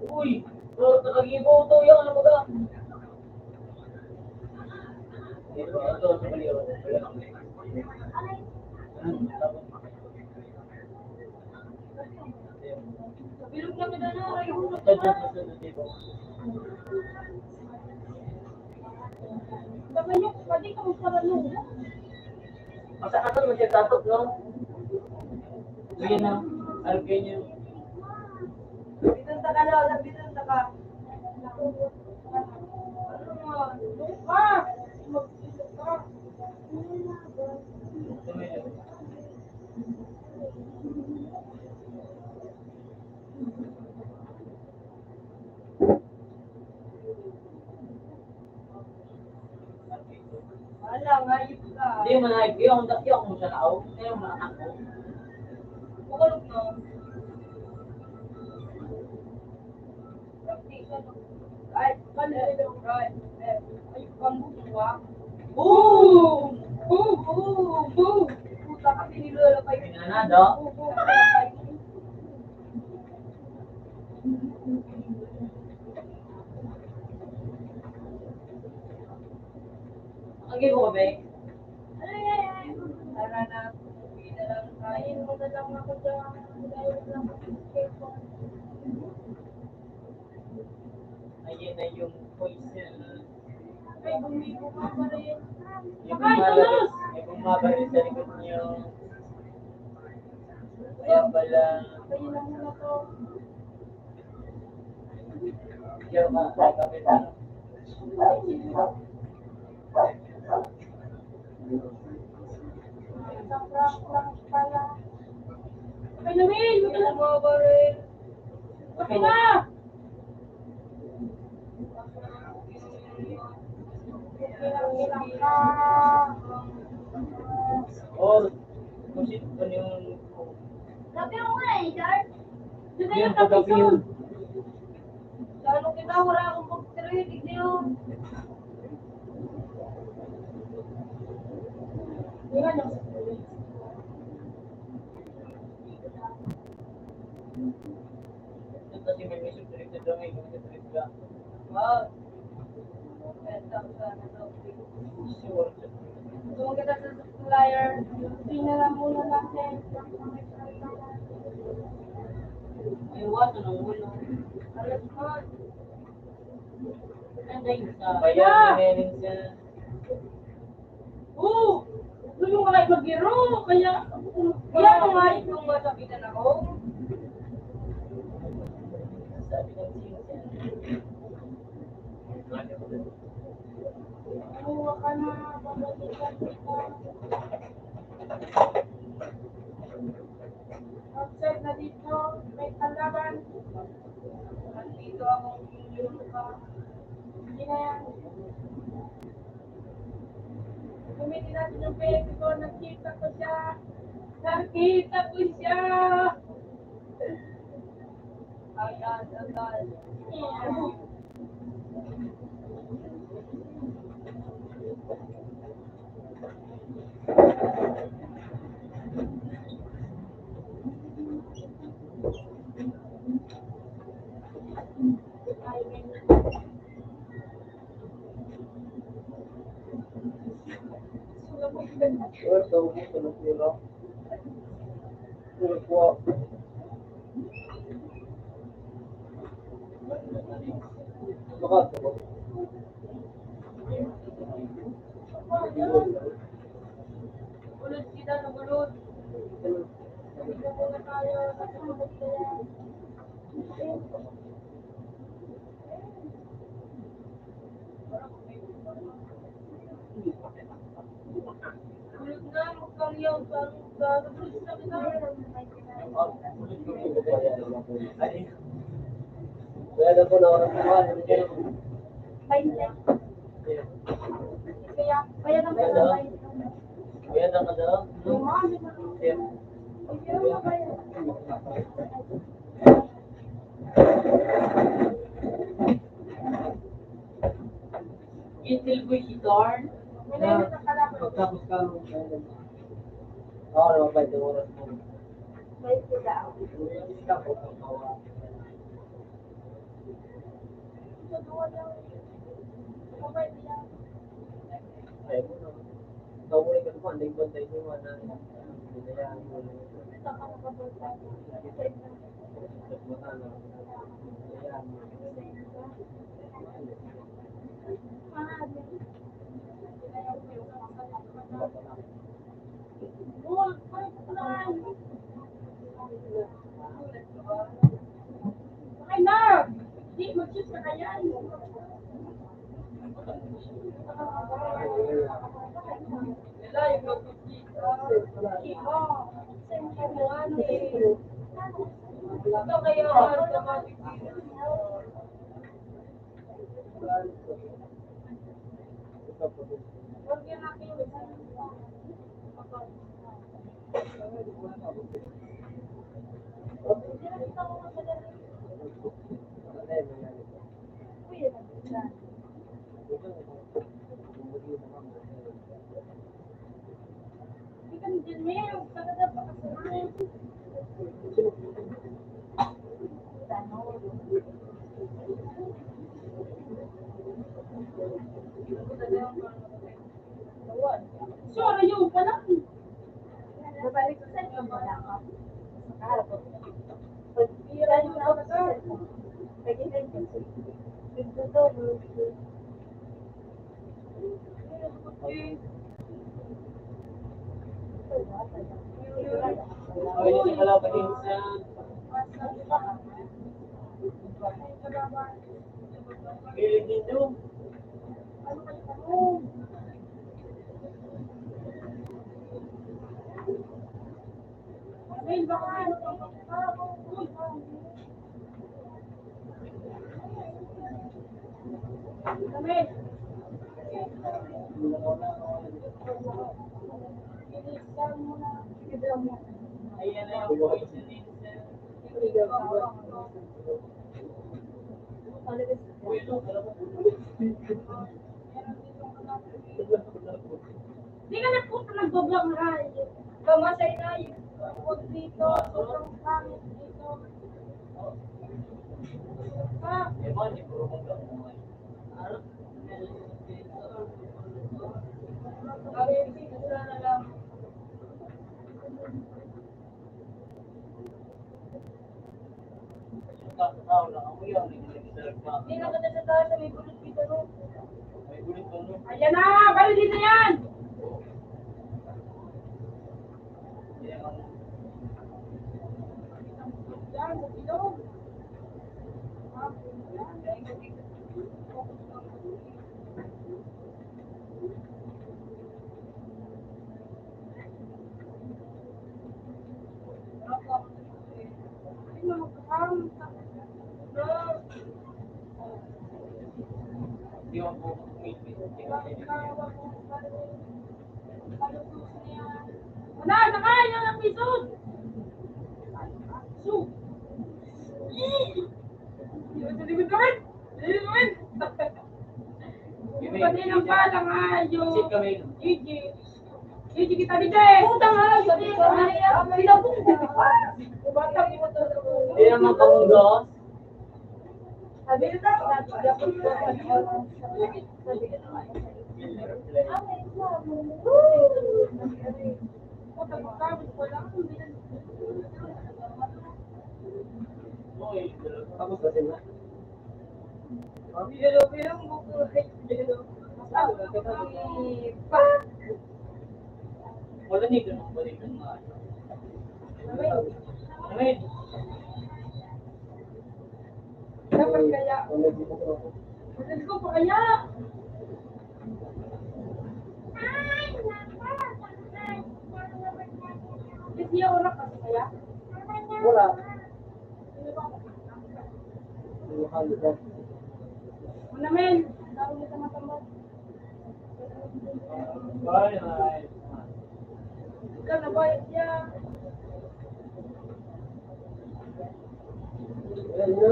Uy! Nag-ibo to yung ano ba? Ito, sa baliw. Bilog na kita na, yung Baka nyo, pwede ka magkaroon. Asa mo siya tatok, no? Yun na, alpin yun. bitong taka na, bitong taka. Wala, ngayip ka. Hindi mo na, yung mo siya tao. Kaya mo na ako. Bukulog no. Ay, right. Ay, pambuwa. Boom! Boom! Boom! Boom! Puta ka, pinilala kayo. Pinanado. Ang gibo ko, Bek. Tara na, uwi na lang tayo. Mo na lang ako dyan. Dahil lang ako sa cellphone. Ayun na yung poison. Ay, bumigo ka pa rin. Yung bumabarin sa likod niyo. Kaya pala. Kayo na muna to. Yung kakapit na. Isang prank lang pala. Okay na, Will! Kayo na mga baril. Okay na! Ilang ka. Or, kung sino pa yung... Sabi mo nga eh, George. Yung kagabi yun. Lalo kita, wala akong pagkirinig niyo. Hindi nga nang Ito kasi may mission directed daw ngayon. Kung ito ka. Wow. Pentang sana daw. Sure. Tuwag kita sa supplier. Tingnan lang muna natin. Ay, wato ng ulo. Alas mo. Ano yung sa... Bayan, meron siya. Oo! Gusto mo nga mag-giro, kaya... Kaya mo nga yung masabitan ako. Sabi ng siya. Kumuha ka na, pagdagitan kita. Outside na dito, may kalaban. Nandito akong yung ka. Hindi na yan. Gamitin natin yung baby ko, nakita ko siya. Nakita ko siya! Agad. Well, so, tulog nila. Tulog po. Bakit? Ulod kita, nagulod. Dito muna tayo. Natulog na yan. Ulod na, magkangyaw. Nagulod na kita. Kaya na po na orang tua. 20. Ayan. Kaya nang pala 20. Ayan ang ano. Yung mga, di ba? Ayan. Yung mga kaya. Itil ko si Dorn. Pagtapos ka mo. Oo, naman pa ito oras mo. 20 daw. Yung isa ko, pagkawa. Ay, mo na. Ikaw mo ikaw mo, anding bantay niyo mo na. Binayaan mo na. Nagmata na. Binayaan mo. Ay, na! Hindi, mag-shoot ka kaya. Wala yung magkikita. Ito kaya automatic. Huwag yan natin. Hindi ka din, Mel. Talaga pa kasalanan. Sure, yung pala. Babalik ko sa inyo mo lang. Pagkira yung ako sa cellphone. Pagkira yung cellphone. Ay, hindi ka lang pa din sa... Pilig din doon. Mel, baka ano? Mel. Ayan na yung voice ni Hindi ka nagpunta nag-vlog na rin. Kamasay na yung huwag dito. Sobrang pangit dito. Ah, Ewan, hindi ko rin na lang. hindi na ka sa taas. May gulit dito, no? May gulit ko, no? Ayan na! Bali dito yan! Yan, sa bilog. Ay, magkakam. Hindi ako po kumipit. Wala, nakain na ng piso! Su! Salikod kami! Salikod kami! Pati ng palang ayo! Sit kami. Gigi! Gigi kita dito eh! Putang ha! Sabi ko, pinabong ko pa! Hindi naman kamunggas. Sabi ko daw, dapat ko Tapos ba sila? Pero bukuhay. Wala ni ganun balik ng mga ano. Amen. dapat kaya. Let's go pa kaya. Hindi ako oras kasi kaya. Wala. Manamel, Bye, bye. Ikaw na bayad niya. Ano?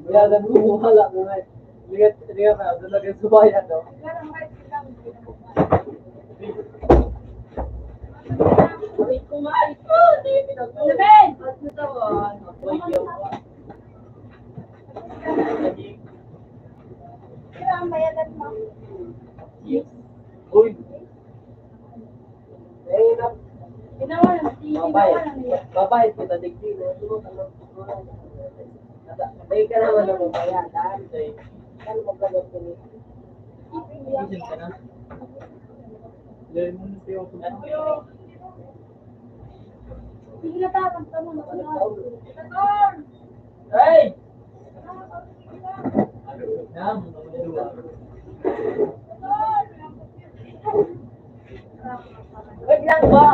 Kaya nagmumuhala ko nga. Ligat na, doon lang yung subayan, no? Ikaw na bayad sila. Wait, kumain ko. Ano, Ben? At natawan. Sino ang bayadan mo? Uy, Mahirap. Ginawa ng TV. Babayad kita, digdi. Dahil ka naman na mabayadan. Kano maglagot ko ni? isin ka na. Lemon siya ako. Sige na ta, magtamo na. Hey! Na, mga dua. Wait lang ba?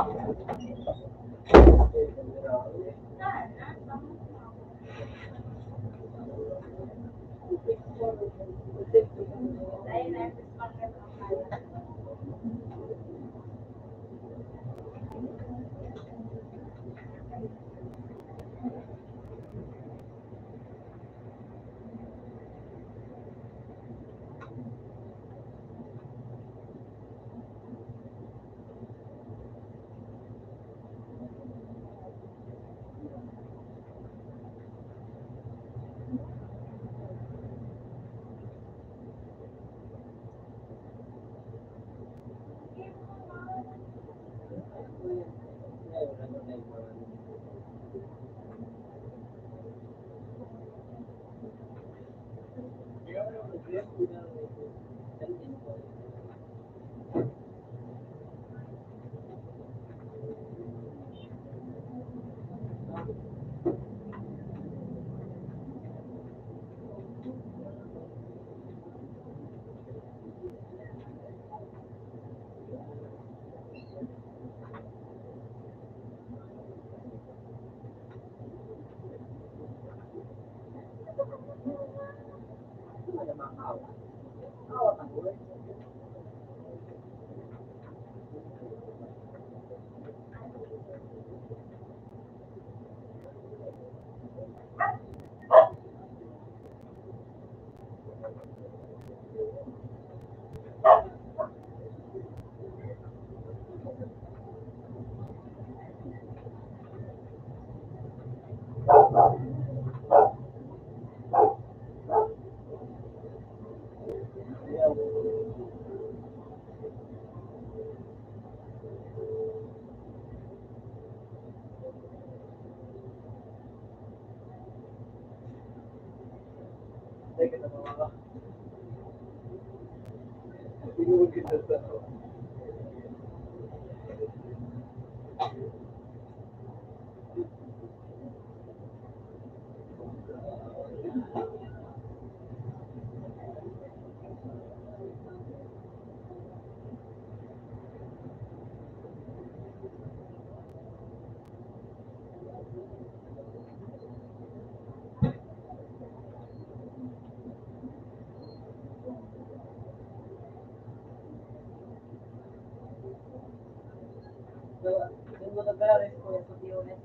Yung mga garis ko yung pag-iulit.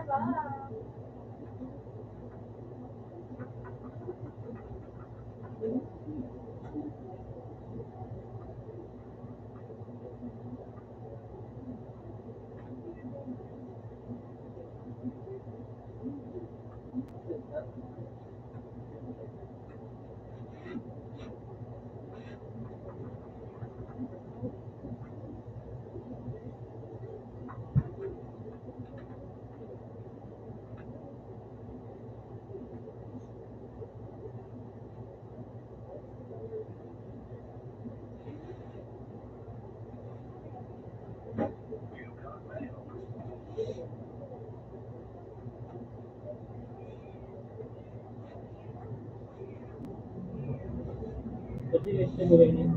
ba? Kasi este mo rin eh.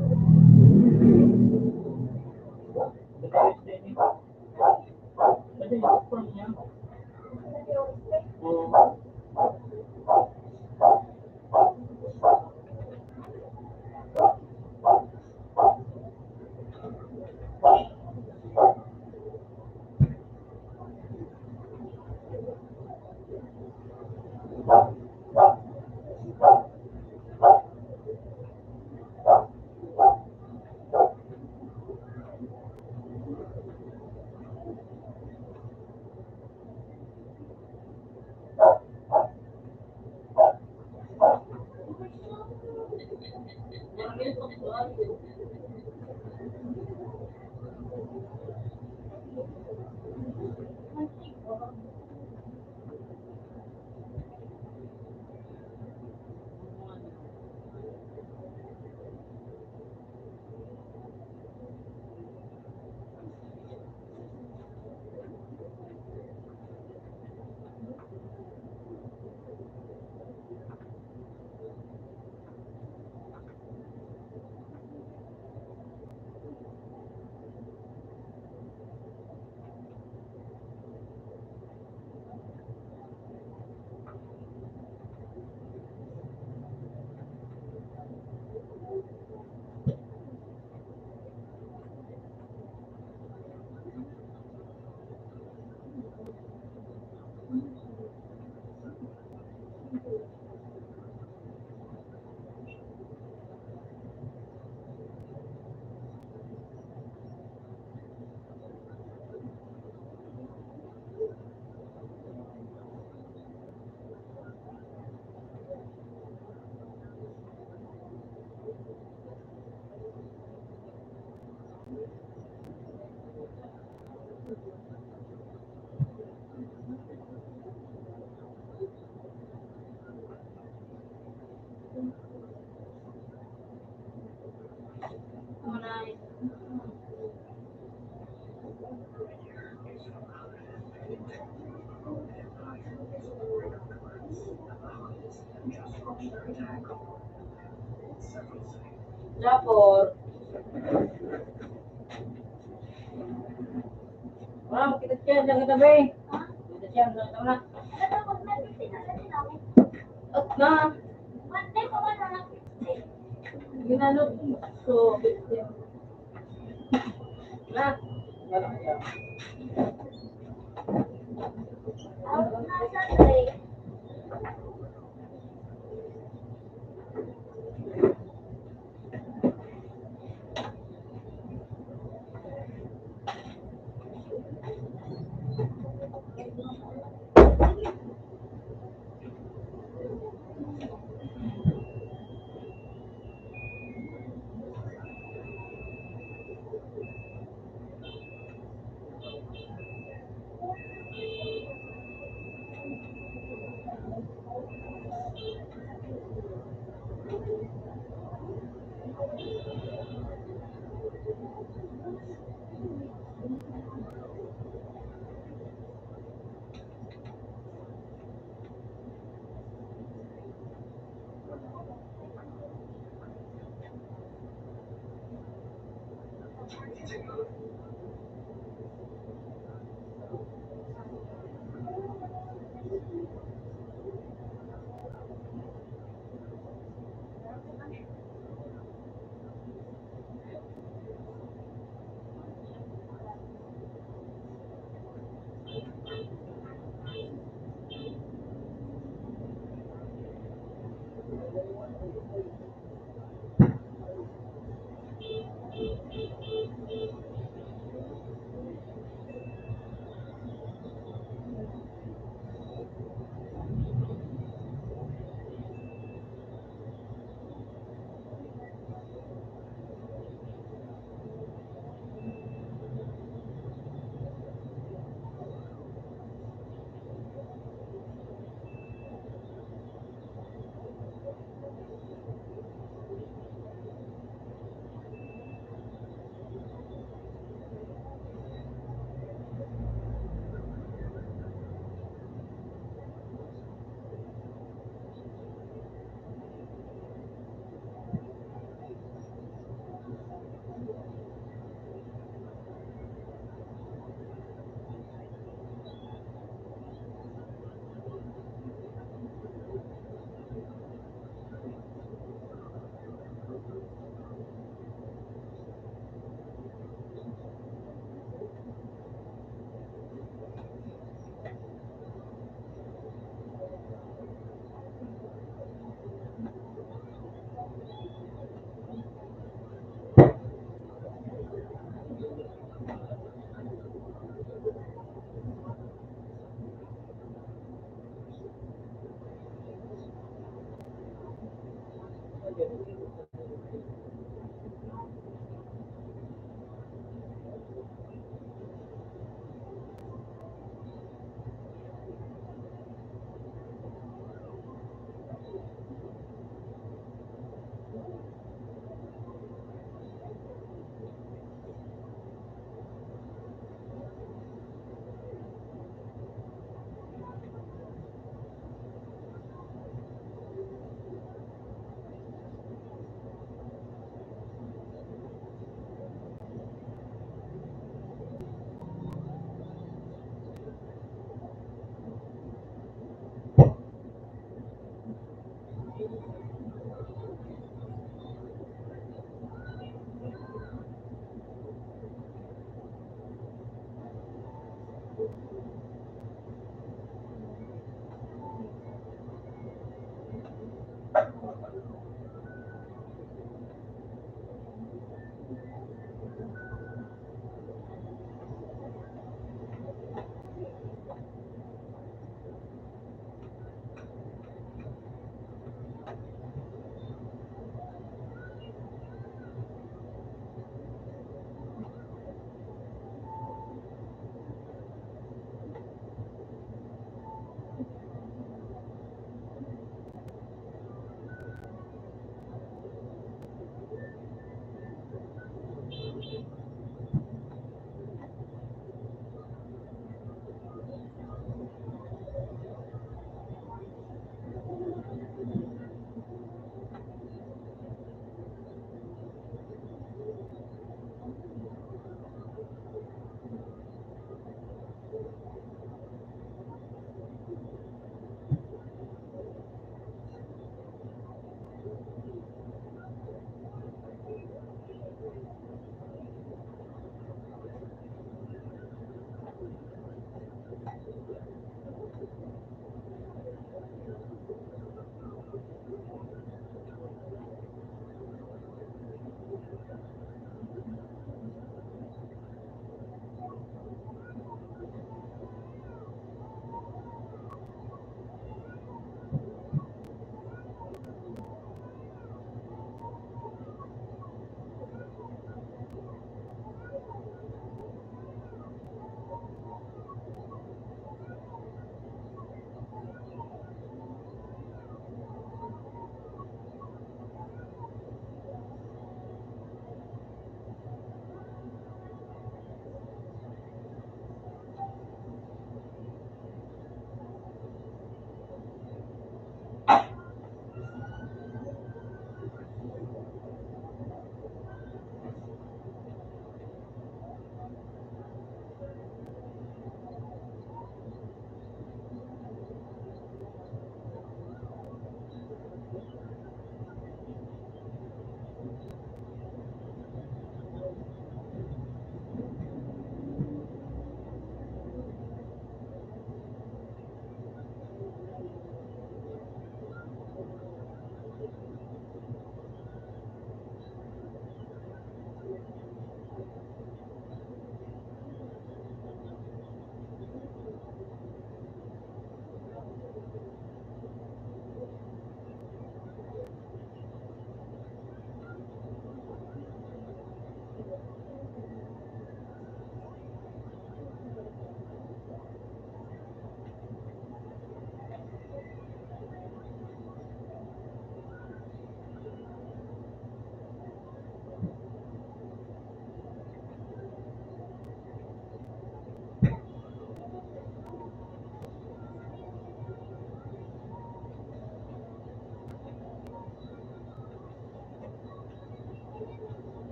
Kasi este ni. Kasi from niya. Oo. Japor. Wala, kita siya sa katabi. Kita siya sa katabi. At na, ginanot so, na, wala siya.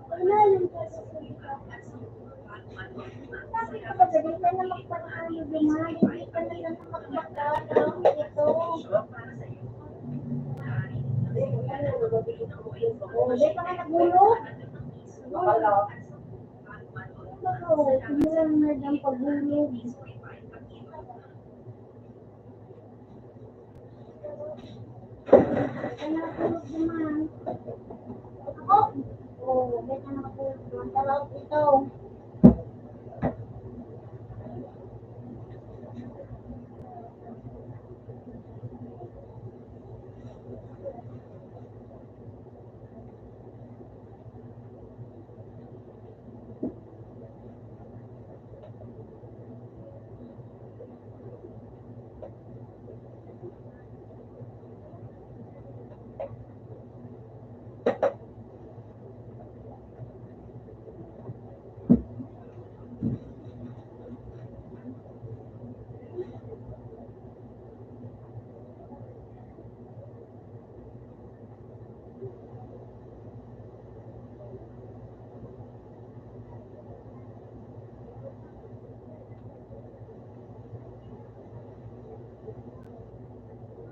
Wala yung bakit ka ba galing ka na magpanaano dumaan? Hindi ka na lang magpagkakaroon ito. Hindi pa ka nagulog. Oo, simulan na dyan paghulog. Hindi ka na natulog dumaan. Ako? Oo, hindi ka na natulog dumaan. Talaw ito.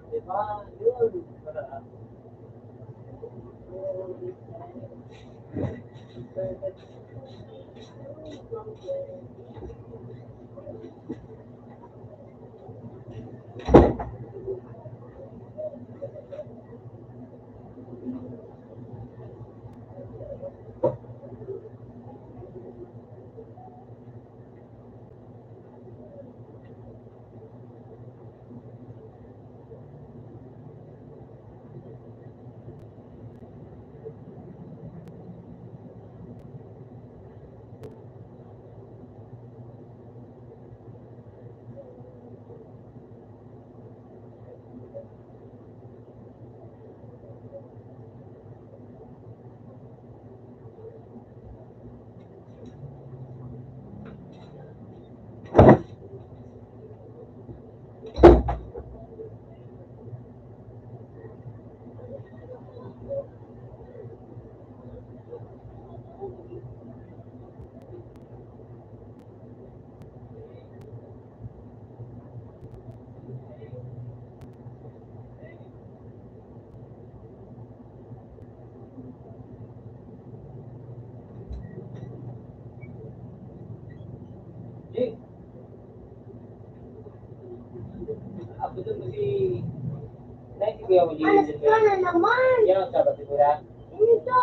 Diba? Yun. Ako doon kasi nakikibayaw mo dito. Alas ka na naman. Yan ang sabat ko na. Ito.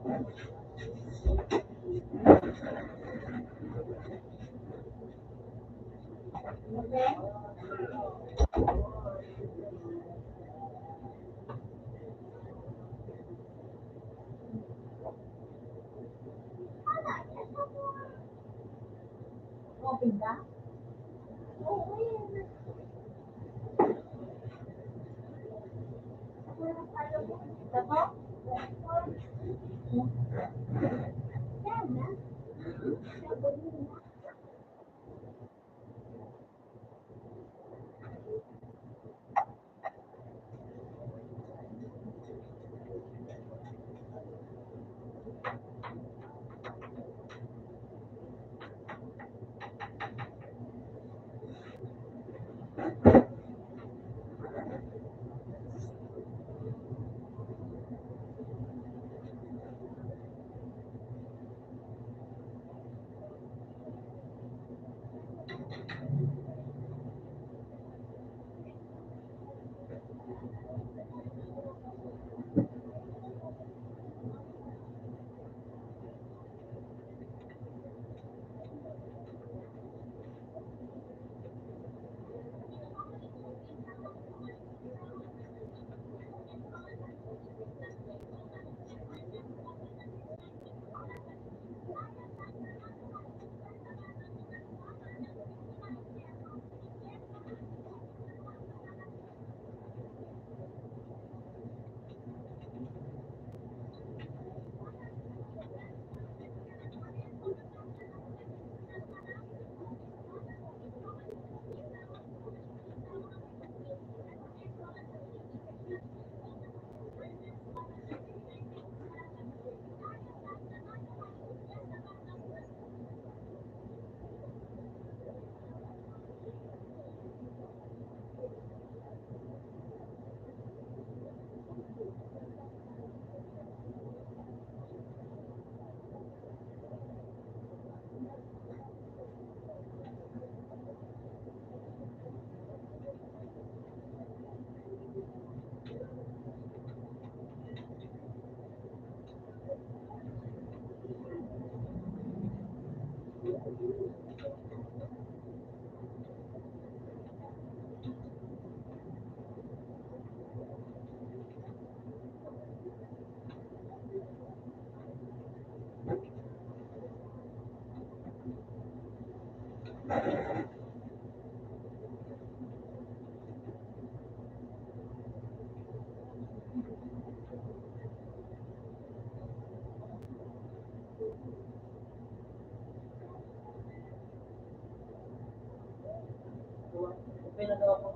Open ka? Oo, yun. Tapo? Yan na. Pinagawa ko.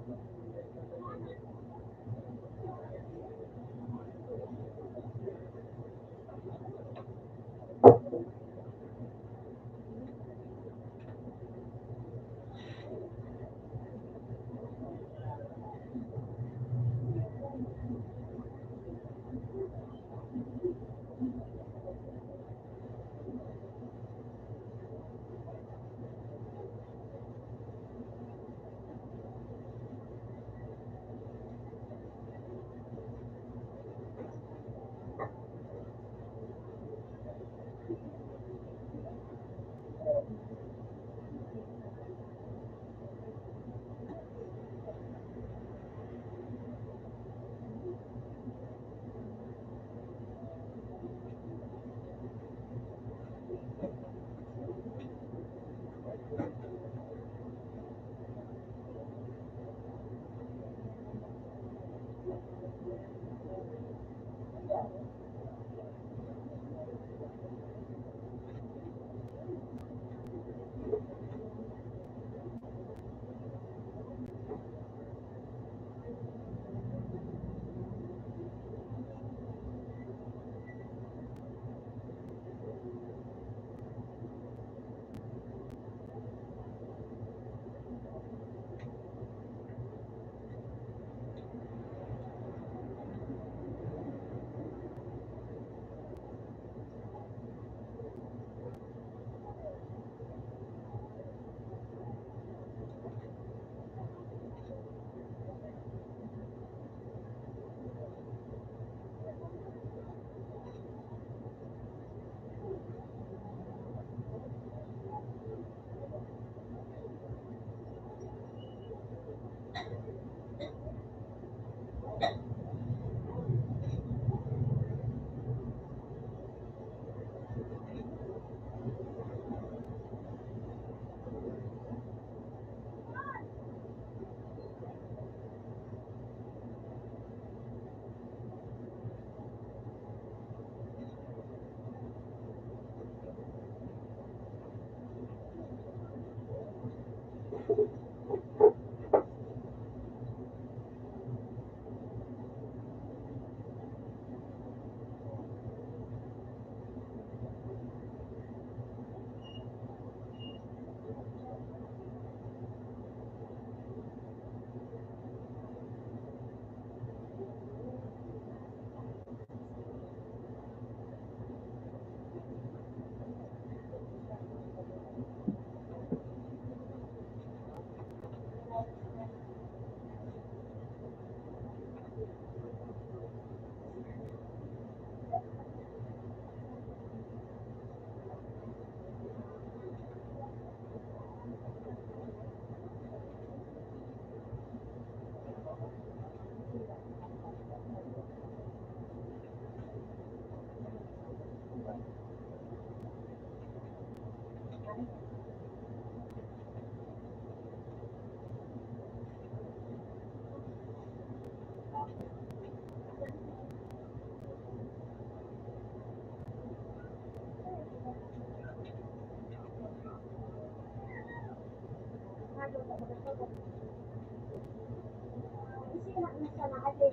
Isira na sana ate.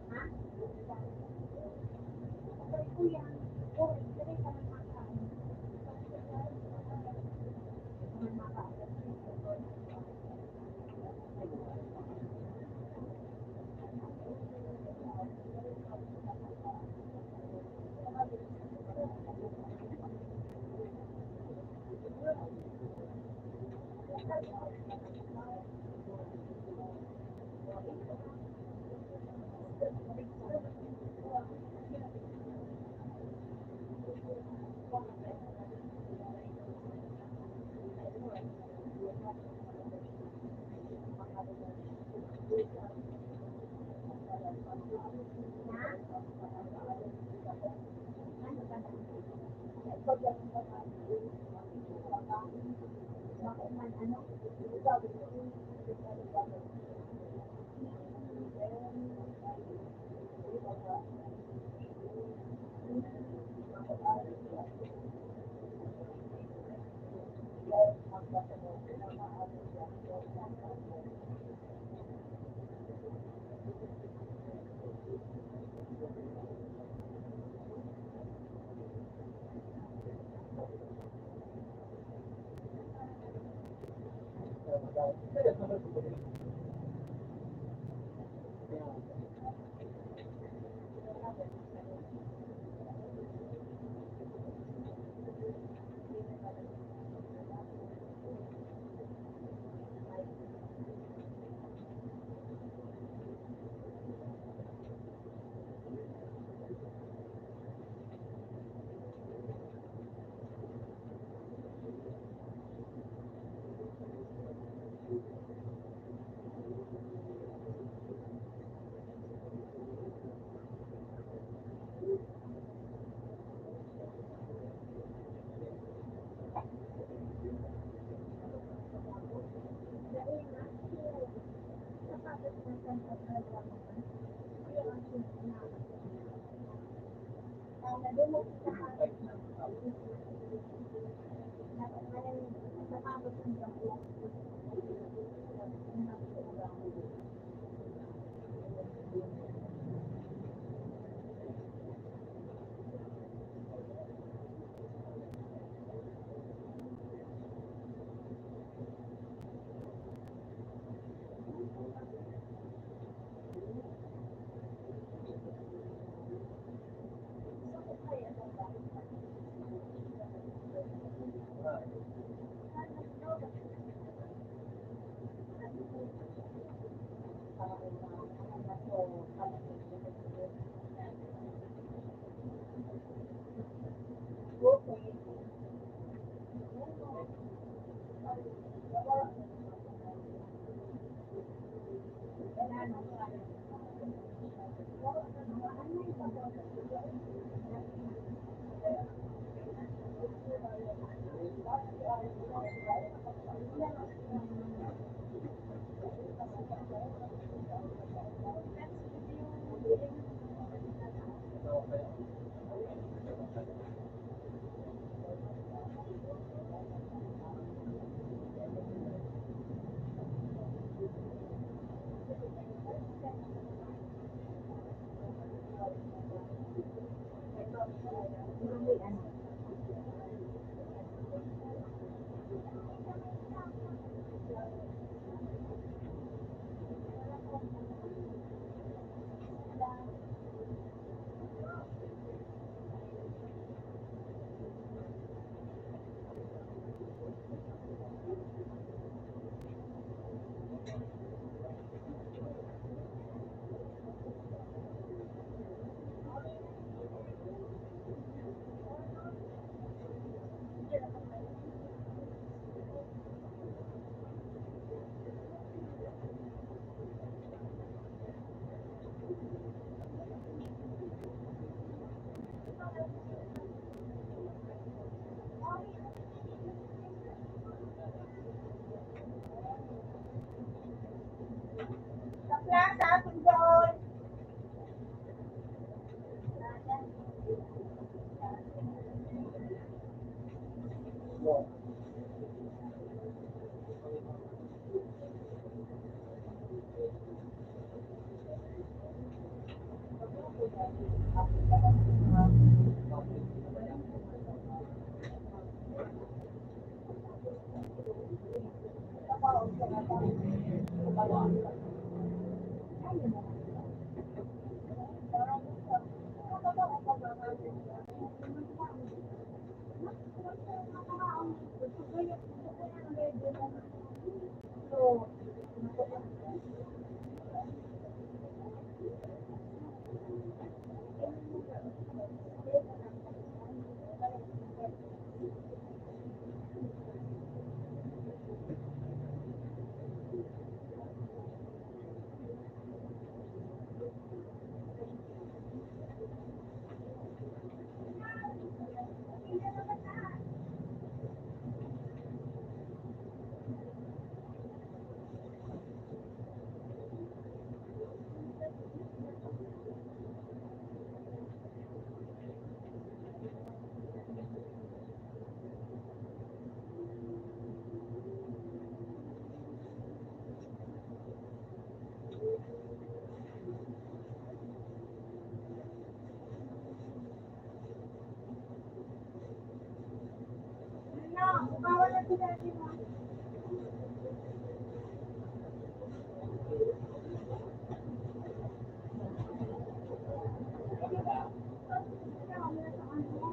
Ha? Sabi ko yan. Oh, sabi ka ng makaan.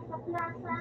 Sa plaza.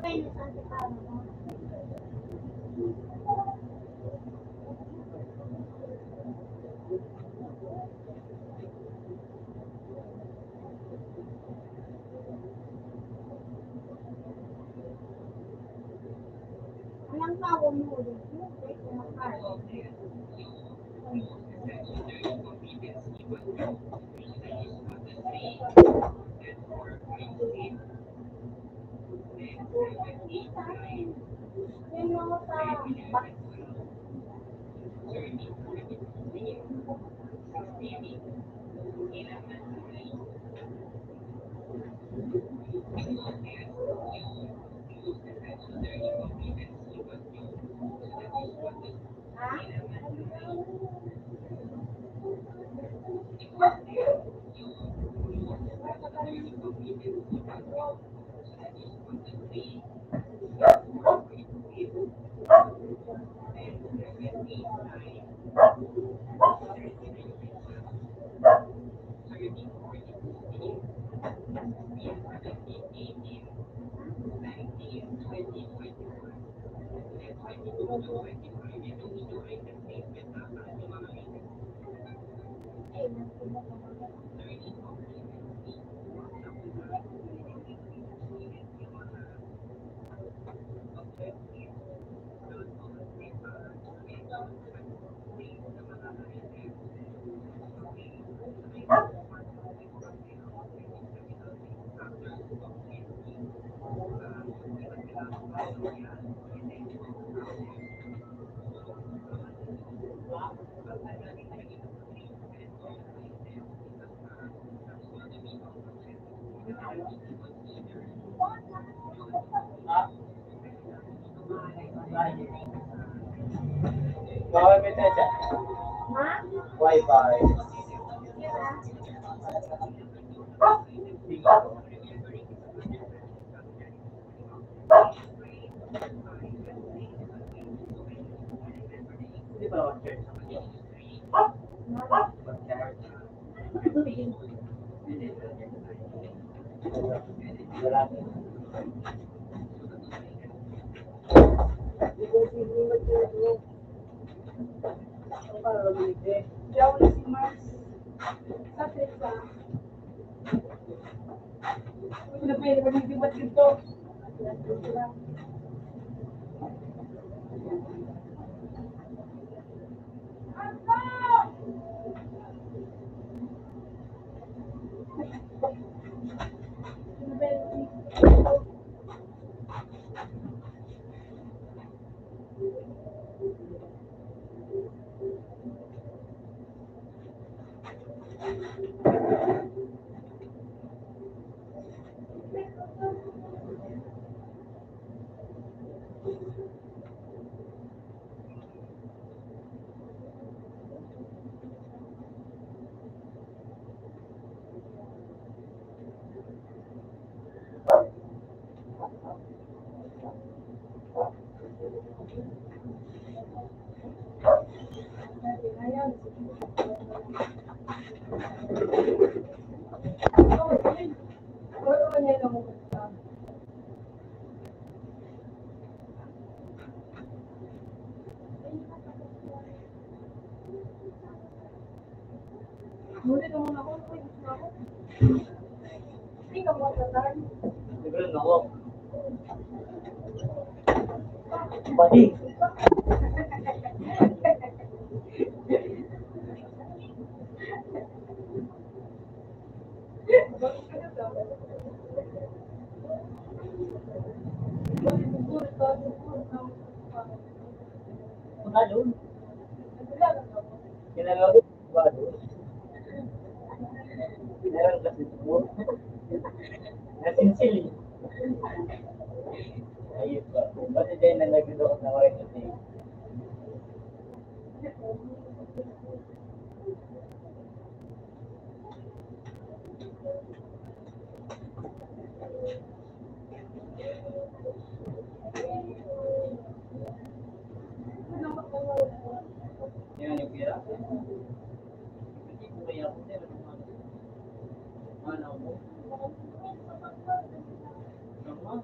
Okay, nasa tao. Anong tawag mo ulit? Yung mga sa box. Bawal may tayo. Ha? Wi-Fi. Hindi pa naman church. Wala. Yaw na si Mars. Sa Tessa. Kung na pwede ba nagdibat dito? Muli ka muna ako. Hindi ka mo tataan. Libre na ako. Bali. Punta doon. Kinalaw ba doon? Meron kasi doon. Nasinsil. Ayun ba? Ba't hindi nalagyan ako na oras kasi? Yan yung pira. Hindi ko kaya ako din. Ano mo? Naman?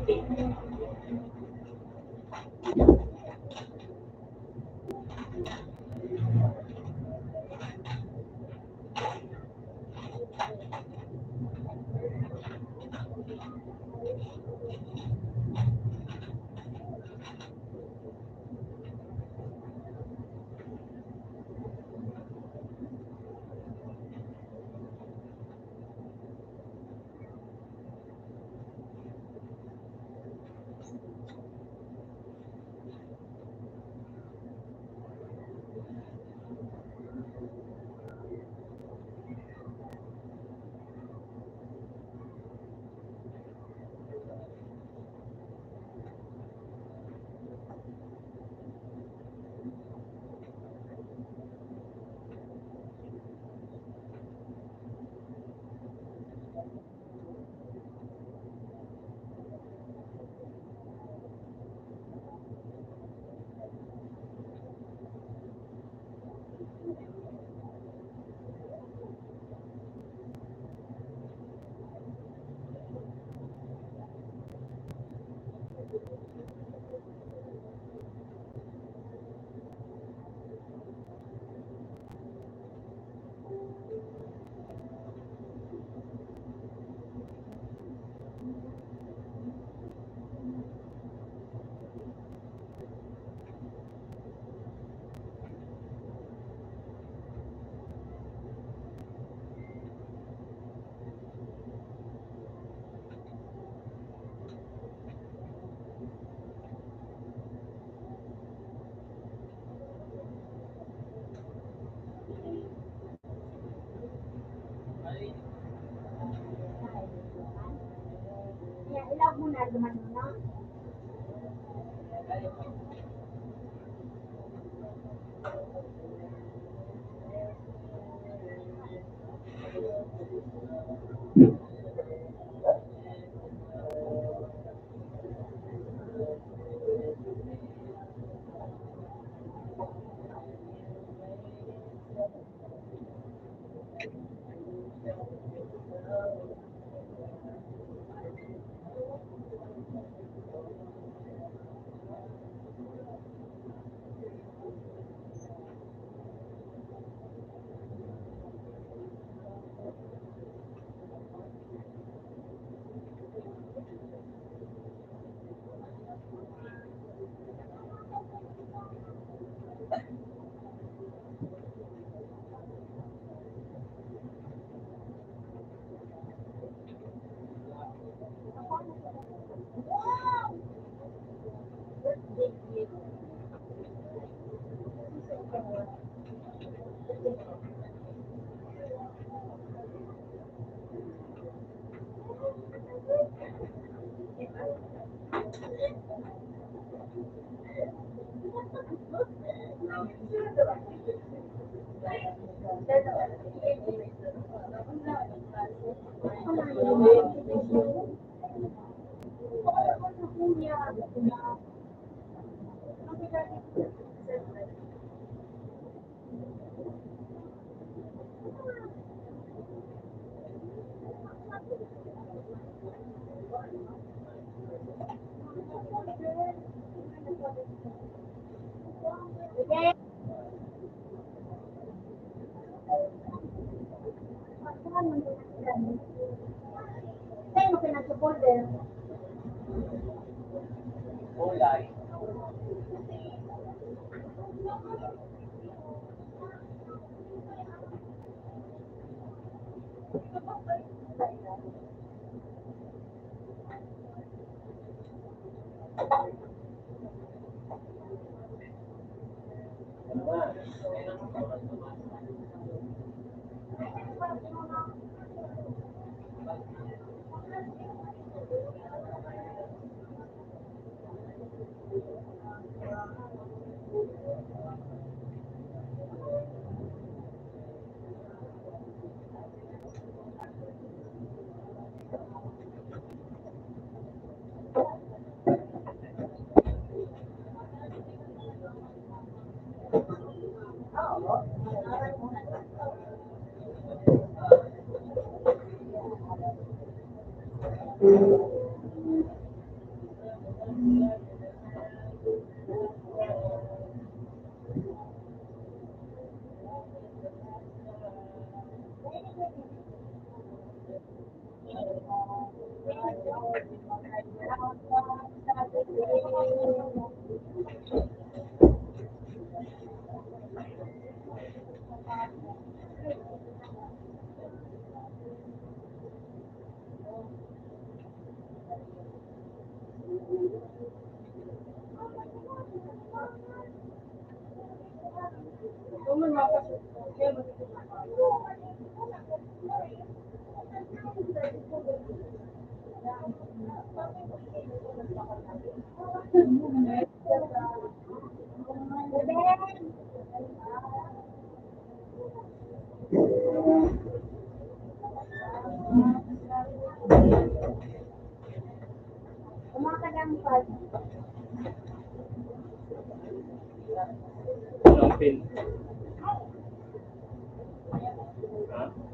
Kaya ilaw mo na naman na. Sa'yo mo pinag-folder. Kulay. Anong pin? Ha?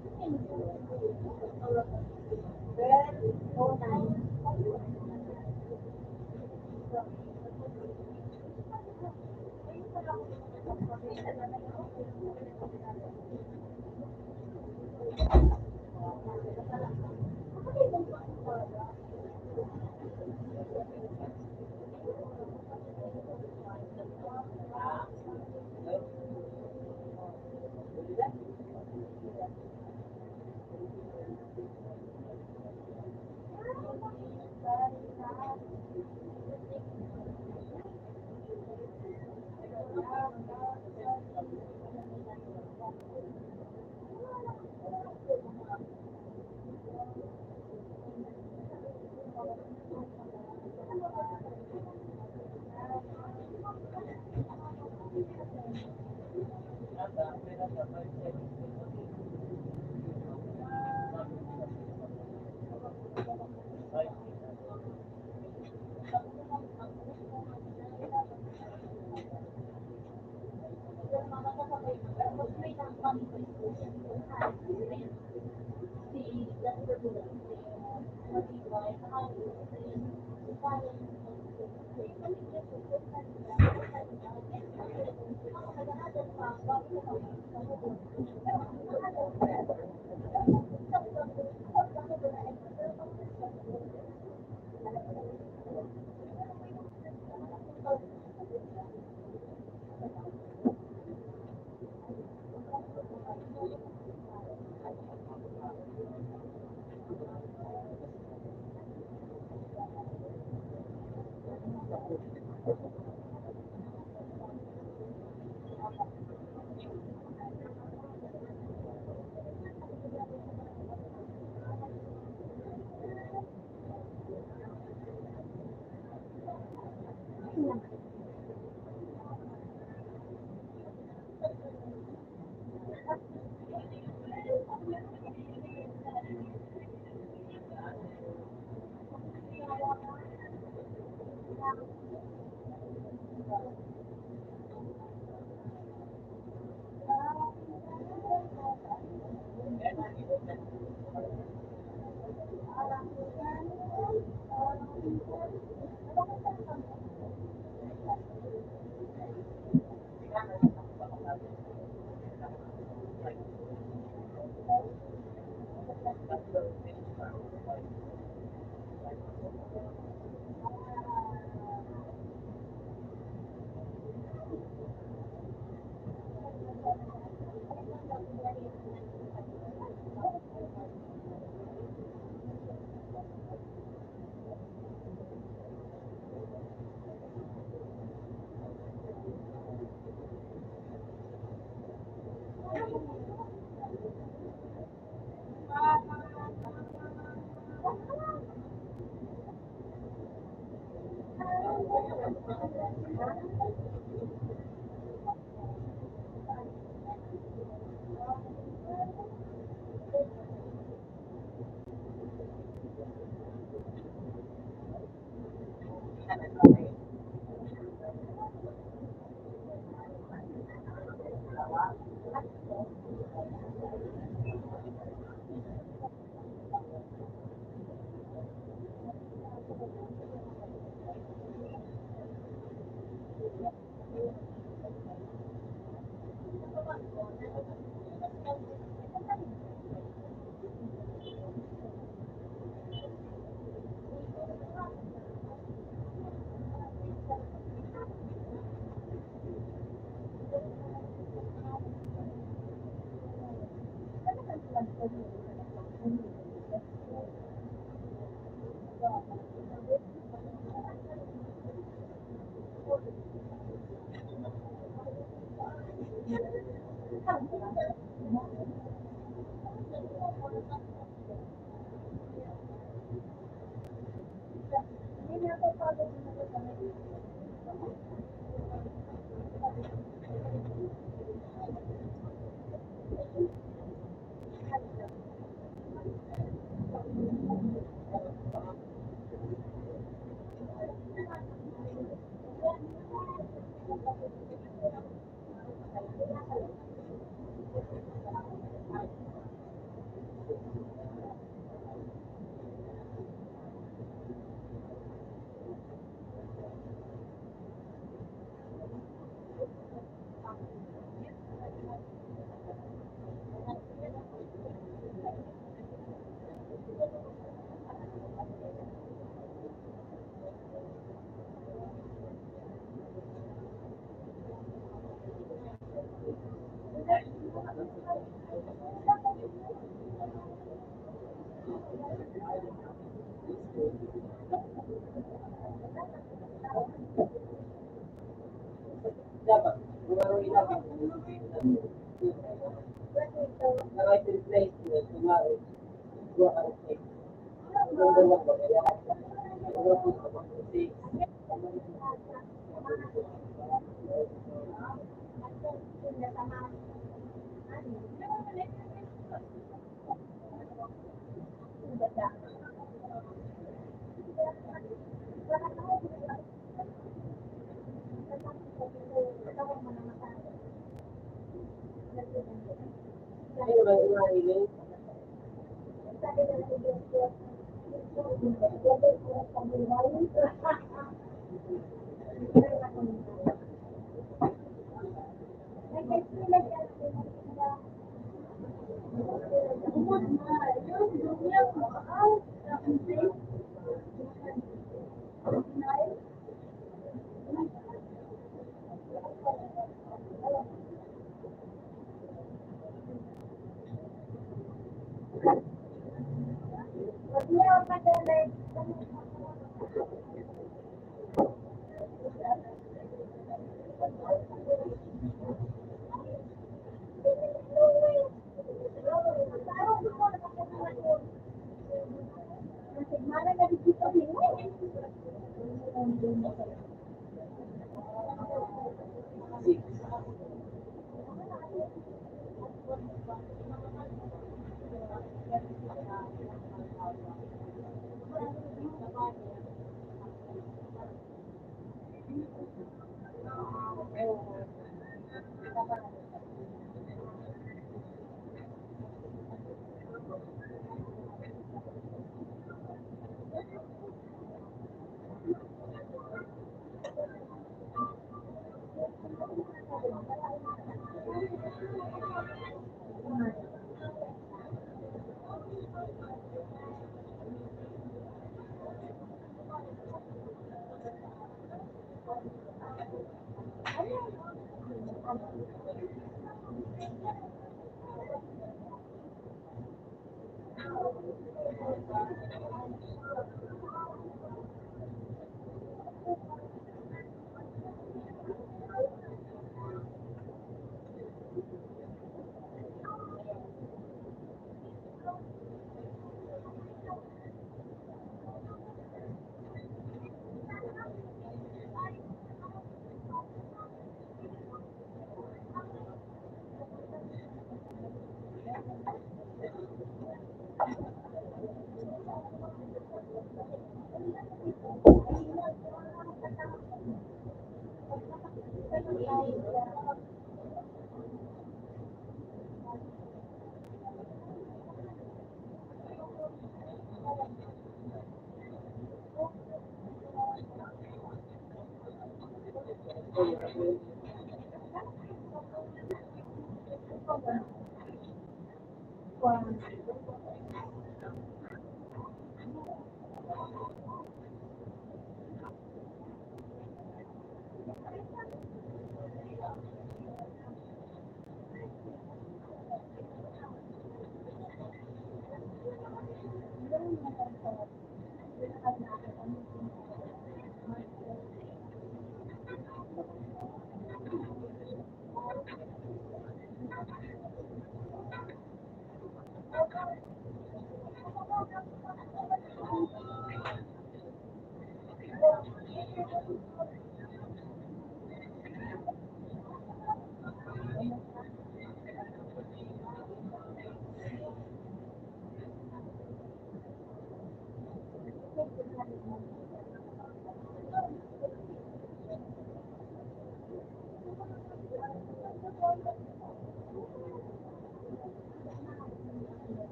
Dapat, bumaroy natin. Right in place, bumaroy. Buwa ka ng place. Gagawin ko, kaya gagawin ko, kasi ano ba yung mahiling?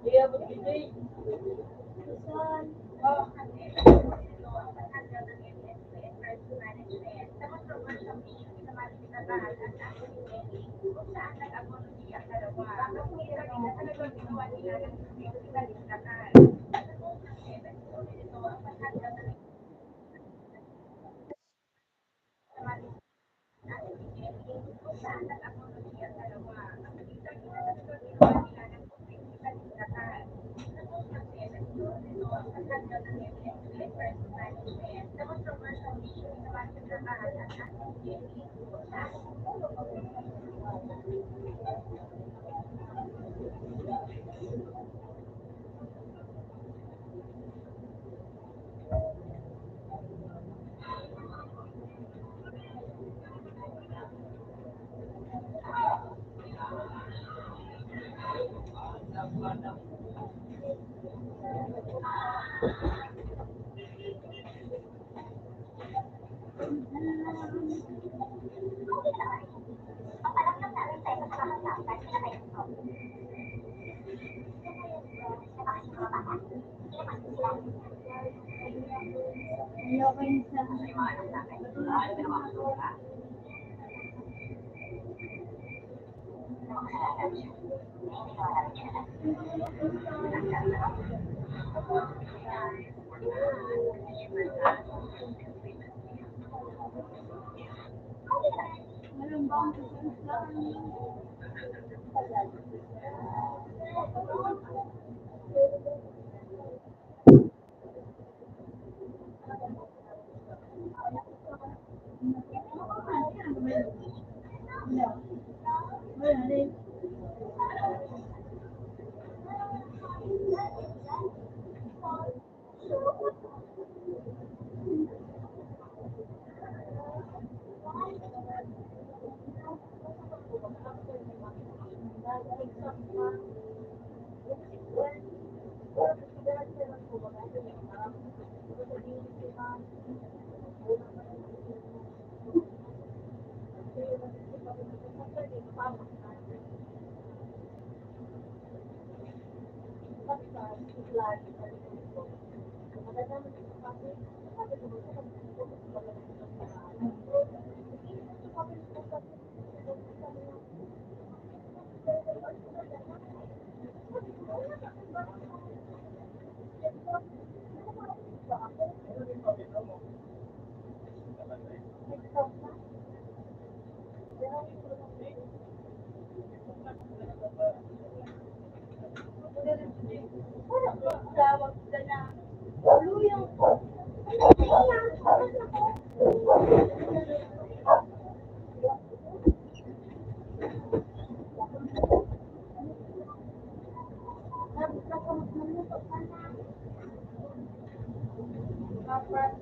Yeah, but today,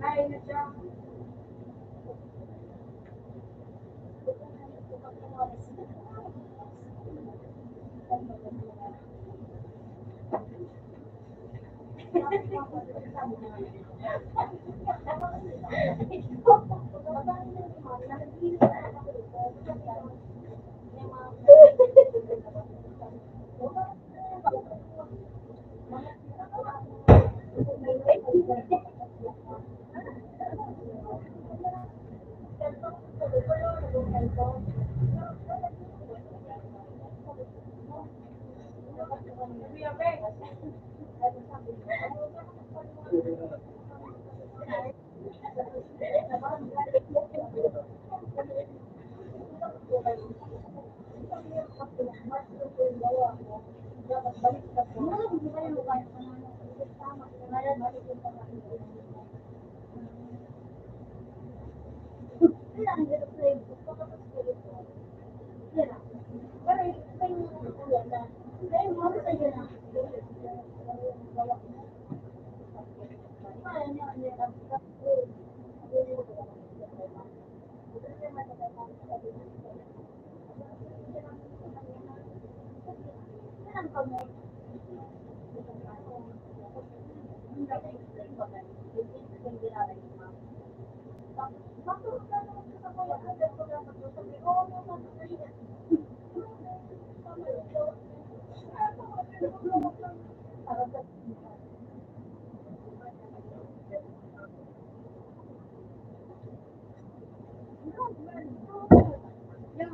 Ay, na siya.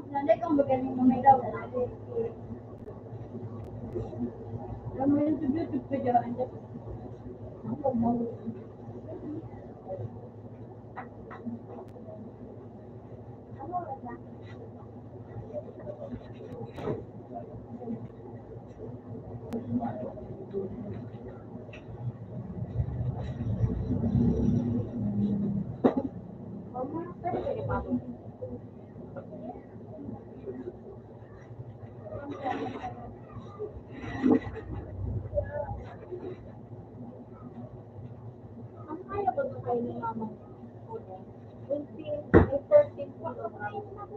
Nanay kang magaling mamay daw. Alam mo yun sa YouTube ko dyan. Ang kaya ba ito kayo ni mama? 13 po. 13.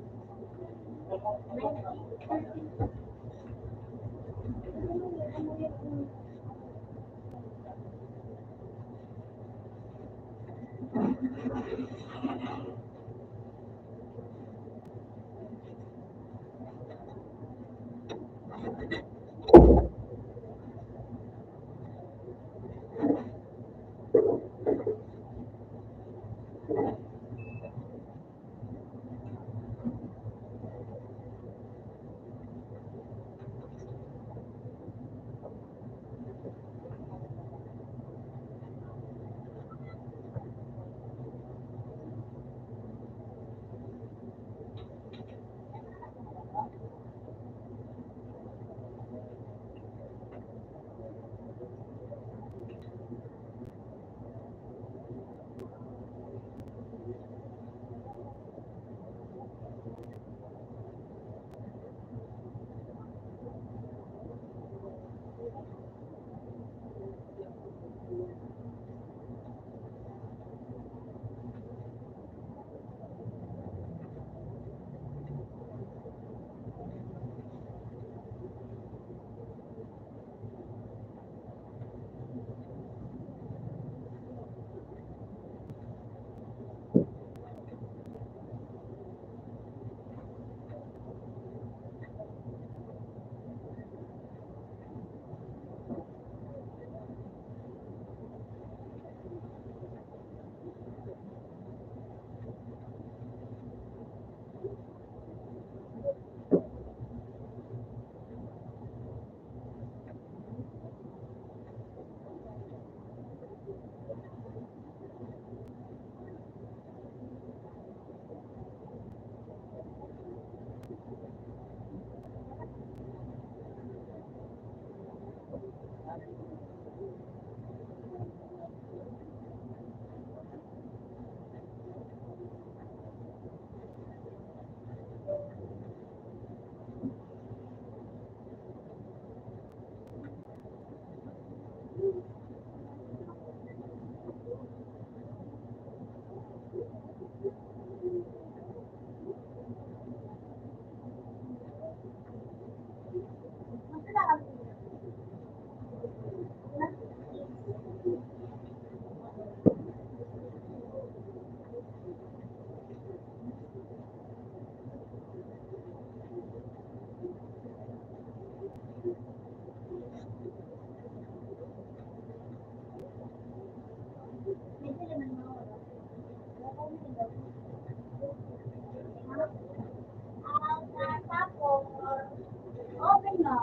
Okay na.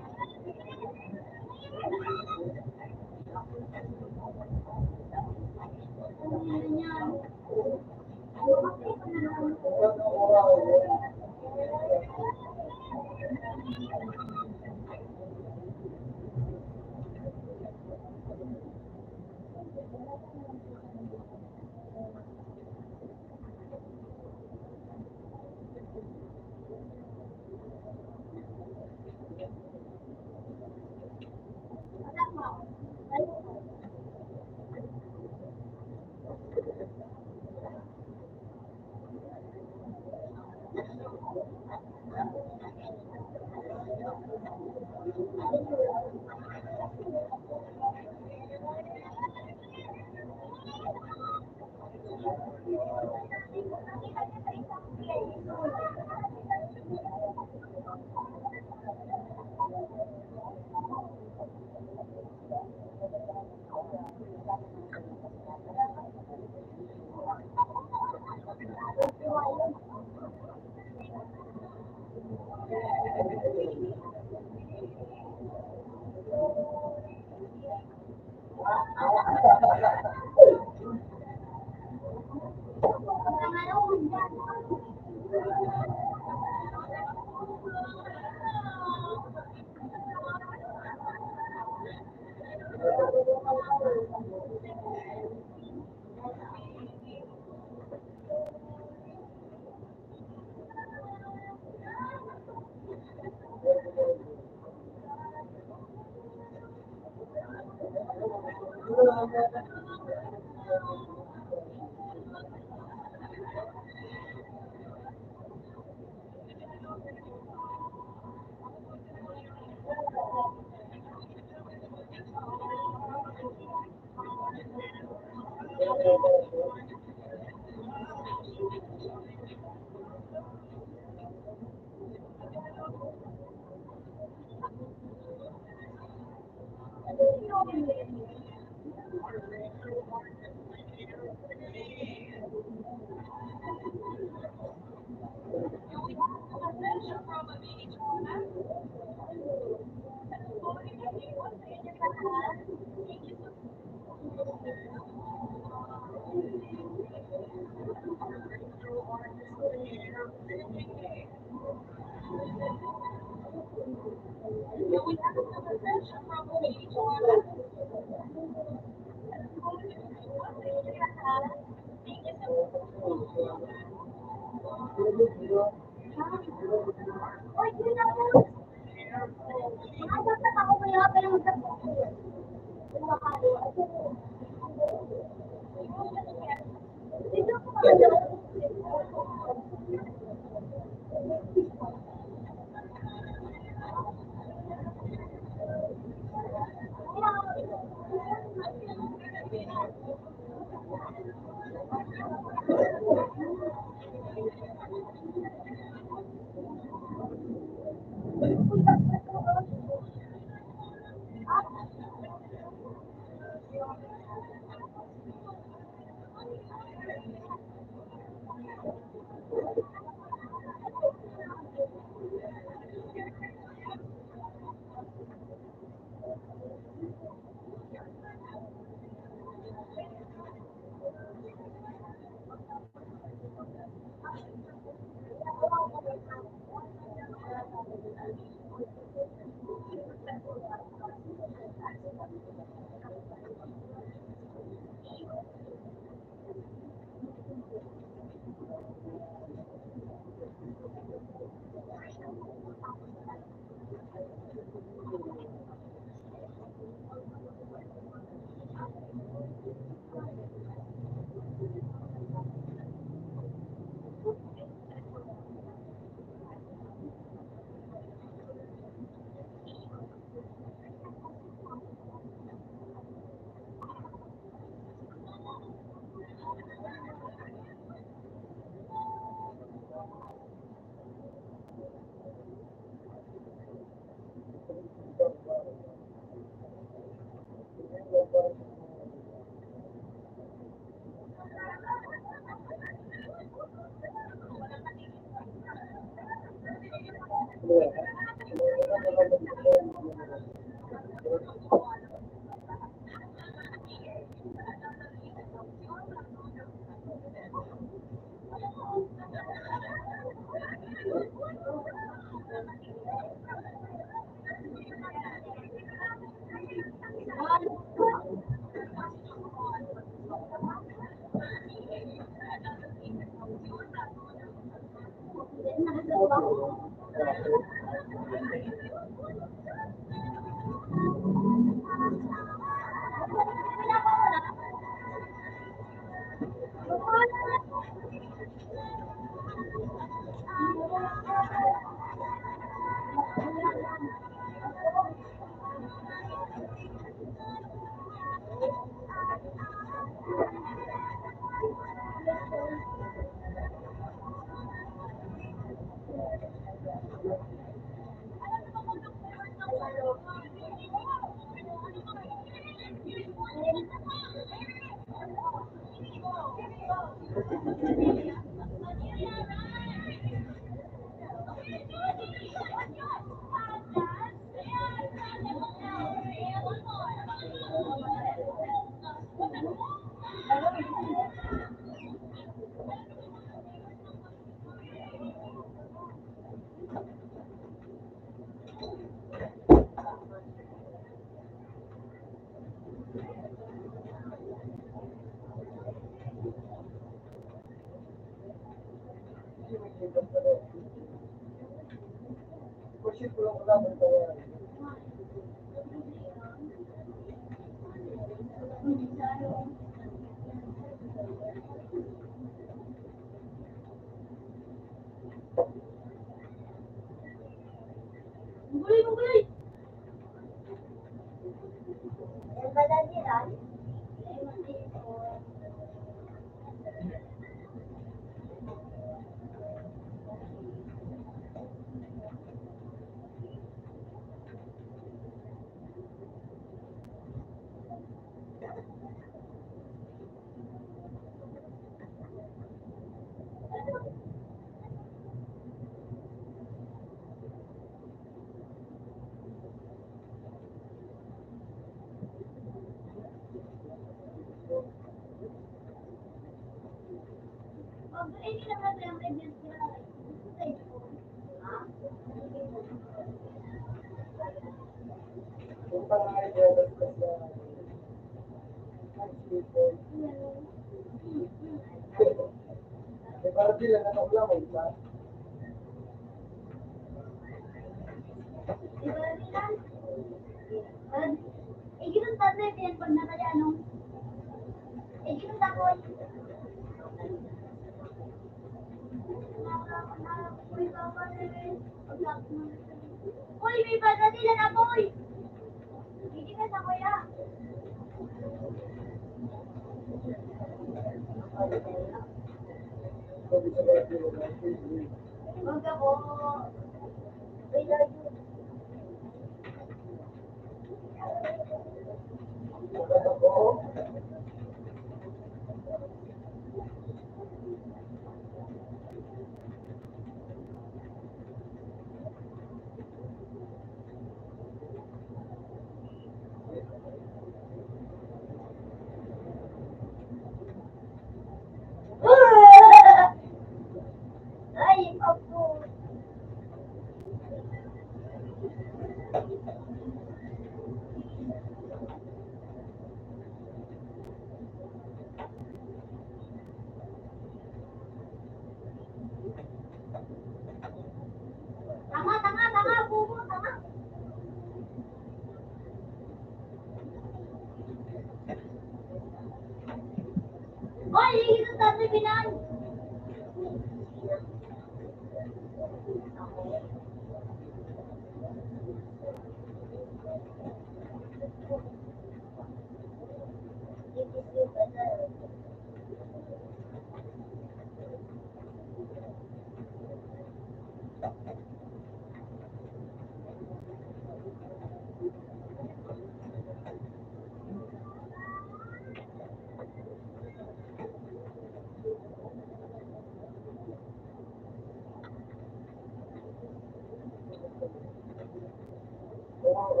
Mama!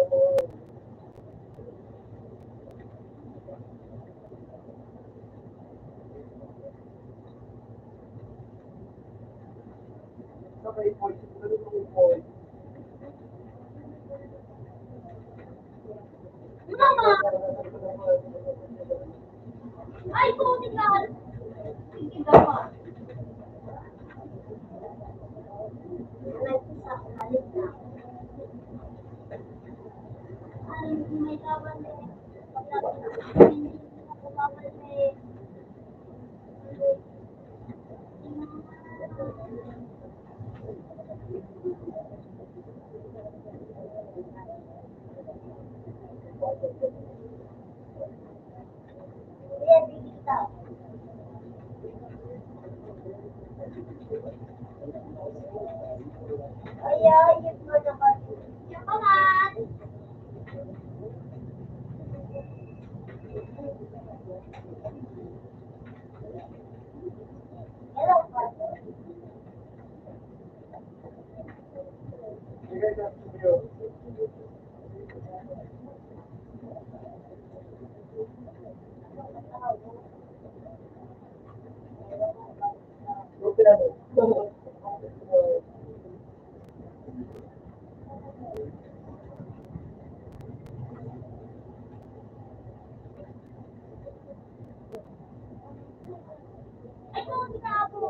Ay, puti ka! Sige ka pa. May laban din. Hindi ako babalik. Yan, dito. Ay, ayos mo naman. Yan ka man. Hello, Father. Ay, puti ka ako.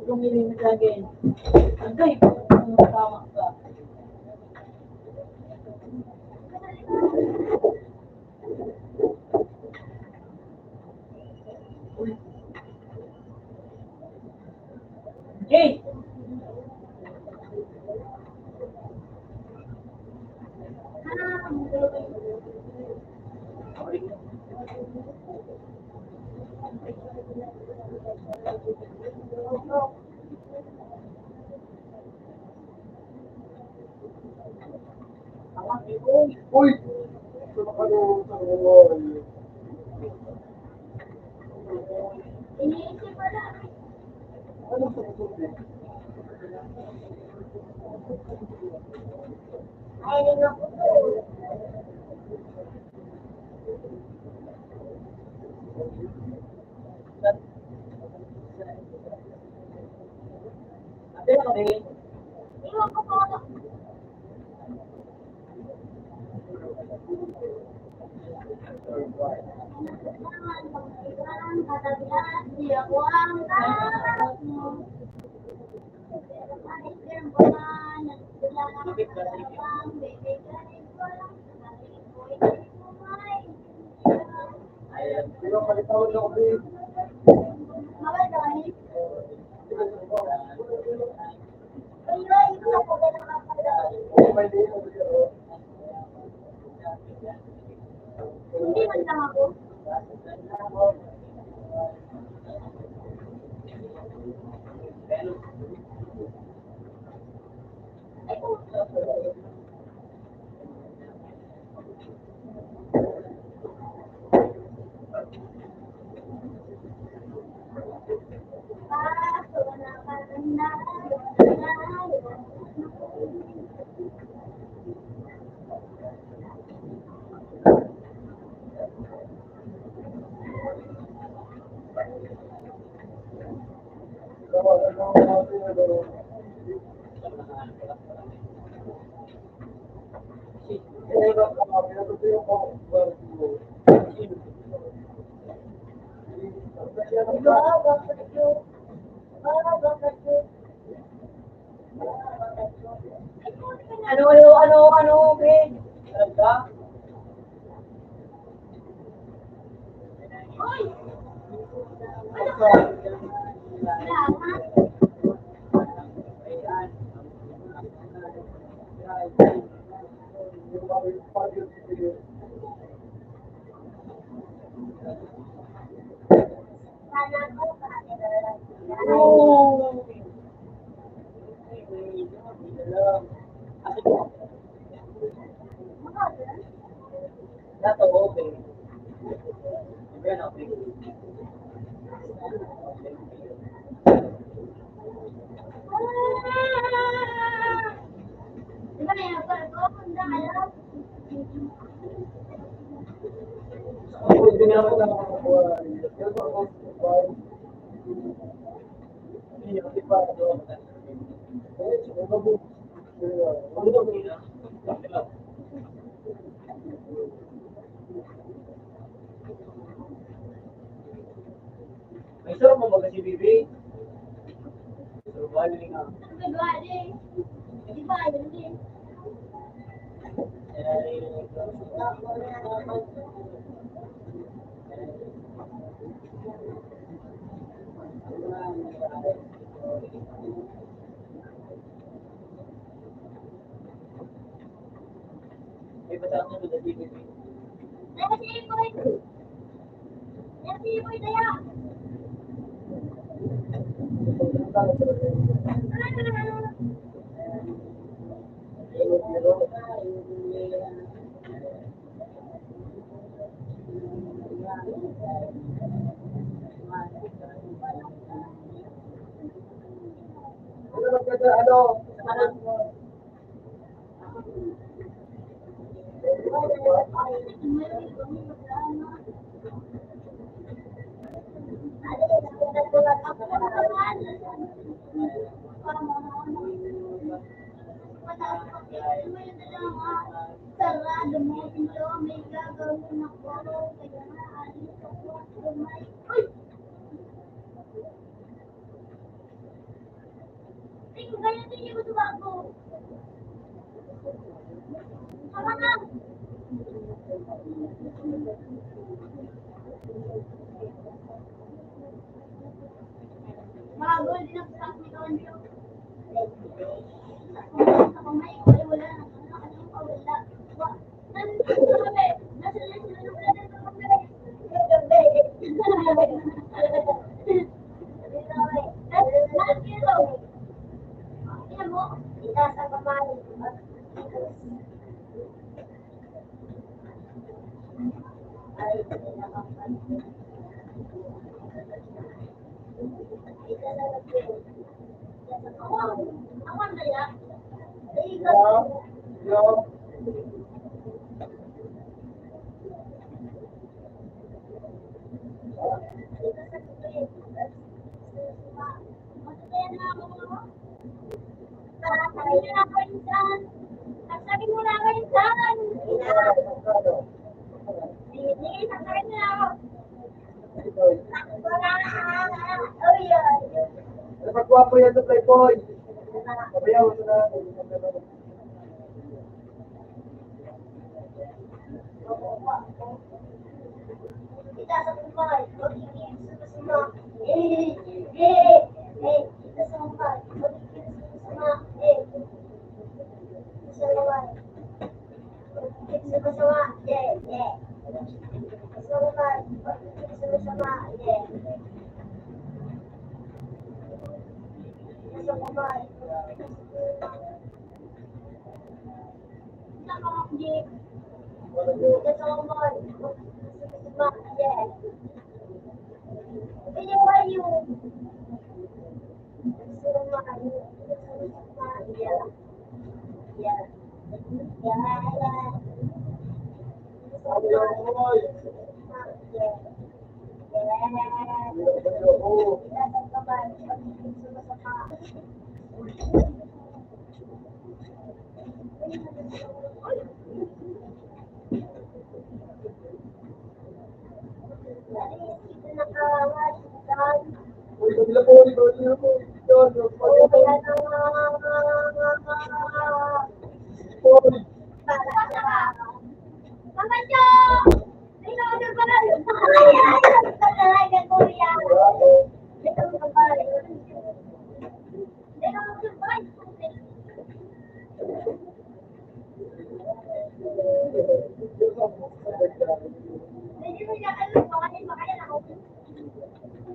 Lumilimit lagi. Agay, tama ka. Jay! Uy! Iniisip ko lang. Ay, naku po. Iwan ko po. katabihan, di ako ang kaharap mo. Pero kahit meron pa man, nagdala ang katarapang, bibigay ko lang sa sarili ko, hindi ko maintindihan. Sino palitawan na kami? Mabay dahil, kaya ikaw ako ba nakapagdaan? May di ko siya. Hindi man lang ako. Ay, kung paso na katanda, ano, Ben? Hoy! Ano ka? Lahat? Sana ko Oo. Di ba na yung pala ko? Ang dahil. May sarap mo ba kasi, Bibi? Survival nga. Ang gagawa din. Di ba? Yun din. May pasama mo sa Bibi. Daya si Iboy! Daya si Iboy, daya! Sarado mo pinto, may gagawin ako. Kaya maalis ako at lumay. Uy! Ay, kung ganyan din yung gusto ako. Tama na! Mga gold din ang stock ni Tonyo. Ako may wala na. Ano wala. Nandito sa kami. Nasa lang sila ng wala ng kami. Gabi. Lahat kilo. Tingnan mo. Itaas ang kamay. Ay, ako ang daya. Sabi mo na kayo saan? Sige, sasabihin na ako. gwapo yan sa Playboy. Sabayaw mo na. Kita sa kumpay, magiging sama-sama. Kita sa kumpay, magiging sama-sama. Sa kumpay, magiging sama-sama. Sa kumpay, magiging sama-sama. Sa kumpay, Uy, kabila po, kabila po.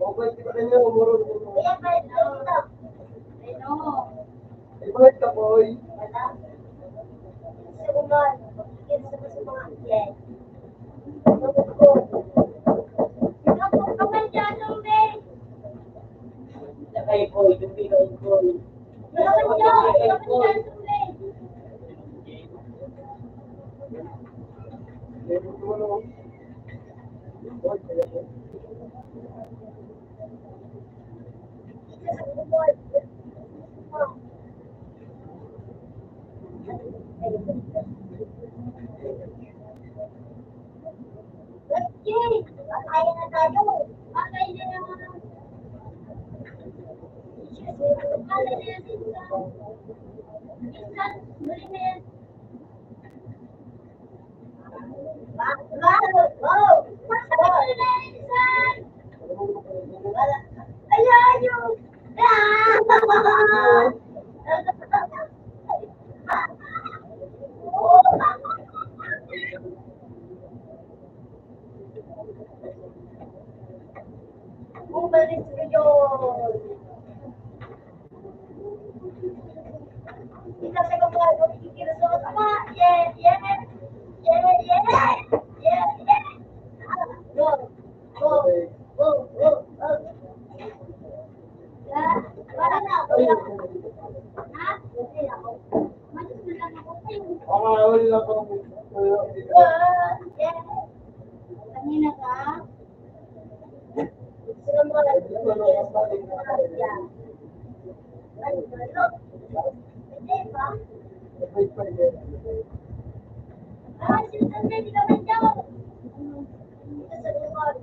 Okay, kita kanya umurong. Ibalik ka, boy. Kay Boy, yung kay Boy. Bumalik kayo. Kita sa kapal, magkikira sa sama. Go. Para na ako. Ha? Okay ako. Malis na lang ako. Wala pa. Kanina ka? Sino mo lang magkikira sa sama? Ay, ano? Hindi ba? Sinasabi, di naman daw. Dito sa lugar.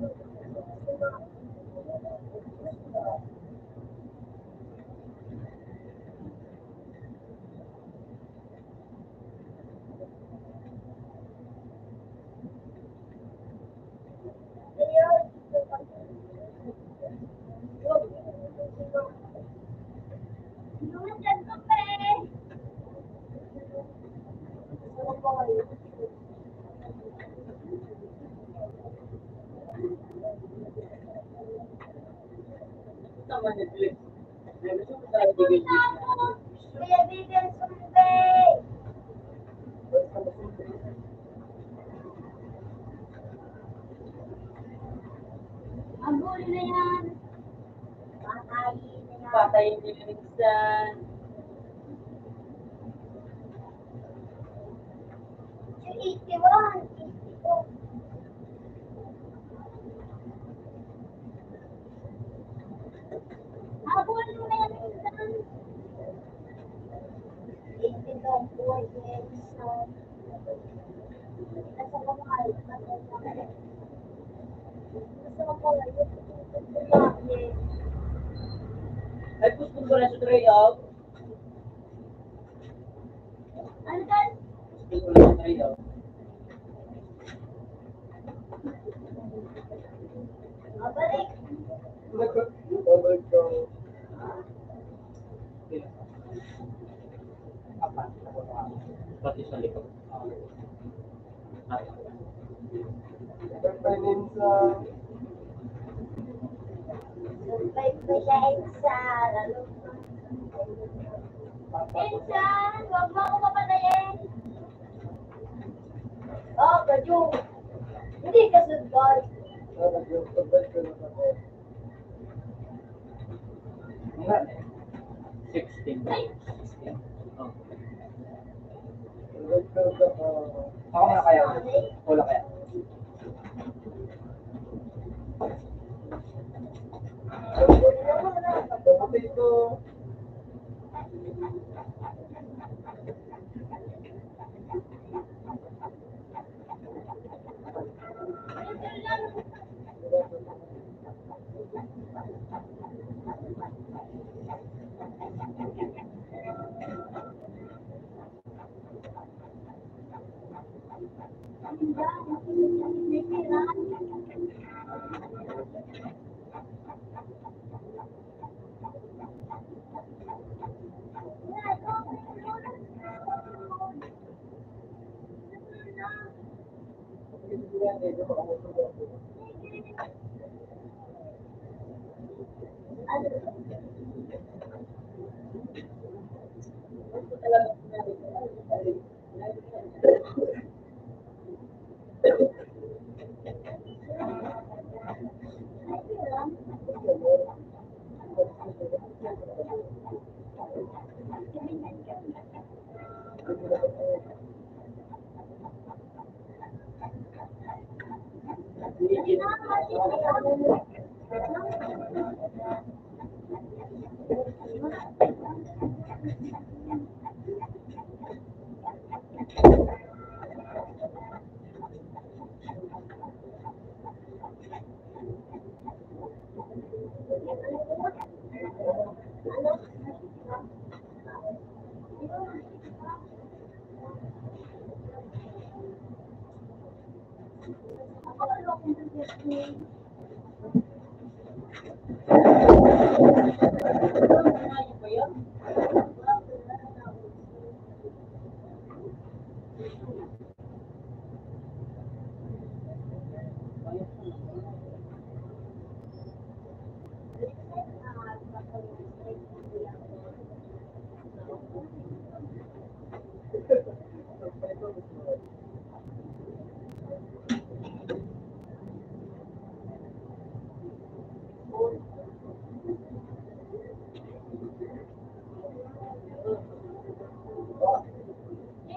Sama Netflix. Gusto ko talaga bigay dito. Kuya Vivian Sumbe! Ang gulo na yan. Patayin na yan. Patayin din minsan. Yung 81, 82. Ang gulo na yan minsan. 82 po minsan. Nasa kamahal. Nasa kamahal. Ay, gusto ko na sa tryout. Ano kan? Gusto ko na sa tryout. Mabalik. Babalik ko. Apat. Pati sa likod. Pagpainin sa... Pagpagpayin sa lalo. Insan, huwag mo ako papatayin. Oh, gadyo. Hindi ka sundot. Pagpalit ko na ako. 16. 16. Oh. Pagpalit ko na ako. Ako na kaya. Wala kaya. Pagpalit ko.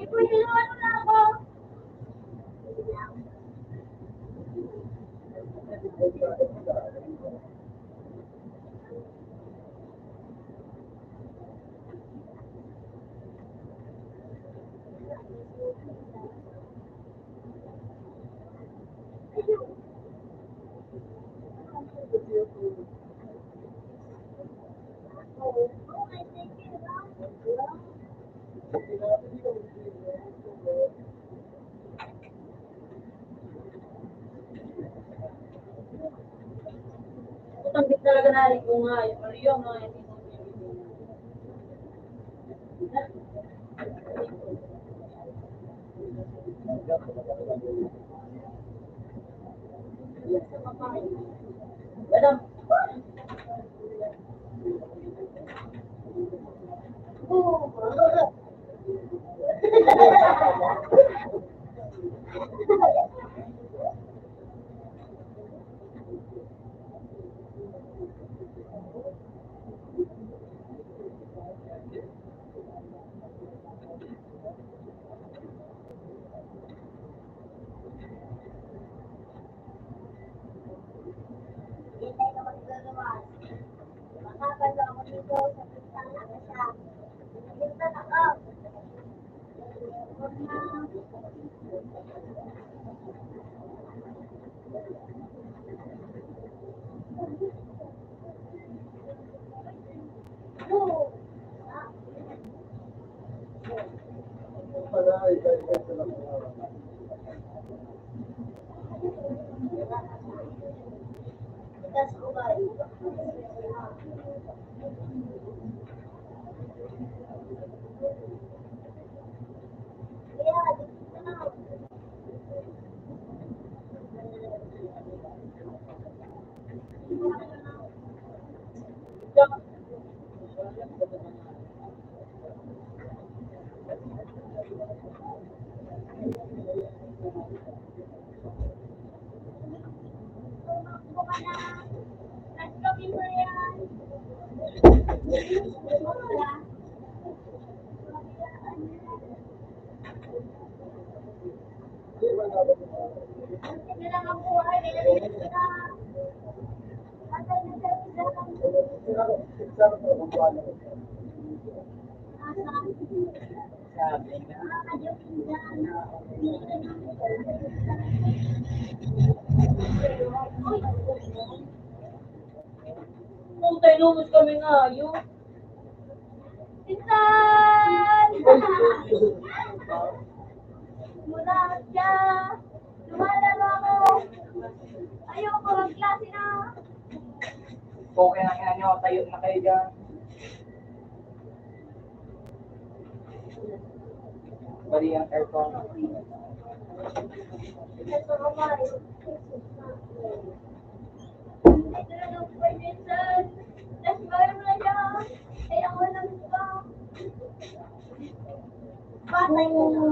Ipunin mo na ako. Utang-bit talaga na rin ko nga. Yung Mario nga. Madam. Hindi ka maglalawas. Makakalo ako dito sa pintana na siya. Pinta na ka. Huwag na. matigas ugat. Kaya, tumakbo ka na. Tatlongin mo yan. Wala. Hindi lang ang buhay. Nilalit ka. Patay na siya sila. Sabi nga. Kung tayo lumos kami nga, yun. Pinsan! Mula siya. Lumalaro ako. Ayoko, magklase na. Okay na kaya nyo, tayo na kayo dyan. Bali ang aircon. Ito naman. Ito na lang po, pinsan. Let's go na siya. Ay, ako lang ito. Patay ko na.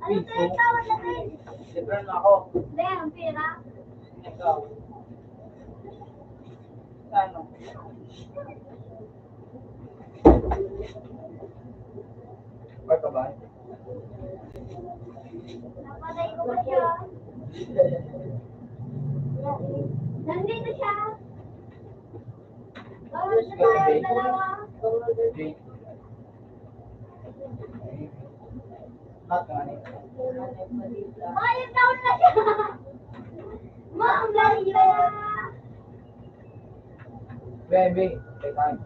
Ano tayo tawag natin? Libre na ako. Hindi, ang pira. Ikaw. Ano? Ba't ba? Napatay ko ba siya? Nandito siya. Bawal na tayo dalawa. Mayroon taon na siya. Ma'am, lali na. Baby, take time.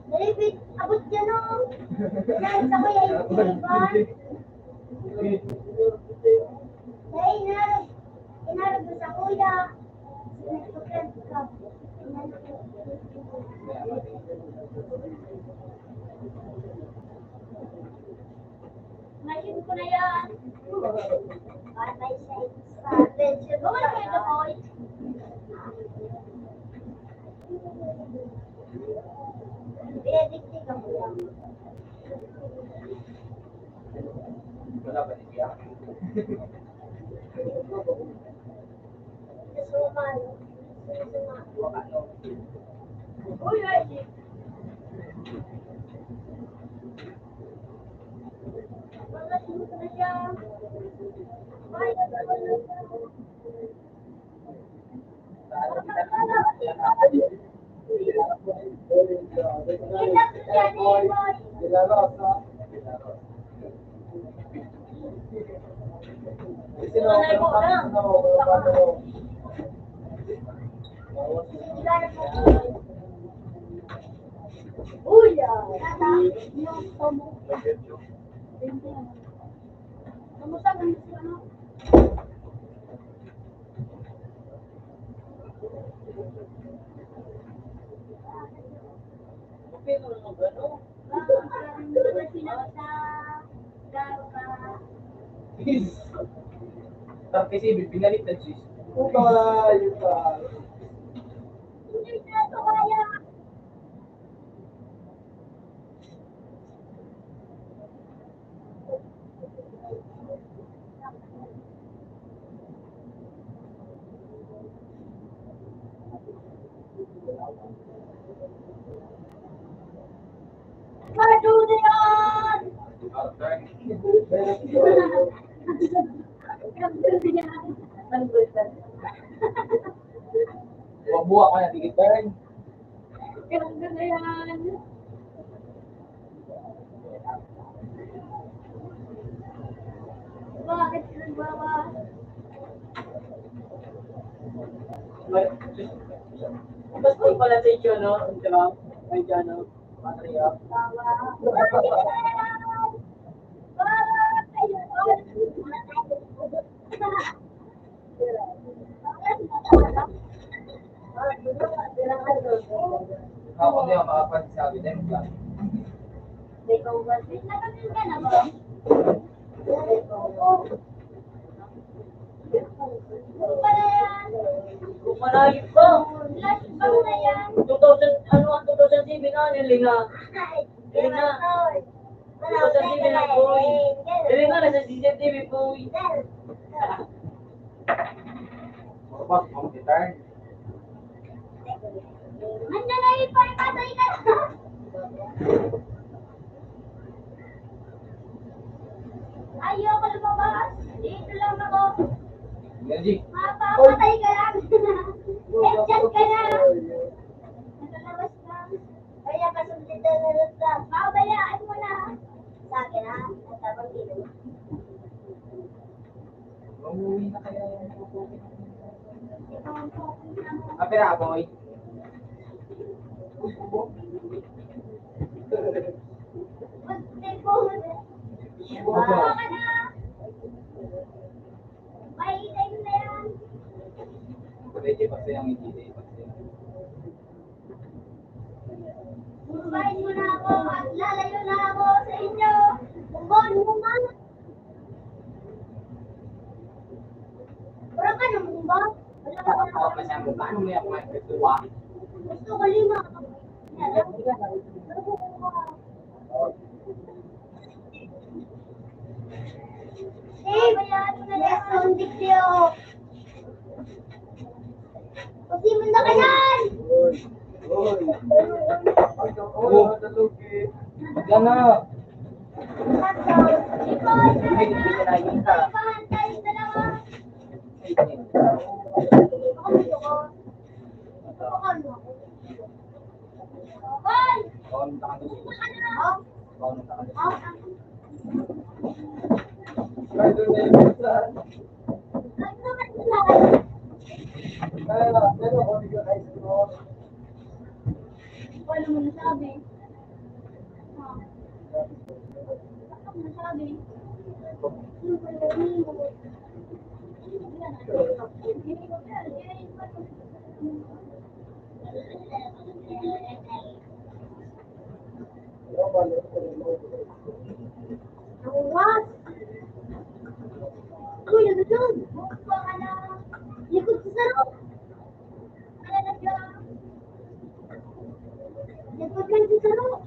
David, abot dyan o. Dahil sa kuya yung iban. Dahil inarap mo sa kuya. Sinagpagkat ka. Ngayon ko na yan. Patay siya sa attention. Bawal kayo na boy. Pinadiktik ako lang. Wala ba niya? Nasumal. Baka no. Uy, Reggie. Magasin ko na siya. Ay, nagawal na siya. Ilang siya ni Boy. Uy, tata. Yung tomo. Kamusta ang ano? Okay naman ang gano'n. Tapos kasi binalit na cheese. Madudian! Mabuha ka na, digit ba rin? Ganda na yan. Bakit nagbawa? Basta pala sa inyo, no? Diba? Ay, dyan, no? Matria. Bawa. Nagkatil ka na ba? Ano pala yan? Malayo pa. Last bang na yan? 2007 na, nilinga. Ay, na. Wala, 2007 na, boy. Nilinga na sa CCTV, boy. Mabak, ang gitar. Nandiyan na yung patay ka na. Ayoko lumabas. Dito lang ako. Gaji. Mapapatay ka lang. Headshot ka na. Nakalabas lang. Kaya kasundin na nalut lang. Pabayaan mo na. Sa akin ha. At tapang dito. Umuwi na kaya yung Kapira, boy. Bawa ka na. May time na yan. Pwede pa siyang hindi. Bubayin mo na ako at lalayo na ako sa inyo. Bumbon mo nga. Wala ka ng bumba? Wala ka ng Ako pa siya mo, paano mo yung mga katuwa? gusto ko lima. Eh, bayaan mo na lang ang video. Kasi mo na ka yan. Yan na. Wala mo nasabi. Ano mo nasabi? What? Uy, ano dyan? Bukwa ka na. Likod sa sarap. Ano na dyan? Likod lang sa sarap.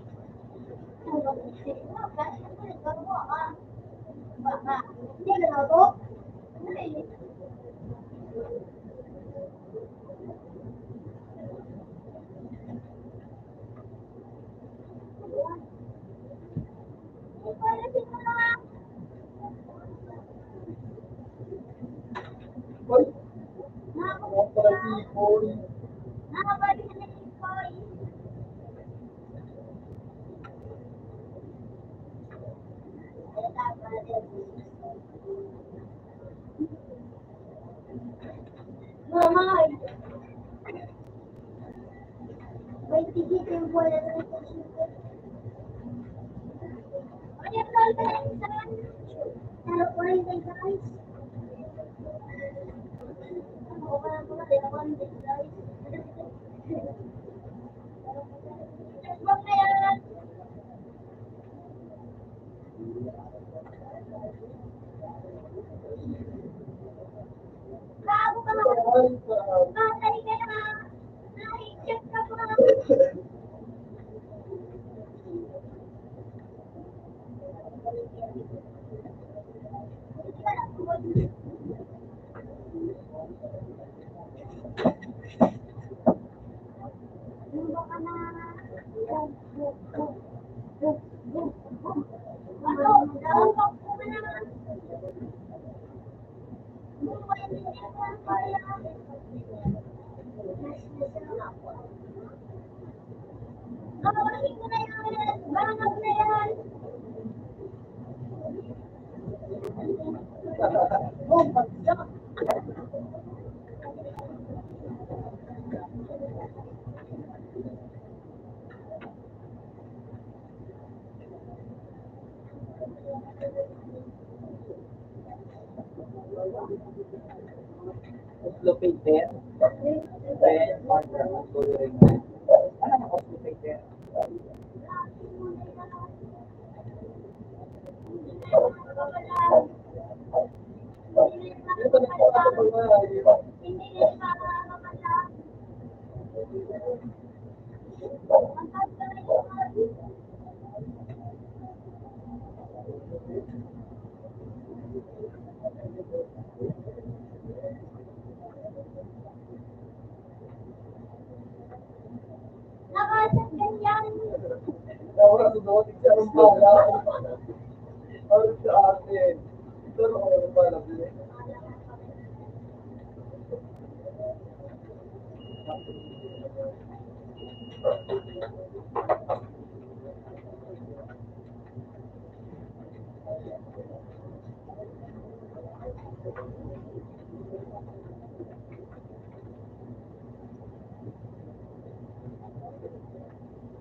Baka. Hindi ka na ako? Hindi. Mama, may tigit yung bola na ito. Ano yung bola na ito? Taro ko rin kay guys. Ako pa lang mga dalawang guys. Huwag na yan. Bago ka na. Batay ka na. Nakikip ka pa. Lumba ka na. Ano? Lumba ka na. Kawain mo na yan! Bangag na yan! Oh, bagsak! Lupit din. Ano ang lupit din? Hindi rin mamamala. Ang taas ka na yung mali. Nakasat ganyan. Ahora su voz se ha rompado. Ahora se hace. Solo para la vida.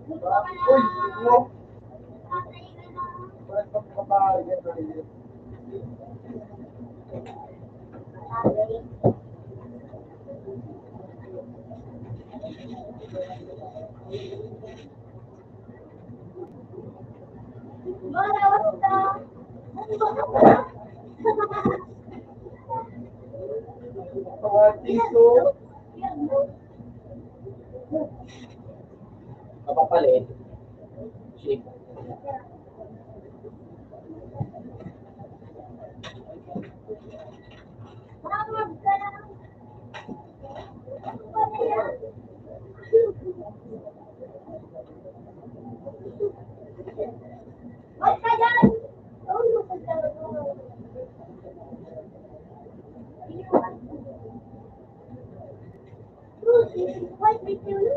Gusto ka Uy, na. no. Patay ka na. Parang pagkakabahay yan na rin. Patay. Barawas ka. Mga tiso. Kapapalit. Shake. Tawag ka na. Ano yan? Wag ka dyan! Tulog ka dyan. Wait, wait, wait.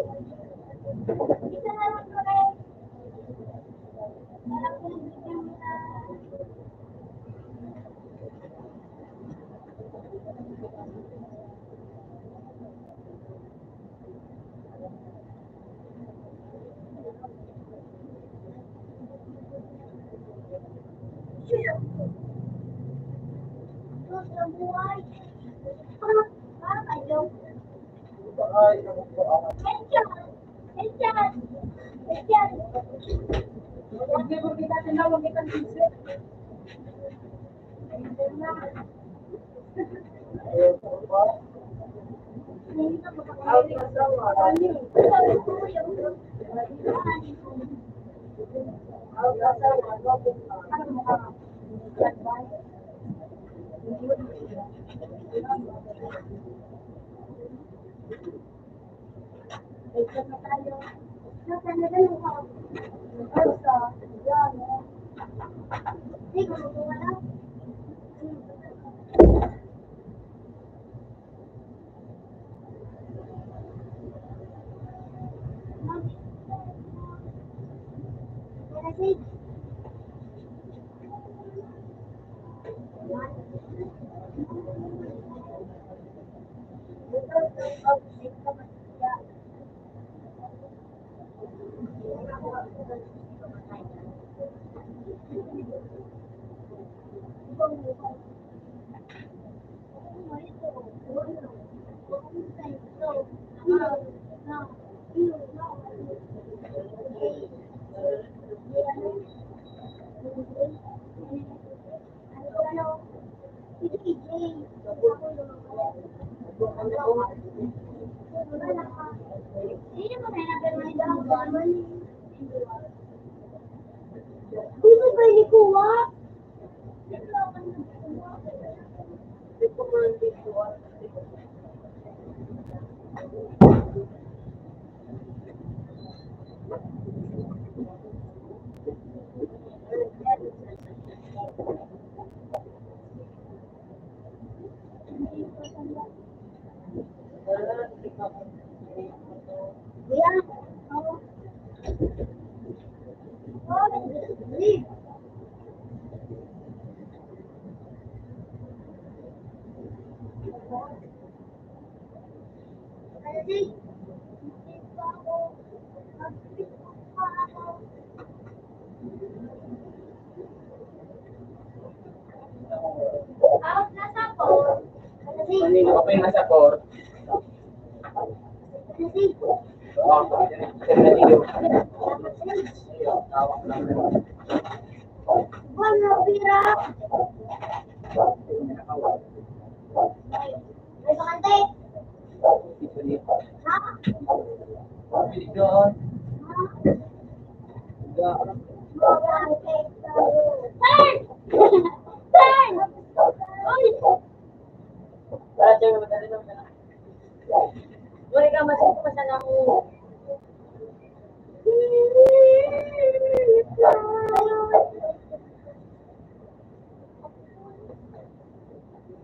Isa naman ko na yun. Parang pinag-video mo na. Diyos na buhay. Kayo. Ay, ako po ako. Headshot! Headshot! Huwag niyo kita tinawag itang isip. Ayaw ko pa. Out na sa ano. Out na sa ano mo ka? Headshot na tayo. Nasaan na ganun ka? Basta, yan. Hindi, gumugawa na. Message. Dito ba nikuha? Yeah. Kanina ka pa yung nasa court. Gaan. Gaan. Turn! Turn! Uy! Para sa'yo, madali lang na. Wala ka masaya pa sa nako.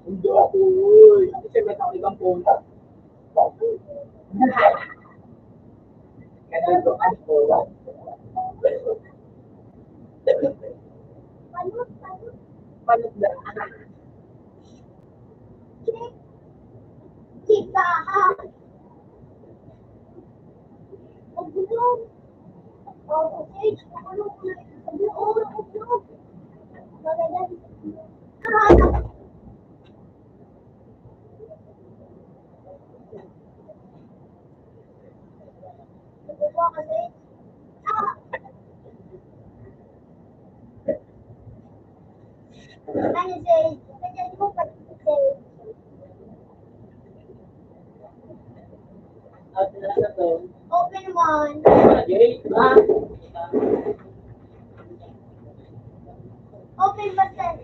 Hindi ako, uy. Kasi may tao ibang punta. Kaya ito ang punta. Palit na. Chika! Ang gulong! Oh, okay. Ang gulong. Ang gulong. Magagan. Nagagawa kasi. Ano say? Ganyan mo pag-say. Open one. Jay, ha? Open button.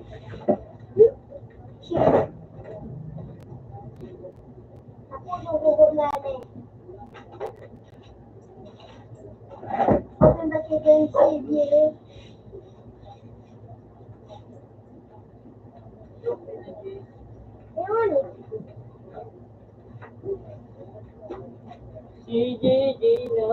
Shit. Ako nuhuhog na rin. Open button. Sige. Ewan eh. Si JJ na.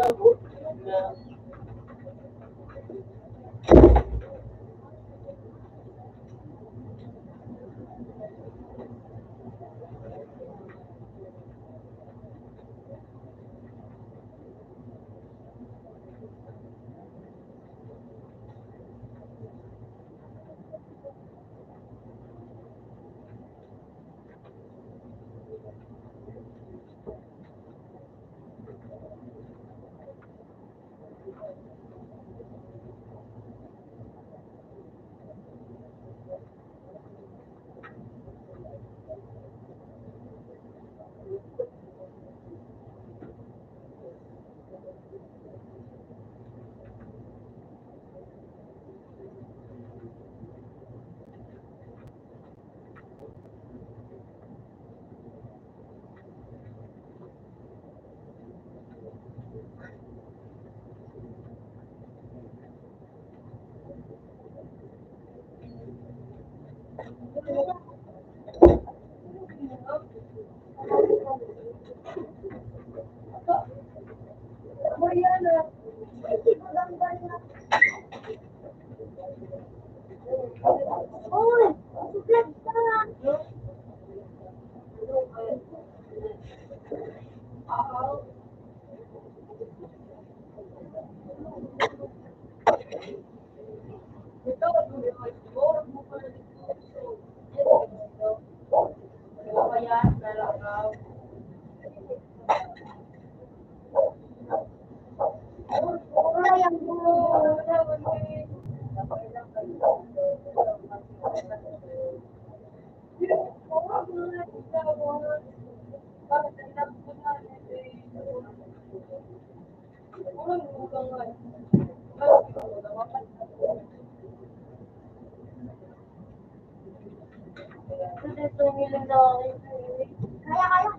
Uy! Suklat ka! Ito, mo pala dito. Kaya, nalakaw. Sayang mo. Kaya kaya.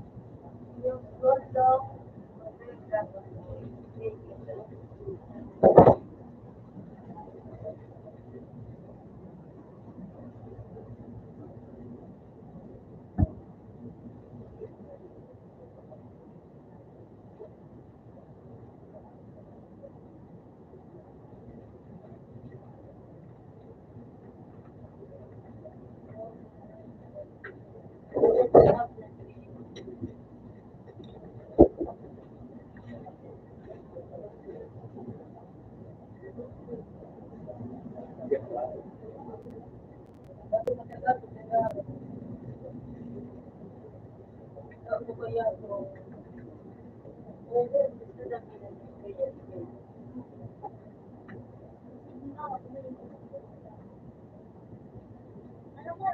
Ano ba?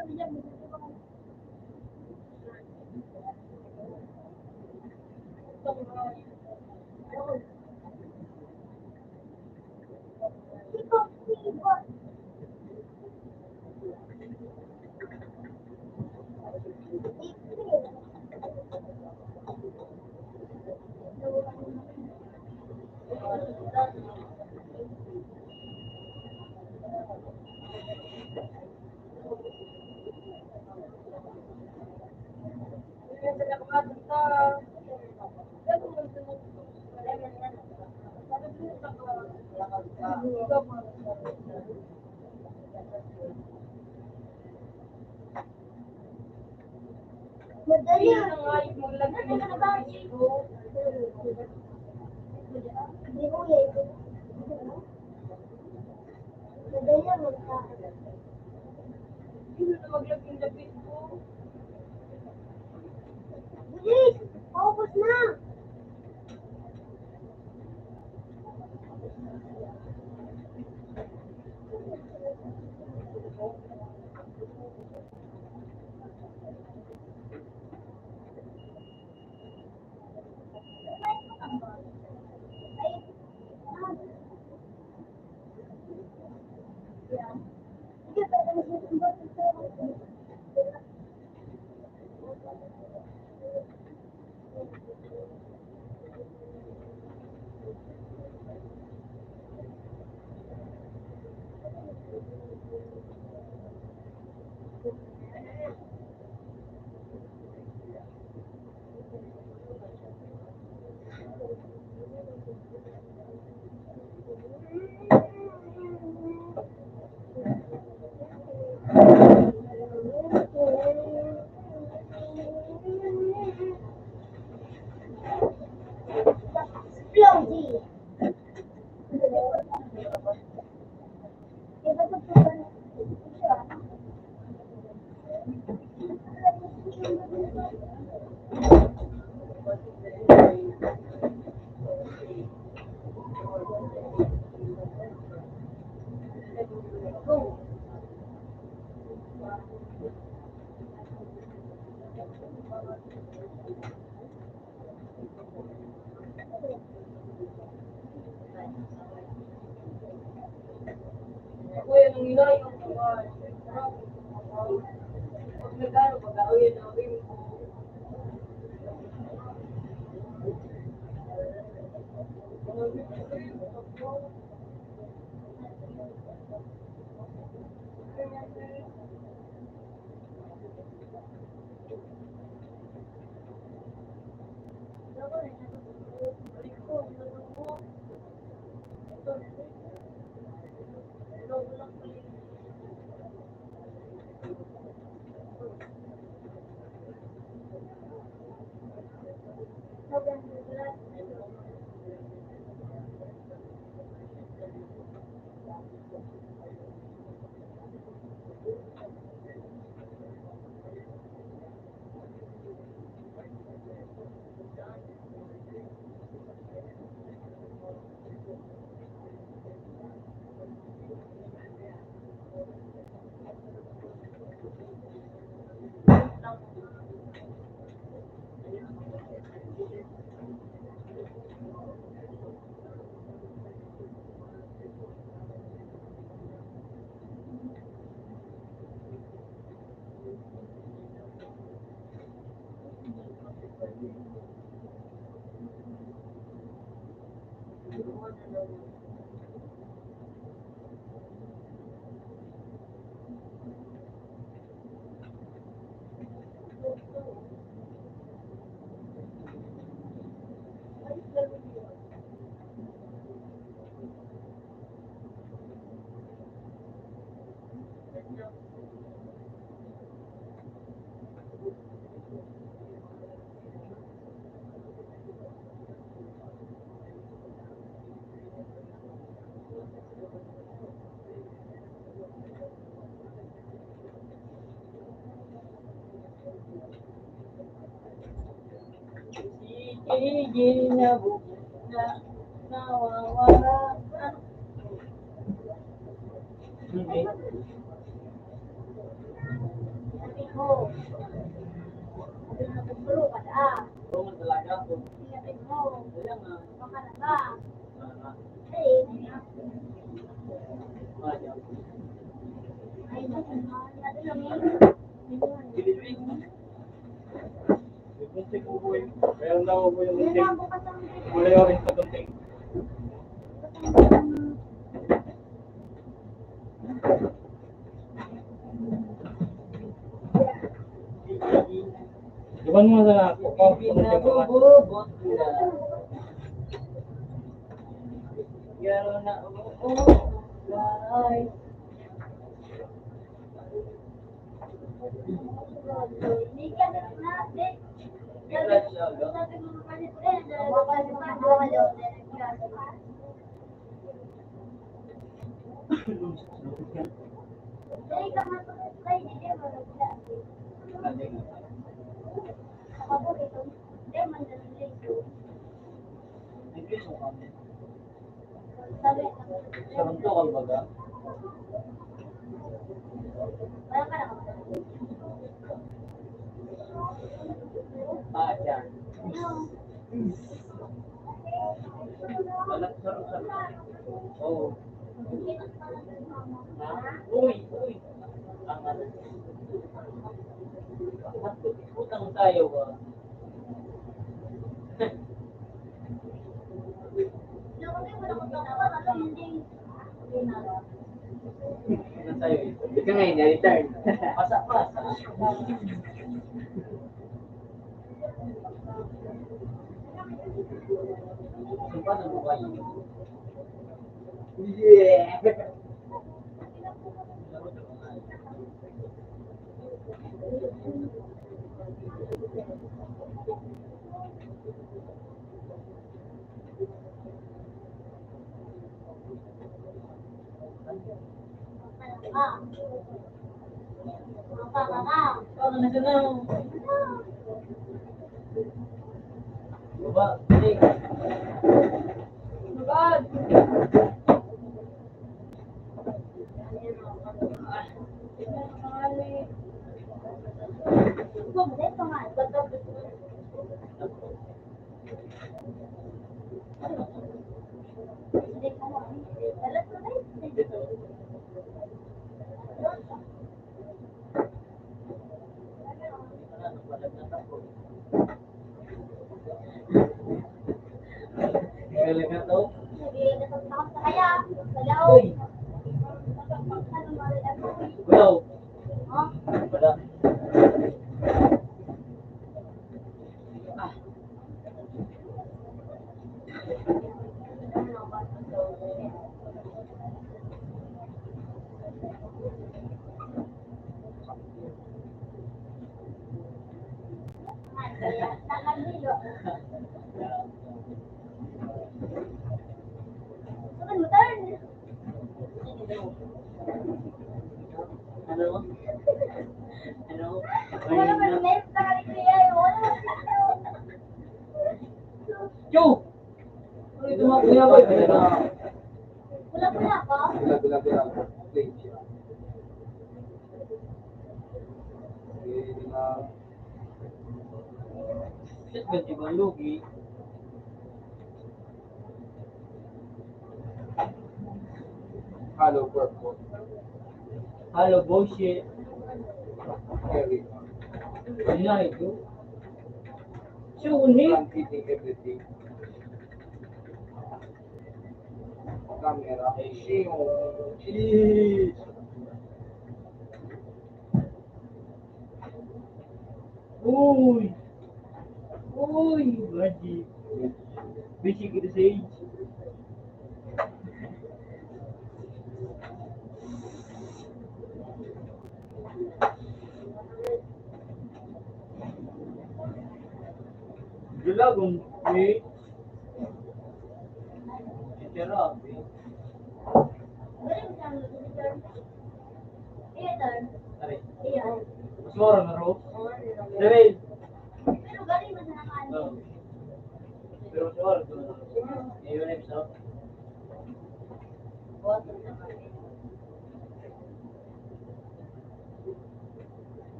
Madali. Hindi na nga yung maglagay ng Facebook. Hindi ko yan. Madali lang magkakaroon. Hindi na maglagay ng Facebook. Bilis! Focus na! Exploding! Kuya, nung inayang ko nga. Pag nagkano, pag-awin na awin ko. Tigil na bukas na nawawala. Hindi. Sabi ko, sabi mo nagpuro ka na. Oo nga talaga ako. Sabi mo, Kaya nga. baka na ba? ah, Ay, Kaya. ay, natin lang eh. Pilipin. May kunting ubuhay. Meron daw ako yung Yun kunting. lang, bukas ang Kulay orange na kunting. Iban mo sa ako. Pinabubot na. Pero na umuulay. Hindi ka na natin. May clutch siya, no? Sabi mo pa rin po eh, dalawa pa rin mga bawalo. Dahil ka matutay, hindi mo nagla. Ako ito, hindi man nalilay ko. English mo kami. Sabi, Sarap to, kumbaga. wala ka na kapatid. Yan. Anak, sarap. Oo. Uy. Ang ano. Utang tayo ba? Utang tayo ito. Ika ngayon, na-return. Pasa. Simpan ang mukha yun. Yeah! Ano na siya na? Baba, balik. Magad! Galing na to. Uy! Wow. Wala. Ano? Wala pa rin left na kaya wala pa Yo! Ano ito mga pinabay? wala pa. Bilang. Plate siya. Shit, ganti ba lugi? Hollow purple. Hello, bullshit. Carry. Ano na ito? Suni? Transmitting everything. Camera. Sheesh. Uy! Baji. Basic kita sage. Gulagong eh. Sarap eh. Tari. Mas mura na ro. Level. Pero galing mo sa nakaan. Oh. Pero mas mura to. Ayun na isa.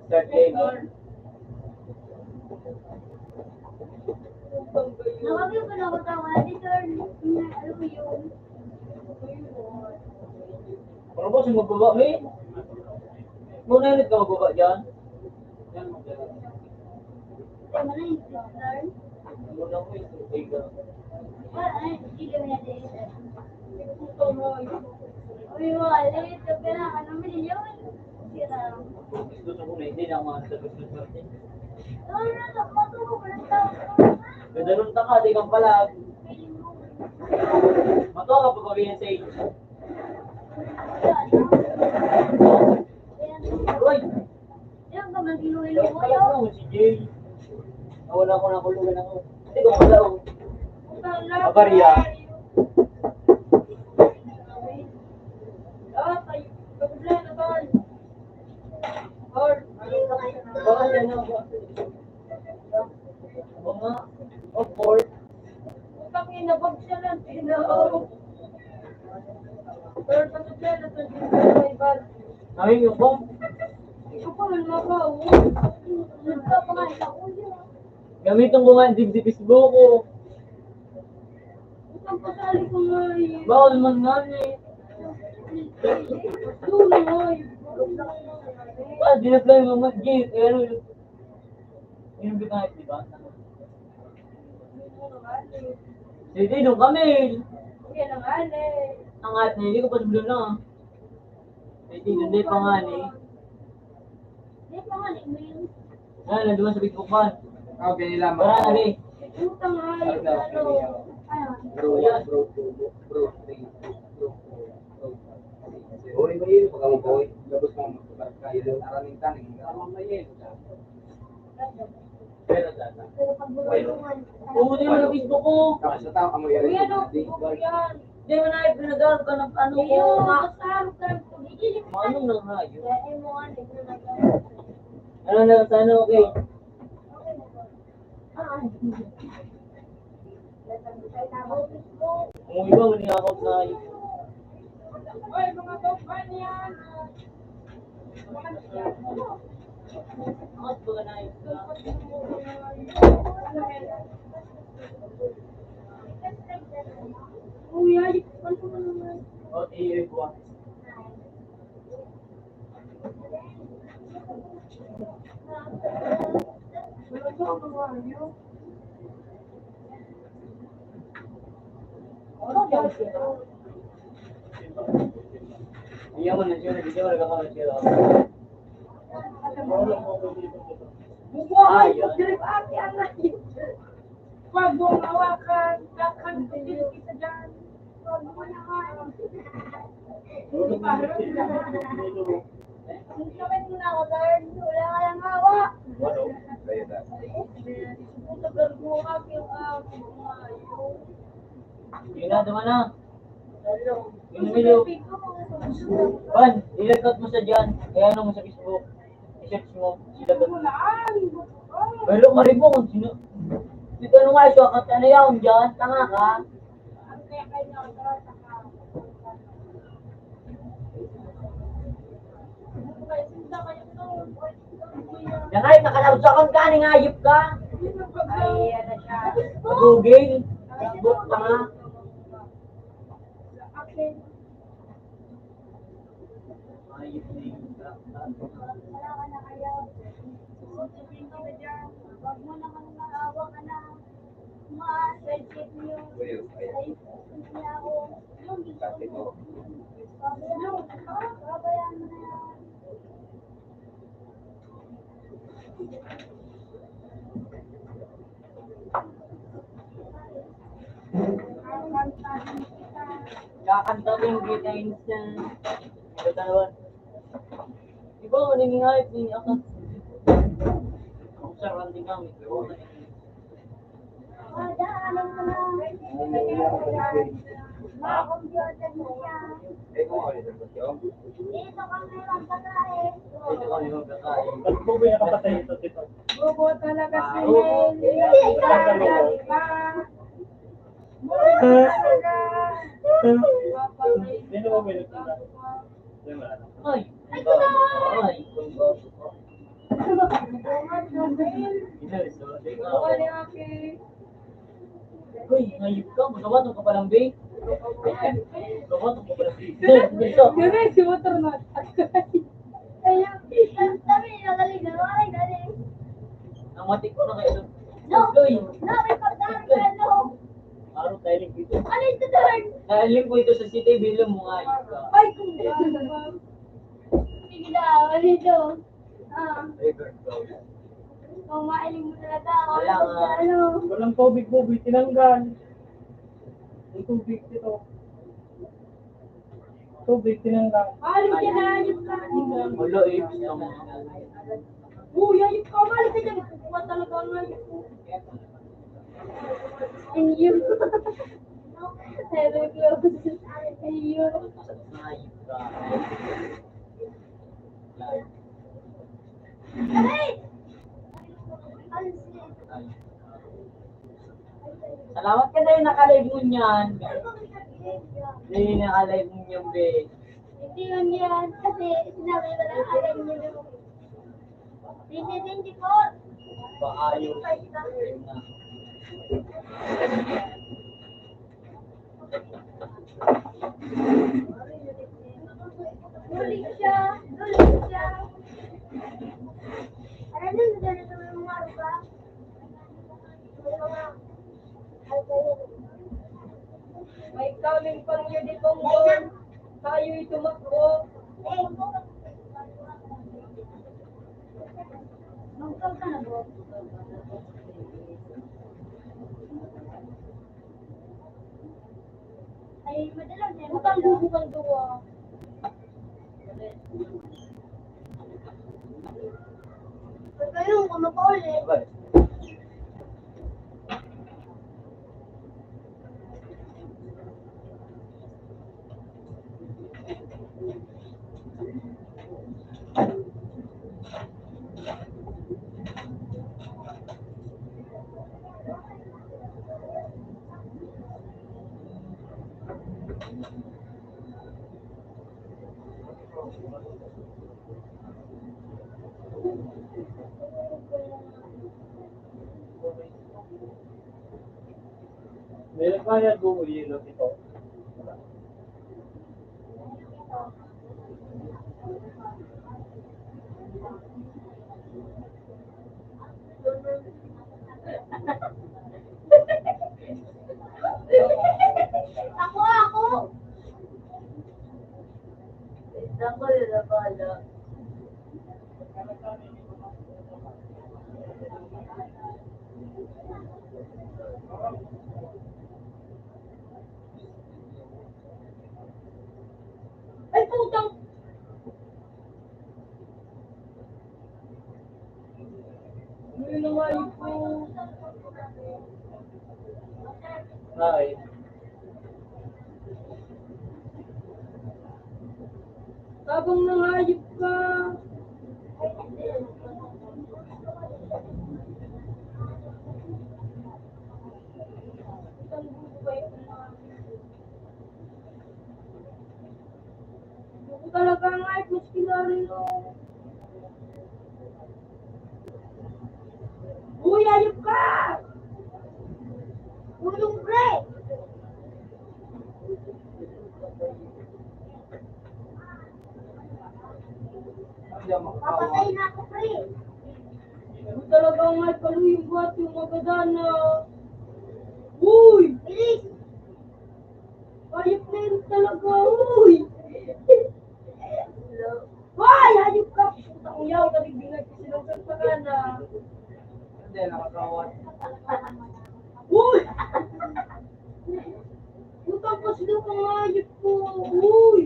Start game. Nawagin ko na ako tawa. Dito, alam mo yun. Pero boss, yung magbaba, may. Muna ulit ka magbaba dyan. Yan, magbaba. Tama na yung sister. Muna ko yung tubig. Wala, hindi mo na din. Uy, wala. Ito ka na. Ano mo din yun? Sira. Gusto ko na hindi na ako makasabot ng swerte. Matulog lang tao. Gadalun ta ka, di kang palag. Matuwa ka pagpagawin sa iyo. Uy! Yan ka mag-ilo-ilo mo Palag yun. mo si Jay. Nawala ko na kulungan ako. Hindi ko malaro. Abarya. Baka yan ako. Oo nga. Of course. Utang ina, bag siya lang. Pero pagod siya na to, Ay, yung kong. ikaw pa man makaw. Gamitin ko nga ang Facebook ko. Utang pasali ko nga eh. Bawal man nga eh. Doon nga eh. Ah, dinaply mo mag Jay. Kaya ano yun? Yung bigayit, di ba? Sige, nung kami. Kaya nang ale. Ang at na, hindi ko pa sumunod lang ah. Sige, hindi pa nga eh. Hindi pa nga, email. Ah, nanduman sa Facebook ba? Okay, nila Para na eh. Utang nga eh. Ano? Uri ba yun? Pagka mo boy, labos mo kayo doon araming taning. Aramang na yun. Pero data. Pero pag bulungan. Oo, di mo na Facebook ko. Tapos sa tao, amoy Uy, rin. ano? Buko yan. Di mo na pinag-arap ka ng ano ko. Ayun, kasarap ka ng tubig. Manong nang hayo. Kaya mo nga, hindi ko nag- Ano na, sana okay. Okay na ba? Ah, Natangkay na ako. Kung iba, mali ako sa Uy, mga topan yan. Ang baga na yun. Uy, ay, ano mo naman? O, i-rip ko. Meron ba ang mga ano? Iya mo na siya, hindi siya nagkakaroon siya. Buko ay, dirip ate ang natin. Wag mo hawakan, lakad ko din kita dyan. Wag mo na nga. Hindi pa rin. Kapit mo na ako, Lord. Wala ka lang hawa. Puta berbuhat yung kumayo. Yun na, duman na. Yung video. Ban, ilagkat mo sa dyan. Kaya ano mo sa Facebook. I-search mo. Ilagkat mo. Pero marin mo kung sino. Dito ano nga ito, at ano yaon dyan? Tanga ka. Yan ay, nakalawsakan ka, ningayip ka. Ay, ano siya. Magugil. Facebook, tanga. Ayip na yun. Wala ka na kayo. Susundin ka na dyan. Huwag mo naman maawa ka na. Ma-friendship niyo. Ay, hindi ako. Yung gusto mo. Babayaan mo na yan. Kakantahin kita. Kakantahin kita insan. Ito talawan. Iba, maningingayip din ako. Ako sa ranting kami. Daanan mo na. Mga-computer mo siya. Dito kami magkakain. Ito kami magkakain. Ba't po ba yung kapatay ito, Tito? Bubo talaga si Hindi Nelly. ka. Talaga. Sino ba may nagpunta? Hindi mo alam. Ay! Ay! Kung ba? Inalis na lang din ako. Bukan ni Aki. Uy, ngayip ka. Magkawatong ka palang bay. Magkawatong ka palang bay. Dito. Ganun, si motor na. Kaya, sabi niya, galing na. Galing, galing. Ang matik ko na kayo. No, Uy! no, may pagdaan ka, no. Araw tayo link dito. Ano yung tutuhan? Nailink ko ito sa CCTV lang mo ngayip ka. Ay, kung gano'n. Hindi na, ano dito. Ah, Record ko. kung mailing mo talaga. Wala nga. Ano? Walang tubig mo, tinanggal. Yung tubig dito. Tubig, tinanggal. Alim ka na, ayun ka. Ulo eh. Uy, ayun ka, malis ka dyan. Kukuha talaga ang ayun ko. And you. Very close. And you. Ayun ka. Aray! Salamat ka na yung nakalive mo niyan. Hindi yung nakalive mo niyan, be. Hindi yun yan. Kasi sinabi ko lang alam niyo naman. Hindi po. Paayos. Ayun na. Gulik siya. Gulik siya. Alam niyo, ganito yung mga rupa. May coming pang yun ditong doon. Tayo'y tumakbo. Magkag ka na po. Ay, madalang yan. Utang bubukan doon. Pag kayo, kumapaulit. Ba? May nagbayad mo yun ito. Ako! Ako rin na pala. Ay, putang! Ngayon na nga yun po. Ay. Habang nangayip ka. Utang bubukay ko na. Ako talaga ngayip, mas kinari no. Uy, ayop ka! Gulong pre! Hindi ako Papatay makakawa. na ako pre! Ako talaga ngayip, kaluyung buhat yung magadana. Uy! Bilis! Ayop na yun talaga, uy! Hoy! Ayop ka! Puta kong yaw, nabibingay ko silang sasakana. Hindi, nakakawa. Uy! Puta pa sila kang ayop ko, uy!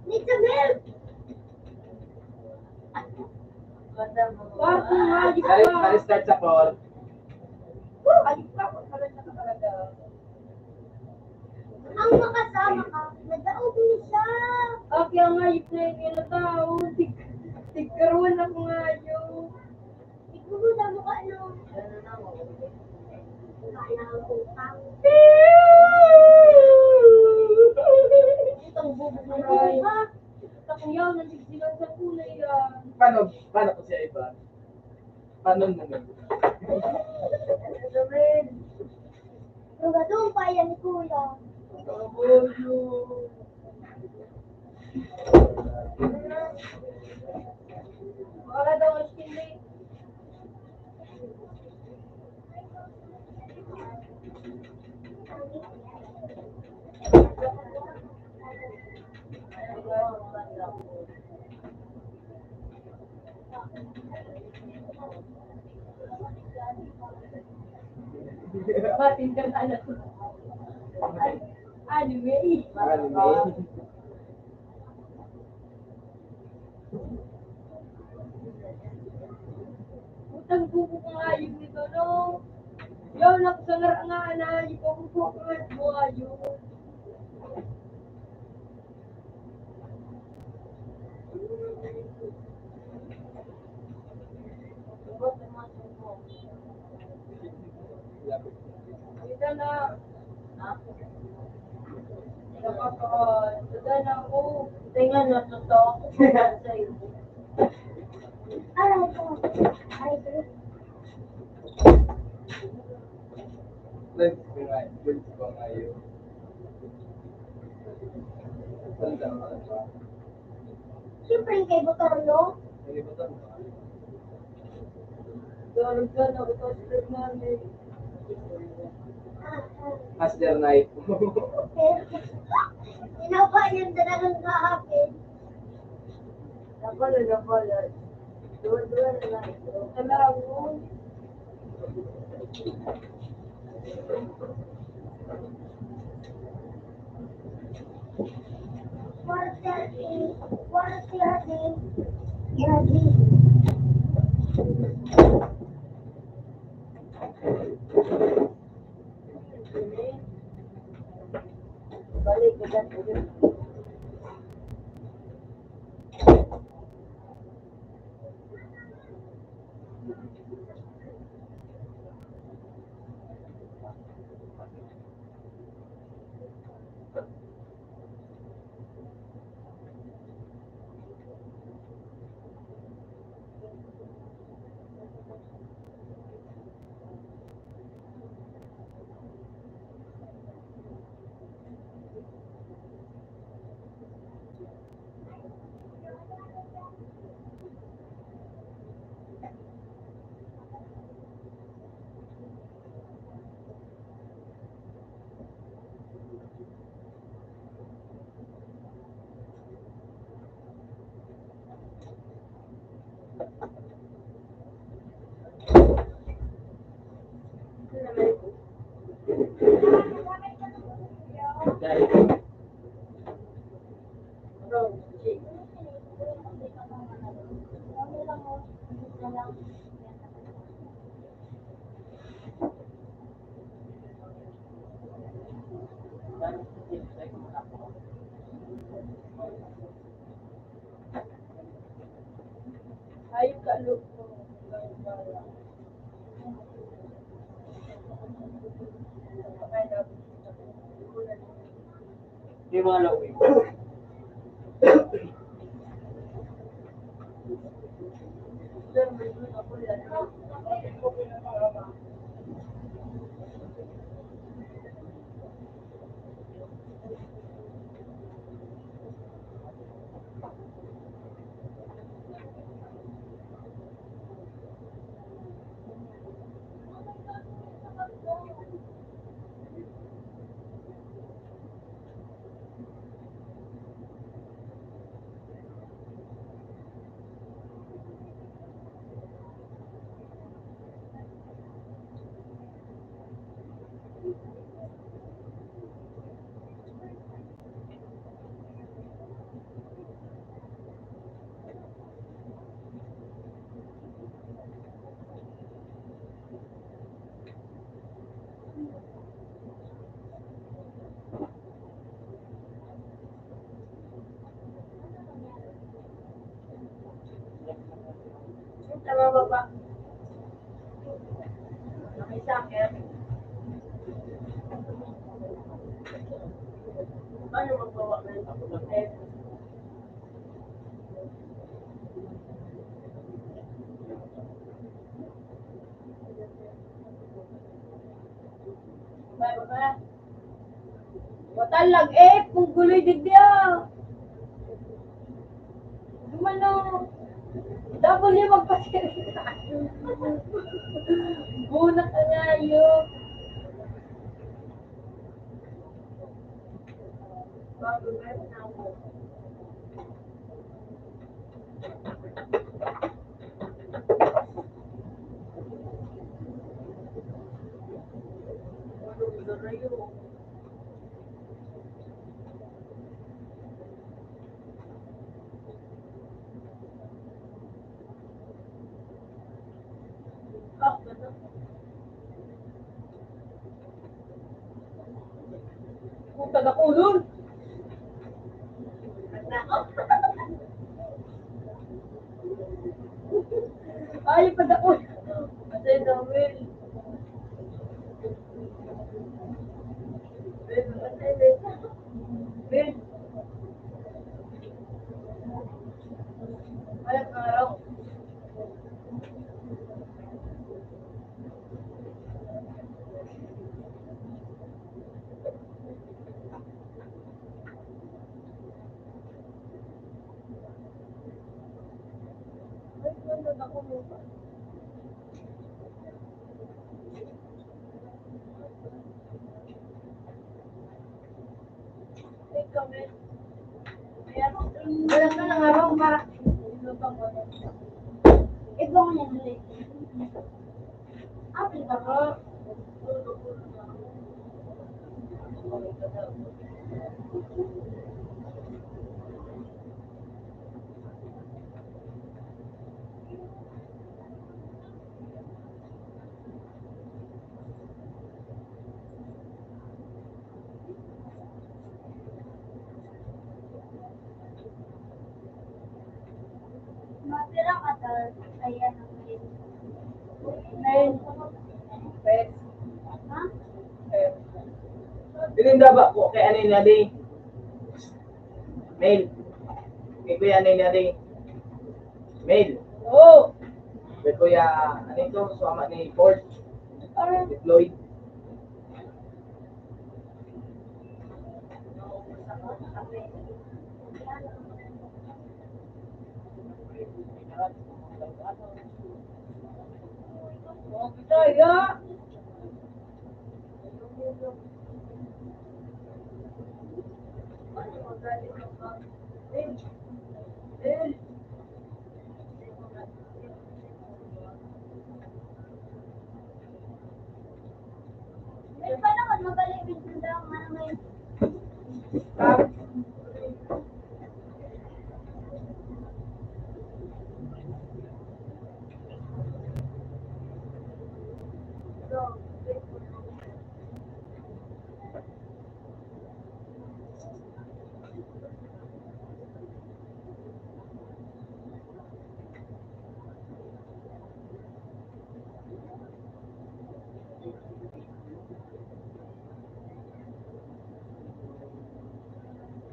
Need some help! Bakit kung ayop ka? Bali-start sa call. Ayop ka, pagkalan na ka talaga. Ang makasama ka, nadaog mo siya! Aki ang ayop na yun yung tao. Tigkaruan ako ngayon. Siguro damo ka ano. Kaya ang utang. Putang bubog na rin. Puta kong yaw, nandigdigan sa kulay yan. Paano ko siya iba? Paano naman? Rugadong pa yan ni Kuya. Para daw ang skinny. Batin ka na alam. Anyway. Utang buko ko nga yun nito, no? Yun, ako sa nga na, ikaw ko mo ayun. Ito na. Ito na ako. Tingnan na totoo ako sa'yo. Aray ko. Aray ko. Live ko ngayon. Siyempre kay Botorlo. Doon ka na, ito strip namin. Master Night. Sinawa yung talagang kahapin. Napala. Doon na lang. Kamera mo. What's your name? Bradley. Balik ka dyan. Ayun ka, look mo. Hindi mga lauwi. Tama ba ba? Nakisakit. Paano magbawa na yung kapatid? Ba? Watalag kung guloy din dia. Gumano. Double yung magpasirita. Bunak ka nga yun. Bago meron na ako. Puta na kulon. Ay, padakot. Patay na, Will. Will, patay, Will. Will. Walang araw. Ay, wala na ako mo. Ay, kami. Ayan. Wala ka ng araw para. Lubang wala. Ito ko niya ulit. Ah, pili ka ko. Mapira ka tal. Ayan ang main. Main. Pet. Ha? Pet. Pininda ba ko kay ano na di? Mail. Kay kuya ano na di? Mail. Oo. Kay kuya ano ito? Suama ni Ford. Parang. Deployed. Oh, Bisaya. May pa naman magaling din daw ano may.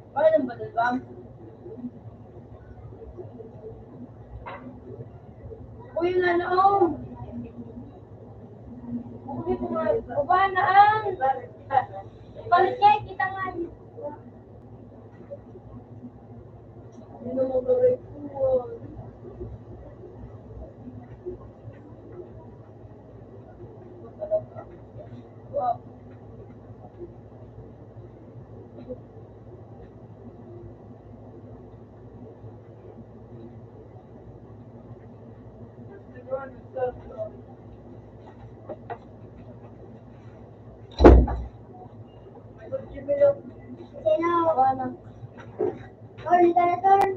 Paano ba dalawang? Uy, na noong. Uy, kumain na ang. Palit niya kita nga. Hindi na mo gawin ko. Wow. Sino? Wala. Turn ka na turn.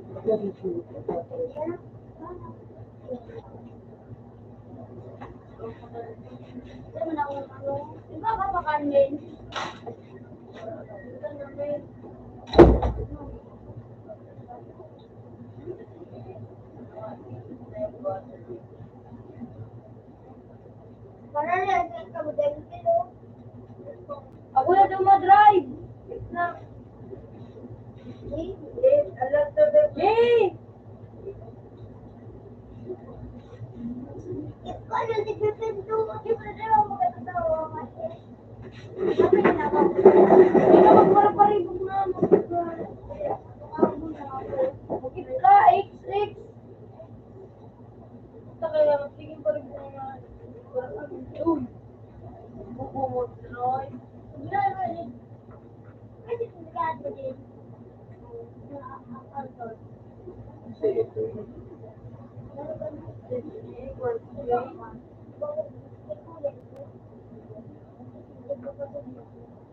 Sino na kung ano? Iba ka pa kanin? Ito namin. Parang yan, ka mo dahil kilo. Ako na dumadrive. Na. Alam to the Yay! Ano, si Pipin to? Di ba na mo katatawa kasi? Ano yun ako? Hindi na magparaparibog na. Bakit ka? X. Basta kaya sige paribog na. Uy. Bubumot na noy. Kasi sinagad mo din.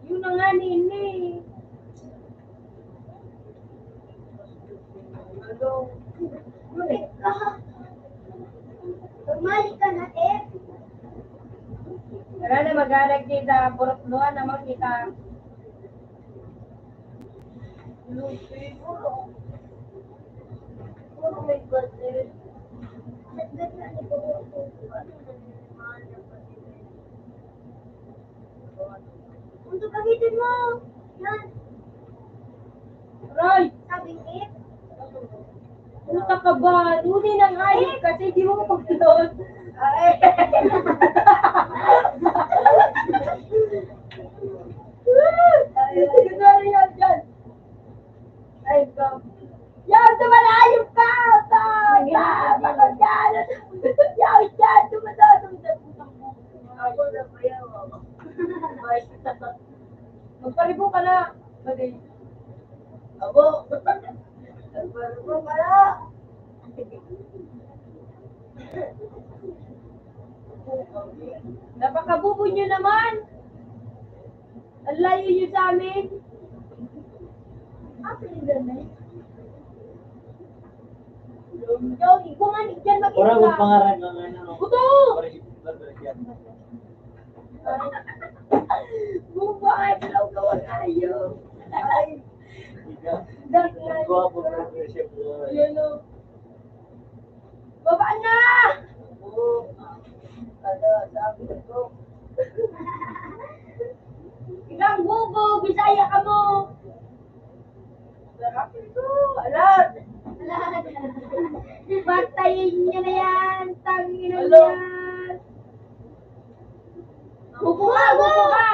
Yun na nga nini. Hello. Bumalik ka. Bumalik ka na, eh. mag-alag din sa burot-luan na makita. Lucy, puro may budget. Nagdag na ni Puro. Kung ito gamitin mo, yan, Right! sabing it. Puta ka ba? Huli ng hayop kasi di mo mag-load. Ay! Ganun yan dyan. Ay, go. Yan, tumalayop ka! Yan, bakit yan? Yan, yan, tumalayop ka. Ako na pa yan. Magparibo ka na. Bagay. Abo! Nagparo pa na. Napakabubo nyo naman. Ang layo nyo sa amin. Actually, ganun. Joey, bumalik dyan mag-isa. Orang kung pangarap ng ano. Buto! Bumalik daw gawin tayo. Ay, Gwapo ng friendship. Yan o. Baba na! ano, sabi ko. Ikaw bubo, Bisaya ka mo. Sarap ito. Alam. Patayin niyo na yan. Tangin na Hello? yan. Bubo ka, bubo ka.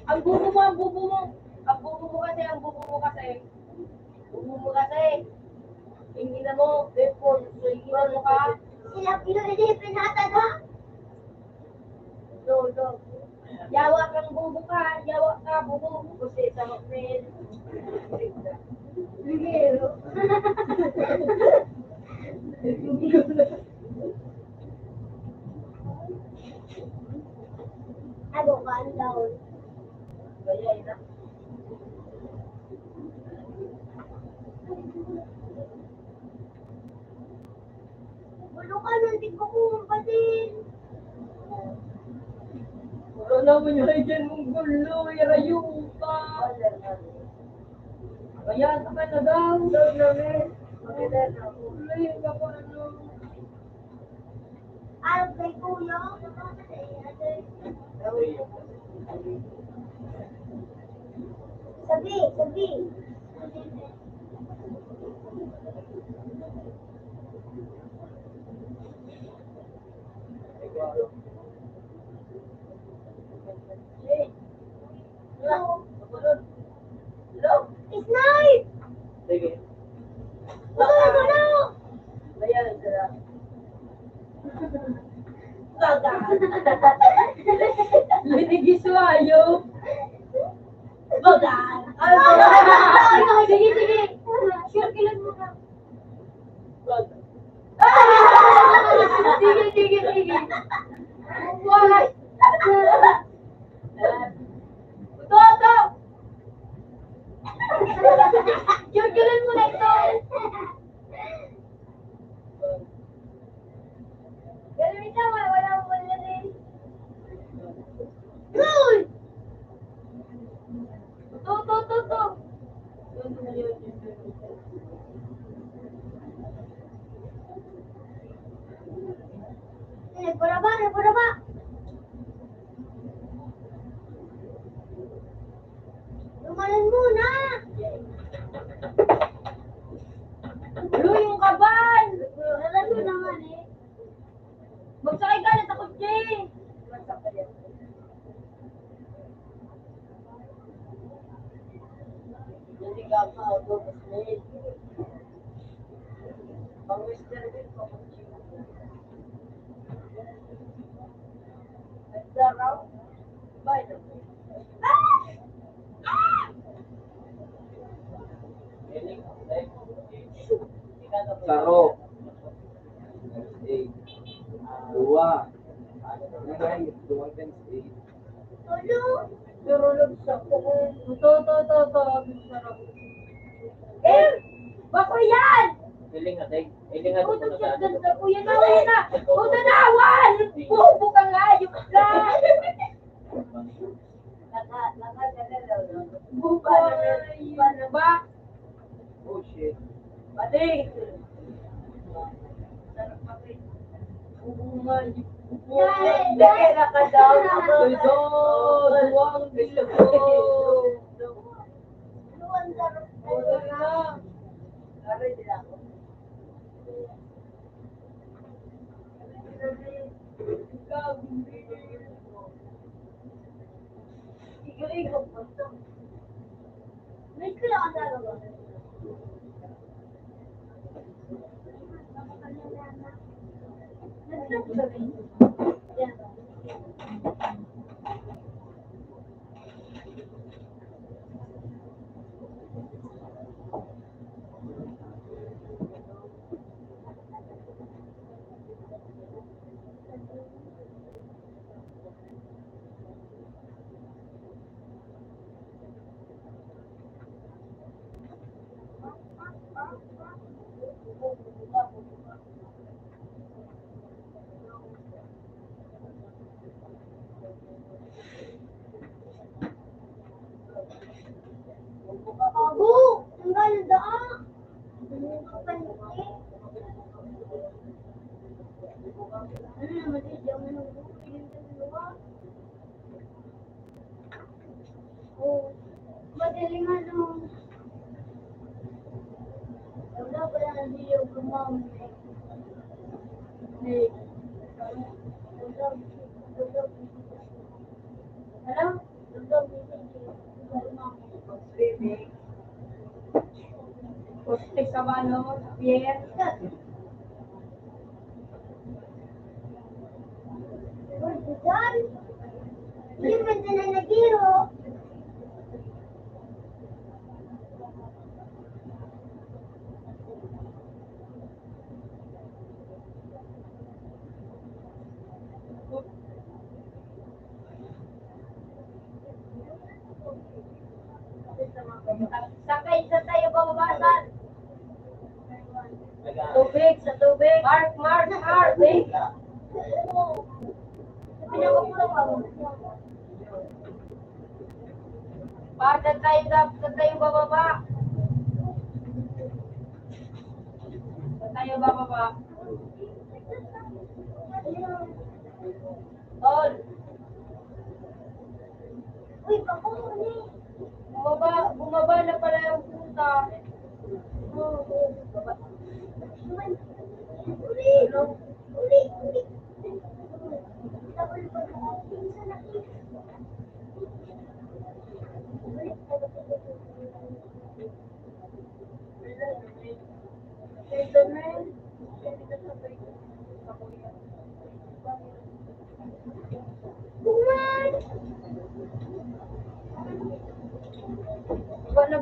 Ang bubo mo, ang bubo mo. Ang bubo mo kasi, ang bubo mo kasi. Bubo mo kasi. Tingin na mo. Tingin mo ka. Ilang kilo na din pinatag ha? Do. Yawa kang bubo ka. Yawa ka, bubo. Kasi sa makmin. Ligero. Ano ka ang daon? Kaya ina. Bulo ka nun, di ko kumpa din. Wala naman yung dyan mong gulo. Irayo ka. Kaya sa ka na daw. Dog namin. Maganda na ako. Uli ka pa ano. Alam kay kuya. Sabi. Hello? It's nice! Sige. Bulo! Ayan, sarap. Linigiswayo. Bagal! Sige. Sure, kilan mo na. Sige. Why? Toto! Sure, kilan mo na ito. Ganun ito, wala mo na rin. Good! To. Nagbaraba. Lumalan muna. Lo, yung kaban! Alam mo naman eh. Magsakay ka na sa kutsi! Hindi ka pa ako, Muslim. Pang-Western din po. At sarap. Bye na po. Saro. Dua. Nangay, 2 times 8. Ano? Pero nagsak ko. To. Sarap. Bako yan! Iling nga, Tek. Iling nga, Puto siya, ganda po yan. Nawan na! Puto nawan! Bubo ka nga, yung ka! Nakira ka daw. Duwang bilog. Luwan sarap. Aray din ako. Ikaw, hindi. Igo-igo po ito. May kila ka dalawa. Nag-stop ba rin? Yan. Abu, ang ganda ah. Kapanti. Ano naman siya ang oh, madaling ano. Wala pala na siya kumamit. Hello? Baby. Poste ka ba, no? Pierre? Hindi man sila nagiro. Sakay sa tayo bababasan. Tubig, sa tubig. Mark. Tubig. Pinakapulang ako. Para sa tayo bababa. Sa tayo bababa. Tol. Uy, pakuli. Bumaba na pala yung puta. Uli. Tapos pag pinsan na Kuman!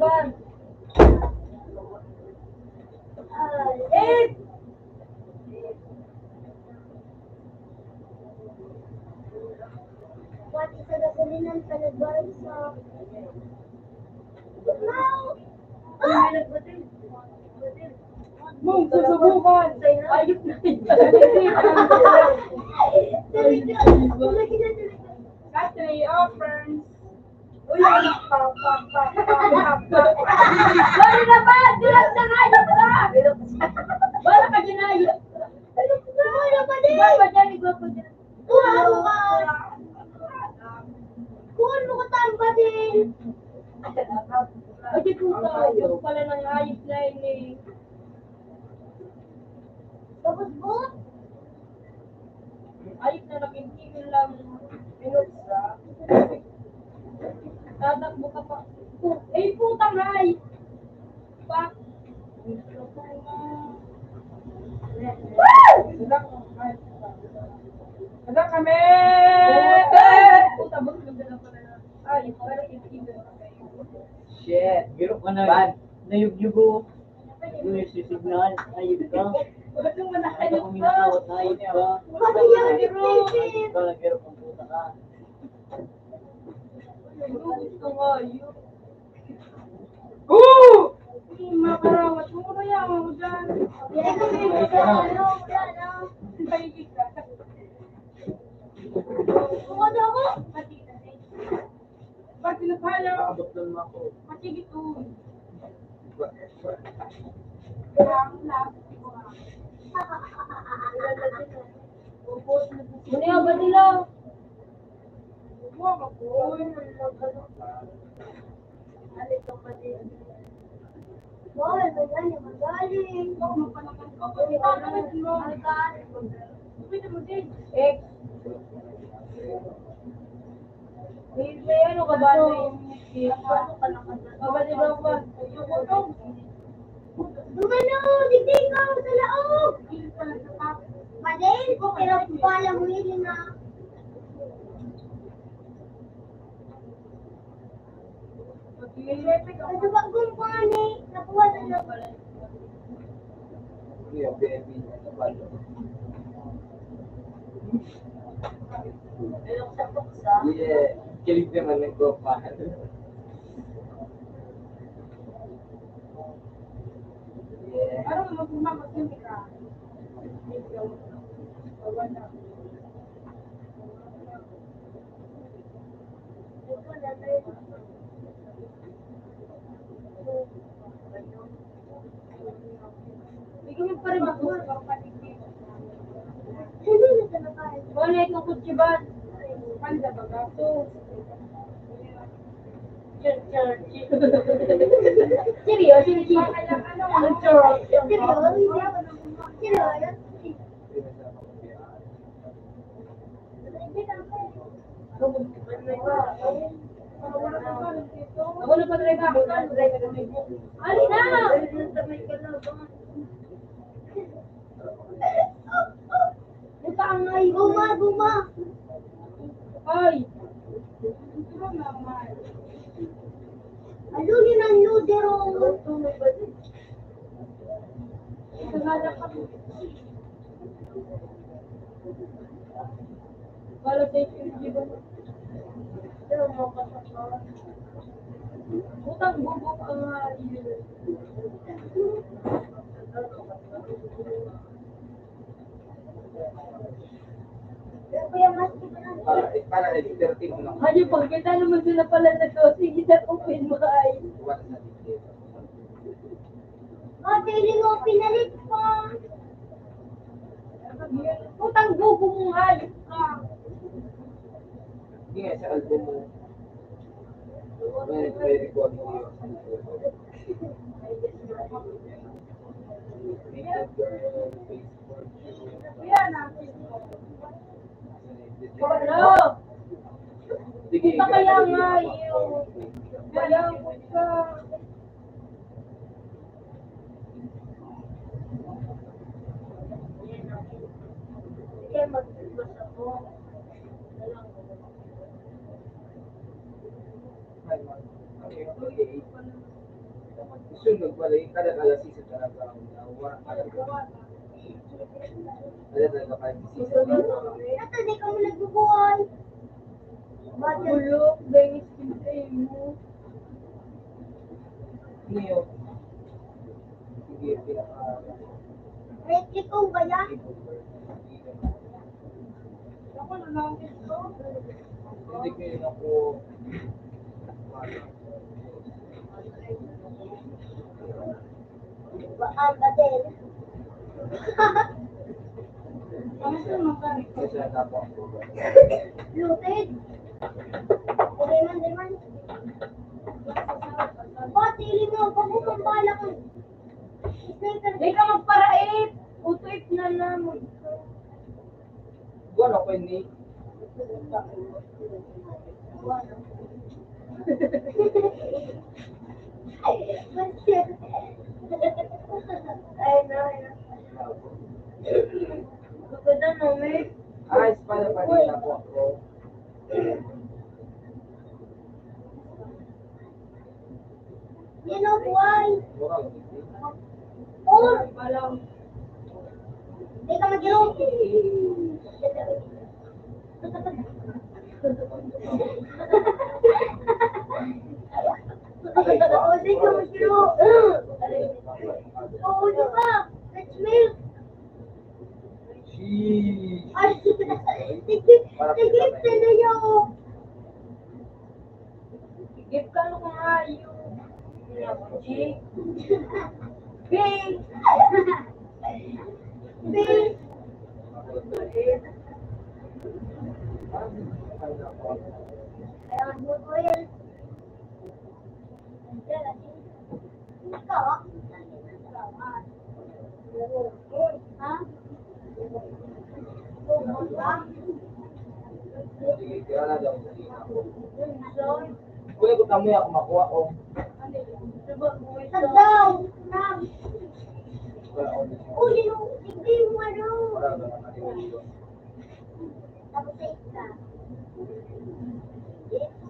Ba? Eh! Pati sa gasolinan palagbaran sa... Wow! Ah! Mong susubukan. Ayok na Got 3 offers. Uy, anak pa. Wala na ba? Dilat na nga. Wala ka ginayot. Wala pa din! Igwapo dyan. Wow ka! Kuhan mo ka tamba din! Ay, di puta. Ito pala ng ayos na yun eh. Tapos po? Ayos na nakintigil lang. Pinutsa. Tatakbo ka pa. Eh, putang ay! Pa! Ada kami! Puta, bang nagdala pala na. Ay, parang kintigil na kayo. Shit, giro ka na. Nayugyugo. Yung signal, ayun ka. Bakit mo na Ay, kayo kung pa? minakawat na ayun ka. Bakit yan, Stephen? Ikaw nagkiro kung puta ka. Gusto nga yun. Oo! Makarawat mo na yan. Ako dyan. Yan kami sa ano, ano. Paligid ka. Bukod ako. Pag pinapalo, Abot lang ako. matigit to. Lang. Muna ba nila? Boy, magaling, magaling. Ex. May ano ka ba? Kabali daw ba? Gumano, digdig ka sa laog. Madel, pero pala mo yun na. Ano ba kung paano? Nakuha na lang. Yeah, kilig naman ng gopa. Yeah. Ano mo magmamasin ka? Hindi kami pa rin mag-uwi. Hindi na sa nakay. Wala itong kutsiban. Panda ba gato? Seryo, seryo. Ako na pa-drive ako. Ali na! Buta ang ay. Guma, guma. Ay! Ano yun ang nudero? Wala tayo yung ba? Utang bubok ang Kuya, mas kita na. Para nag-13 mo lang. Hani, pagkita naman sila pala na to. Sige na open mo ay. Iwan na dito. Feeling mo pinalit pa. Utang bubok mo hayop ka. Hindi nga sa album mo. May recording yun. Naked girl, Facebook, Hello! sige, Ito kaya nga yung... Kaya ko ka... Sige, magbibas ako. Sunod pala yung kada alas isa talaga ang wala talaga kahit isa. Ito, di ka mo nagbubuhay. Bakit? Bulok, bengis kintay mo. Ngayon, sige, pinaka Reklikong ba yan? Ako na lang ito. hindi ko yun ako Ang badel. kasi natapo ako. Luted. Diman, diman. Tili mo, pagkukang bala ko. Di ka magparait. Utuit na naman. Gano'n ko ni Ay, no, no. Ganda no, may. ayos pala pa rin ako. You know why? Murang hindi. Or, Walang... di ka mag-irong. Oh, di ka mag-irong. Oh, di ba? Let's milk. Sheesh. Ay, sige na yun. Give ka nung ayaw. Jake. Bing. Bing. Kailangan mo ko yan. Ikaw? Ha? Sige, kaya na daw. Kuya, kung tamoy ako makuha ko. Tagdaw! Nam! Wala ako. Uli mo! Hindi mo ano! Wala ba naman dito? Tapos sa isa.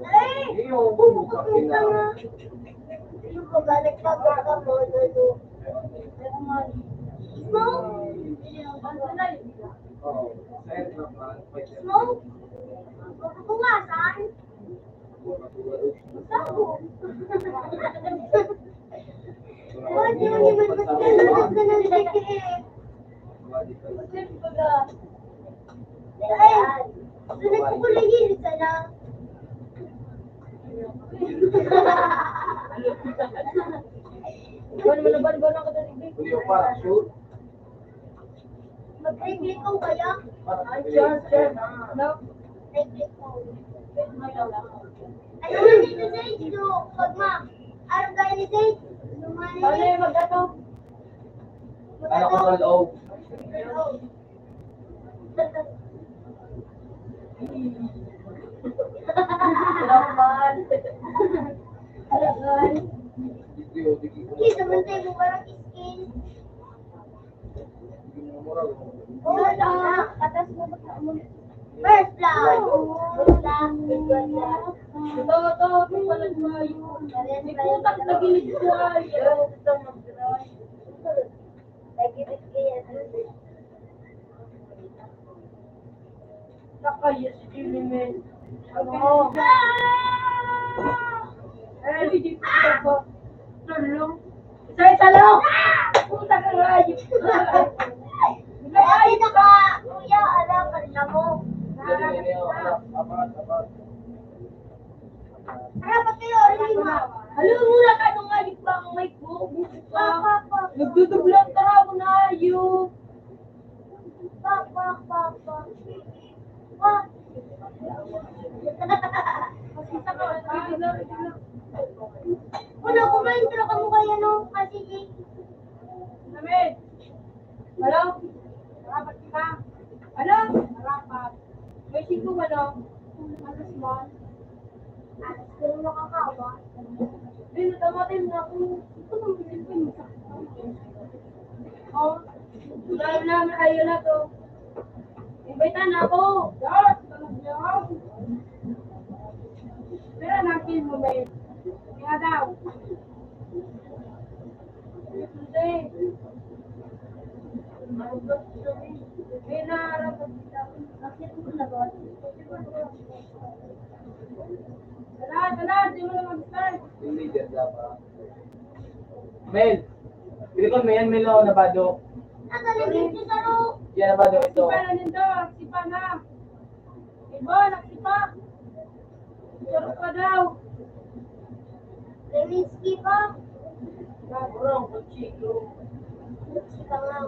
Ay! Hindi yung bumukak na. Yung pabalik pa ka mo, lalo. Smoke? Oo. Sa'yo naman. Smoke? Pumasan? Sabo? Bakit yun naman ba't gano'n ka ng sikip? Ay! Sunod ko pala yun ka lang. Huli yung parachute. Mag-regli ko kaya? No? Regli ko. Ano nga dito sa ito? Pag araw kayo ni Dave? Paano yung mag-ato? Ano ko sa loob? Alaman. Alaman. Dito yung digi ko. Hindi, samantay mo parang skin. Oo na. Atas mo ba ka mo? First blood. First blood. Ito, pala tayo. May kutak na gilid ko ay. Nagigit kaya. Nakaya si Jimmy Man. Ano? Eh, hindi ko ba? Tulong. Isa'y talong! Puta ka nga yun. Ay, naka, kuya, alam, kanina mo. Harapat kayo, rin mo. Alam mo na ka nung ayip pa ang mic mo. Nagdudublang tara mo na ayop. Papa. Masita ka. Wala, kumain talaga mo kaya no, kasi Namin. Hello? Harapat kita. Ano? Harapat. May singko ba no? Alas mo? alas ko yung nakakawa. Hindi, natamatin na ako. Ito nang bilipin mo sa oh, dahil namin kayo na to. Imbitan na ako. Yes, talagang niya. Pero nakin mo, may. Kaya daw. Hindi. May naarapat kita. Bakit mo lagot? Tala, di mo na mag-start. Yung leader dapat. Mel! Pili ko may yan, Mel ako na bado. Ang galing dito sa ro. Yan na bado ito. Nagsipa na nindo, nagsipa na. Iba, nagsipa. Sarap ka daw. Lewinsky pa. Nakurang ko, chico. Sika nga.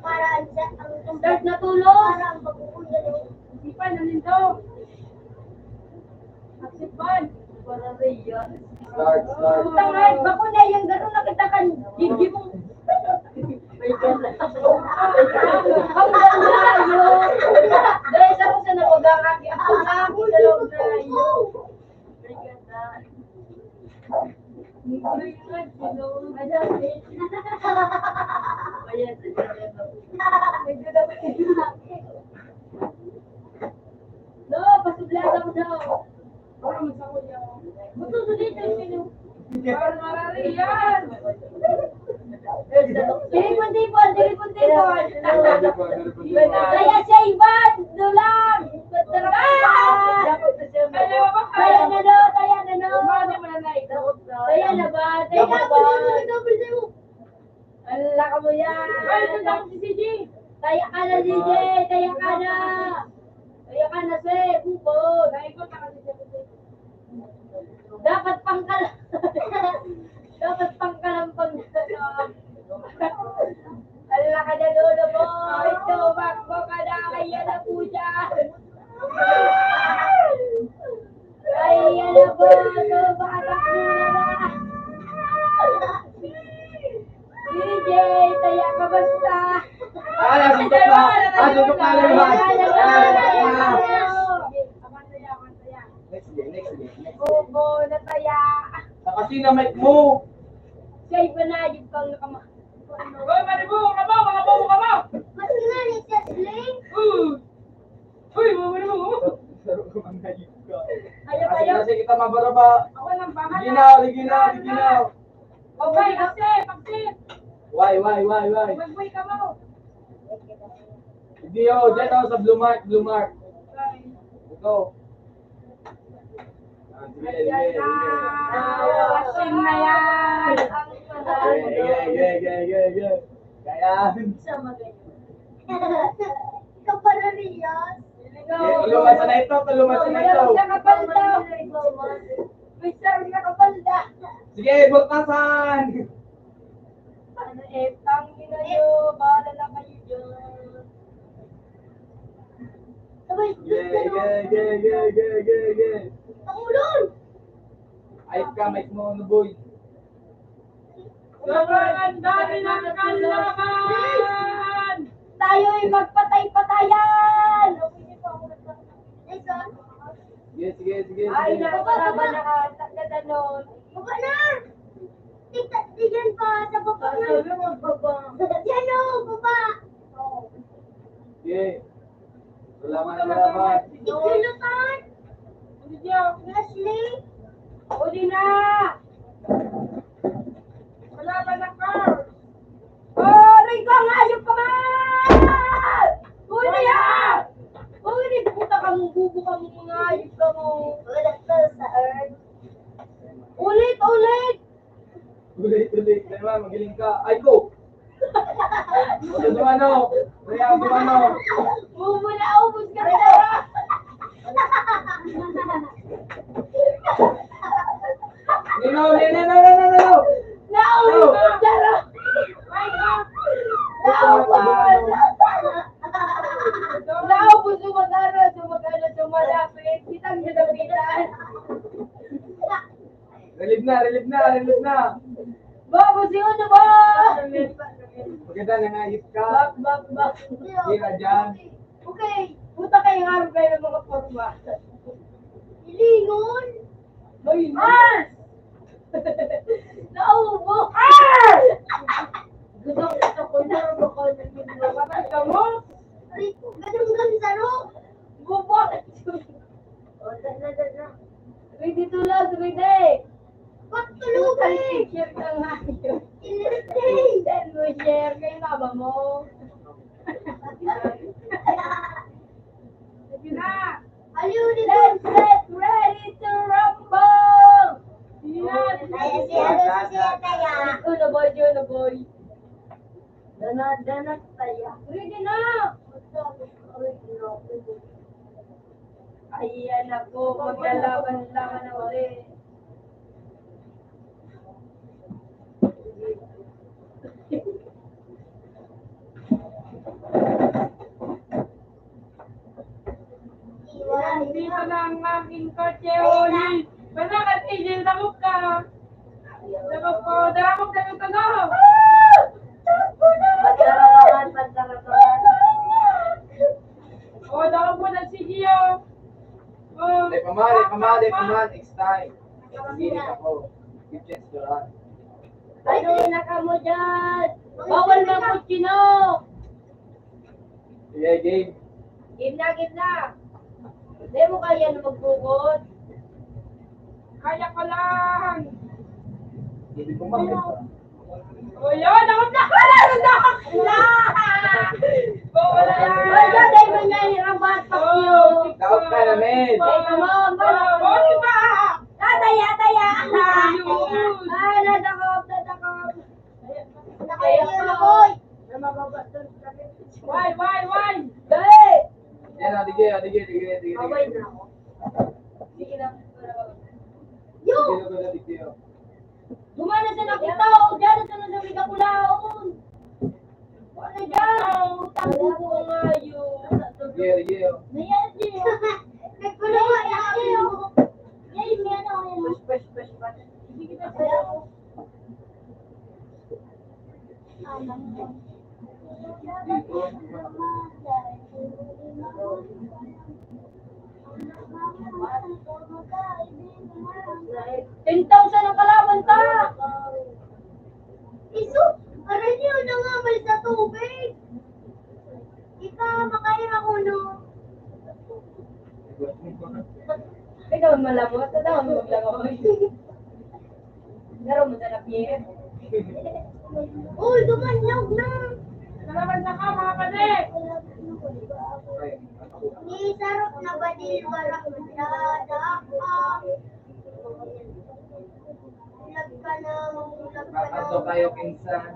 Para ang Start na tulog. para ang pagkukuya no. Nagsipa na nindo. Nagsipan. Para riyan. Start. Tangay, bako na yung gano'n nakita ka. Gigi mo. Hanggang layo. Dahil sa kung sa nawagang aki, ako na ako sa loob na layo. No, pasublada mo daw. Para magsakulya ako. Buto sa dito, sino? Para marariyan. Tipon. Kaya siya iba, dulang. Kaya na no. Kaya na ba? Ala ka mo yan. Kaya ka na, DJ. Kaya ka na. Kaya ka na, se. Bukod. Dapat pangkalam. Dapat pangkalampang na. Ala ka na, lolo mo. Ito, bakbo ka na. Sugot na lang lahat. Masaya. Next game. Bobo, nataya. Kasi na mic mo. Siya'y panayod kang nakama. Hoy, maribo, kamo! Mas nga ni Cecily. Hoy, maribo! Saro ko ang nayib ka. Ayaw. Kasi kita mabaraba. Ako nang Liginaw. Okay, kasi. Why? Magbuhay ka mo. Hindi oh, dyan oh, sa blue mark. Ito. Sige. Wasim na yan. Yeah. Kaya. Ikaw para Rios. Tulumasan na ito. Sa kapalda. May sarang na kapalda. Sige, bultasan. Ano tangin na yun. Bahala na kayo dyan. Sabay, Yeah. ang ulol. Ayos ka, mic mo, ano boy. Sobrang dami ng kalaban! Tayo'y magpatay-patayan. Sige. Ay, nakakalaban nakagadanon. Baba na! Tignan pa sa baba na. Sabi mo, baba. Yan o, baba. Sige. Salamat. Ikulutan. Leslie. Uli na. Wala ba na car? Rico, ayop ka man! Uli na! Uli, puta ka mo, bubo ka mo, mga ayop ka mo. Wala to sa earth. Ulit! Ulit. Kaya magaling ka. Ay, go! Dumano. Bubo na, ubus ka na! No. Naubos ka na! Naubos sumalapit. Kitang nilapitan. Relieve na. Bobo, sino ba? Maganda, nangayip ka. Bak. Hindi na dyan. Okay, puta kayo harap kayo ng mga forma. Ilingon. Ay, Mars! Naubo! Gusto ko na ako nagpapatay ka mo. Rico, ganun saro. Bubot! O, na. Ready to love, ready! Pagtulugay. Share ka nga yun. Ilirtay. Then mo share kayo na ba mo? Sige na! Aliw nito. Let's get ready to rumble! Taya. Yun na boy. Dana, taya. Ready na! Ayan ako, maglalaban-laban na ulit. Dito na ang aking kotse, Oli. Basta ka, tigil, dakot ka. Dakot ka na. O, dakot mo na si Gio. Pamali, next time. Sige, ako. Give chance to run. Ano na ka mo dyan? Bawal na po kino! Yeah, game. Game na. Hindi mo kaya na magbukod. Kaya ko lang. Hindi ko makita. O, yun, dakot na. Wala yan. Wala dahil mo niya hirabat pa kayo. Daot ka namin. Come on, Oli ba? Taya. Ayun. Nadakop. Nakaiyo na boy. Why? Dahil! Yan, dige. Away na ako. Sige na. Dige. Dumana sa nakita o dyan sa nasabi ka kulaon. Wala dyan. Tago ko nga yun. Dige. Nayan din. Nagkulo nga yan. Yay, may ano yan. Push. Sige na sa Alam mo. Ikaw malamot, tatawa mo maglangaw. Laro mo na Pierre. Uy, dumanyaw na! Nalaman na ka, mga pade! Ni sarap na ba di warak madadaan? Ulag ka na, ulag ka na. Ato kayo kinsan.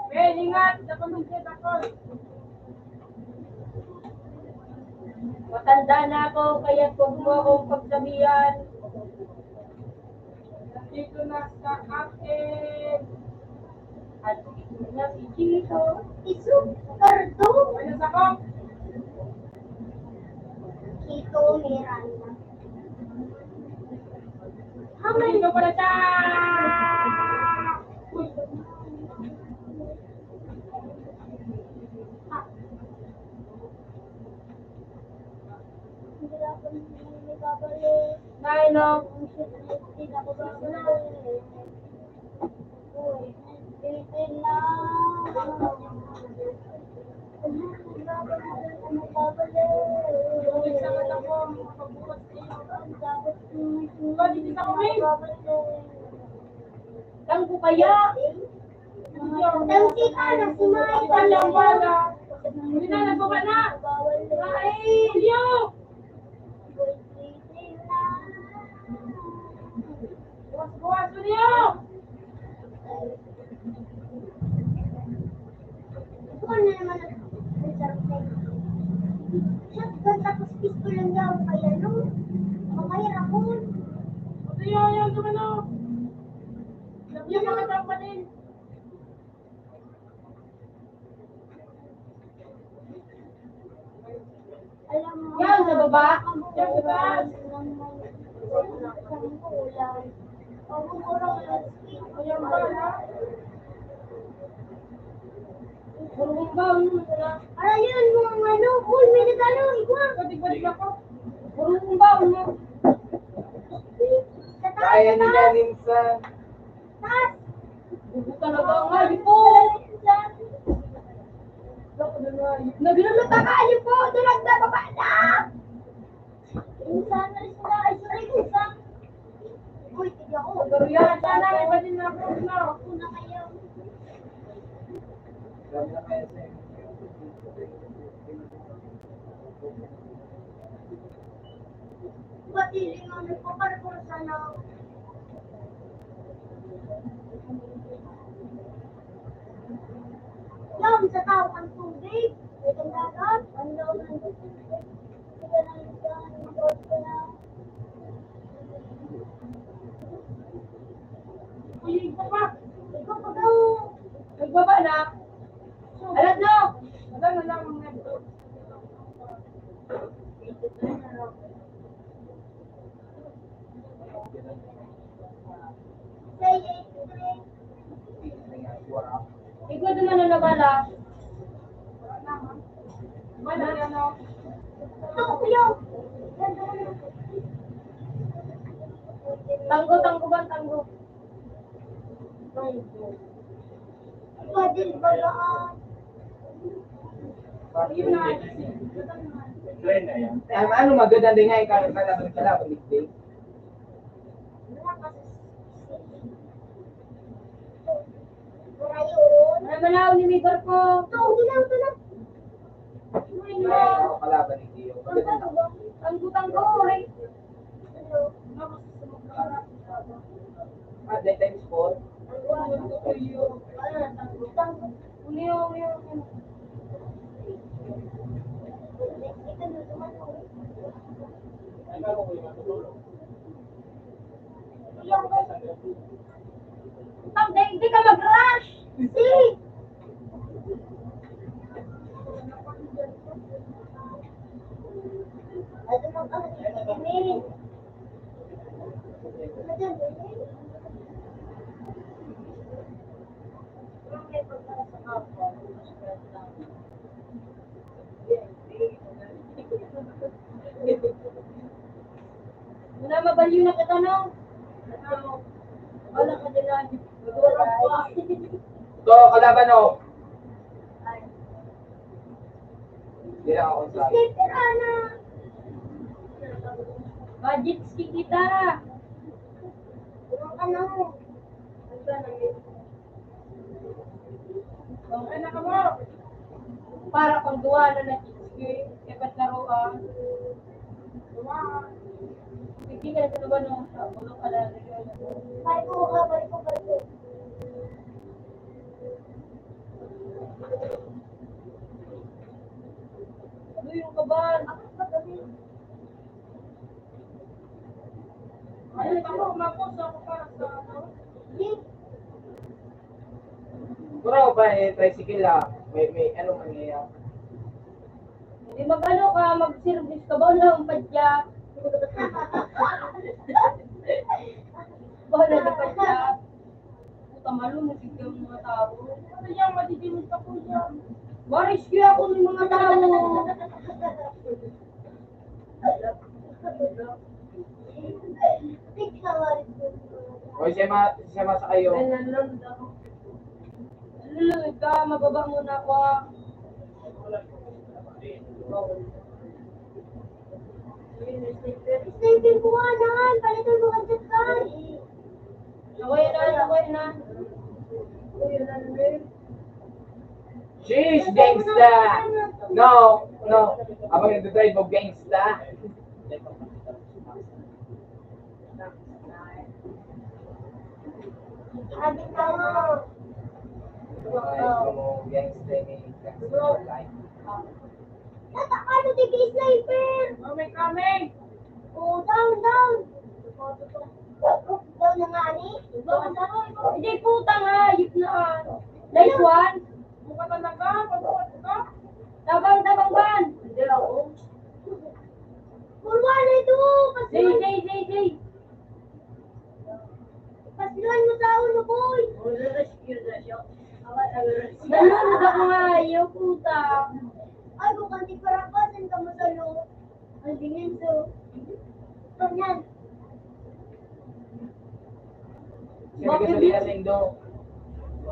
Ben, ingat! Napanungkit ako! Matanda na ako, kaya huwag mo akong pagsabihan. Dito na sa akin! At ito na si Chito. Isu, kardo. Ayos ako! Kito, Miranda. Hamay, Dito pala siya! Uy! hindi ako babalik. Nay, no? Hindi ako babalik. Uy, bitin na. Uy, sangat ako! Magpabukas kayo! Uy, dito ako, Ben! Lang ko kaya? Tangsi ka na si Mai. Walang wala! Hindi na, nagbaba na! Ay! Leo! Buwas mo Leo! Ito na naman ang sarap na ito. Shotgun tapos pistol lang daw. Kaya no? Mamaya ako. Ito yung gumano! Yung mga trampa din! Alam mo. Yan, sa baba? Yan, sa taas. Ayan ba na? Burong ba? Ara yun, mga ano. Uy, may nagano. Igwa. Badig-badig ako! Burong ba? Sa taas, Kaya sa nila taas. minsan. Taas. Bubo talaga nga, po. Nagluluta ka, ayun po. Dulag na, baba na. Insan na rin sila. Ay, sorry, insan. Uy, tigyan ko. Pero yan, Sana, iba din na ako na! Ako na kayo. Sabi na kaya sa Ba't hilingan ko para kung sana. Yum, sa tao ang tubig. Itong dagat. Ang daw ng tubig. Ito na yung dagat ko na. Uy, ikaw pa! Ikaw pa daw. Nagbaba na. Alam no? Wala na lang ang nito. Say it, say. Ikaw naman na nabala. Wala na ano? Ito, kuya. Tanggo ba? Tanggo. Padil balaan. Yun na! Try na yan. Ano maganda din nga ikaw kalaban ka ligdig. Wala yun. Nabalaw ni Migor ko. Ito, hilaw ito na. Kaya ako kalaban ni Dio. Tanggo. Ay. That times 4. Uliyo. Hindi ka mag-rush. Si! Ano mo ka? Mary. Wala mabaliw na kita no. Wala ka din na. To, kalaban o. Hindi lang ako sa Sniper, Ana. Budget ski kita. Ano? Okay na ka mo. Para kung duwa na nag-ski. Iba't laruan. Hindi ka na sa lugar ng bulong kalari. Balik ko. Ano yung kaban? Ano ka mo, mapuso ako para sa ano. Puro ba tricycle may ano mangyayari? Hindi mag-ano ka, mag-service ka ba ng padya? Ba na padya? Puta malunod yung mga tao. Ano yan, madidinig ka po yan. Rescue ako ng mga tao. O siyama sa kayo. Lulunod ka, mababa muna ako. Sniper ko, Ana. Palitan mo ka dyan ka. Okay na. Sheesh, gangsta! No. Habang nagdadrive mo, gangsta. Sabi ka mo. Ay, mo, gangsta ni life. Ano di kay sniper? Oh, may coming. Oh, down. Down na nga, ni. Hindi puta nga, yun na. Nice one. Mukha talaga, pagbuhat ka. Tabang ban. Hindi ako. Pulwa na ito. Jay. Pasiluan mo sa ulo, boy. Nalunod ako nga, yung puta. Ay, kung kanti parapasan ka mo sa loob. Ang dingin so. Ganyan. Siya gasolina sa Indo.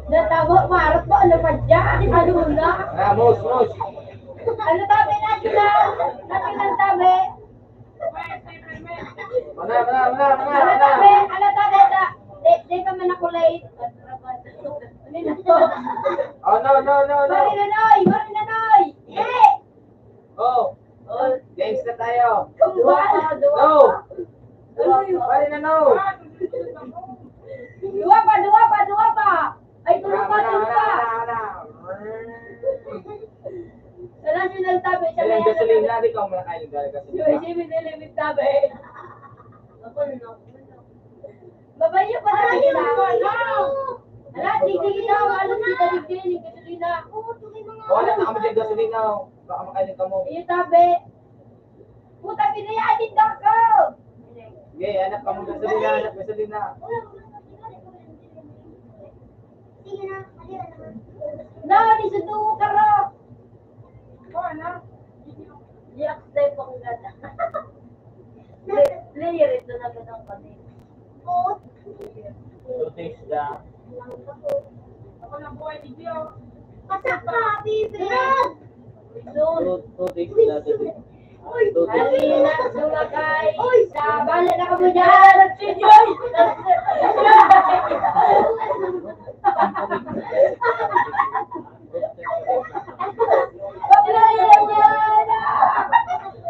Natabo, marap ba? Ano pa dyan? Ano na? Mos. Ano tabi natin na? Natin ang tabi. Mana. Ano tabi na? Di pa man ako late. Ano na to? Oh, no. Bari na, Noy! Eh! Oh, gangsta tayo. Kumbal! No. Pare na no. Dua pa! Ay, tulog pa! Sa national tabi, siya Ilang gasolina rin kung malakain yung gasolina. Yung isipin nila yung tabi. Babayo pa na kita. Ala, digdigin na. Alam kita digdigin yung gasolina. Wala na kami dyan gasolina. Baka makain ka mo. Yung tabi. Puta, pinayanin daw ko. Sige, anak ka mo gasolina. Sige na, halira naman. Na, nisundo ka ro. Yak, stay po kong gata. Player ito na ganang kami. Oo. So, taste the... Ako na buhay ni Dio. Pasak ka, bibi. So, taste the... Uy, Halina, sumakay. Uy, Sabala na ka mo dyan. Si Joy. Paglalayo yan.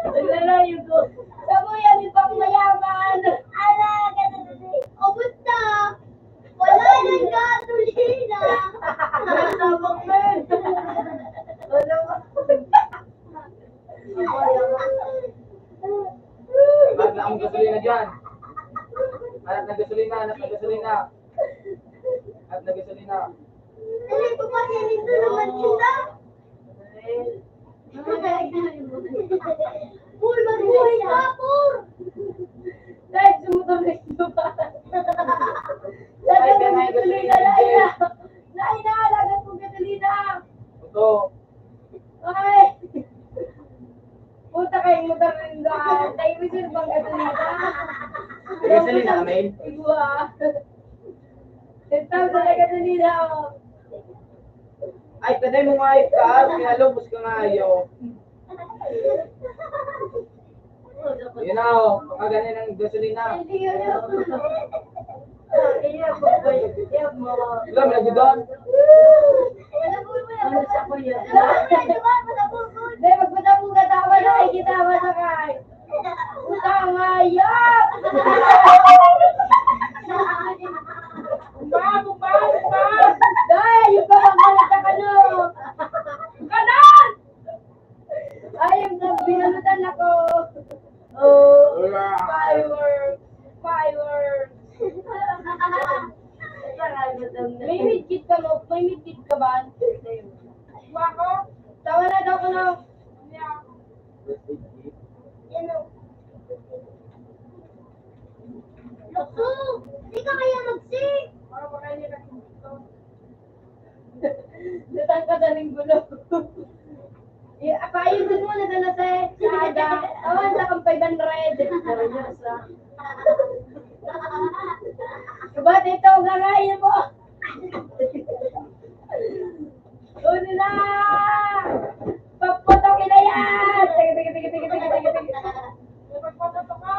Paglalayo ko. Sabi yan, ibang mayaman. ala, ganun na. Ubus na. Wala nang gasolina. Sabang men. Wala ka. Hanap na akong gasolina dyan. Hanap na gasolina. Dali, pumasilin na naman sila. Uy, magbuhay ka, Pur. Dahil sumutang na ito ba? Dahil mo gasolina, Laila. Laila, lagat mo gasolina. Ito. Ay! Puta kayong motor rin daan. Tayo reserve bang gasolina? Gasolina, Amel? Iwa. 10,000 na gasolina. Ay, pwede mo nga ikaw, kaya lubos ka nga ayaw. Yun na o, makaganin ng gasolina. Hindi yun yun. Iya, boy. Iya, mo. Alam, lagi doon. Ano sa kuya? Hindi, magpatapunga tama na kay kita masakay. Utang ayap! Bumba! Dahil, yung kamagalit ka no! Kanan! Ayun, binalutan ako. Oh, fireworks! May midkit ka mo? May midkit ka ba? Ako? Tawa na daw ko na. Loko! Di ka kaya mag-sing! Para ba kayo niya dito? Datang ka daling gulo. Paayusin mo na na sa aga. Awan sa kang 500. Seryosa. Ba't ito gagayin mo? Una na! Pagputokin na yan! Sige. Pagputok ka!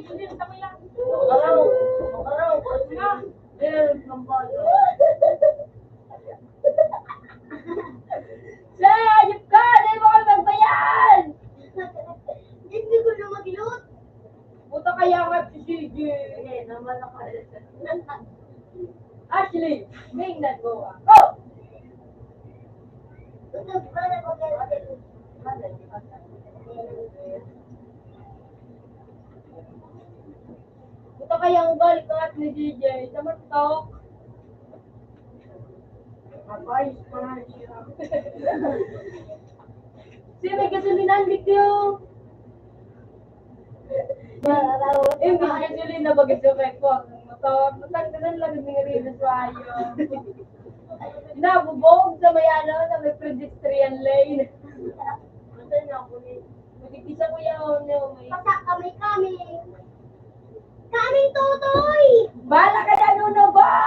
Julie, tama yan. Araw. Sayip ka! Dahil mo kami magbayan! Hindi ko na mag-loot! Puta kaya nga si CJ. naman ako. Ashley, may nagawa. Oh! Puta kaya ang balik ng at ni DJ. Samartok. Abay, pa siya. Siya may kasalinan, Bikyo. Eh, may kasulin na bagay sa rekord. Matanggalan lang ng rin sa ayo. Nabubog sa may sa may pedestrian lane. Magkikisa ko yan. Pagka kami. Kaming tutoy! Bala ka na, Nuno, ba?